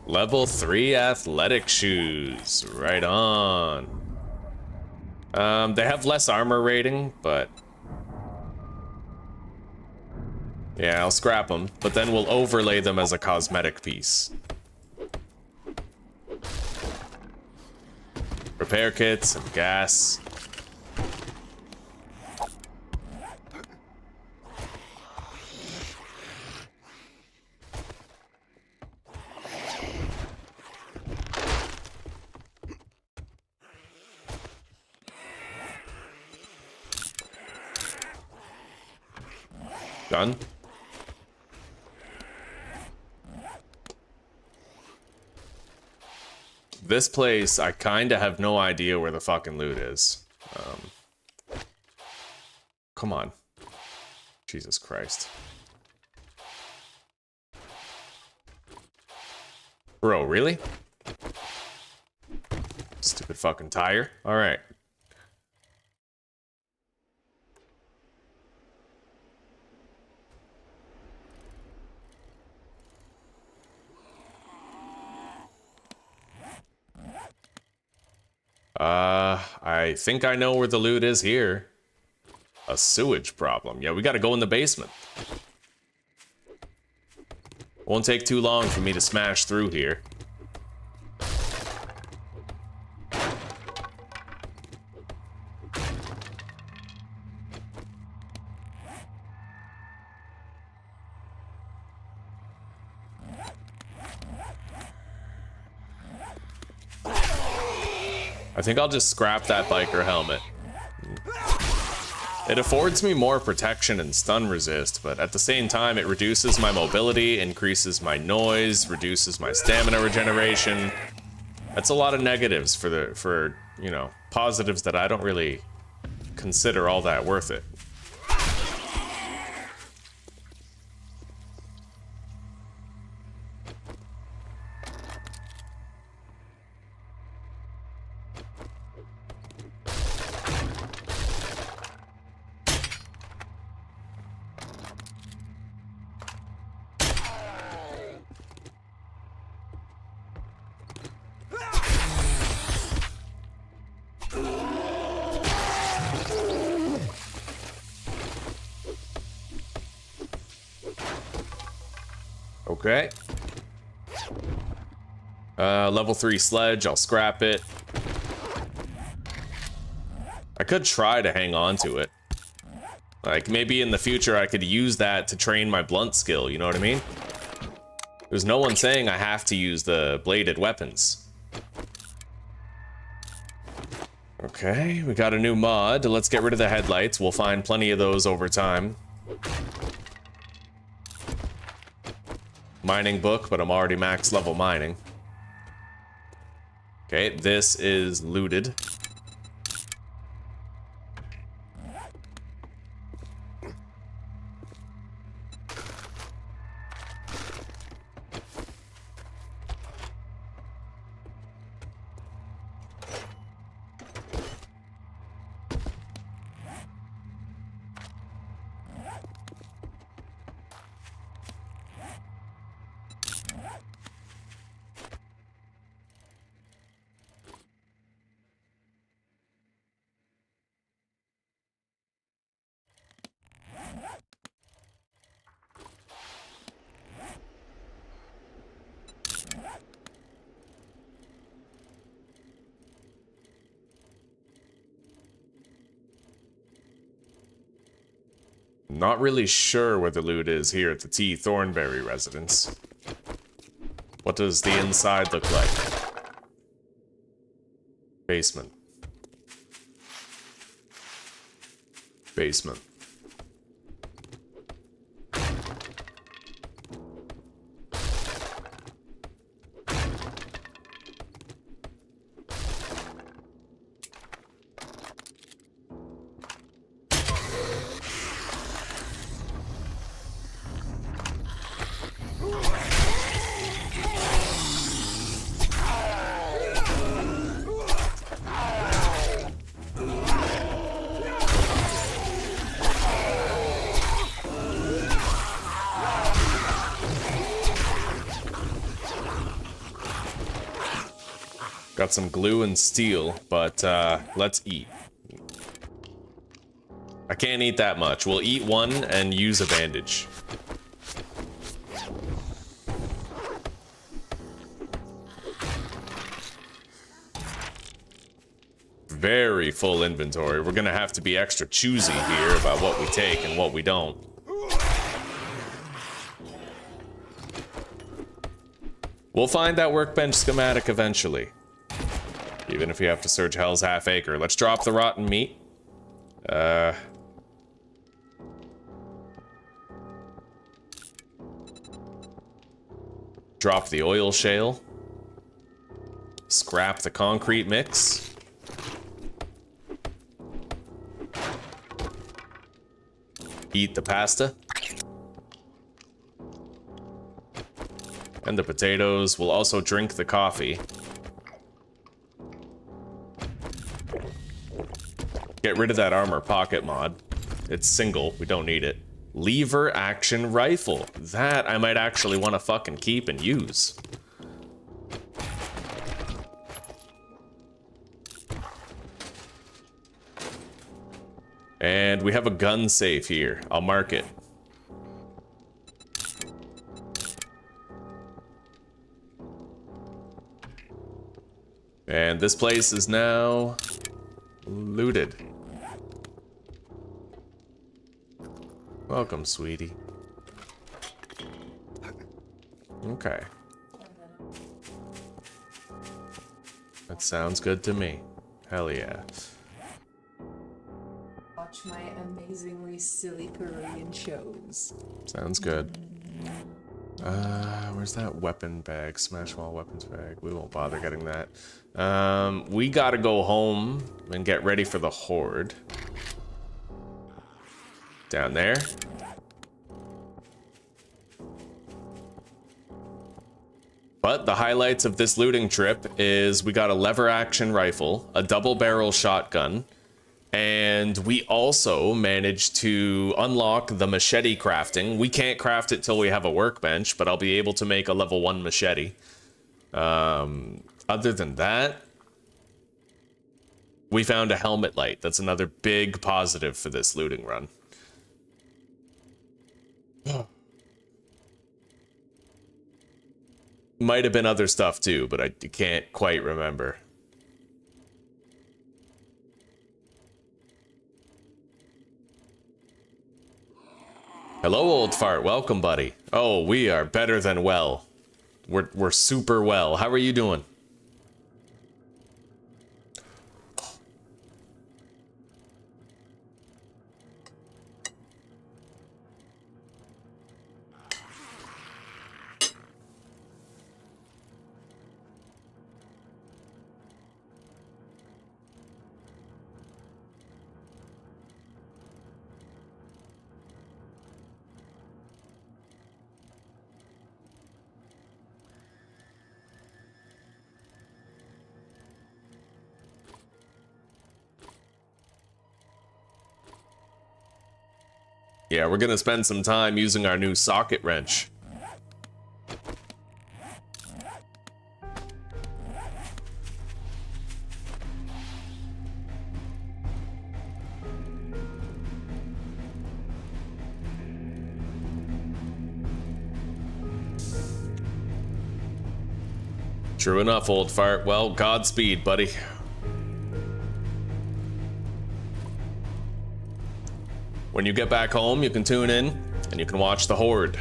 Speaker 1: Level 3 athletic shoes. Right on. They have less armor rating, but... yeah, I'll scrap them, but then we'll overlay them as a cosmetic piece. Repair kits and gas. Done. This place, I kinda have no idea where the fucking loot is. Come on. Jesus Christ. Bro, really? Stupid fucking tire. Alright. I think I know where the loot is here. A sewage problem. Yeah, we gotta go in the basement. Won't take too long for me to smash through here. I think I'll just scrap that biker helmet. It affords me more protection and stun resist, but at the same time it reduces my mobility, increases my noise, reduces my stamina regeneration. That's a lot of negatives for you know, positives that I don't really consider all that worth it. Okay. Level 3 sledge, I'll scrap it. I could try to hang on to it. Like, maybe in the future I could use that to train my blunt skill, you know what I mean? There's no one saying I have to use the bladed weapons. Okay, we got a new mod. Let's get rid of the headlights. We'll find plenty of those over time. Mining book, but I'm already max level mining. Okay, this is looted. Not really sure where the loot is here at the T. Thornberry residence. What does the inside look like? Basement. Basement. Got some glue and steel, but let's eat. I can't eat that much. We'll eat one and use a bandage. Very full inventory. We're gonna have to be extra choosy here about what we take and what we don't. We'll find that workbench schematic eventually. Even if you have to search Hell's Half Acre. Let's drop the rotten meat. Drop the oil shale. Scrap the concrete mix. Eat the pasta. And the potatoes. We'll also drink the coffee. Get rid of that armor pocket mod. It's single, we don't need it. Lever action rifle. That I might actually want to fucking keep and use. And we have a gun safe here. I'll mark it. And this place is now looted. Welcome, sweetie. Okay. That sounds good to me. Hell yeah.
Speaker 2: Watch my amazingly silly Korean shows.
Speaker 1: Sounds good. Where's that weapon bag? Smash wall weapons bag. We won't bother getting that. We gotta go home and get ready for the horde. Down there. But the highlights of this looting trip is we got a lever action rifle, a double barrel shotgun, and we also managed to unlock the machete crafting. We can't craft it till we have a workbench, but I'll be able to make a level 1 machete. Other than that, we found a helmet light. That's another big positive for this looting run. Might have been other stuff too, but I can't quite remember. Hello, old fart. Welcome, buddy. Oh, we are better than well. We're super well. How are you doing? Yeah, we're gonna spend some time using our new socket wrench. True enough, old fart. Well, Godspeed, buddy. When you get back home, you can tune in and you can watch the Horde.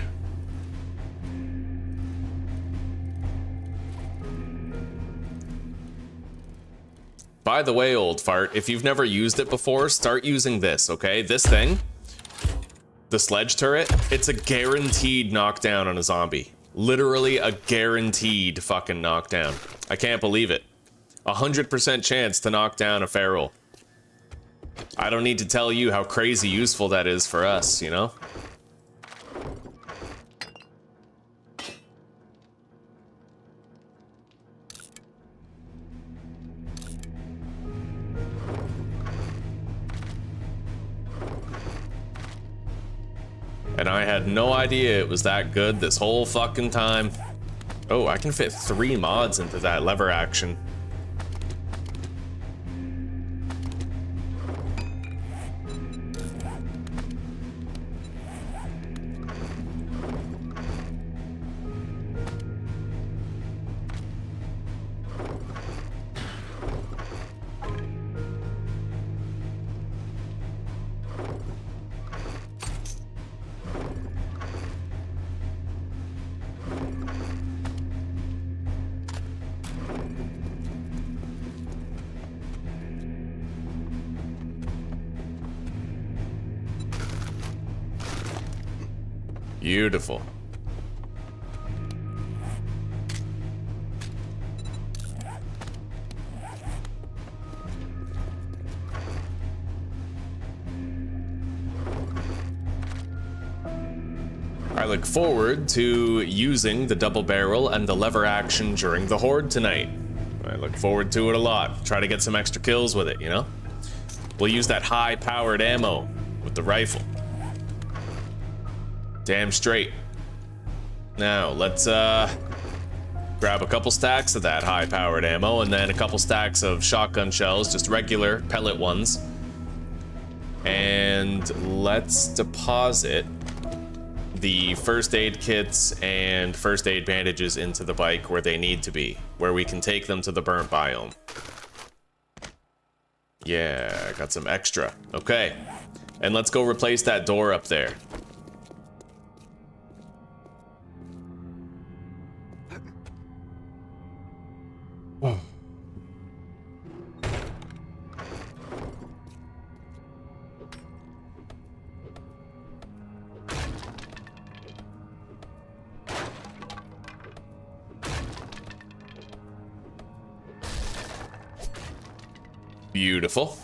Speaker 1: By the way, old fart, if you've never used it before, start using this, okay? This thing, the sledge turret, it's a guaranteed knockdown on a zombie. Literally a guaranteed fucking knockdown. I can't believe it. 100% chance to knock down a feral. I don't need to tell you how crazy useful that is for us, you know? And I had no idea it was that good this whole fucking time. Oh, I can fit 3 mods into that lever action. Beautiful. I look forward to using the double barrel and the lever action during the Horde tonight. I look forward to it a lot. Try to get some extra kills with it, you know? We'll use that high-powered ammo with the rifle. Damn straight. Now, let's grab a couple stacks of that high-powered ammo and then a couple stacks of shotgun shells, just regular pellet ones. And let's deposit the first aid kits and first aid bandages into the bike where they need to be, where we can take them to the burnt biome. Yeah, I got some extra. Okay. And let's go replace that door up there. Beautiful.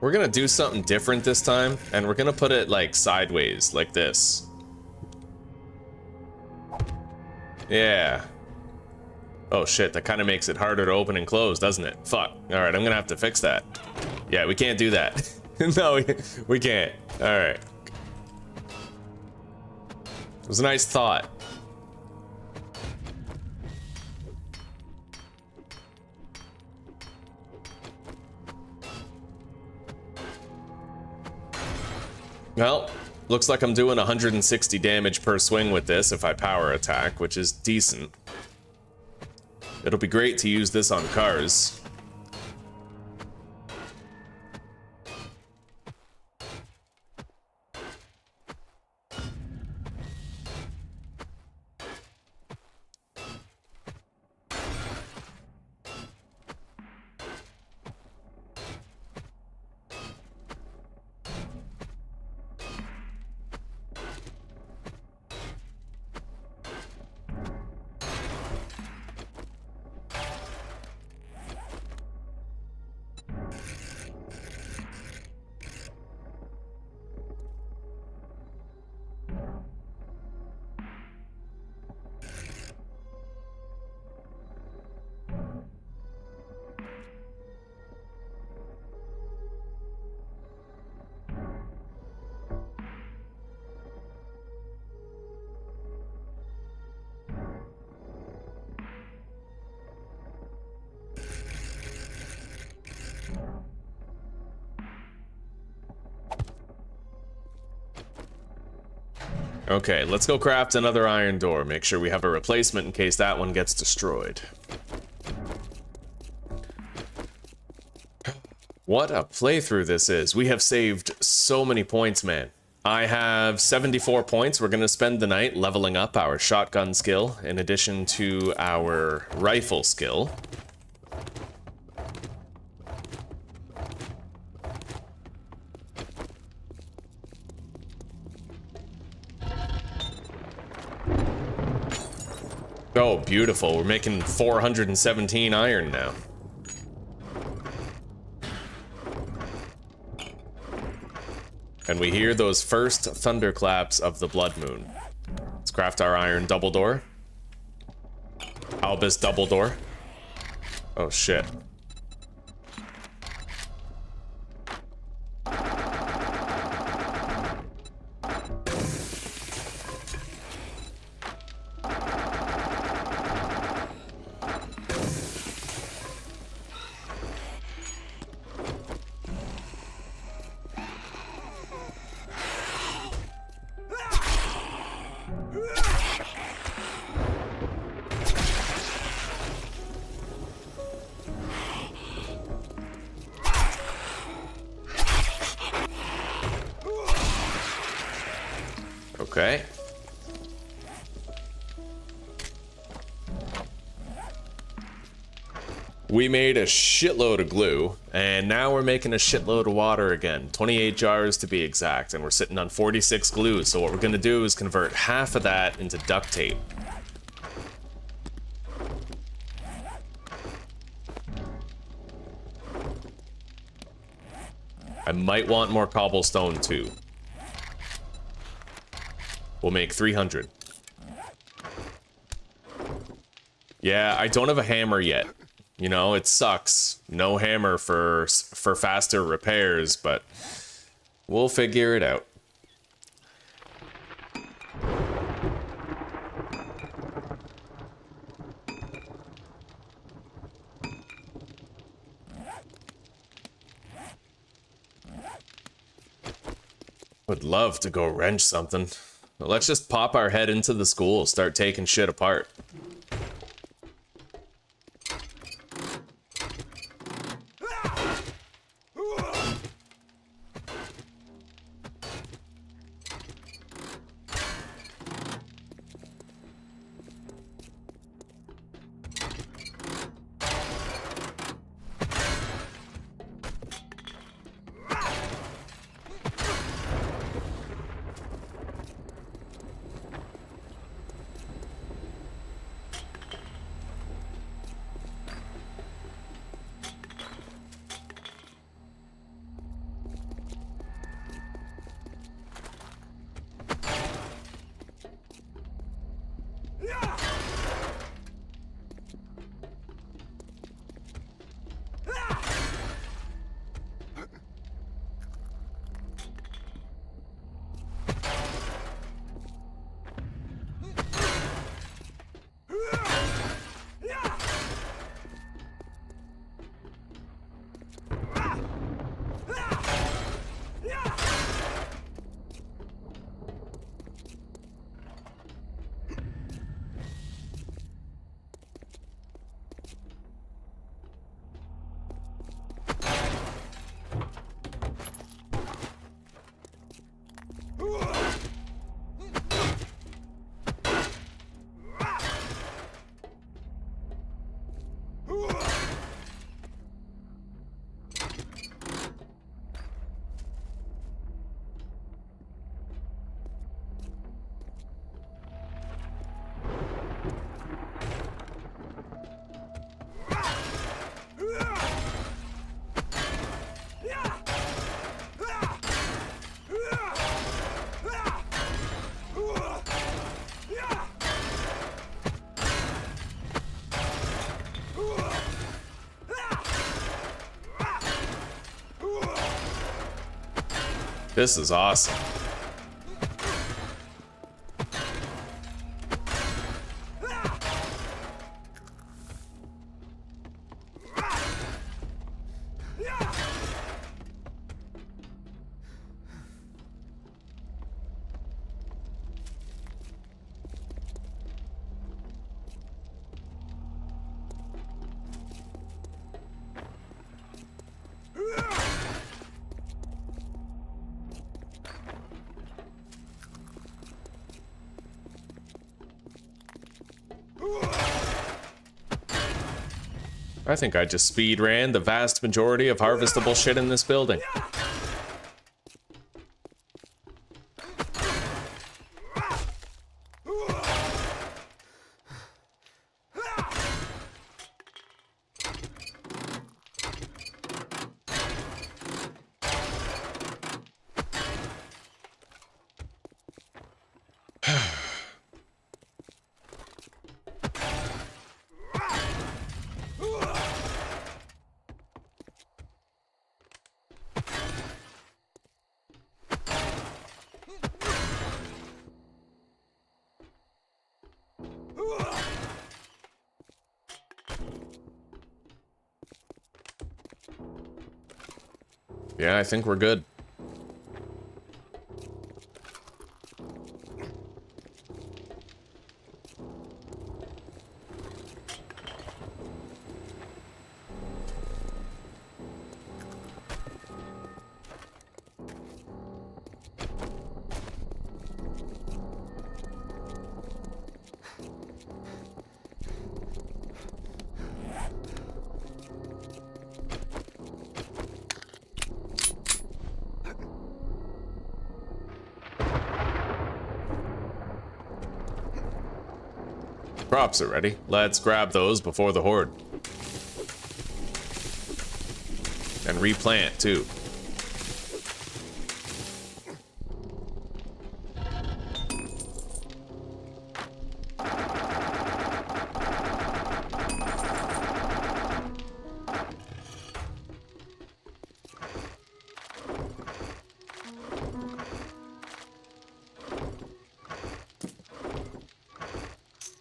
Speaker 1: We're gonna do something different this time, and we're gonna put it like sideways, like this. Yeah. Oh shit, that kind of makes it harder to open and close, doesn't it? Fuck. Alright, I'm gonna have to fix that. Yeah, we can't do that. No, we can't. Alright. It was a nice thought. Well, looks like I'm doing 160 damage per swing with this if I power attack, which is decent. It'll be great to use this on cars. Okay, let's go craft another iron door. Make sure we have a replacement in case that one gets destroyed. What a playthrough this is. We have saved so many points, man. I have 74 points. We're going to spend the night leveling up our shotgun skill in addition to our rifle skill. Oh, beautiful. We're making 417 iron now. And we hear those first thunderclaps of the blood moon. Let's craft our iron double door. Albus double door. Oh, shit. Okay. We made a shitload of glue, and now we're making a shitload of water again. 28 jars to be exact, and we're sitting on 46 glue, so what we're gonna do is convert half of that into duct tape. I might want more cobblestone too. We'll make 300. Yeah, I don't have a hammer yet. You know, it sucks. No hammer for faster repairs, but we'll figure it out. Would love to go wrench something. But let's just pop our head into the school, start taking shit apart. This is awesome. I think I just speed ran the vast majority of harvestable shit in this building. Yeah, I think we're good. Crops are ready. Let's grab those before the horde. And replant too.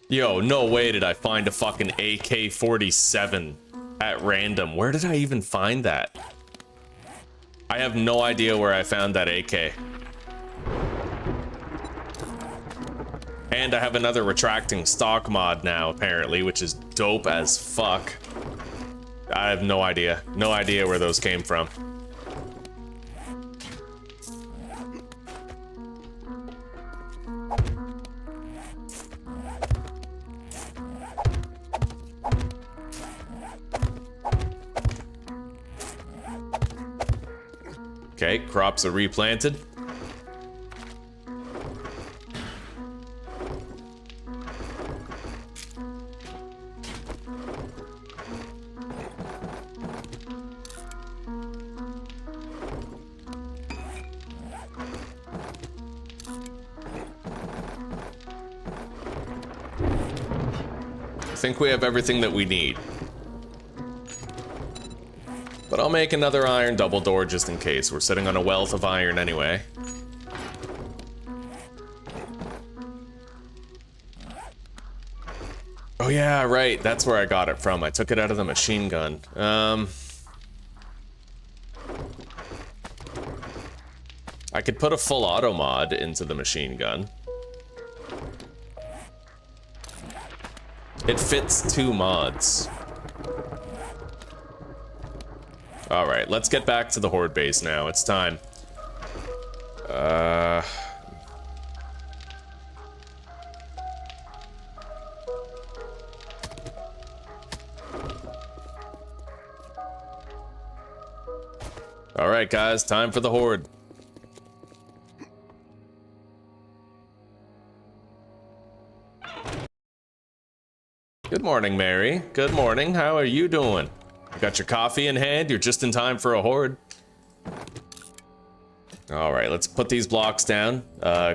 Speaker 1: Yo, no way did I find a fucking AK-47 at random. Where did I even find that? I have no idea where I found that AK. And I have another retracting stock mod now, apparently, which is dope as fuck. I have no idea. No idea where those came from. Okay, crops are replanted. I think we have everything that we need. But I'll make another iron double door just in case. We're sitting on a wealth of iron anyway. Oh yeah, right. That's where I got it from. I took it out of the machine gun. I could put a full auto mod into the machine gun. It fits 2 mods. Alright, let's get back to the horde base now. It's time. Alright guys, time for the horde. Good morning, Mary. Good morning. How are you doing? You got your coffee in hand? You're just in time for a horde. All right, let's put these blocks down.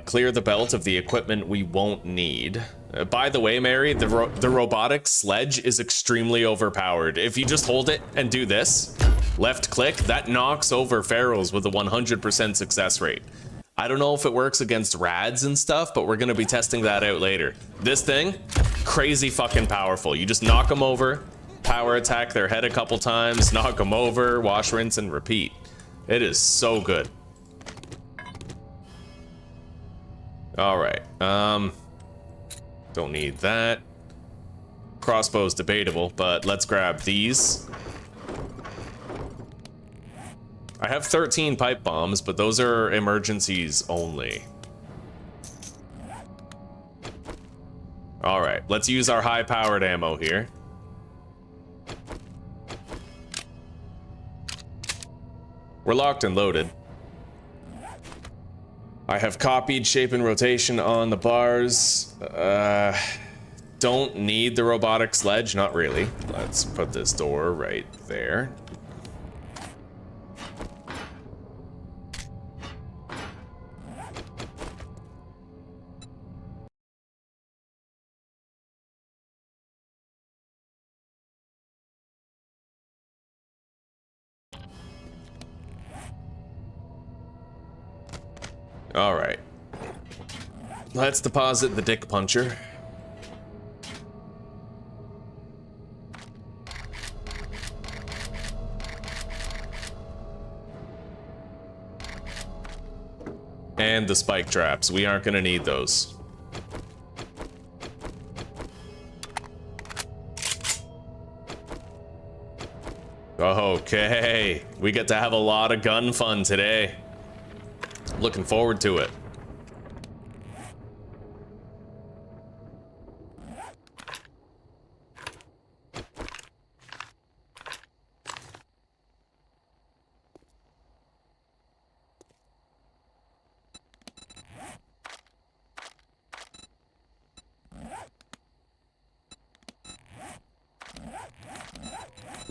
Speaker 1: Clear the belt of the equipment we won't need. By the way, Mary, the robotic sledge is extremely overpowered. If you just hold it and do this, Left click, that knocks over ferals with a 100% success rate. I don't know if it works against rads and stuff, but we're gonna be testing that out later. This thing, crazy fucking powerful. You just knock them over, power attack their head a couple times, knock them over, wash, rinse, and repeat. It is so good. All right, don't need that. Crossbow's debatable, but let's grab these. I have 13 pipe bombs, but those are emergencies only. All right, let's use our high-powered ammo here. We're locked and loaded. I have copied shape and rotation on the bars. Don't need the robotic sledge, not really. Let's put this door right there. All right. Let's deposit the dick puncher. And the spike traps. We aren't gonna need those. Okay, we get to have a lot of gun fun today. Looking forward to it.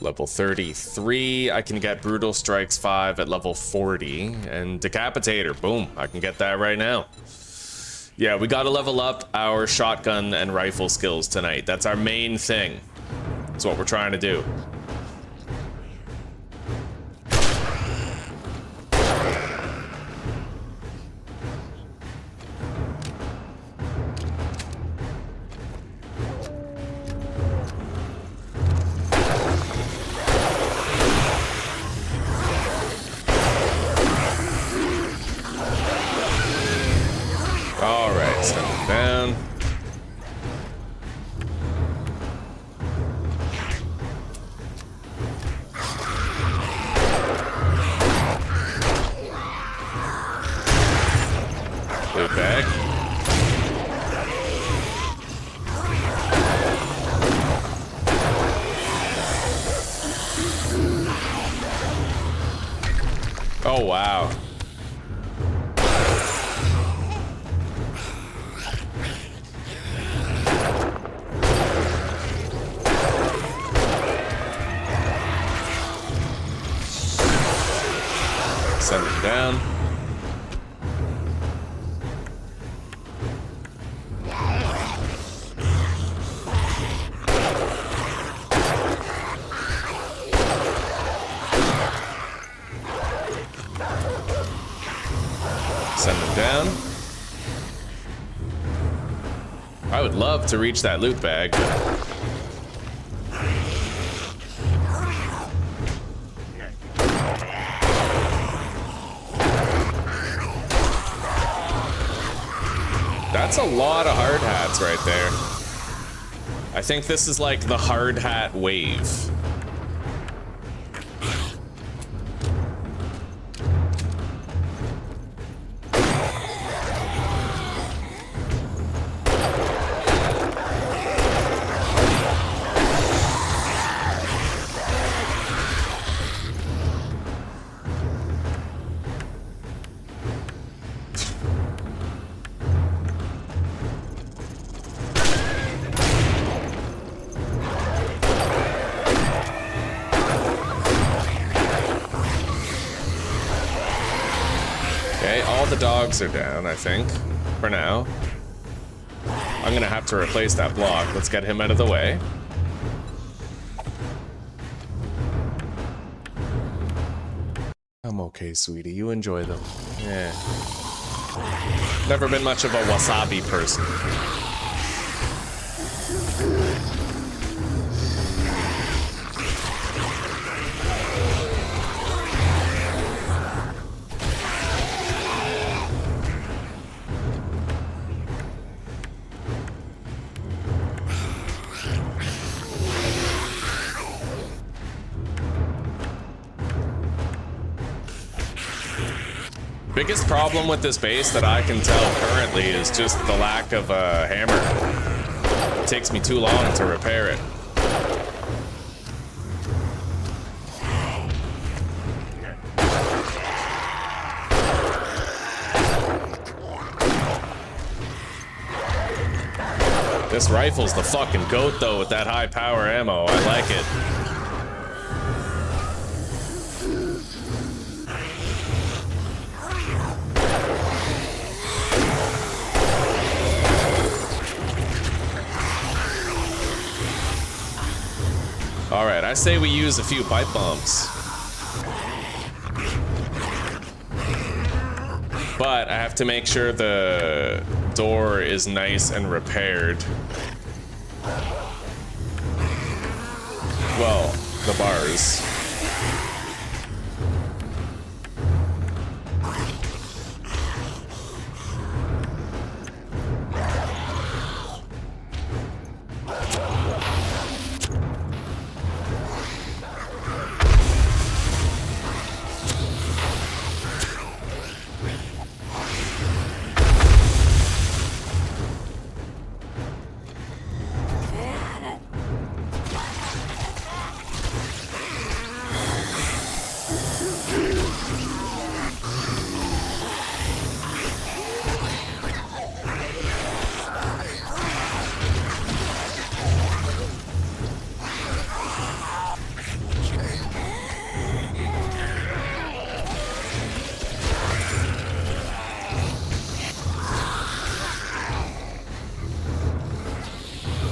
Speaker 1: Level 33, I can get Brutal Strikes 5 at level 40, and Decapitator, boom, I can get that right now. Yeah, we gotta level up our shotgun and rifle skills tonight. That's our main thing. That's what we're trying to do. Oh, wow. Send it down. Send them down. I would love to reach that loot bag, but... That's a lot of hard hats right there. I think this is like the hard hat wave. Dogs are down, I think, for now. I'm gonna have to replace that block. Let's get him out of the way. okay, sweetie. You enjoy them. Yeah. Never been much of a wasabi person. Biggest problem with this base that I can tell currently is just the lack of a hammer. It takes me too long to repair it. This rifle's the fucking goat though with that high power ammo. I like it. All right, I say we use a few pipe bombs. But I have to make sure the door is nice and repaired. Well, the bars.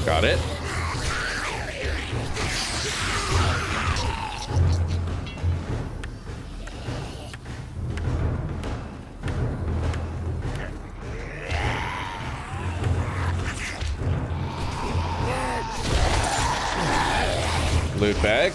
Speaker 1: Got it. Loot bag.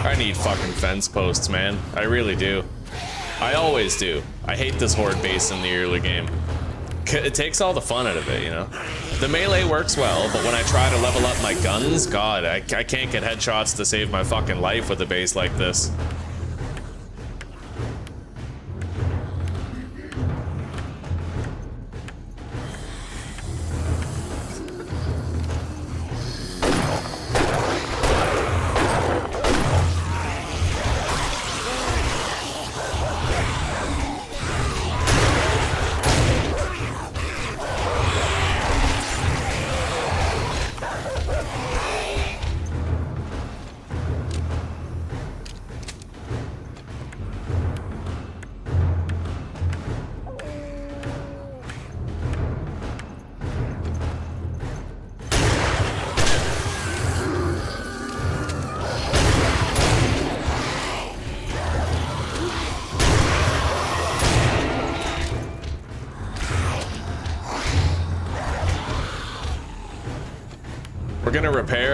Speaker 1: I need fucking fence posts, man. I really do. I always do. I hate this horde base in the early game. It takes all the fun out of it, you know? The melee works well, but when I try to level up my guns, God, I can't get headshots to save my fucking life with a base like this.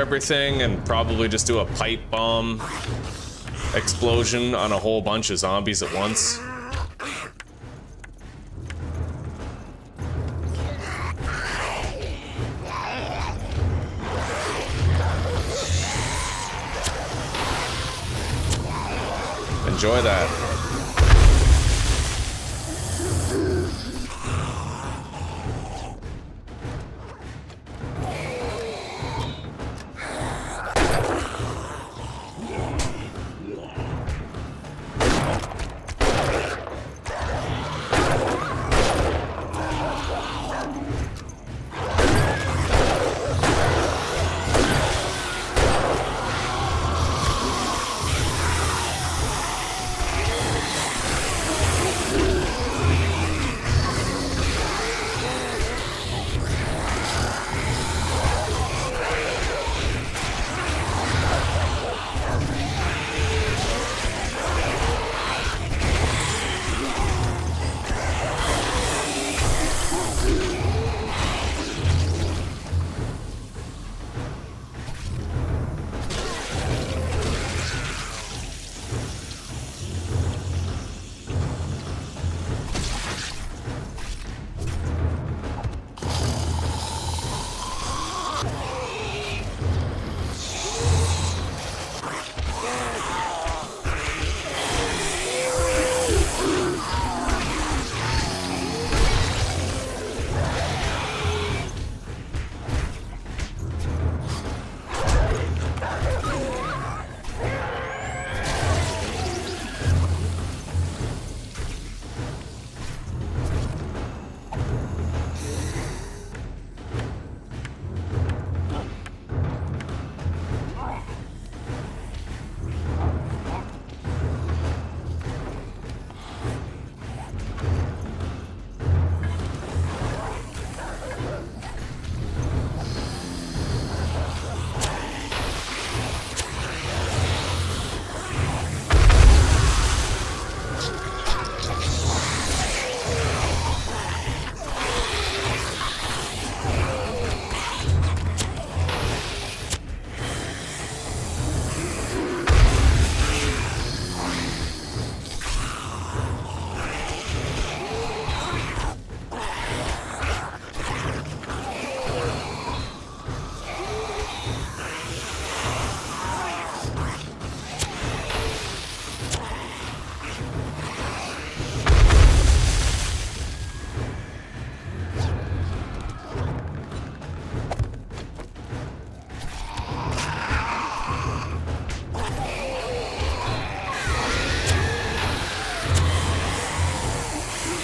Speaker 1: everything and probably just do a pipe bomb explosion on a whole bunch of zombies at once. Enjoy that.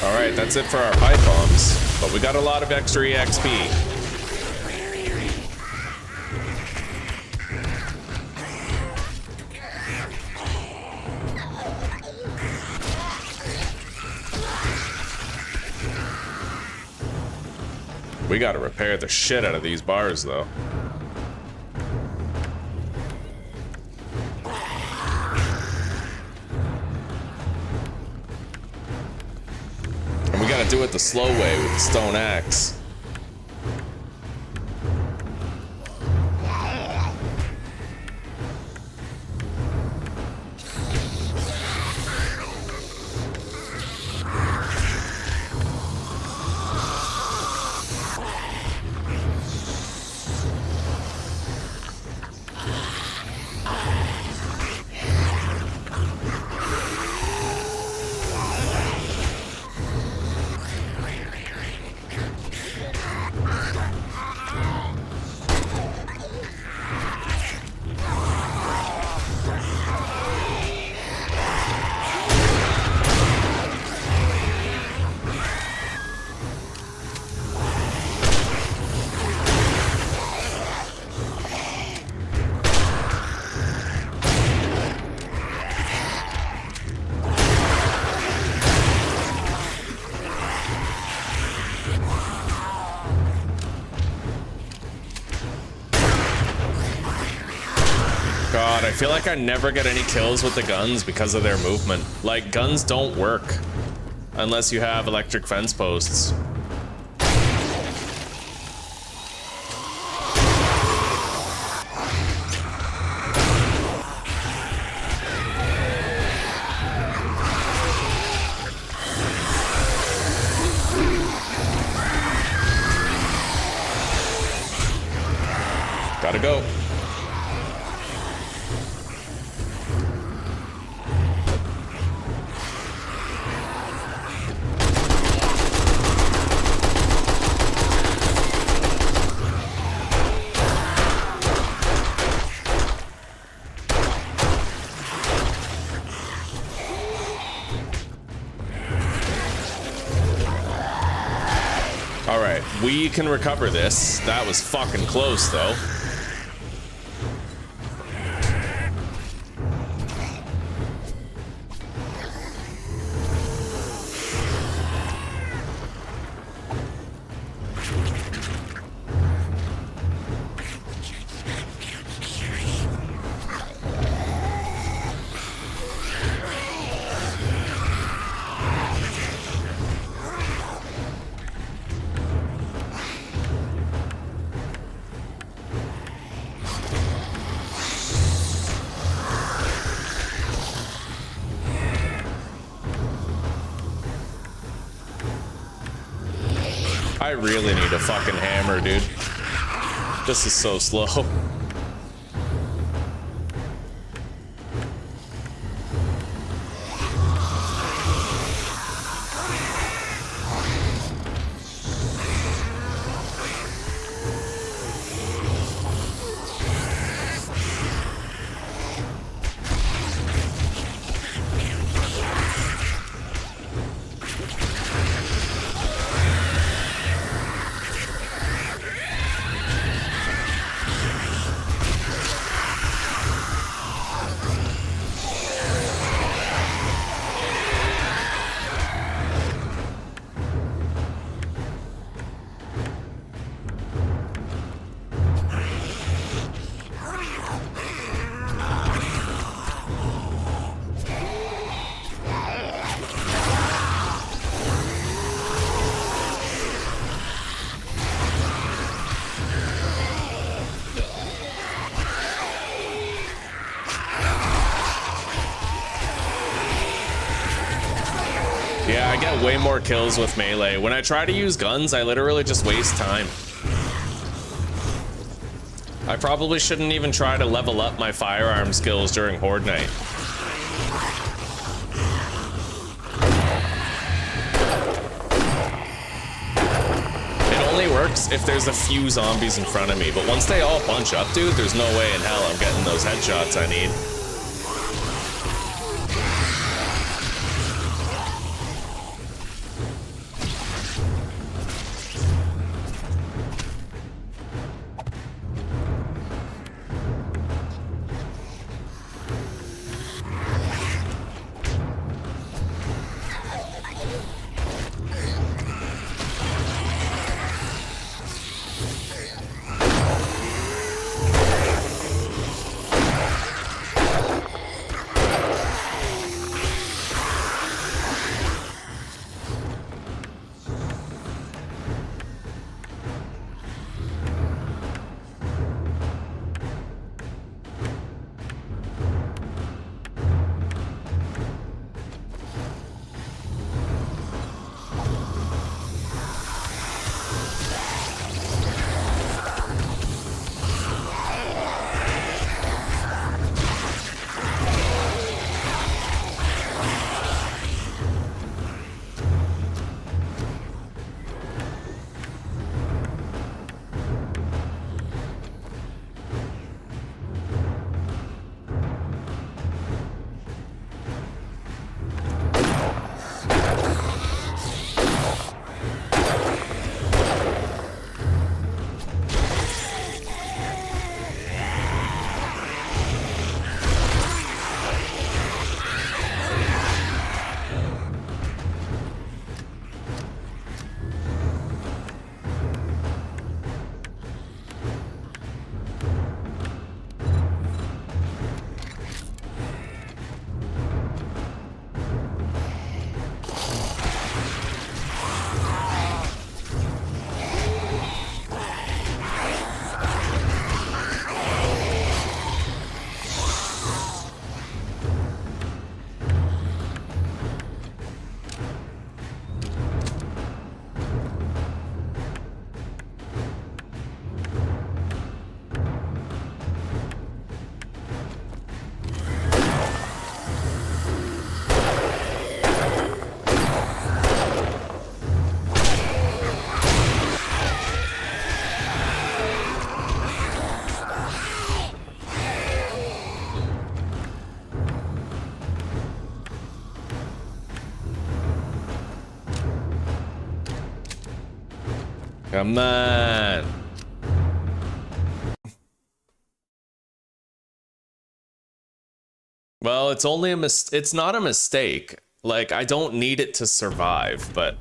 Speaker 1: Alright, that's it for our pipe bombs, but we got a lot of extra EXP. We gotta repair the shit out of these bars, though. And we gotta do it the slow way with the stone axe. God, I feel like I never get any kills with the guns because of their movement. Like, guns don't work unless you have electric fence posts. Gotta go. Alright, we can recover this. That was fucking close, though. I really need a fucking hammer, dude. This is so slow. Yeah, I get way more kills with melee. When I try to use guns, I literally just waste time. I probably shouldn't even try to level up my firearm skills during Horde Night. It only works if there's a few zombies in front of me, but once they all bunch up, dude, there's no way in hell I'm getting those headshots I need. Come on. Well, it's only it's not a mistake. Like, I don't need it to survive, but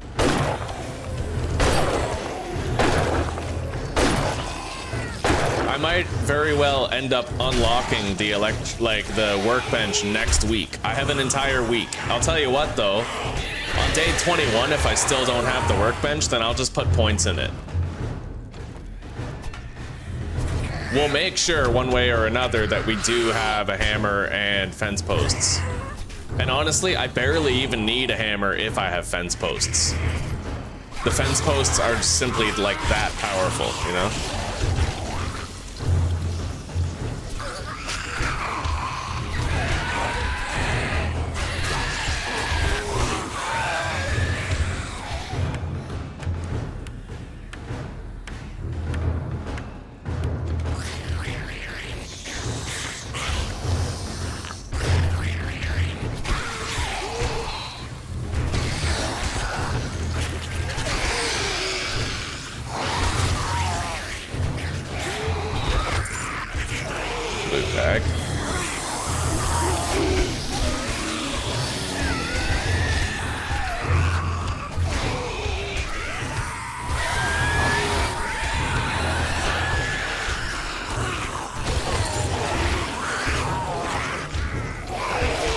Speaker 1: I might very well end up unlocking the the workbench next week. I have an entire week. I'll tell you what though, on day 21, if I still don't have the workbench, then I'll just put points in it. We'll make sure one way or another that we do have a hammer and fence posts. And honestly, I barely even need a hammer if I have fence posts. The fence posts are simply like that powerful, you know? Bag.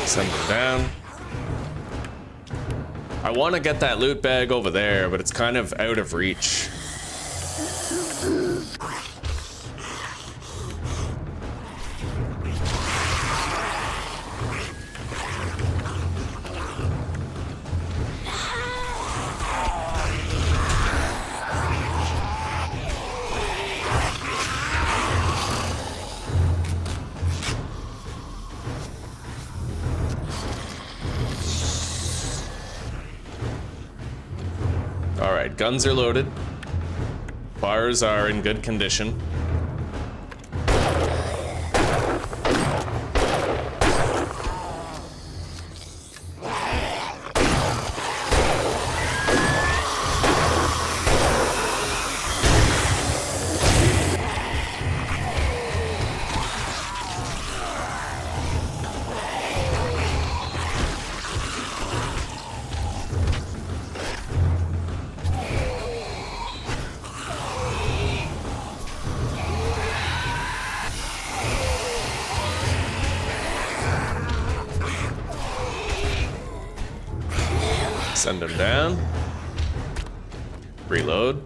Speaker 1: Send it down. I want to get that loot bag over there, but it's kind of out of reach. Alright, guns are loaded. Bars are in good condition. Send him down. Reload.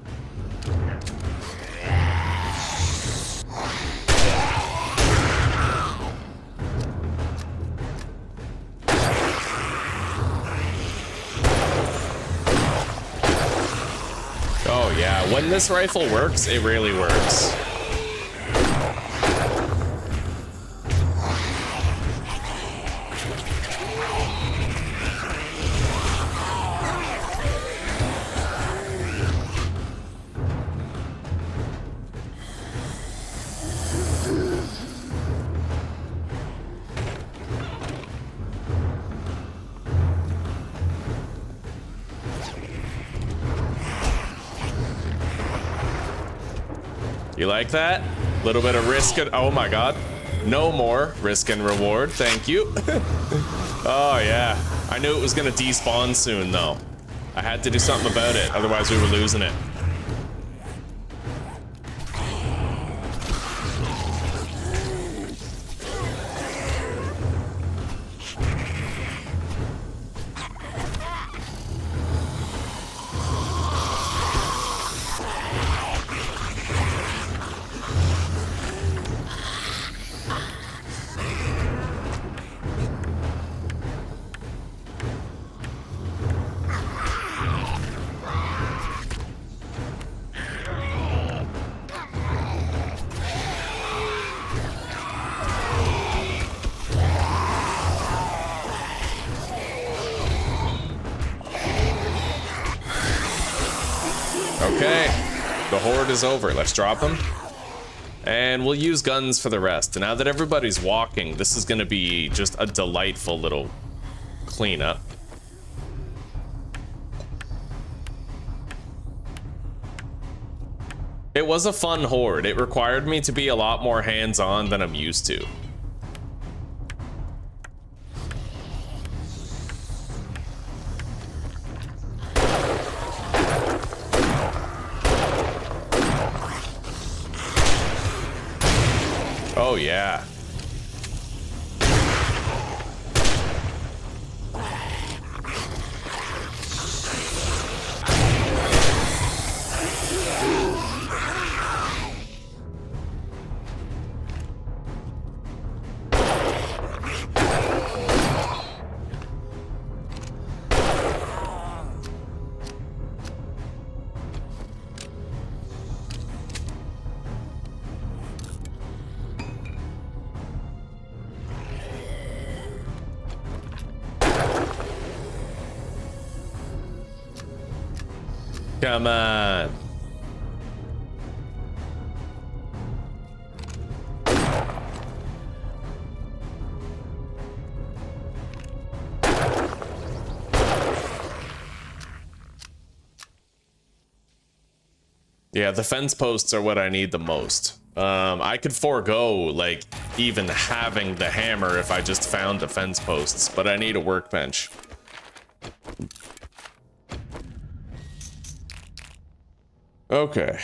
Speaker 1: Oh yeah, when this rifle works, it really works. You like that? Little bit of risk and oh my god. No more risk and reward, thank you. Oh yeah. I knew it was gonna despawn soon though. I had to do something about it, otherwise we were losing it. Okay, the horde is over. Let's drop them. And we'll use guns for the rest. And now that everybody's walking, this is gonna be just a delightful little cleanup. It was a fun horde. It required me to be a lot more hands-on than I'm used to. Oh, yeah. Come on. Yeah, the fence posts are what I need the most. I could forego, like, even having the hammer if I just found the fence posts, but I need a workbench. Okay.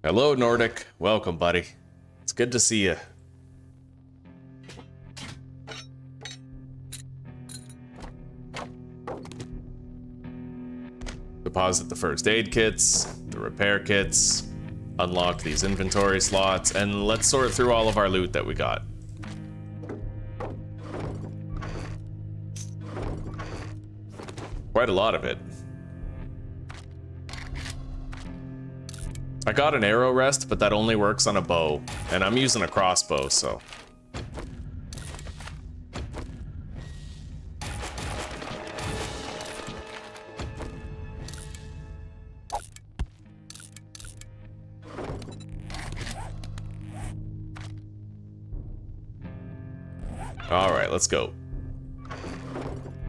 Speaker 1: Hello, Nordic. Welcome, buddy. It's good to see you. Deposit the first aid kits, the repair kits, unlock these inventory slots, and let's sort through all of our loot that we got. Quite a lot of it. I got an arrow rest, but that only works on a bow, and I'm using a crossbow, so. All right, let's go.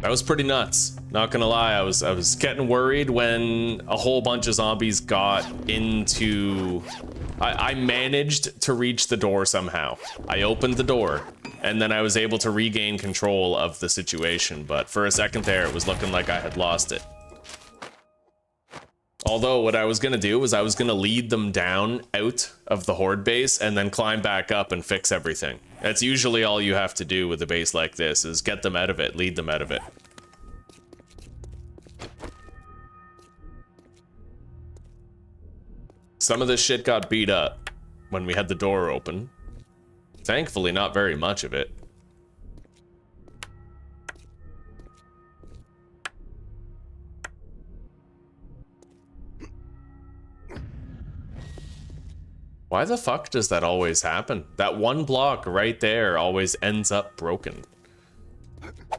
Speaker 1: That was pretty nuts. Not gonna lie, I was getting worried when a whole bunch of zombies got into... I managed to reach the door somehow. I opened the door, and then I was able to regain control of the situation, but for a second there, it was looking like I had lost it. Although what I was gonna do was I was gonna lead them down out of the horde base and then climb back up and fix everything. That's usually all you have to do with a base like this, is get them out of it, lead them out of it. Some of this shit got beat up when we had the door open. Thankfully, not very much of it. Why the fuck does that always happen? That one block right there always ends up broken.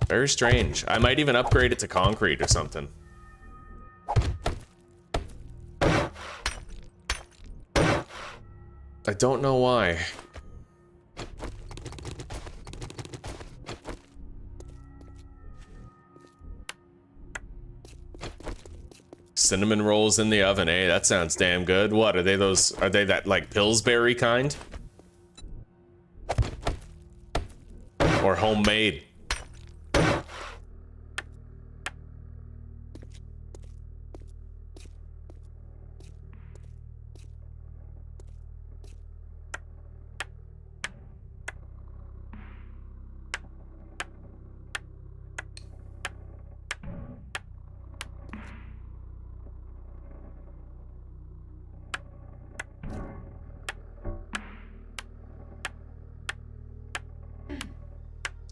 Speaker 1: Very strange. I might even upgrade it to concrete or something. I don't know why. Cinnamon rolls in the oven, eh? That sounds damn good. What, are they those, are they that, like, Pillsbury kind? Or homemade?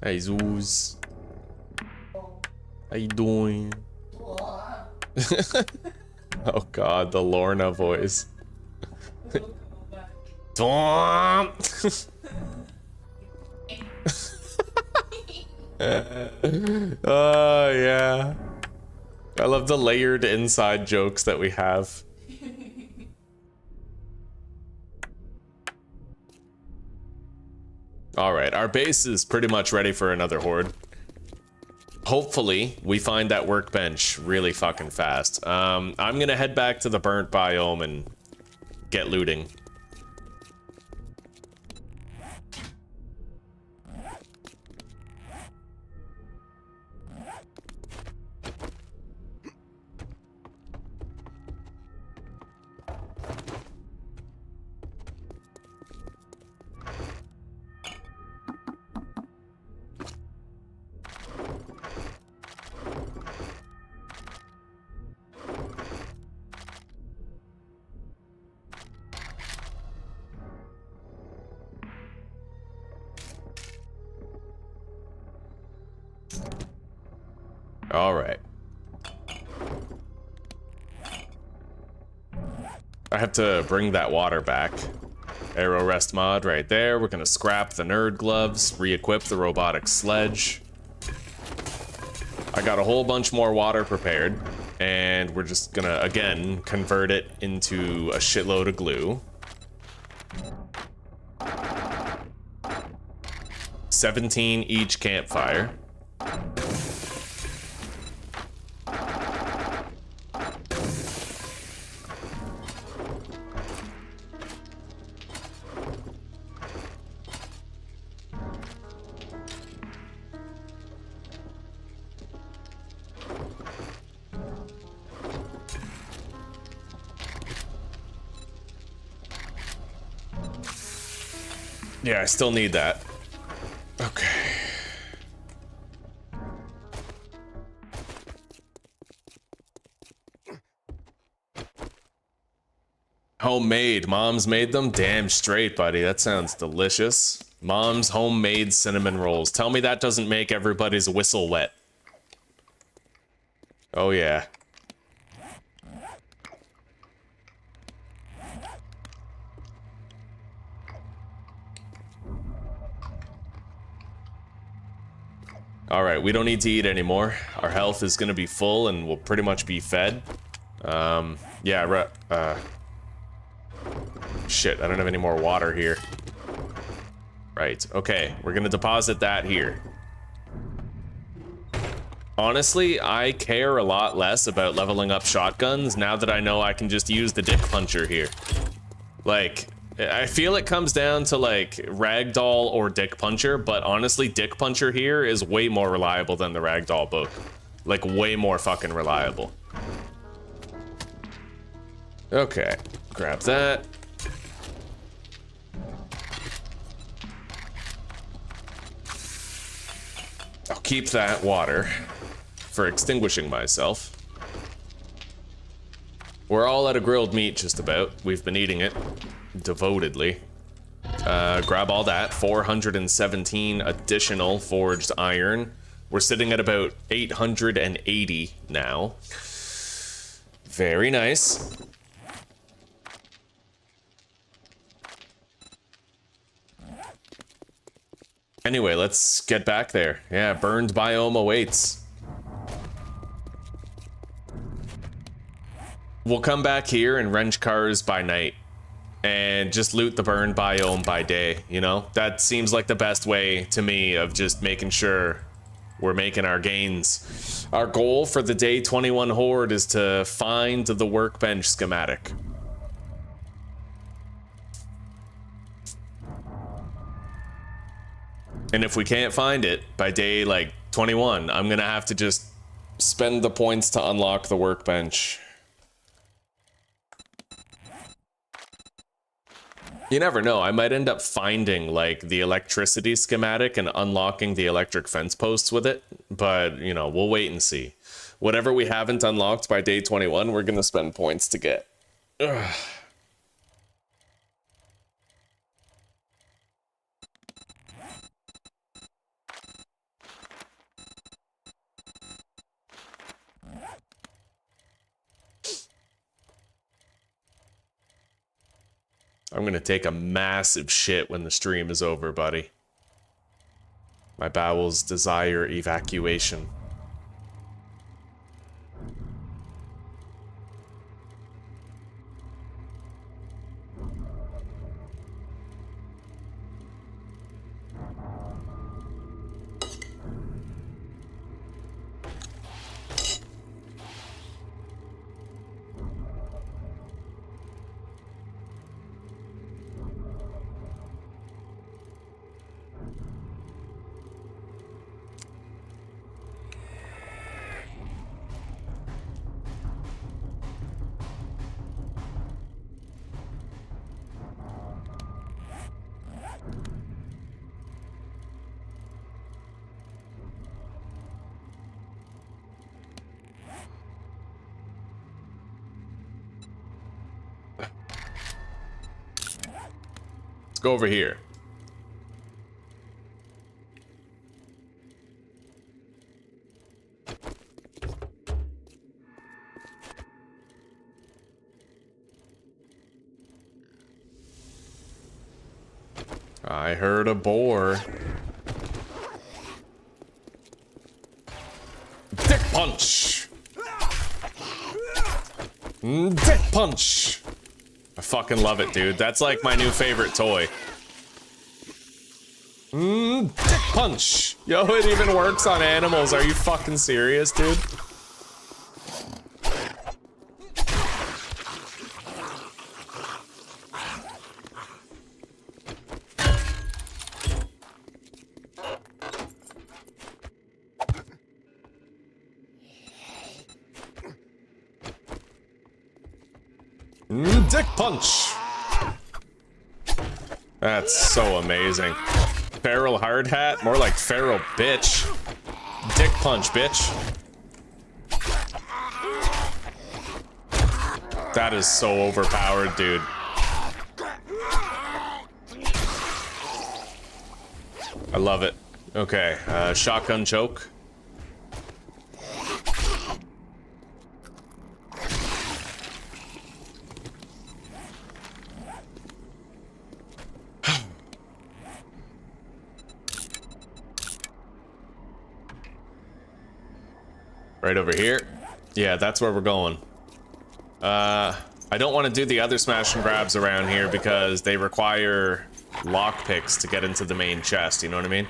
Speaker 1: Hey Zoos. How you doing? Oh god, the Lorna voice. Tom! Oh, yeah. I love the layered inside jokes that we have. Alright, our base is pretty much ready for another horde. Hopefully, we find that workbench really fucking fast. I'm gonna head back to the burnt biome and get looting. All right. I have to bring that water back. Arrow rest mod right there. We're gonna scrap the nerd gloves, re-equip the robotic sledge. I got a whole bunch more water prepared, and we're just gonna, again, convert it into a shitload of glue. 17 each campfire. Yeah, I still need that. Okay. Homemade. Mom's made them? Damn straight, buddy. That sounds delicious. Mom's homemade cinnamon rolls. Tell me that doesn't make everybody's whistle wet. Oh, yeah. All right, we don't need to eat anymore. Our health is gonna be full and we'll pretty much be fed. Yeah, shit, I don't have any more water here. Right, okay, we're gonna deposit that here. Honestly, I care a lot less about leveling up shotguns now that I know I can just use the dick puncher here. Like, I feel it comes down to like ragdoll or dick puncher, but honestly, dick puncher here is way more reliable than the ragdoll book. Like, way more fucking reliable. Okay, grab that. I'll keep that water for extinguishing myself. We're all out of grilled meat, just about. We've been eating it devotedly. Grab all that. 417 additional forged iron. We're sitting at about 880 now. Very nice. Anyway, let's get back there. Yeah, burned biome awaits. We'll come back here and wrench cars by night and just loot the burned biome by day, you know? That seems like the best way to me of just making sure we're making our gains. Our goal for the day 21 horde is to find the workbench schematic. And if we can't find it by day like 21, I'm gonna have to just spend the points to unlock the workbench. You never know, I might end up finding like the electricity schematic and unlocking the electric fence posts with it, but you know, we'll wait and see. Whatever we haven't unlocked by day 21, we're gonna spend points to get. Ugh. I'm gonna take a massive shit when the stream is over, buddy. My bowels desire evacuation. Let's go over here. I heard a boar. Dick punch! Dick punch! I fucking love it, dude. That's like my new favorite toy. Dick punch! Yo, it even works on animals. Are you fucking serious, dude? Dick punch! That's so amazing. Feral hard hat? More like feral bitch. Dick punch, bitch. That is so overpowered, dude. I love it. Okay, shotgun choke. Right over here. Yeah, that's where we're going. I don't want to do the other smash and grabs around here because they require lockpicks to get into the main chest, you know what I mean?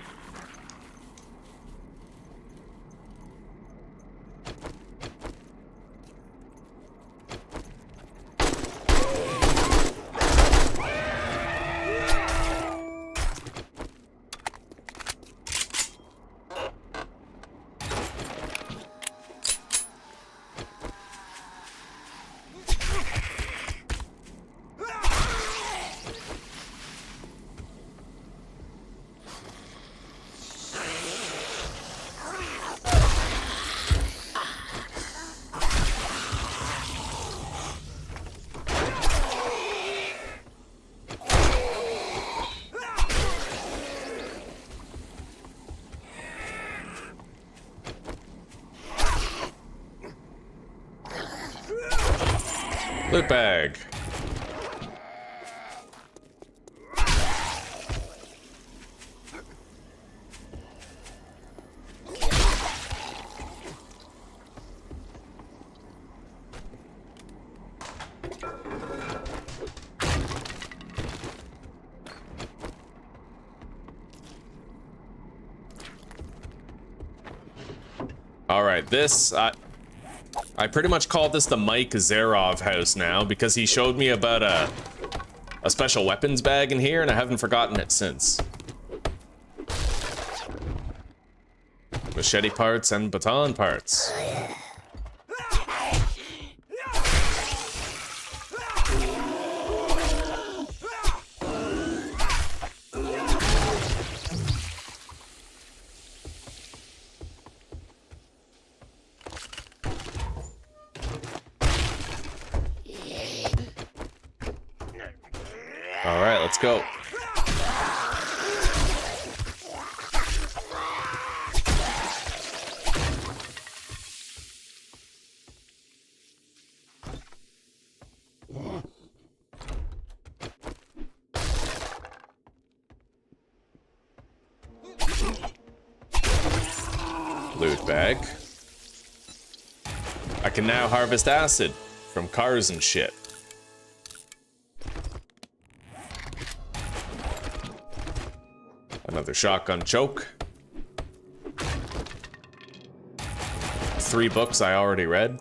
Speaker 1: Loot bag. All right, this I pretty much call this the Mike Zarov house now because he showed me about a special weapons bag in here and I haven't forgotten it since. Machete parts and baton parts. All right, let's go. Loot bag. I can now harvest acid from cars and shit. Another shotgun choke. 3 books I already read.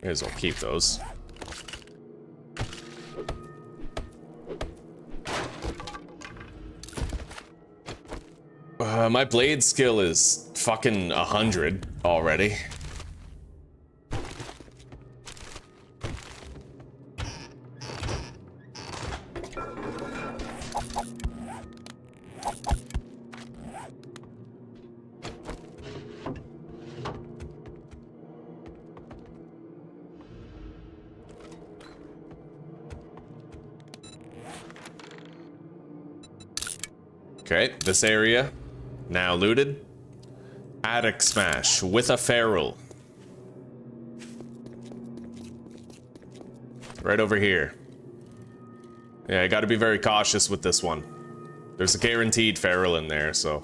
Speaker 1: May as well keep those. My blade skill is fucking 100 already. Okay, this area now looted. Attic smash with a feral. Right over here. Yeah, I gotta be very cautious with this one. There's a guaranteed feral in there, so.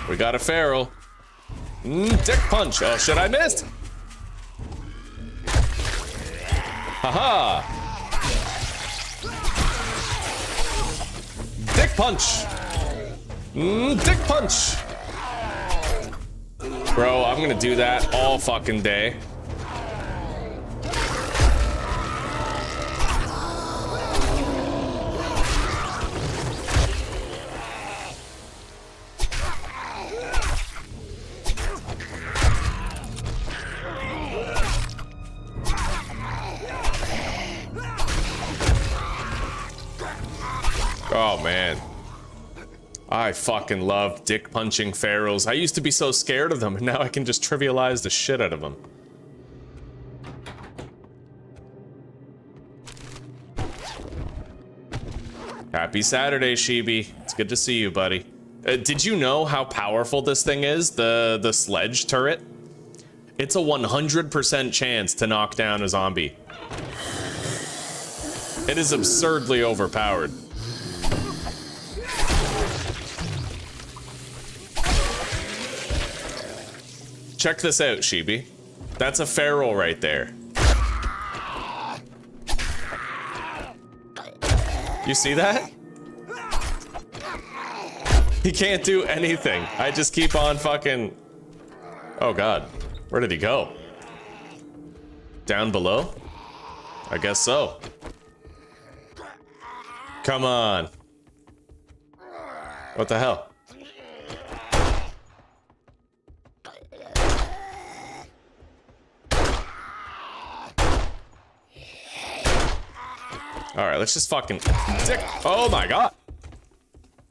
Speaker 1: We got a feral. Dick punch. Oh shit, I missed. Haha. Dick punch. Dick punch. Bro, I'm gonna do that all fucking day. Oh man, I fucking love dick punching ferals. I used to be so scared of them, and now I can just trivialize the shit out of them. Happy Saturday, Sheeby. It's good to see you, buddy. Did you know how powerful this thing is, the sledge turret? It's a 100% chance to knock down a zombie. It is absurdly overpowered. Check this out, Sheeby. That's a feral right there. You see that? He can't do anything. I just keep on fucking... Oh god. Where did he go? Down below? I guess so. Come on. What the hell? All right, let's just fucking dick. Oh my god.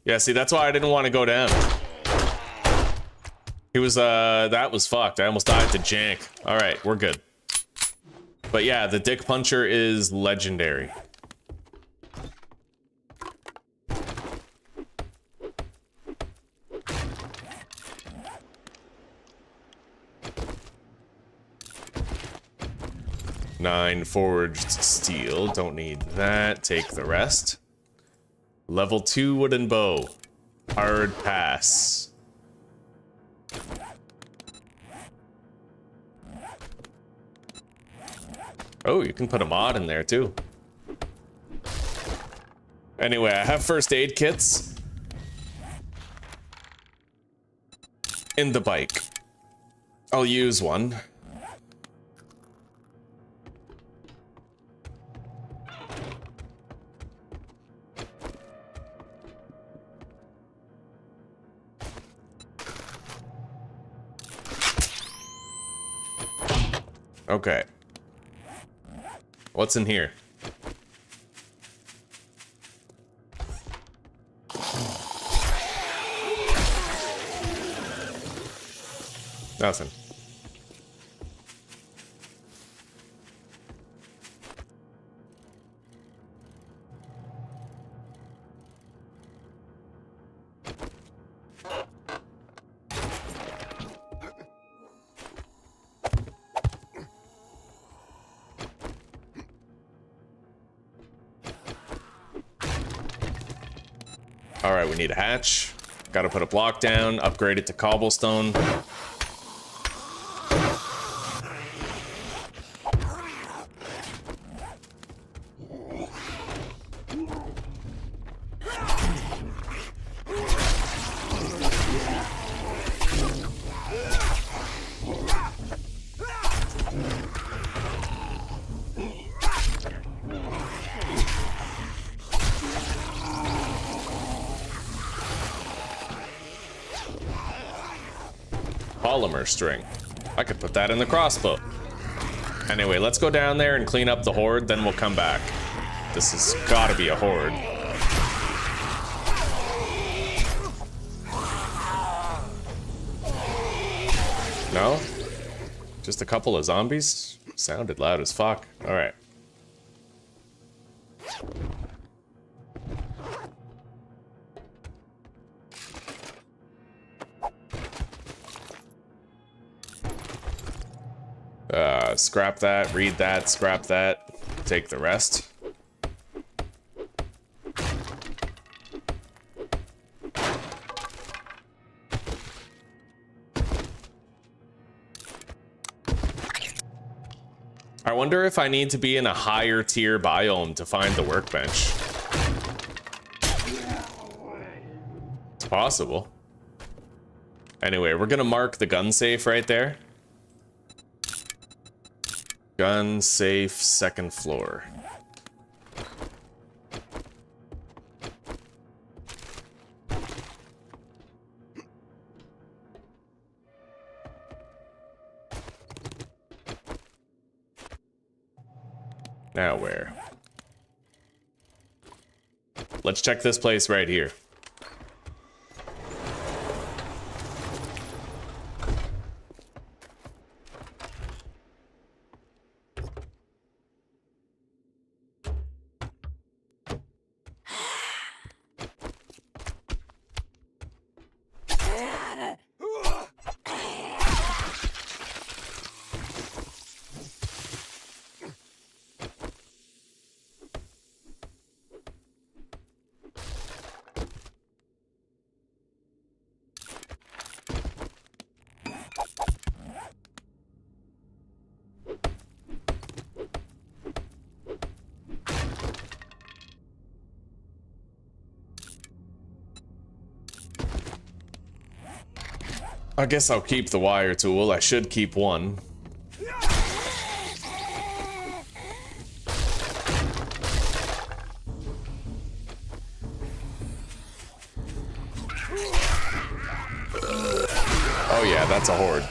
Speaker 1: Yeah, see, that's why I didn't want to go down. He was, that was fucked. I almost died to jank. All right, we're good. But yeah, the dick puncher is legendary. Nine forged steel, don't need that, take the rest. Level 2 wooden bow, hard pass. Oh, you can put a mod in there too. Anyway, I have first aid kits in the bike. I'll use one. Okay. What's in here? Nothing. All right, we need a hatch. Got to put a block down, upgrade it to cobblestone. Polymer string. I could put that in the crossbow. Anyway, let's go down there and clean up the horde, then we'll come back. This has gotta be a horde. No? Just a couple of zombies? Sounded loud as fuck. Alright. Scrap that, read that, scrap that, take the rest. I wonder if I need to be in a higher tier biome to find the workbench. It's possible. Anyway, we're gonna mark the gun safe right there. Gun safe, second floor. Now where? Let's check this place right here. I guess I'll keep the wire tool. I should keep one. Oh yeah, that's a horde.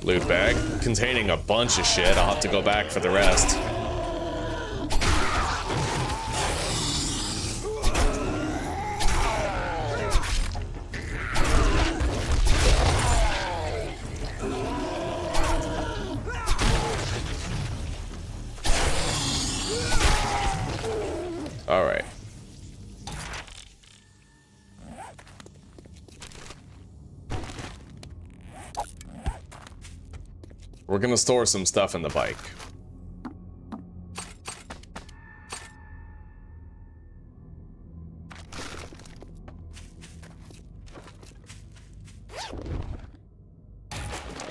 Speaker 1: Loot bag containing a bunch of shit. I'll have to go back for the rest. All right. We're gonna store some stuff in the bike.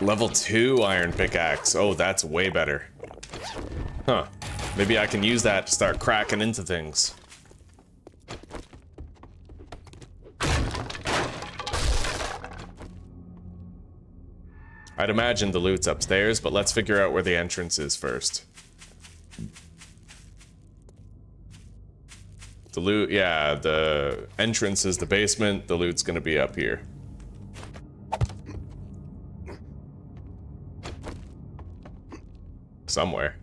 Speaker 1: Level 2 iron pickaxe. Oh, that's way better. Huh. Maybe I can use that to start cracking into things. I'd imagine the loot's upstairs, but let's figure out where the entrance is first. The loot, yeah, the entrance is the basement, the loot's gonna be up here. Somewhere.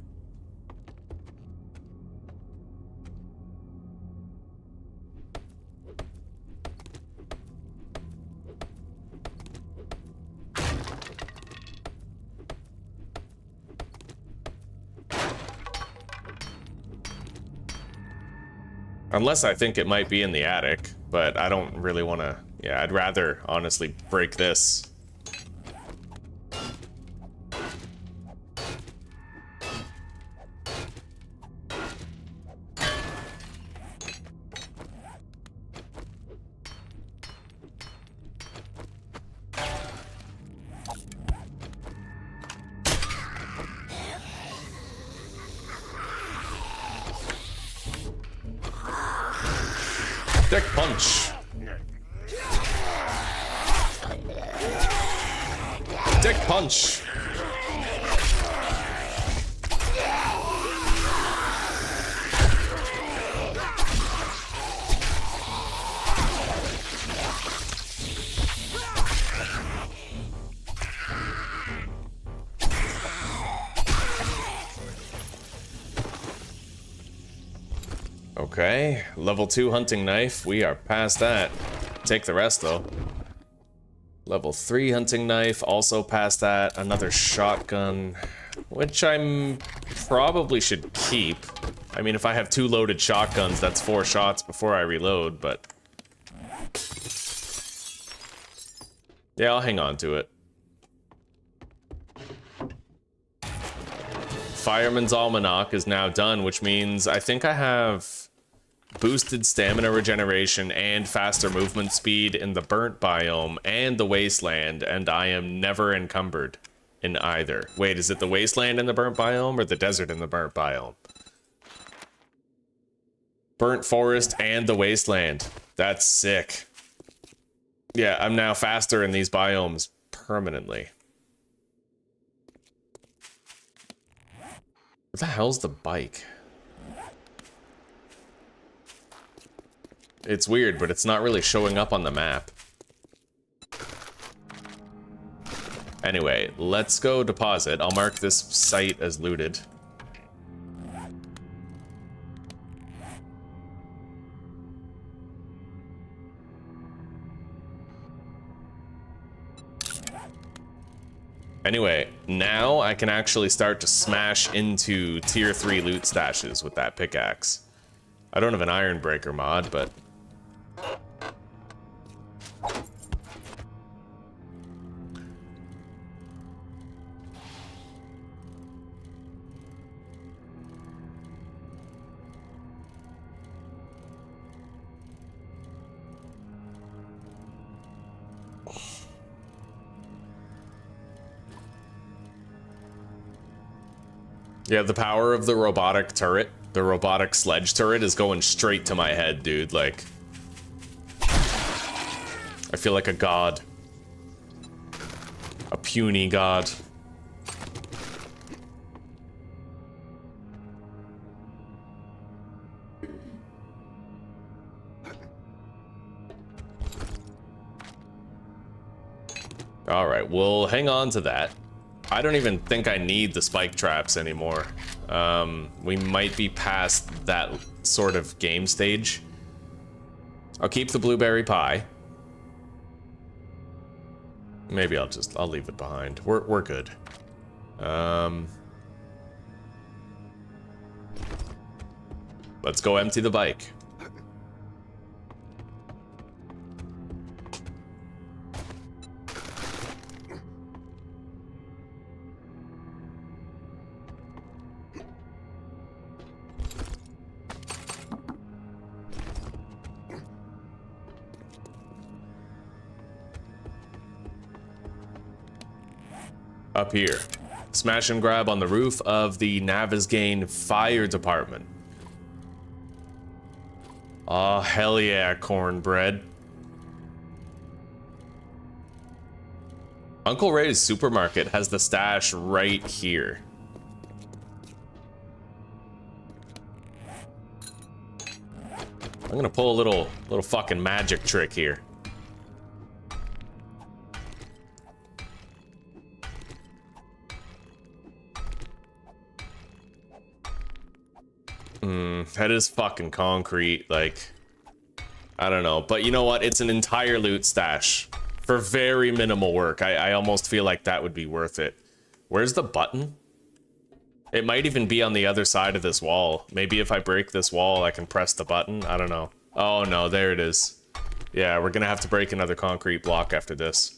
Speaker 1: Unless I think it might be in the attic, but I don't really want to... Yeah, I'd rather, honestly, break this. Dick punch. Dick punch. Okay, level 2 hunting knife. We are past that. Take the rest though. Level 3 hunting knife, also past that. Another shotgun, which I'm probably should keep. I mean, if I have 2 loaded shotguns, that's 4 shots before I reload, but... yeah, I'll hang on to it. Fireman's Almanac is now done, which means I think I have boosted stamina regeneration and faster movement speed in the burnt biome and the wasteland, and I am never encumbered in either. Wait, is it the wasteland in the burnt biome or the desert in the burnt biome? Burnt forest and the wasteland. That's sick. Yeah, I'm now faster in these biomes permanently. What the hell's the bike? It's weird, but it's not really showing up on the map. Anyway, let's go deposit. I'll mark this site as looted. Anyway, now I can actually start to smash into tier 3 loot stashes with that pickaxe. I don't have an iron breaker mod, but... yeah, the power of the robotic turret, the robotic sledge turret is going straight to my head, dude. Like, I feel like a god. A puny god. All right, we'll hang on to that. I don't even think I need the spike traps anymore. We might be past that sort of game stage. I'll keep the blueberry pie. Maybe I'll leave it behind. We're good. Let's go empty the bike. Up here. Smash and grab on the roof of the Navezgane Fire Department. Oh, hell yeah, cornbread. Uncle Ray's supermarket has the stash right here. I'm gonna pull a little fucking magic trick here. That is fucking concrete, like, I don't know. But you know what? It's an entire loot stash for very minimal work. I almost feel like that would be worth it. Where's the button? It might even be on the other side of this wall. Maybe if I break this wall, I can press the button. I don't know. Oh no, there it is. Yeah, we're gonna have to break another concrete block after this.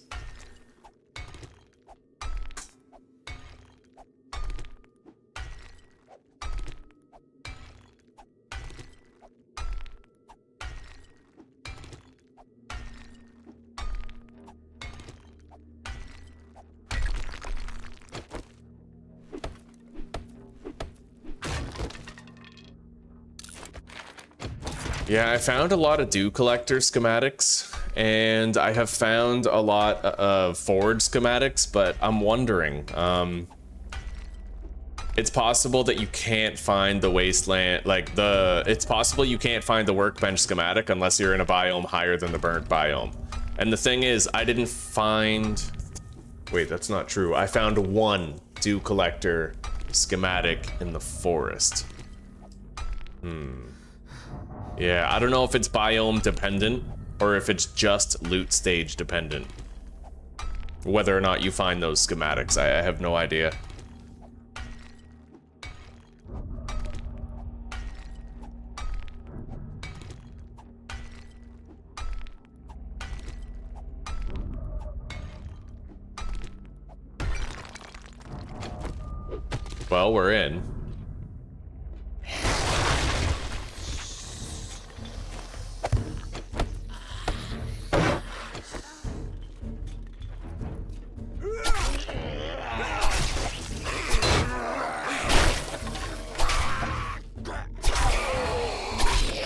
Speaker 1: Yeah, I found a lot of dew collector schematics, and I have found a lot of forge schematics, but I'm wondering, it's possible that you can't find the wasteland, like it's possible you can't find the workbench schematic unless you're in a biome higher than the burnt biome. And the thing is, I didn't find, wait, that's not true. I found one dew collector schematic in the forest. Yeah, I don't know if it's biome dependent or if it's just loot stage dependent. Whether or not you find those schematics, I have no idea. Well, we're in.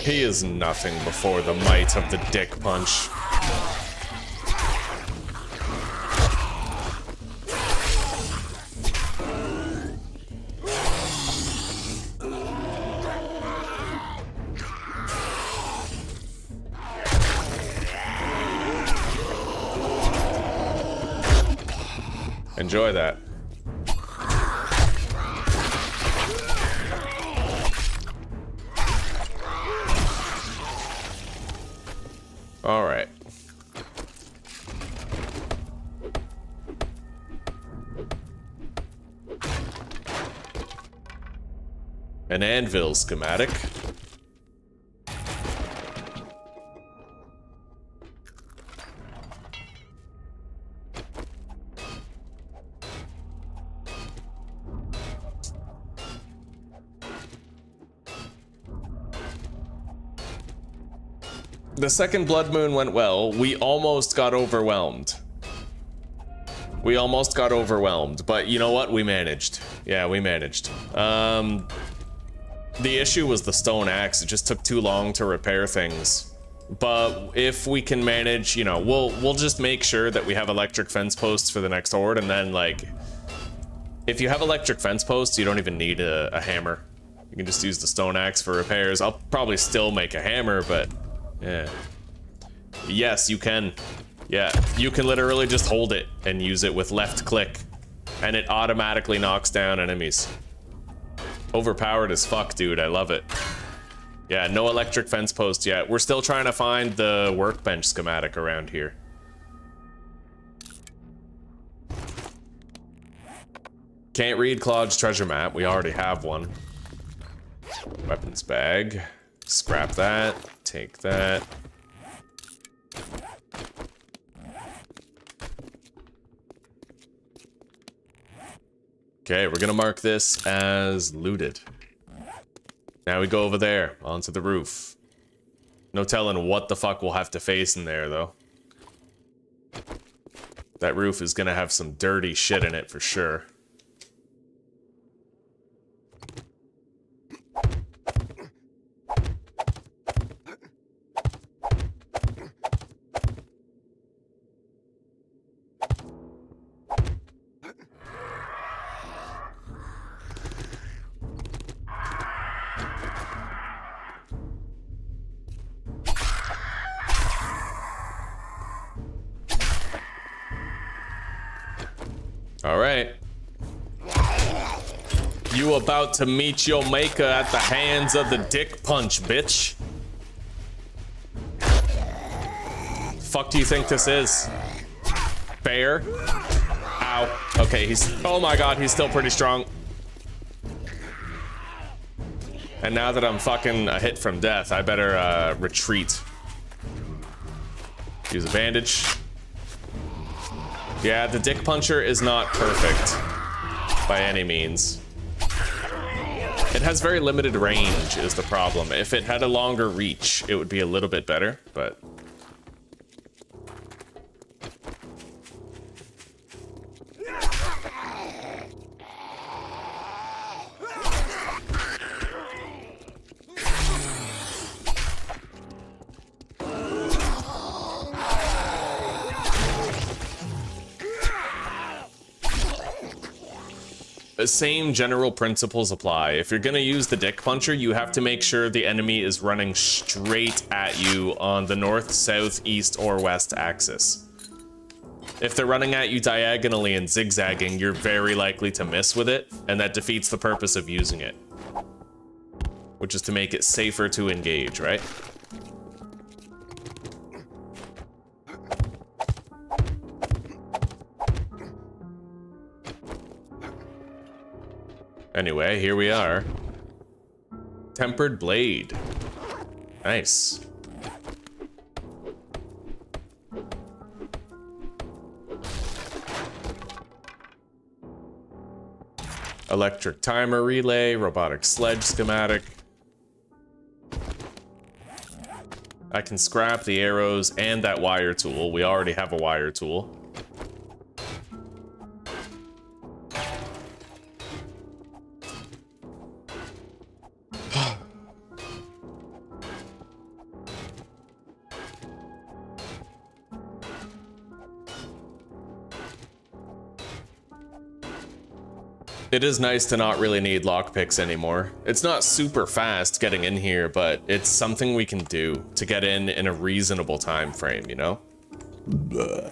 Speaker 1: He is nothing before the might of the dick punch. Enjoy that. All right. An anvil schematic. The second blood moon went well. We almost got overwhelmed. We almost got overwhelmed, but you know what? We managed. Yeah, we managed. The issue was the stone axe. It just took too long to repair things. But if we can manage, you know, we'll just make sure that we have electric fence posts for the next horde, and then like, if you have electric fence posts, you don't even need a hammer. You can just use the stone axe for repairs. I'll probably still make a hammer, but yeah. Yes, you can. Yeah, you can literally just hold it and use it with left click, and it automatically knocks down enemies. Overpowered as fuck, dude. I love it. Yeah, no electric fence post yet. We're still trying to find the workbench schematic around here. Can't read Claude's treasure map. We already have one. Weapons bag. Scrap that. Take that. Okay, we're gonna mark this as looted. Now we go over there, onto the roof. No telling what the fuck we'll have to face in there, though. That roof is gonna have some dirty shit in it for sure. All right. You about to meet your maker at the hands of the dick punch, bitch. Fuck do you think this is? Bear? Ow. Okay, oh my god, he's still pretty strong. And now that I'm fucking a hit from death, I better retreat. Use a bandage. Yeah, the dick puncher is not perfect by any means. It has very limited range is the problem. If it had a longer reach, it would be a little bit better, but... The same general principles apply. If you're gonna use the dick puncher, you have to make sure the enemy is running straight at you on the north, south, east, or west axis. If they're running at you diagonally and zigzagging, you're very likely to miss with it, and that defeats the purpose of using it. Which is to make it safer to engage, right? Anyway, here we are. Tempered blade. Nice. Electric timer relay, robotic sledge schematic. I can scrap the arrows and that wire tool. We already have a wire tool. It is nice to not really need lockpicks anymore. It's not super fast getting in here, but it's something we can do to get in a reasonable time frame, you know? Bleh.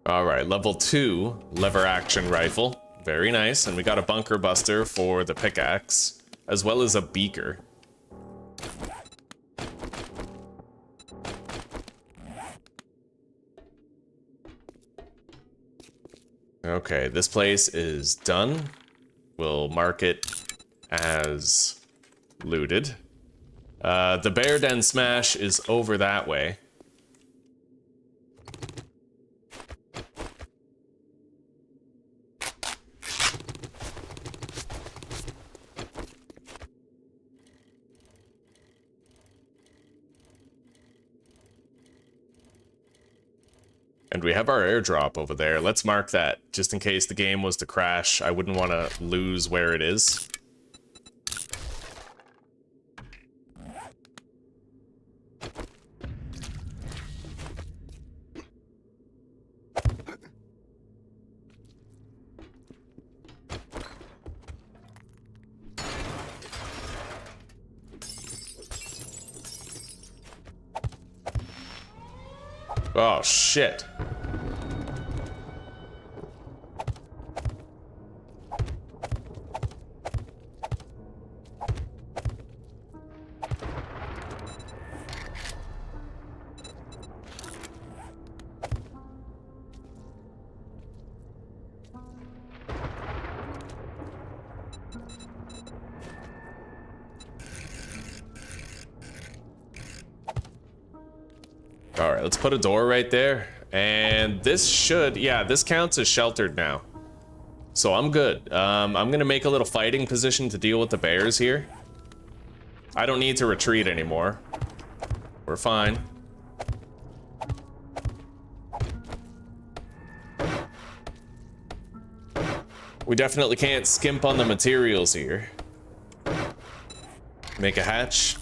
Speaker 1: All right, level 2 lever action rifle. Very nice. And we got a bunker buster for the pickaxe, as well as a beaker. Okay, this place is done. We'll mark it as looted. The bear den smash is over that way. And we have our airdrop over there. Let's mark that, just in case the game was to crash. I wouldn't want to lose where it is. Oh, shit. All right, let's put a door right there. And this should, yeah, this counts as sheltered now. So I'm good. I'm gonna make a little fighting position to deal with the bears here. I don't need to retreat anymore. We're fine. We definitely can't skimp on the materials here. Make a hatch.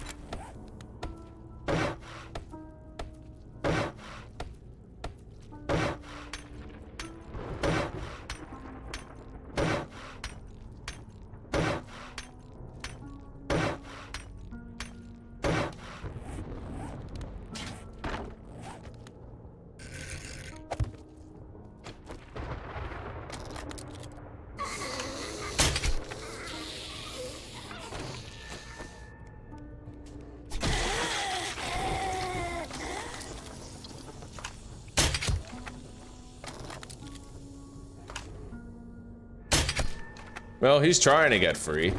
Speaker 1: Well, he's trying to get free.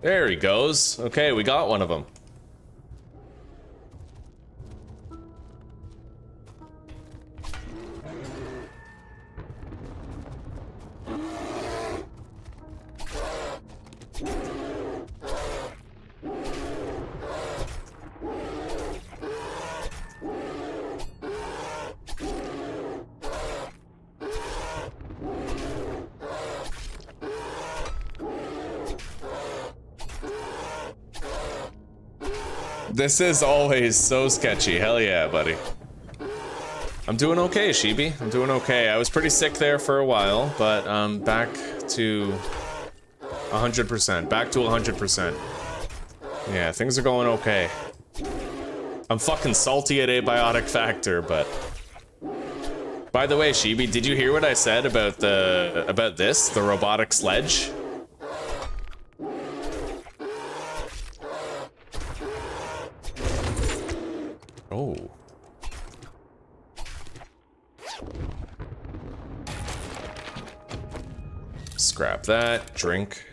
Speaker 1: There he goes. Okay, we got one of them. This is always so sketchy. Hell yeah, buddy. I'm doing okay, Shibi. I'm doing okay. I was pretty sick there for a while, but back to 100%. Back to 100%. Yeah, things are going okay. I'm fucking salty at abiotic factor, but... By the way, Shibi, did you hear what I said about the robotic sledge? Oh. Scrap that, drink.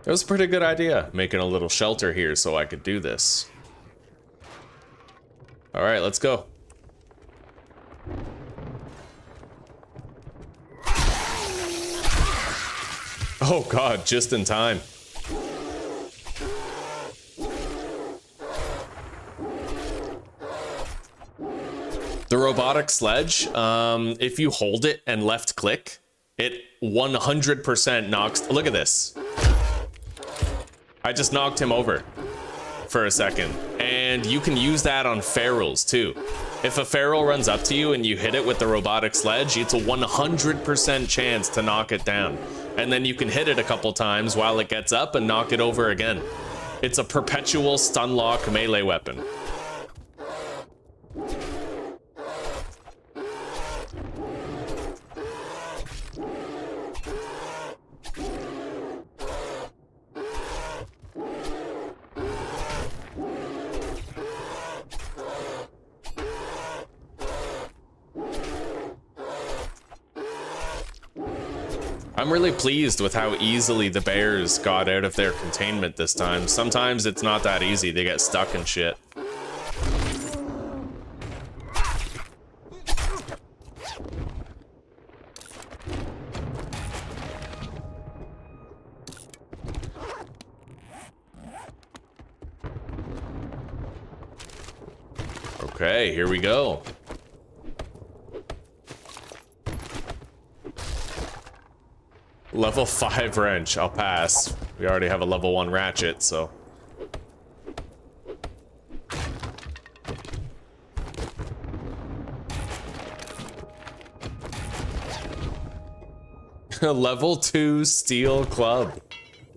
Speaker 1: It was a pretty good idea, making a little shelter here so I could do this. All right, let's go. Oh God, just in time. The robotic sledge, if you hold it and left click, it 100% knocks, look at this. I just knocked him over for a second. And you can use that on ferals too. If a feral runs up to you and you hit it with the robotic sledge, it's a 100% chance to knock it down. And then you can hit it a couple times while it gets up and knock it over again. It's a perpetual stun lock melee weapon. I'm really pleased with how easily the bears got out of their containment this time. Sometimes it's not that easy, they get stuck in shit. Okay, here we go. Level 5 wrench, I'll pass. We already have a level 1 ratchet, so. Level 2 steel club.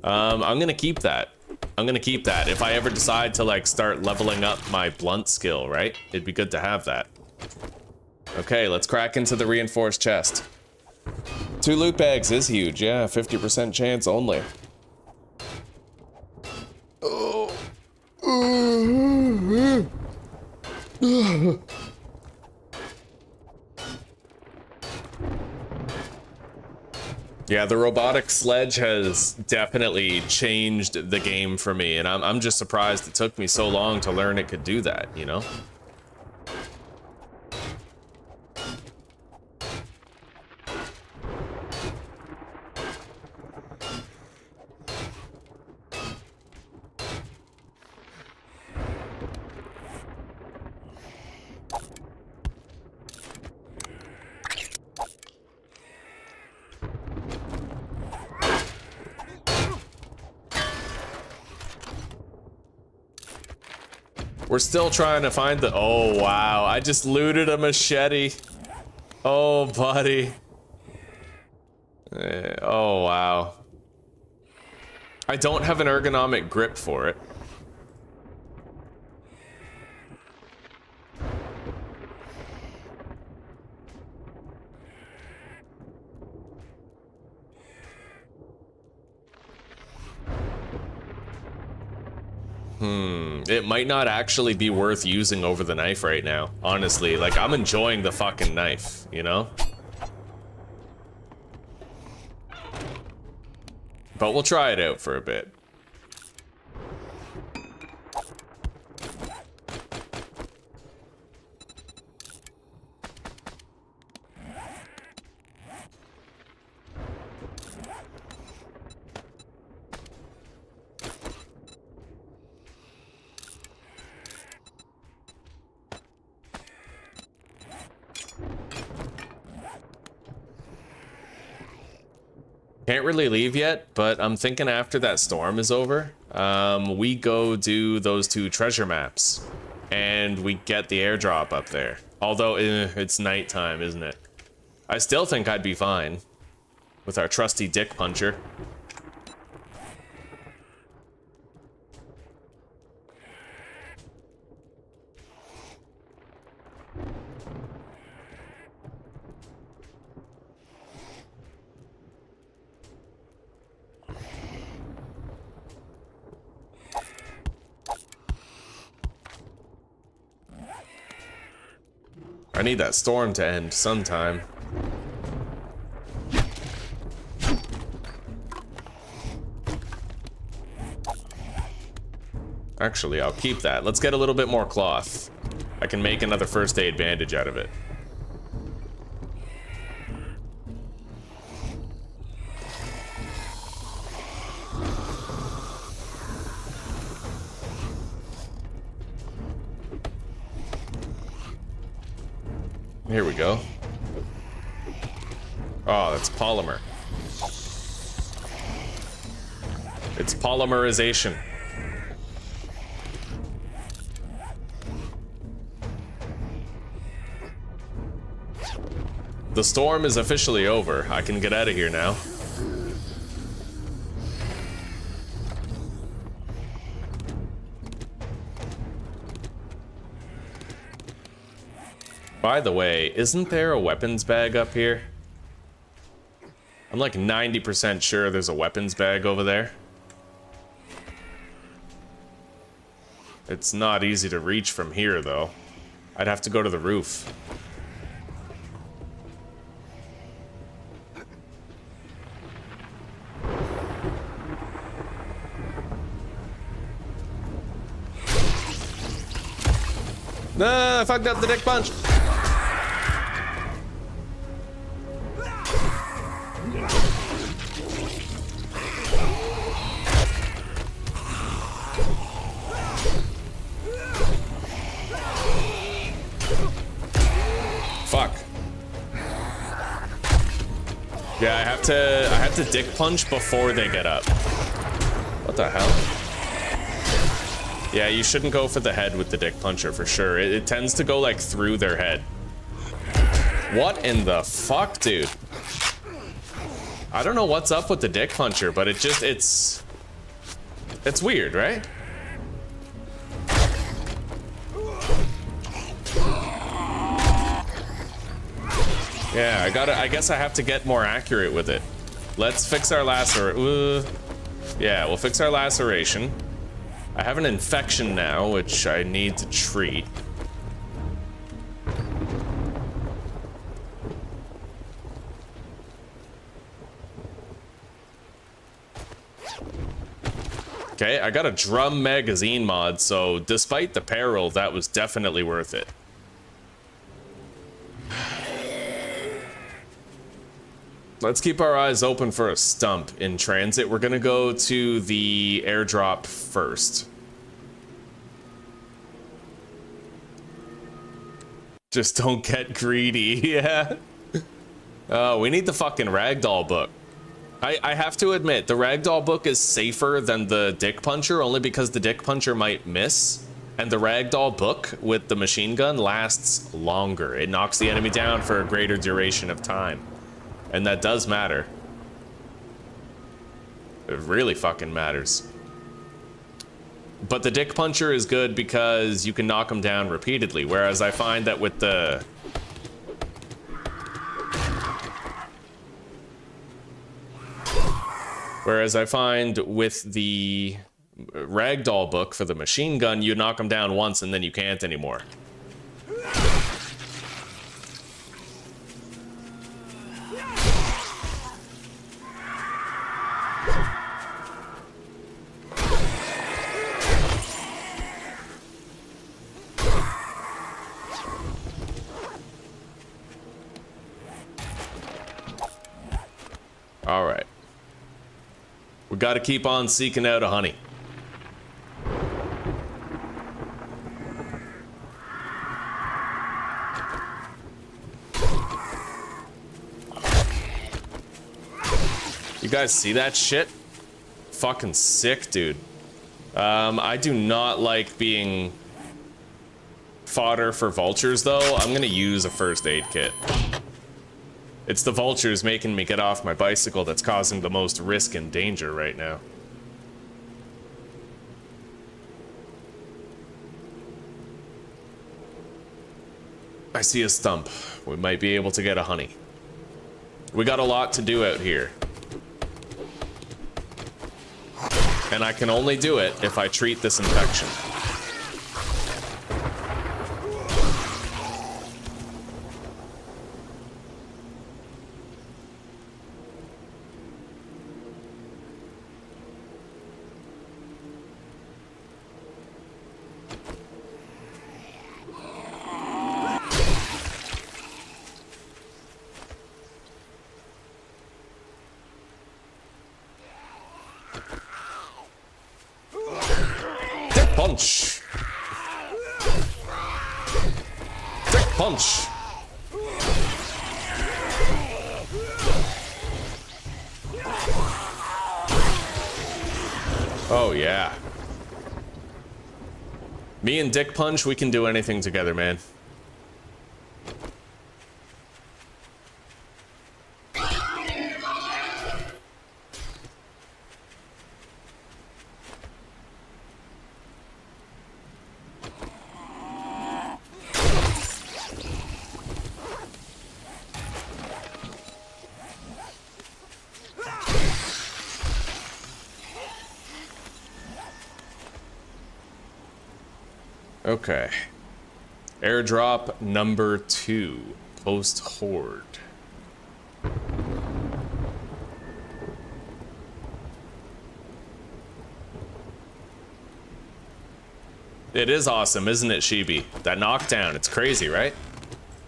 Speaker 1: I'm gonna keep that. I'm gonna keep that. If I ever decide to like start leveling up my blunt skill, right? It'd be good to have that. Okay, let's crack into the reinforced chest. 2 loot bags is huge, yeah, 50% chance only. Oh. Yeah, the robotic sledge has definitely changed the game for me, and I'm just surprised it took me so long to learn it could do that, you know? We're still trying to find the... Oh, wow. I just looted a machete. Oh, buddy. Oh, wow. I don't have an ergonomic grip for it. It might not actually be worth using over the knife right now. Honestly, like, I'm enjoying the fucking knife, you know? But we'll try it out for a bit. Can't really leave yet, but I'm thinking after that storm is over, we go do those 2 treasure maps, and we get the airdrop up there. Although, it's nighttime, isn't it? I still think I'd be fine with our trusty dick puncher. I need that storm to end sometime. Actually, I'll keep that. Let's get a little bit more cloth. I can make another first aid bandage out of it. Here we go. Oh, that's polymer. It's polymerization. The storm is officially over. I can get out of here now. By the way, isn't there a weapons bag up here? I'm like 90% sure there's a weapons bag over there. It's not easy to reach from here, though. I'd have to go to the roof. Nah, I fucked up the dick punch. Fuck. Yeah, I have to dick punch before they get up. What the hell? Yeah, you shouldn't go for the head with the dick puncher for sure. It tends to go like through their head. What in the fuck, dude? I don't know what's up with the dick puncher, but it's weird, right? Yeah, I guess I have to get more accurate with it. Let's fix our yeah, we'll fix our laceration. I have an infection now, which I need to treat. Okay, I got a drum magazine mod, so despite the peril, that was definitely worth it. Let's keep our eyes open for a stump in transit. We're gonna go to the airdrop first. Just don't get greedy, yeah. Oh, we need the fucking ragdoll book. I have to admit, the ragdoll book is safer than the dick puncher, only because the dick puncher might miss. And the ragdoll book with the machine gun lasts longer. It knocks the enemy down for a greater duration of time. And that does matter. It really fucking matters. But the dick puncher is good because you can knock them down repeatedly, whereas I find that with the... Whereas I find with the ragdoll book for the machine gun, you knock them down once and then you can't anymore. All right. We got to keep on seeking out a honey. You guys see that shit? Fucking sick, dude. I do not like being fodder for vultures, though. I'm gonna use a first aid kit. It's the vultures making me get off my bicycle that's causing the most risk and danger right now. I see a stump. We might be able to get a honey. We got a lot to do out here. And I can only do it if I treat this infection. Punch. Dick punch. Oh yeah. Me and Dick Punch, we can do anything together, man. Okay. Airdrop number 2. Post horde. It is awesome, isn't it, Shibi? That knockdown, it's crazy, right?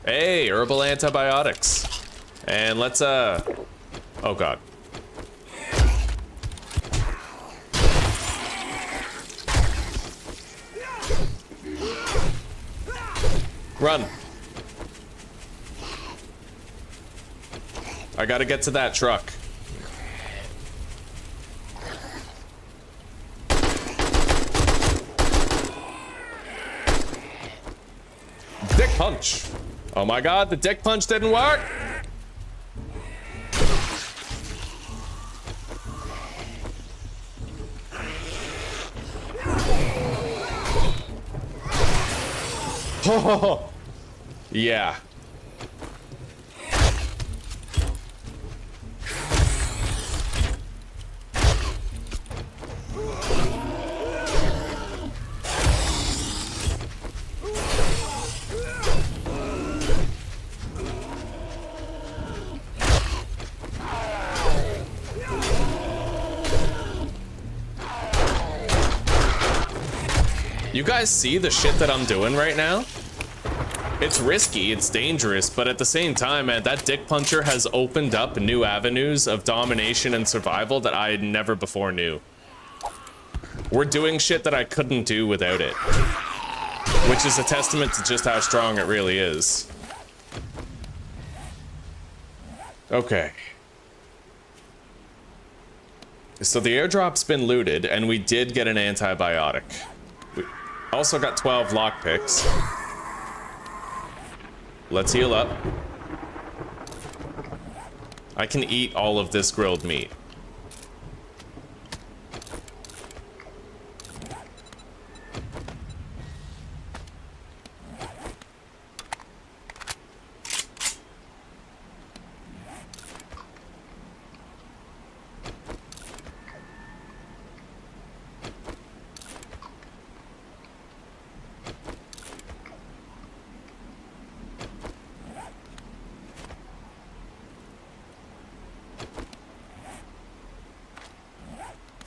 Speaker 1: Hey, herbal antibiotics. And let's, oh god. Run. I gotta get to that truck. Dick punch. Oh my god, the dick punch didn't work. Oh, yeah. You guys see the shit that I'm doing right now? It's risky, it's dangerous, but at the same time, man, that dick puncher has opened up new avenues of domination and survival that I never before knew. We're doing shit that I couldn't do without it, which is a testament to just how strong it really is. Okay. So the airdrop's been looted, and we did get an antibiotic. We also got 12 lockpicks. Let's heal up. I can eat all of this grilled meat.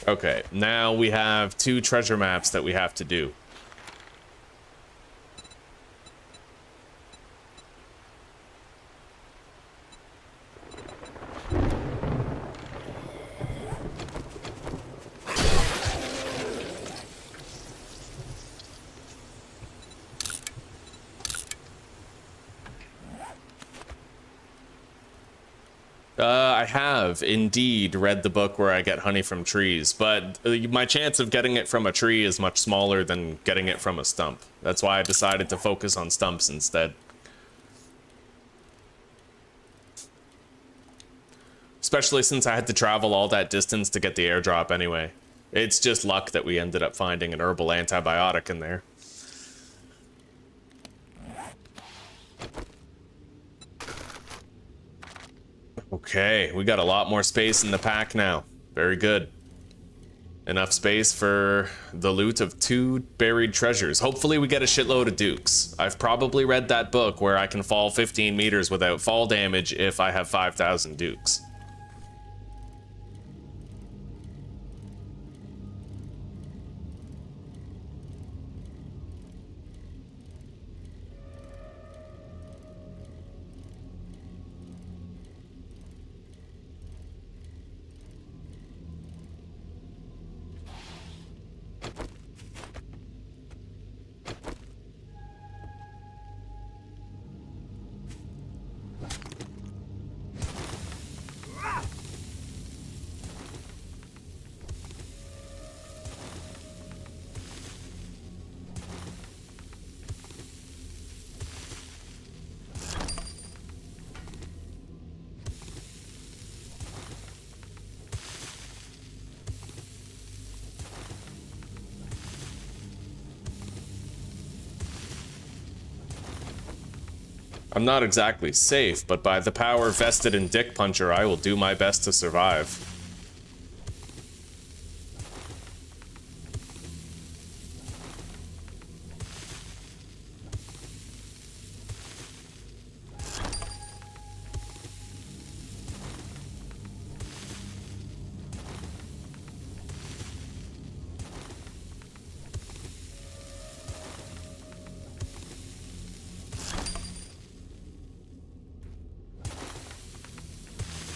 Speaker 1: Okay, now we have 2 treasure maps that we have to do. I have indeed read the book where I get honey from trees, but my chance of getting it from a tree is much smaller than getting it from a stump. That's why I decided to focus on stumps instead. Especially since I had to travel all that distance to get the airdrop anyway. It's just luck that we ended up finding an herbal antibiotic in there. Okay, we got a lot more space in the pack now. Very good. Enough space for the loot of 2 buried treasures. Hopefully we get a shitload of dukes. I've probably read that book where I can fall 15 meters without fall damage if I have 5,000 dukes. I'm not exactly safe, but by the power vested in Dick Puncher, I will do my best to survive.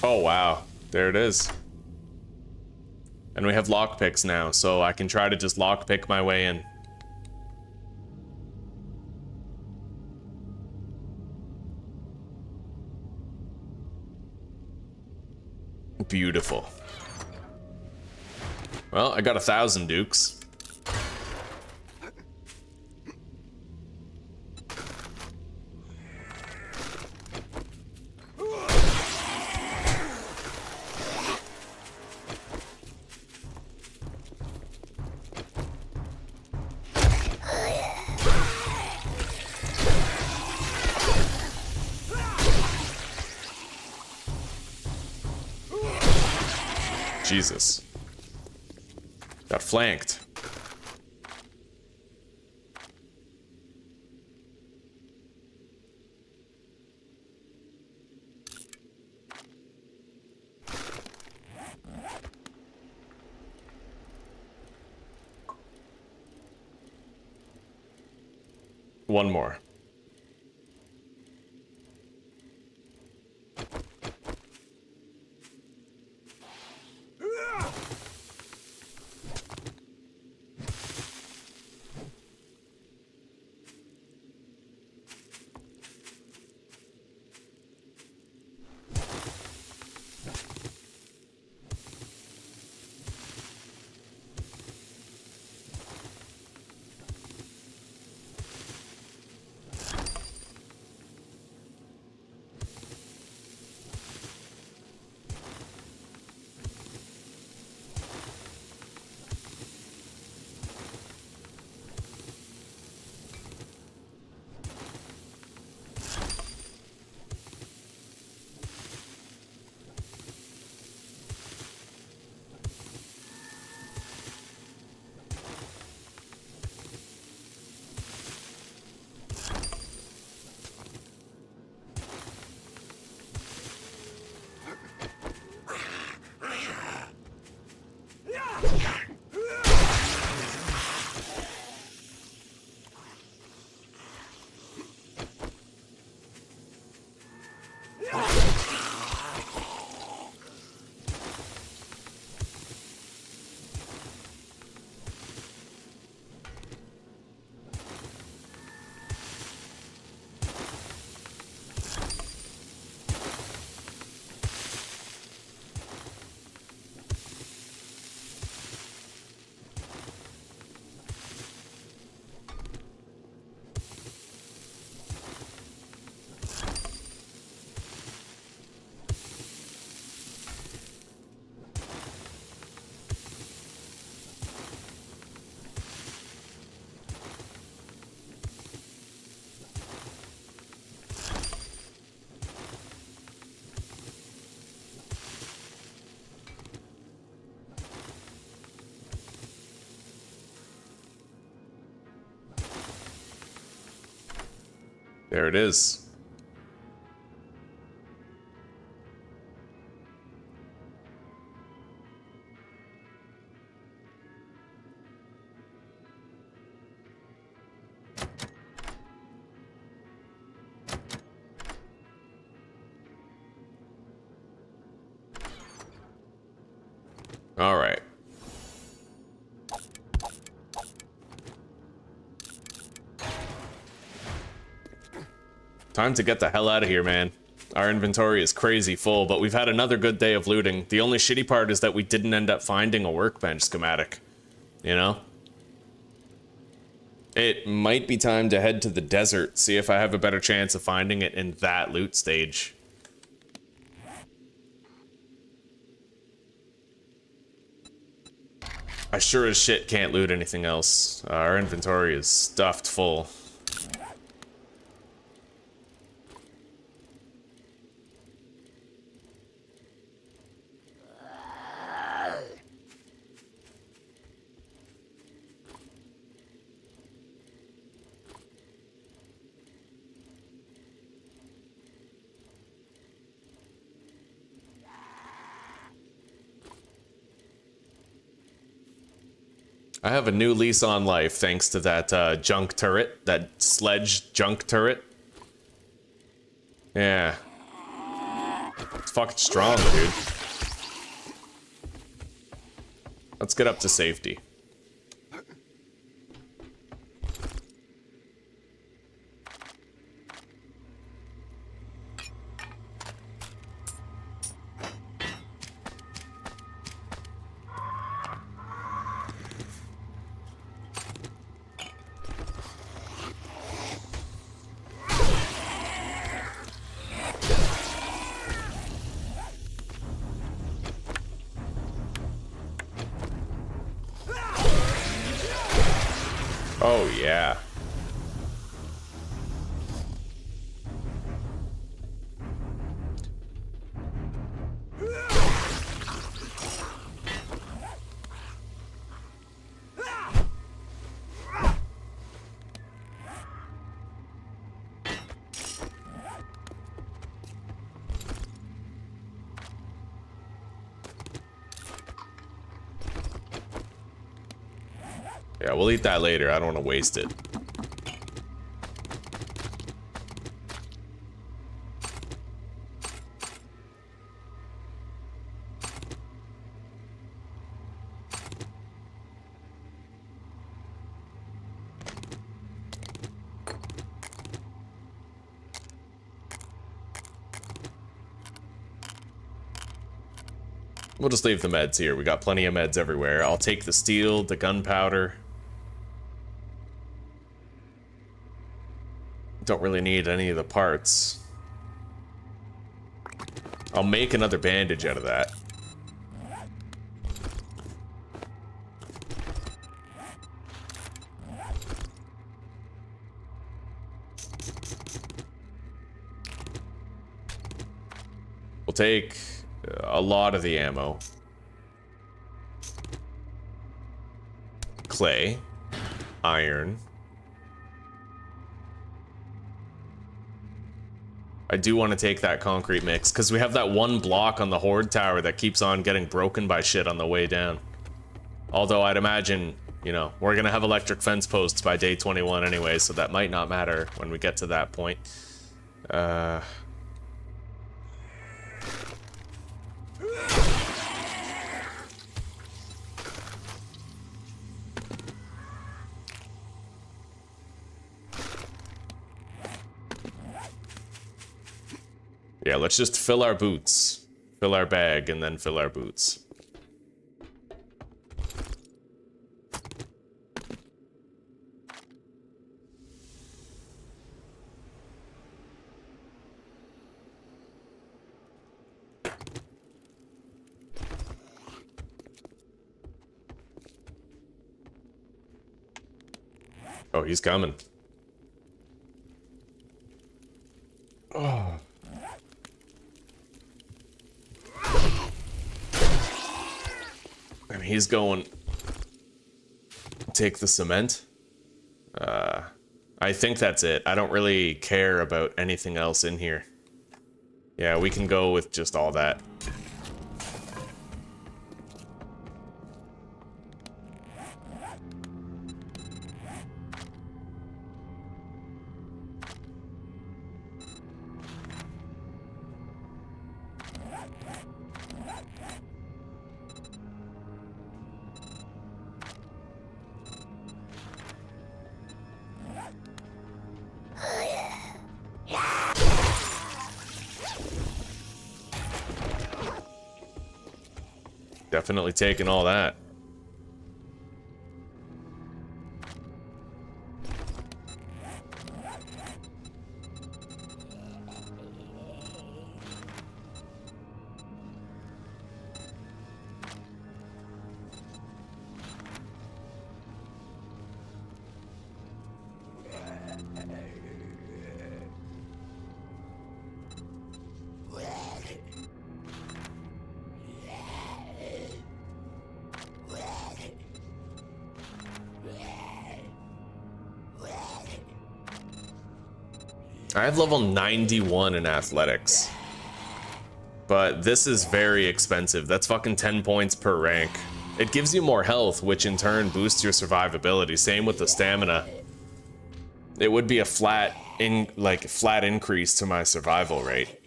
Speaker 1: Oh wow, there it is. And we have lockpicks now, so I can try to just lockpick my way in. Beautiful. Well, I got 1,000 dukes. Jesus. Got flanked. One more. There it is. All right. Time to get the hell out of here, man. Our inventory is crazy full, but we've had another good day of looting. The only shitty part is that we didn't end up finding a workbench schematic. You know? It might be time to head to the desert, see if I have a better chance of finding it in that loot stage. I sure as shit can't loot anything else. Our inventory is stuffed full. I have a new lease on life thanks to that junk turret, that sledge junk turret. Yeah. It's fucking strong, dude. Let's get up to safety. Oh, yeah. Yeah, we'll eat that later. I don't want to waste it. We'll just leave the meds here. We got plenty of meds everywhere. I'll take the steel, the gunpowder. Don't really need any of the parts. I'll make another bandage out of that. We'll take a lot of the ammo. Clay. Iron. I do want to take that concrete mix, because we have that one block on the horde tower that keeps on getting broken by shit on the way down. Although I'd imagine, you know, we're going to have electric fence posts by day 21 anyway, so that might not matter when we get to that point. Yeah, let's just fill our boots. Fill our bag and then fill our boots. Oh, he's coming. Oh. I mean, he's going... Take the cement. I think that's it. I don't really care about anything else in here. Yeah, we can go with just all that. Definitely taking all that. I have level 91 in athletics. But this is very expensive. That's fucking 10 points per rank. It gives you more health, which in turn boosts your survivability. Same with the stamina. It would be a flat increase to my survival rate.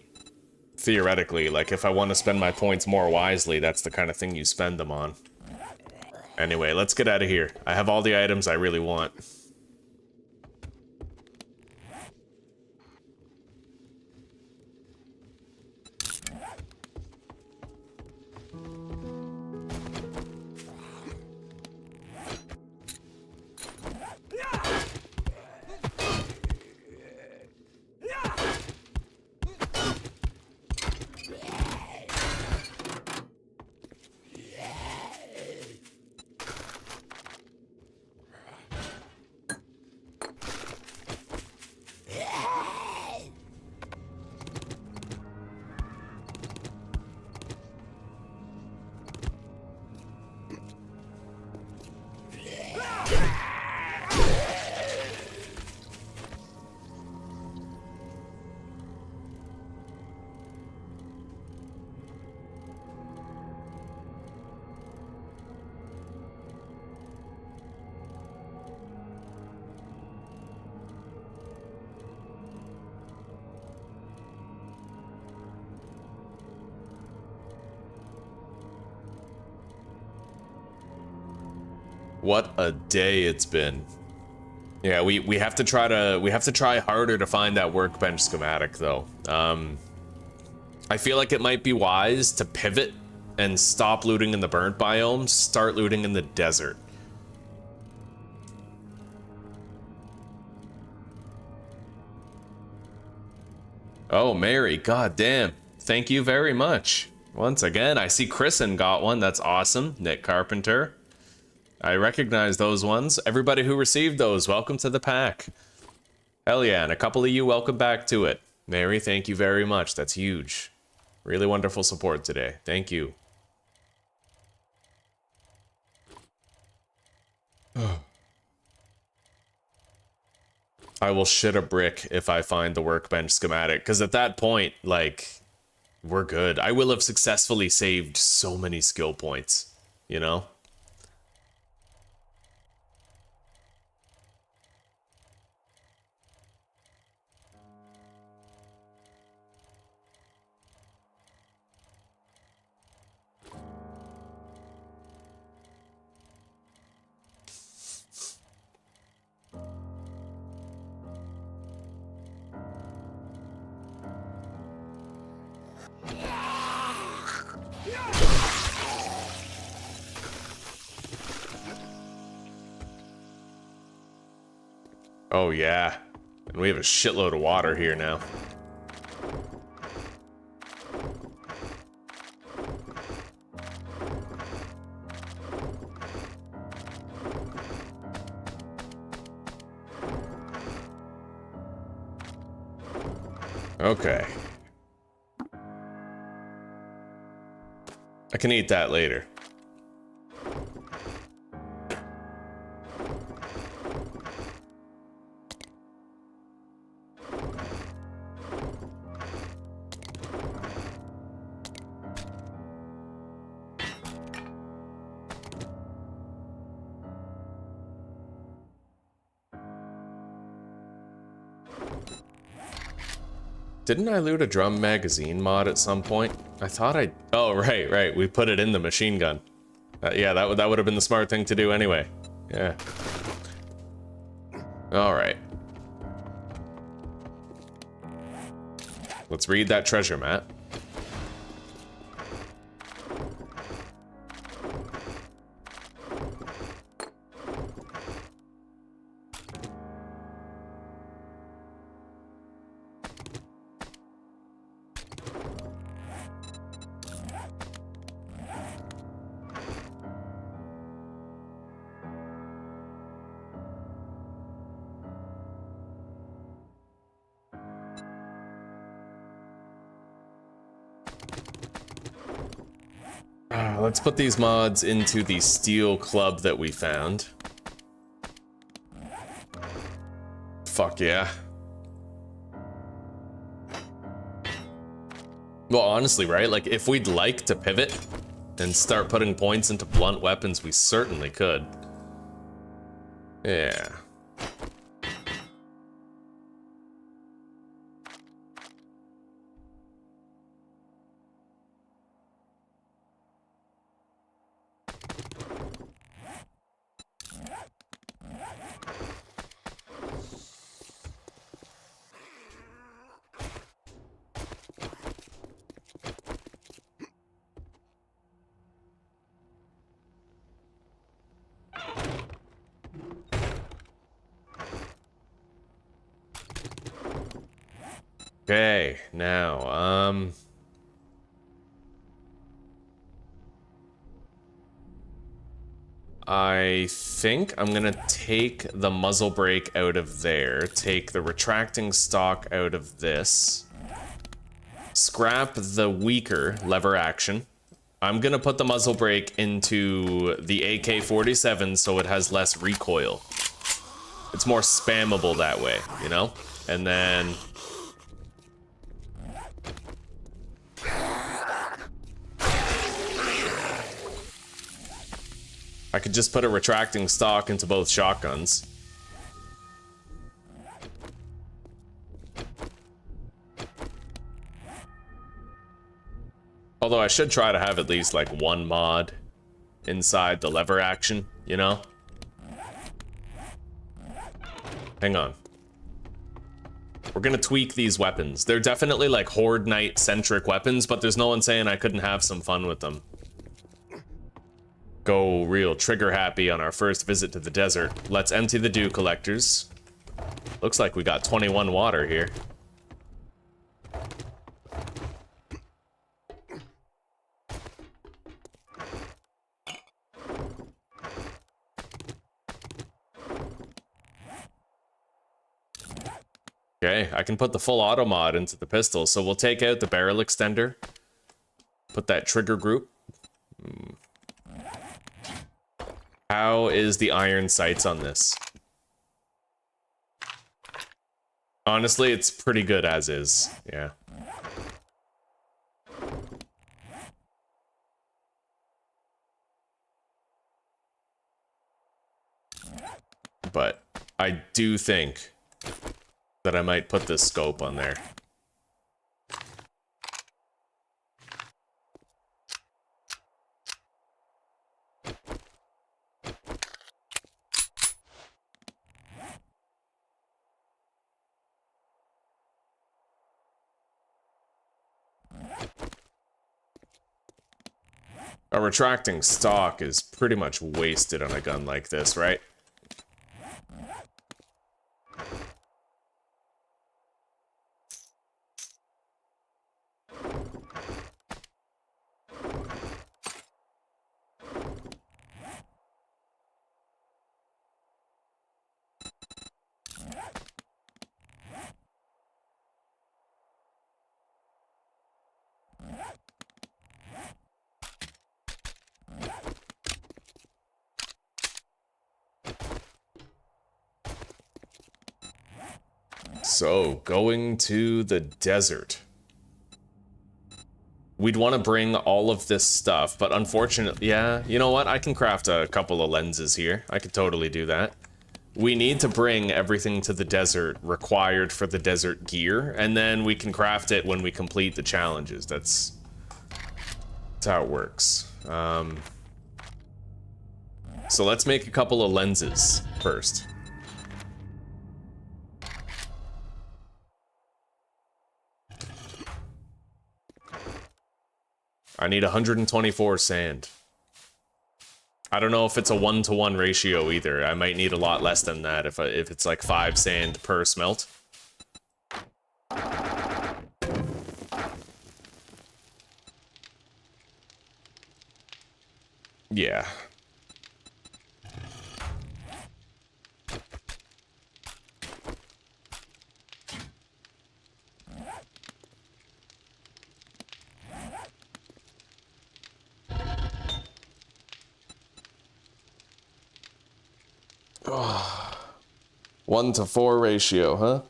Speaker 1: Theoretically, like if I want to spend my points more wisely, that's the kind of thing you spend them on. Anyway, let's get out of here. I have all the items I really want. What a day it's been. Yeah, we have to try harder to find that workbench schematic though. I feel like it might be wise to pivot and stop looting in the burnt biomes, start looting in the desert. Oh, Mary, goddamn. Thank you very much. Once again, I see Chrisen got one. That's awesome. Nick Carpenter. I recognize those ones. Everybody who received those, welcome to the pack. Hell yeah, and a couple of you, welcome back to it. Mary, thank you very much. That's huge. Really wonderful support today. Thank you. I will shit a brick if I find the workbench schematic, because at that point, like, we're good. I will have successfully saved so many skill points, you know? Oh yeah, and we have a shitload of water here now. Okay. I can eat that later. Didn't I loot a drum magazine mod at some point? I thought I... Oh, right. We put it in the machine gun. Yeah, that would have been the smart thing to do anyway. Yeah. Alright. Let's read that treasure map. Let's put these mods into the steel club that we found. Fuck yeah. Well, honestly, right? Like, if we'd like to pivot and start putting points into blunt weapons, we certainly could. Yeah. Okay, now, I think I'm gonna take the muzzle brake out of there, take the retracting stock out of this, scrap the weaker lever action. I'm gonna put the muzzle brake into the AK-47 so it has less recoil. It's more spammable that way, you know? And then... I could just put a retracting stock into both shotguns. Although I should try to have at least like one mod inside the lever action, you know? Hang on. We're gonna tweak these weapons. They're definitely like Horde Knight centric weapons, but there's no one saying I couldn't have some fun with them. Go real trigger happy on our first visit to the desert. Let's empty the dew collectors. Looks like we got 21 water here. Okay, I can put the full auto mod into the pistol, so we'll take out the barrel extender. Put that trigger group. How is the iron sights on this? Honestly, it's pretty good as is, yeah. But I do think that I might put this scope on there. A retracting stock is pretty much wasted on a gun like this, right? So, going to the desert. We'd want to bring all of this stuff, but unfortunately, yeah, you know what? I can craft a couple of lenses here. I could totally do that. we need to bring everything to the desert required for the desert gear, and then we can craft it when we complete the challenges. That's how it works. So let's make a couple of lenses first. I need 124 sand. I don't know if it's a 1-to-1 ratio either. I might need a lot less than that if it's like 5 sand per smelt. Yeah. Oh. 1-to-4 ratio, huh?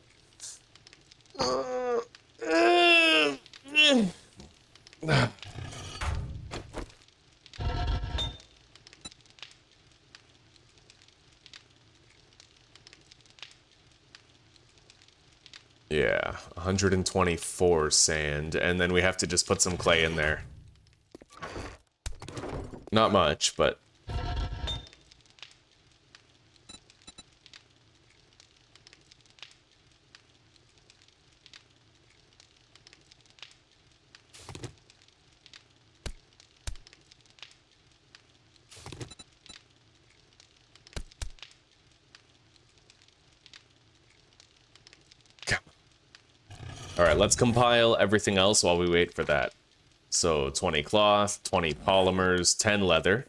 Speaker 1: Yeah, 124 sand, and then we have to just put some clay in there. Not much, but... Alright, let's compile everything else while we wait for that. So, 20 cloth, 20 polymers, 10 leather.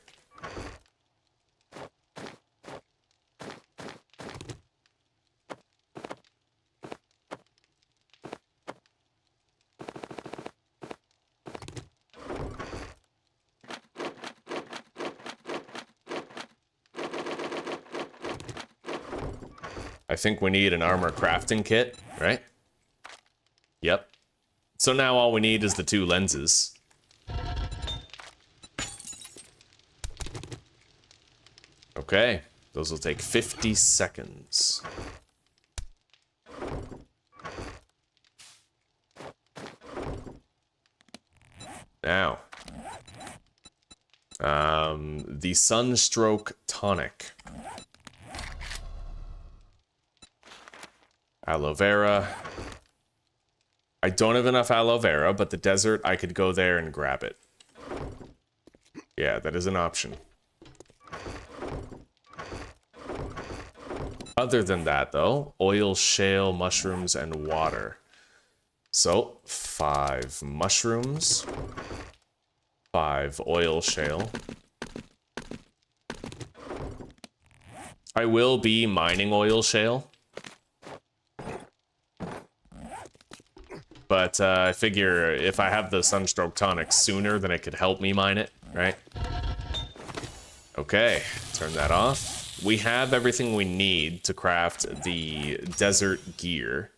Speaker 1: I think we need an armor crafting kit, right? Yep. So now all we need is the 2 lenses. Okay, those will take 50 seconds. Now, the Sunstroke Tonic. Aloe vera. I don't have enough aloe vera, but the desert, I could go there and grab it. Yeah, that is an option. Other than that, though, oil, shale, mushrooms, and water. So, 5 mushrooms, 5 oil shale. I will be mining oil shale. But I figure if I have the Sunstroke Tonic sooner, then it could help me mine it, right? Okay, turn that off. We have everything we need to craft the desert gear.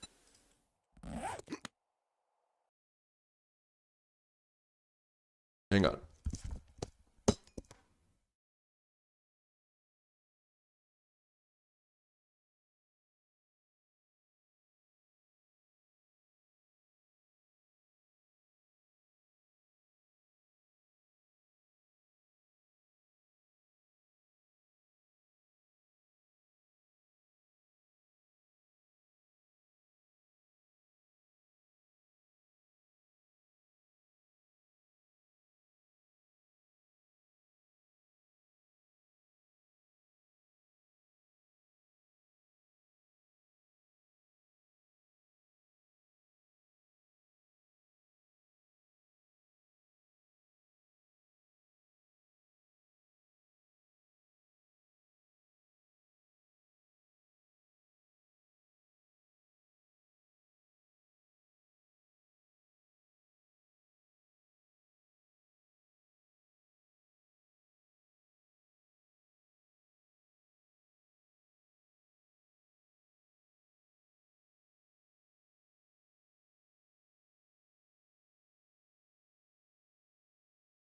Speaker 1: Hang on.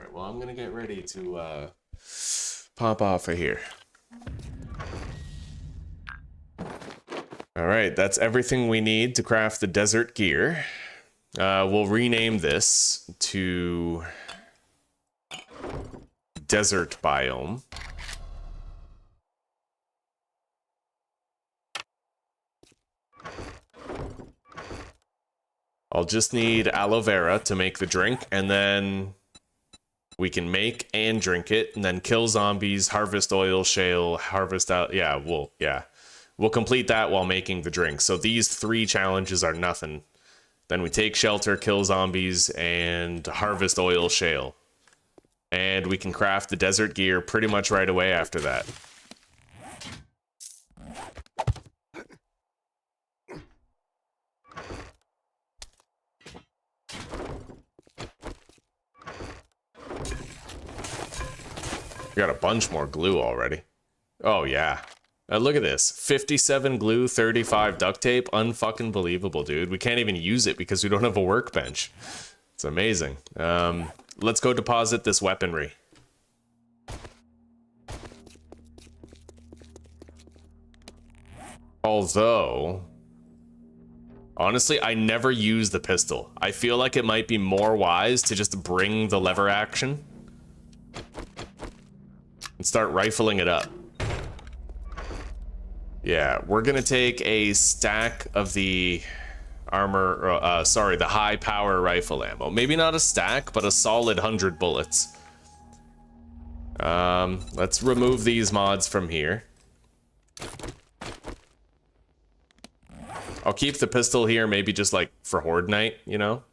Speaker 1: Alright, well, I'm gonna get ready to pop off of here. All right, that's everything we need to craft the desert gear. We'll rename this to Desert Biome. I'll just need aloe vera to make the drink, and then we can make and drink it, and then kill zombies, harvest oil, shale, harvest out. Yeah, we'll complete that while making the drink. So these 3 challenges are nothing. Then we take shelter, kill zombies, and harvest oil, shale. And we can craft the desert gear pretty much right away after that. We got a bunch more glue already. Oh, yeah. Look at this. 57 glue, 35 duct tape. Unfucking believable, dude. We can't even use it because we don't have a workbench. It's amazing. Let's go deposit this weaponry. Although, honestly, I never use the pistol. I feel like it might be more wise to just bring the lever action and start rifling it up. Yeah, we're gonna take a stack of the armor, the high power rifle ammo. Maybe not a stack, but a solid 100 bullets. Let's remove these mods from here. I'll keep the pistol here, maybe just like for Horde Night, you know?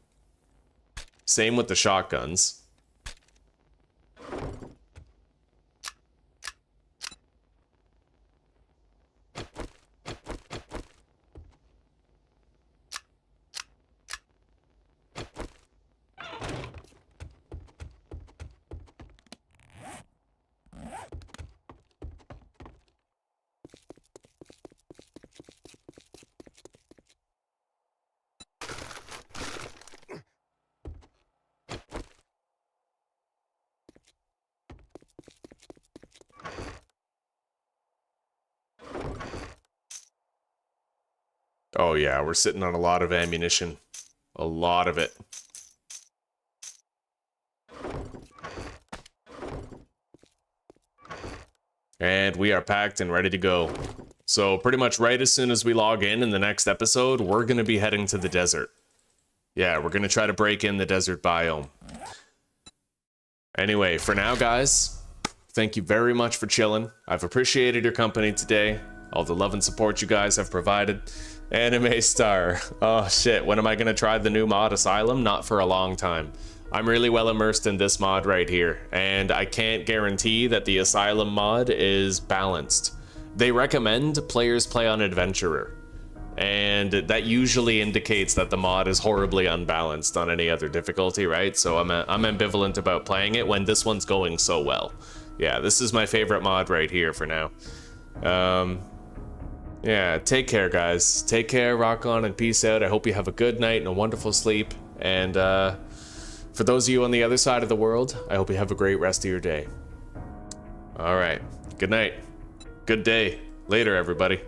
Speaker 1: Same with the shotguns. Oh yeah, we're sitting on a lot of ammunition. A lot of it. And we are packed and ready to go. So pretty much right as soon as we log in the next episode, we're going to be heading to the desert. Yeah, we're going to try to break in the desert biome. Anyway, for now, guys, thank you very much for chilling. I've appreciated your company today. All the love and support you guys have provided. Anime Star. Oh shit, when am I gonna try the new mod Asylum? Not for a long time. I'm really well immersed in this mod right here, and I can't guarantee that the Asylum mod is balanced. They recommend players play on Adventurer, and that usually indicates that the mod is horribly unbalanced on any other difficulty, right? So I'm ambivalent about playing it when this one's going so well. Yeah, this is my favorite mod right here for now. Yeah, take care, guys. Take care, rock on, and peace out. I hope you have a good night and a wonderful sleep. And for those of you on the other side of the world, I hope you have a great rest of your day. All right. Good night. Good day. Later, everybody.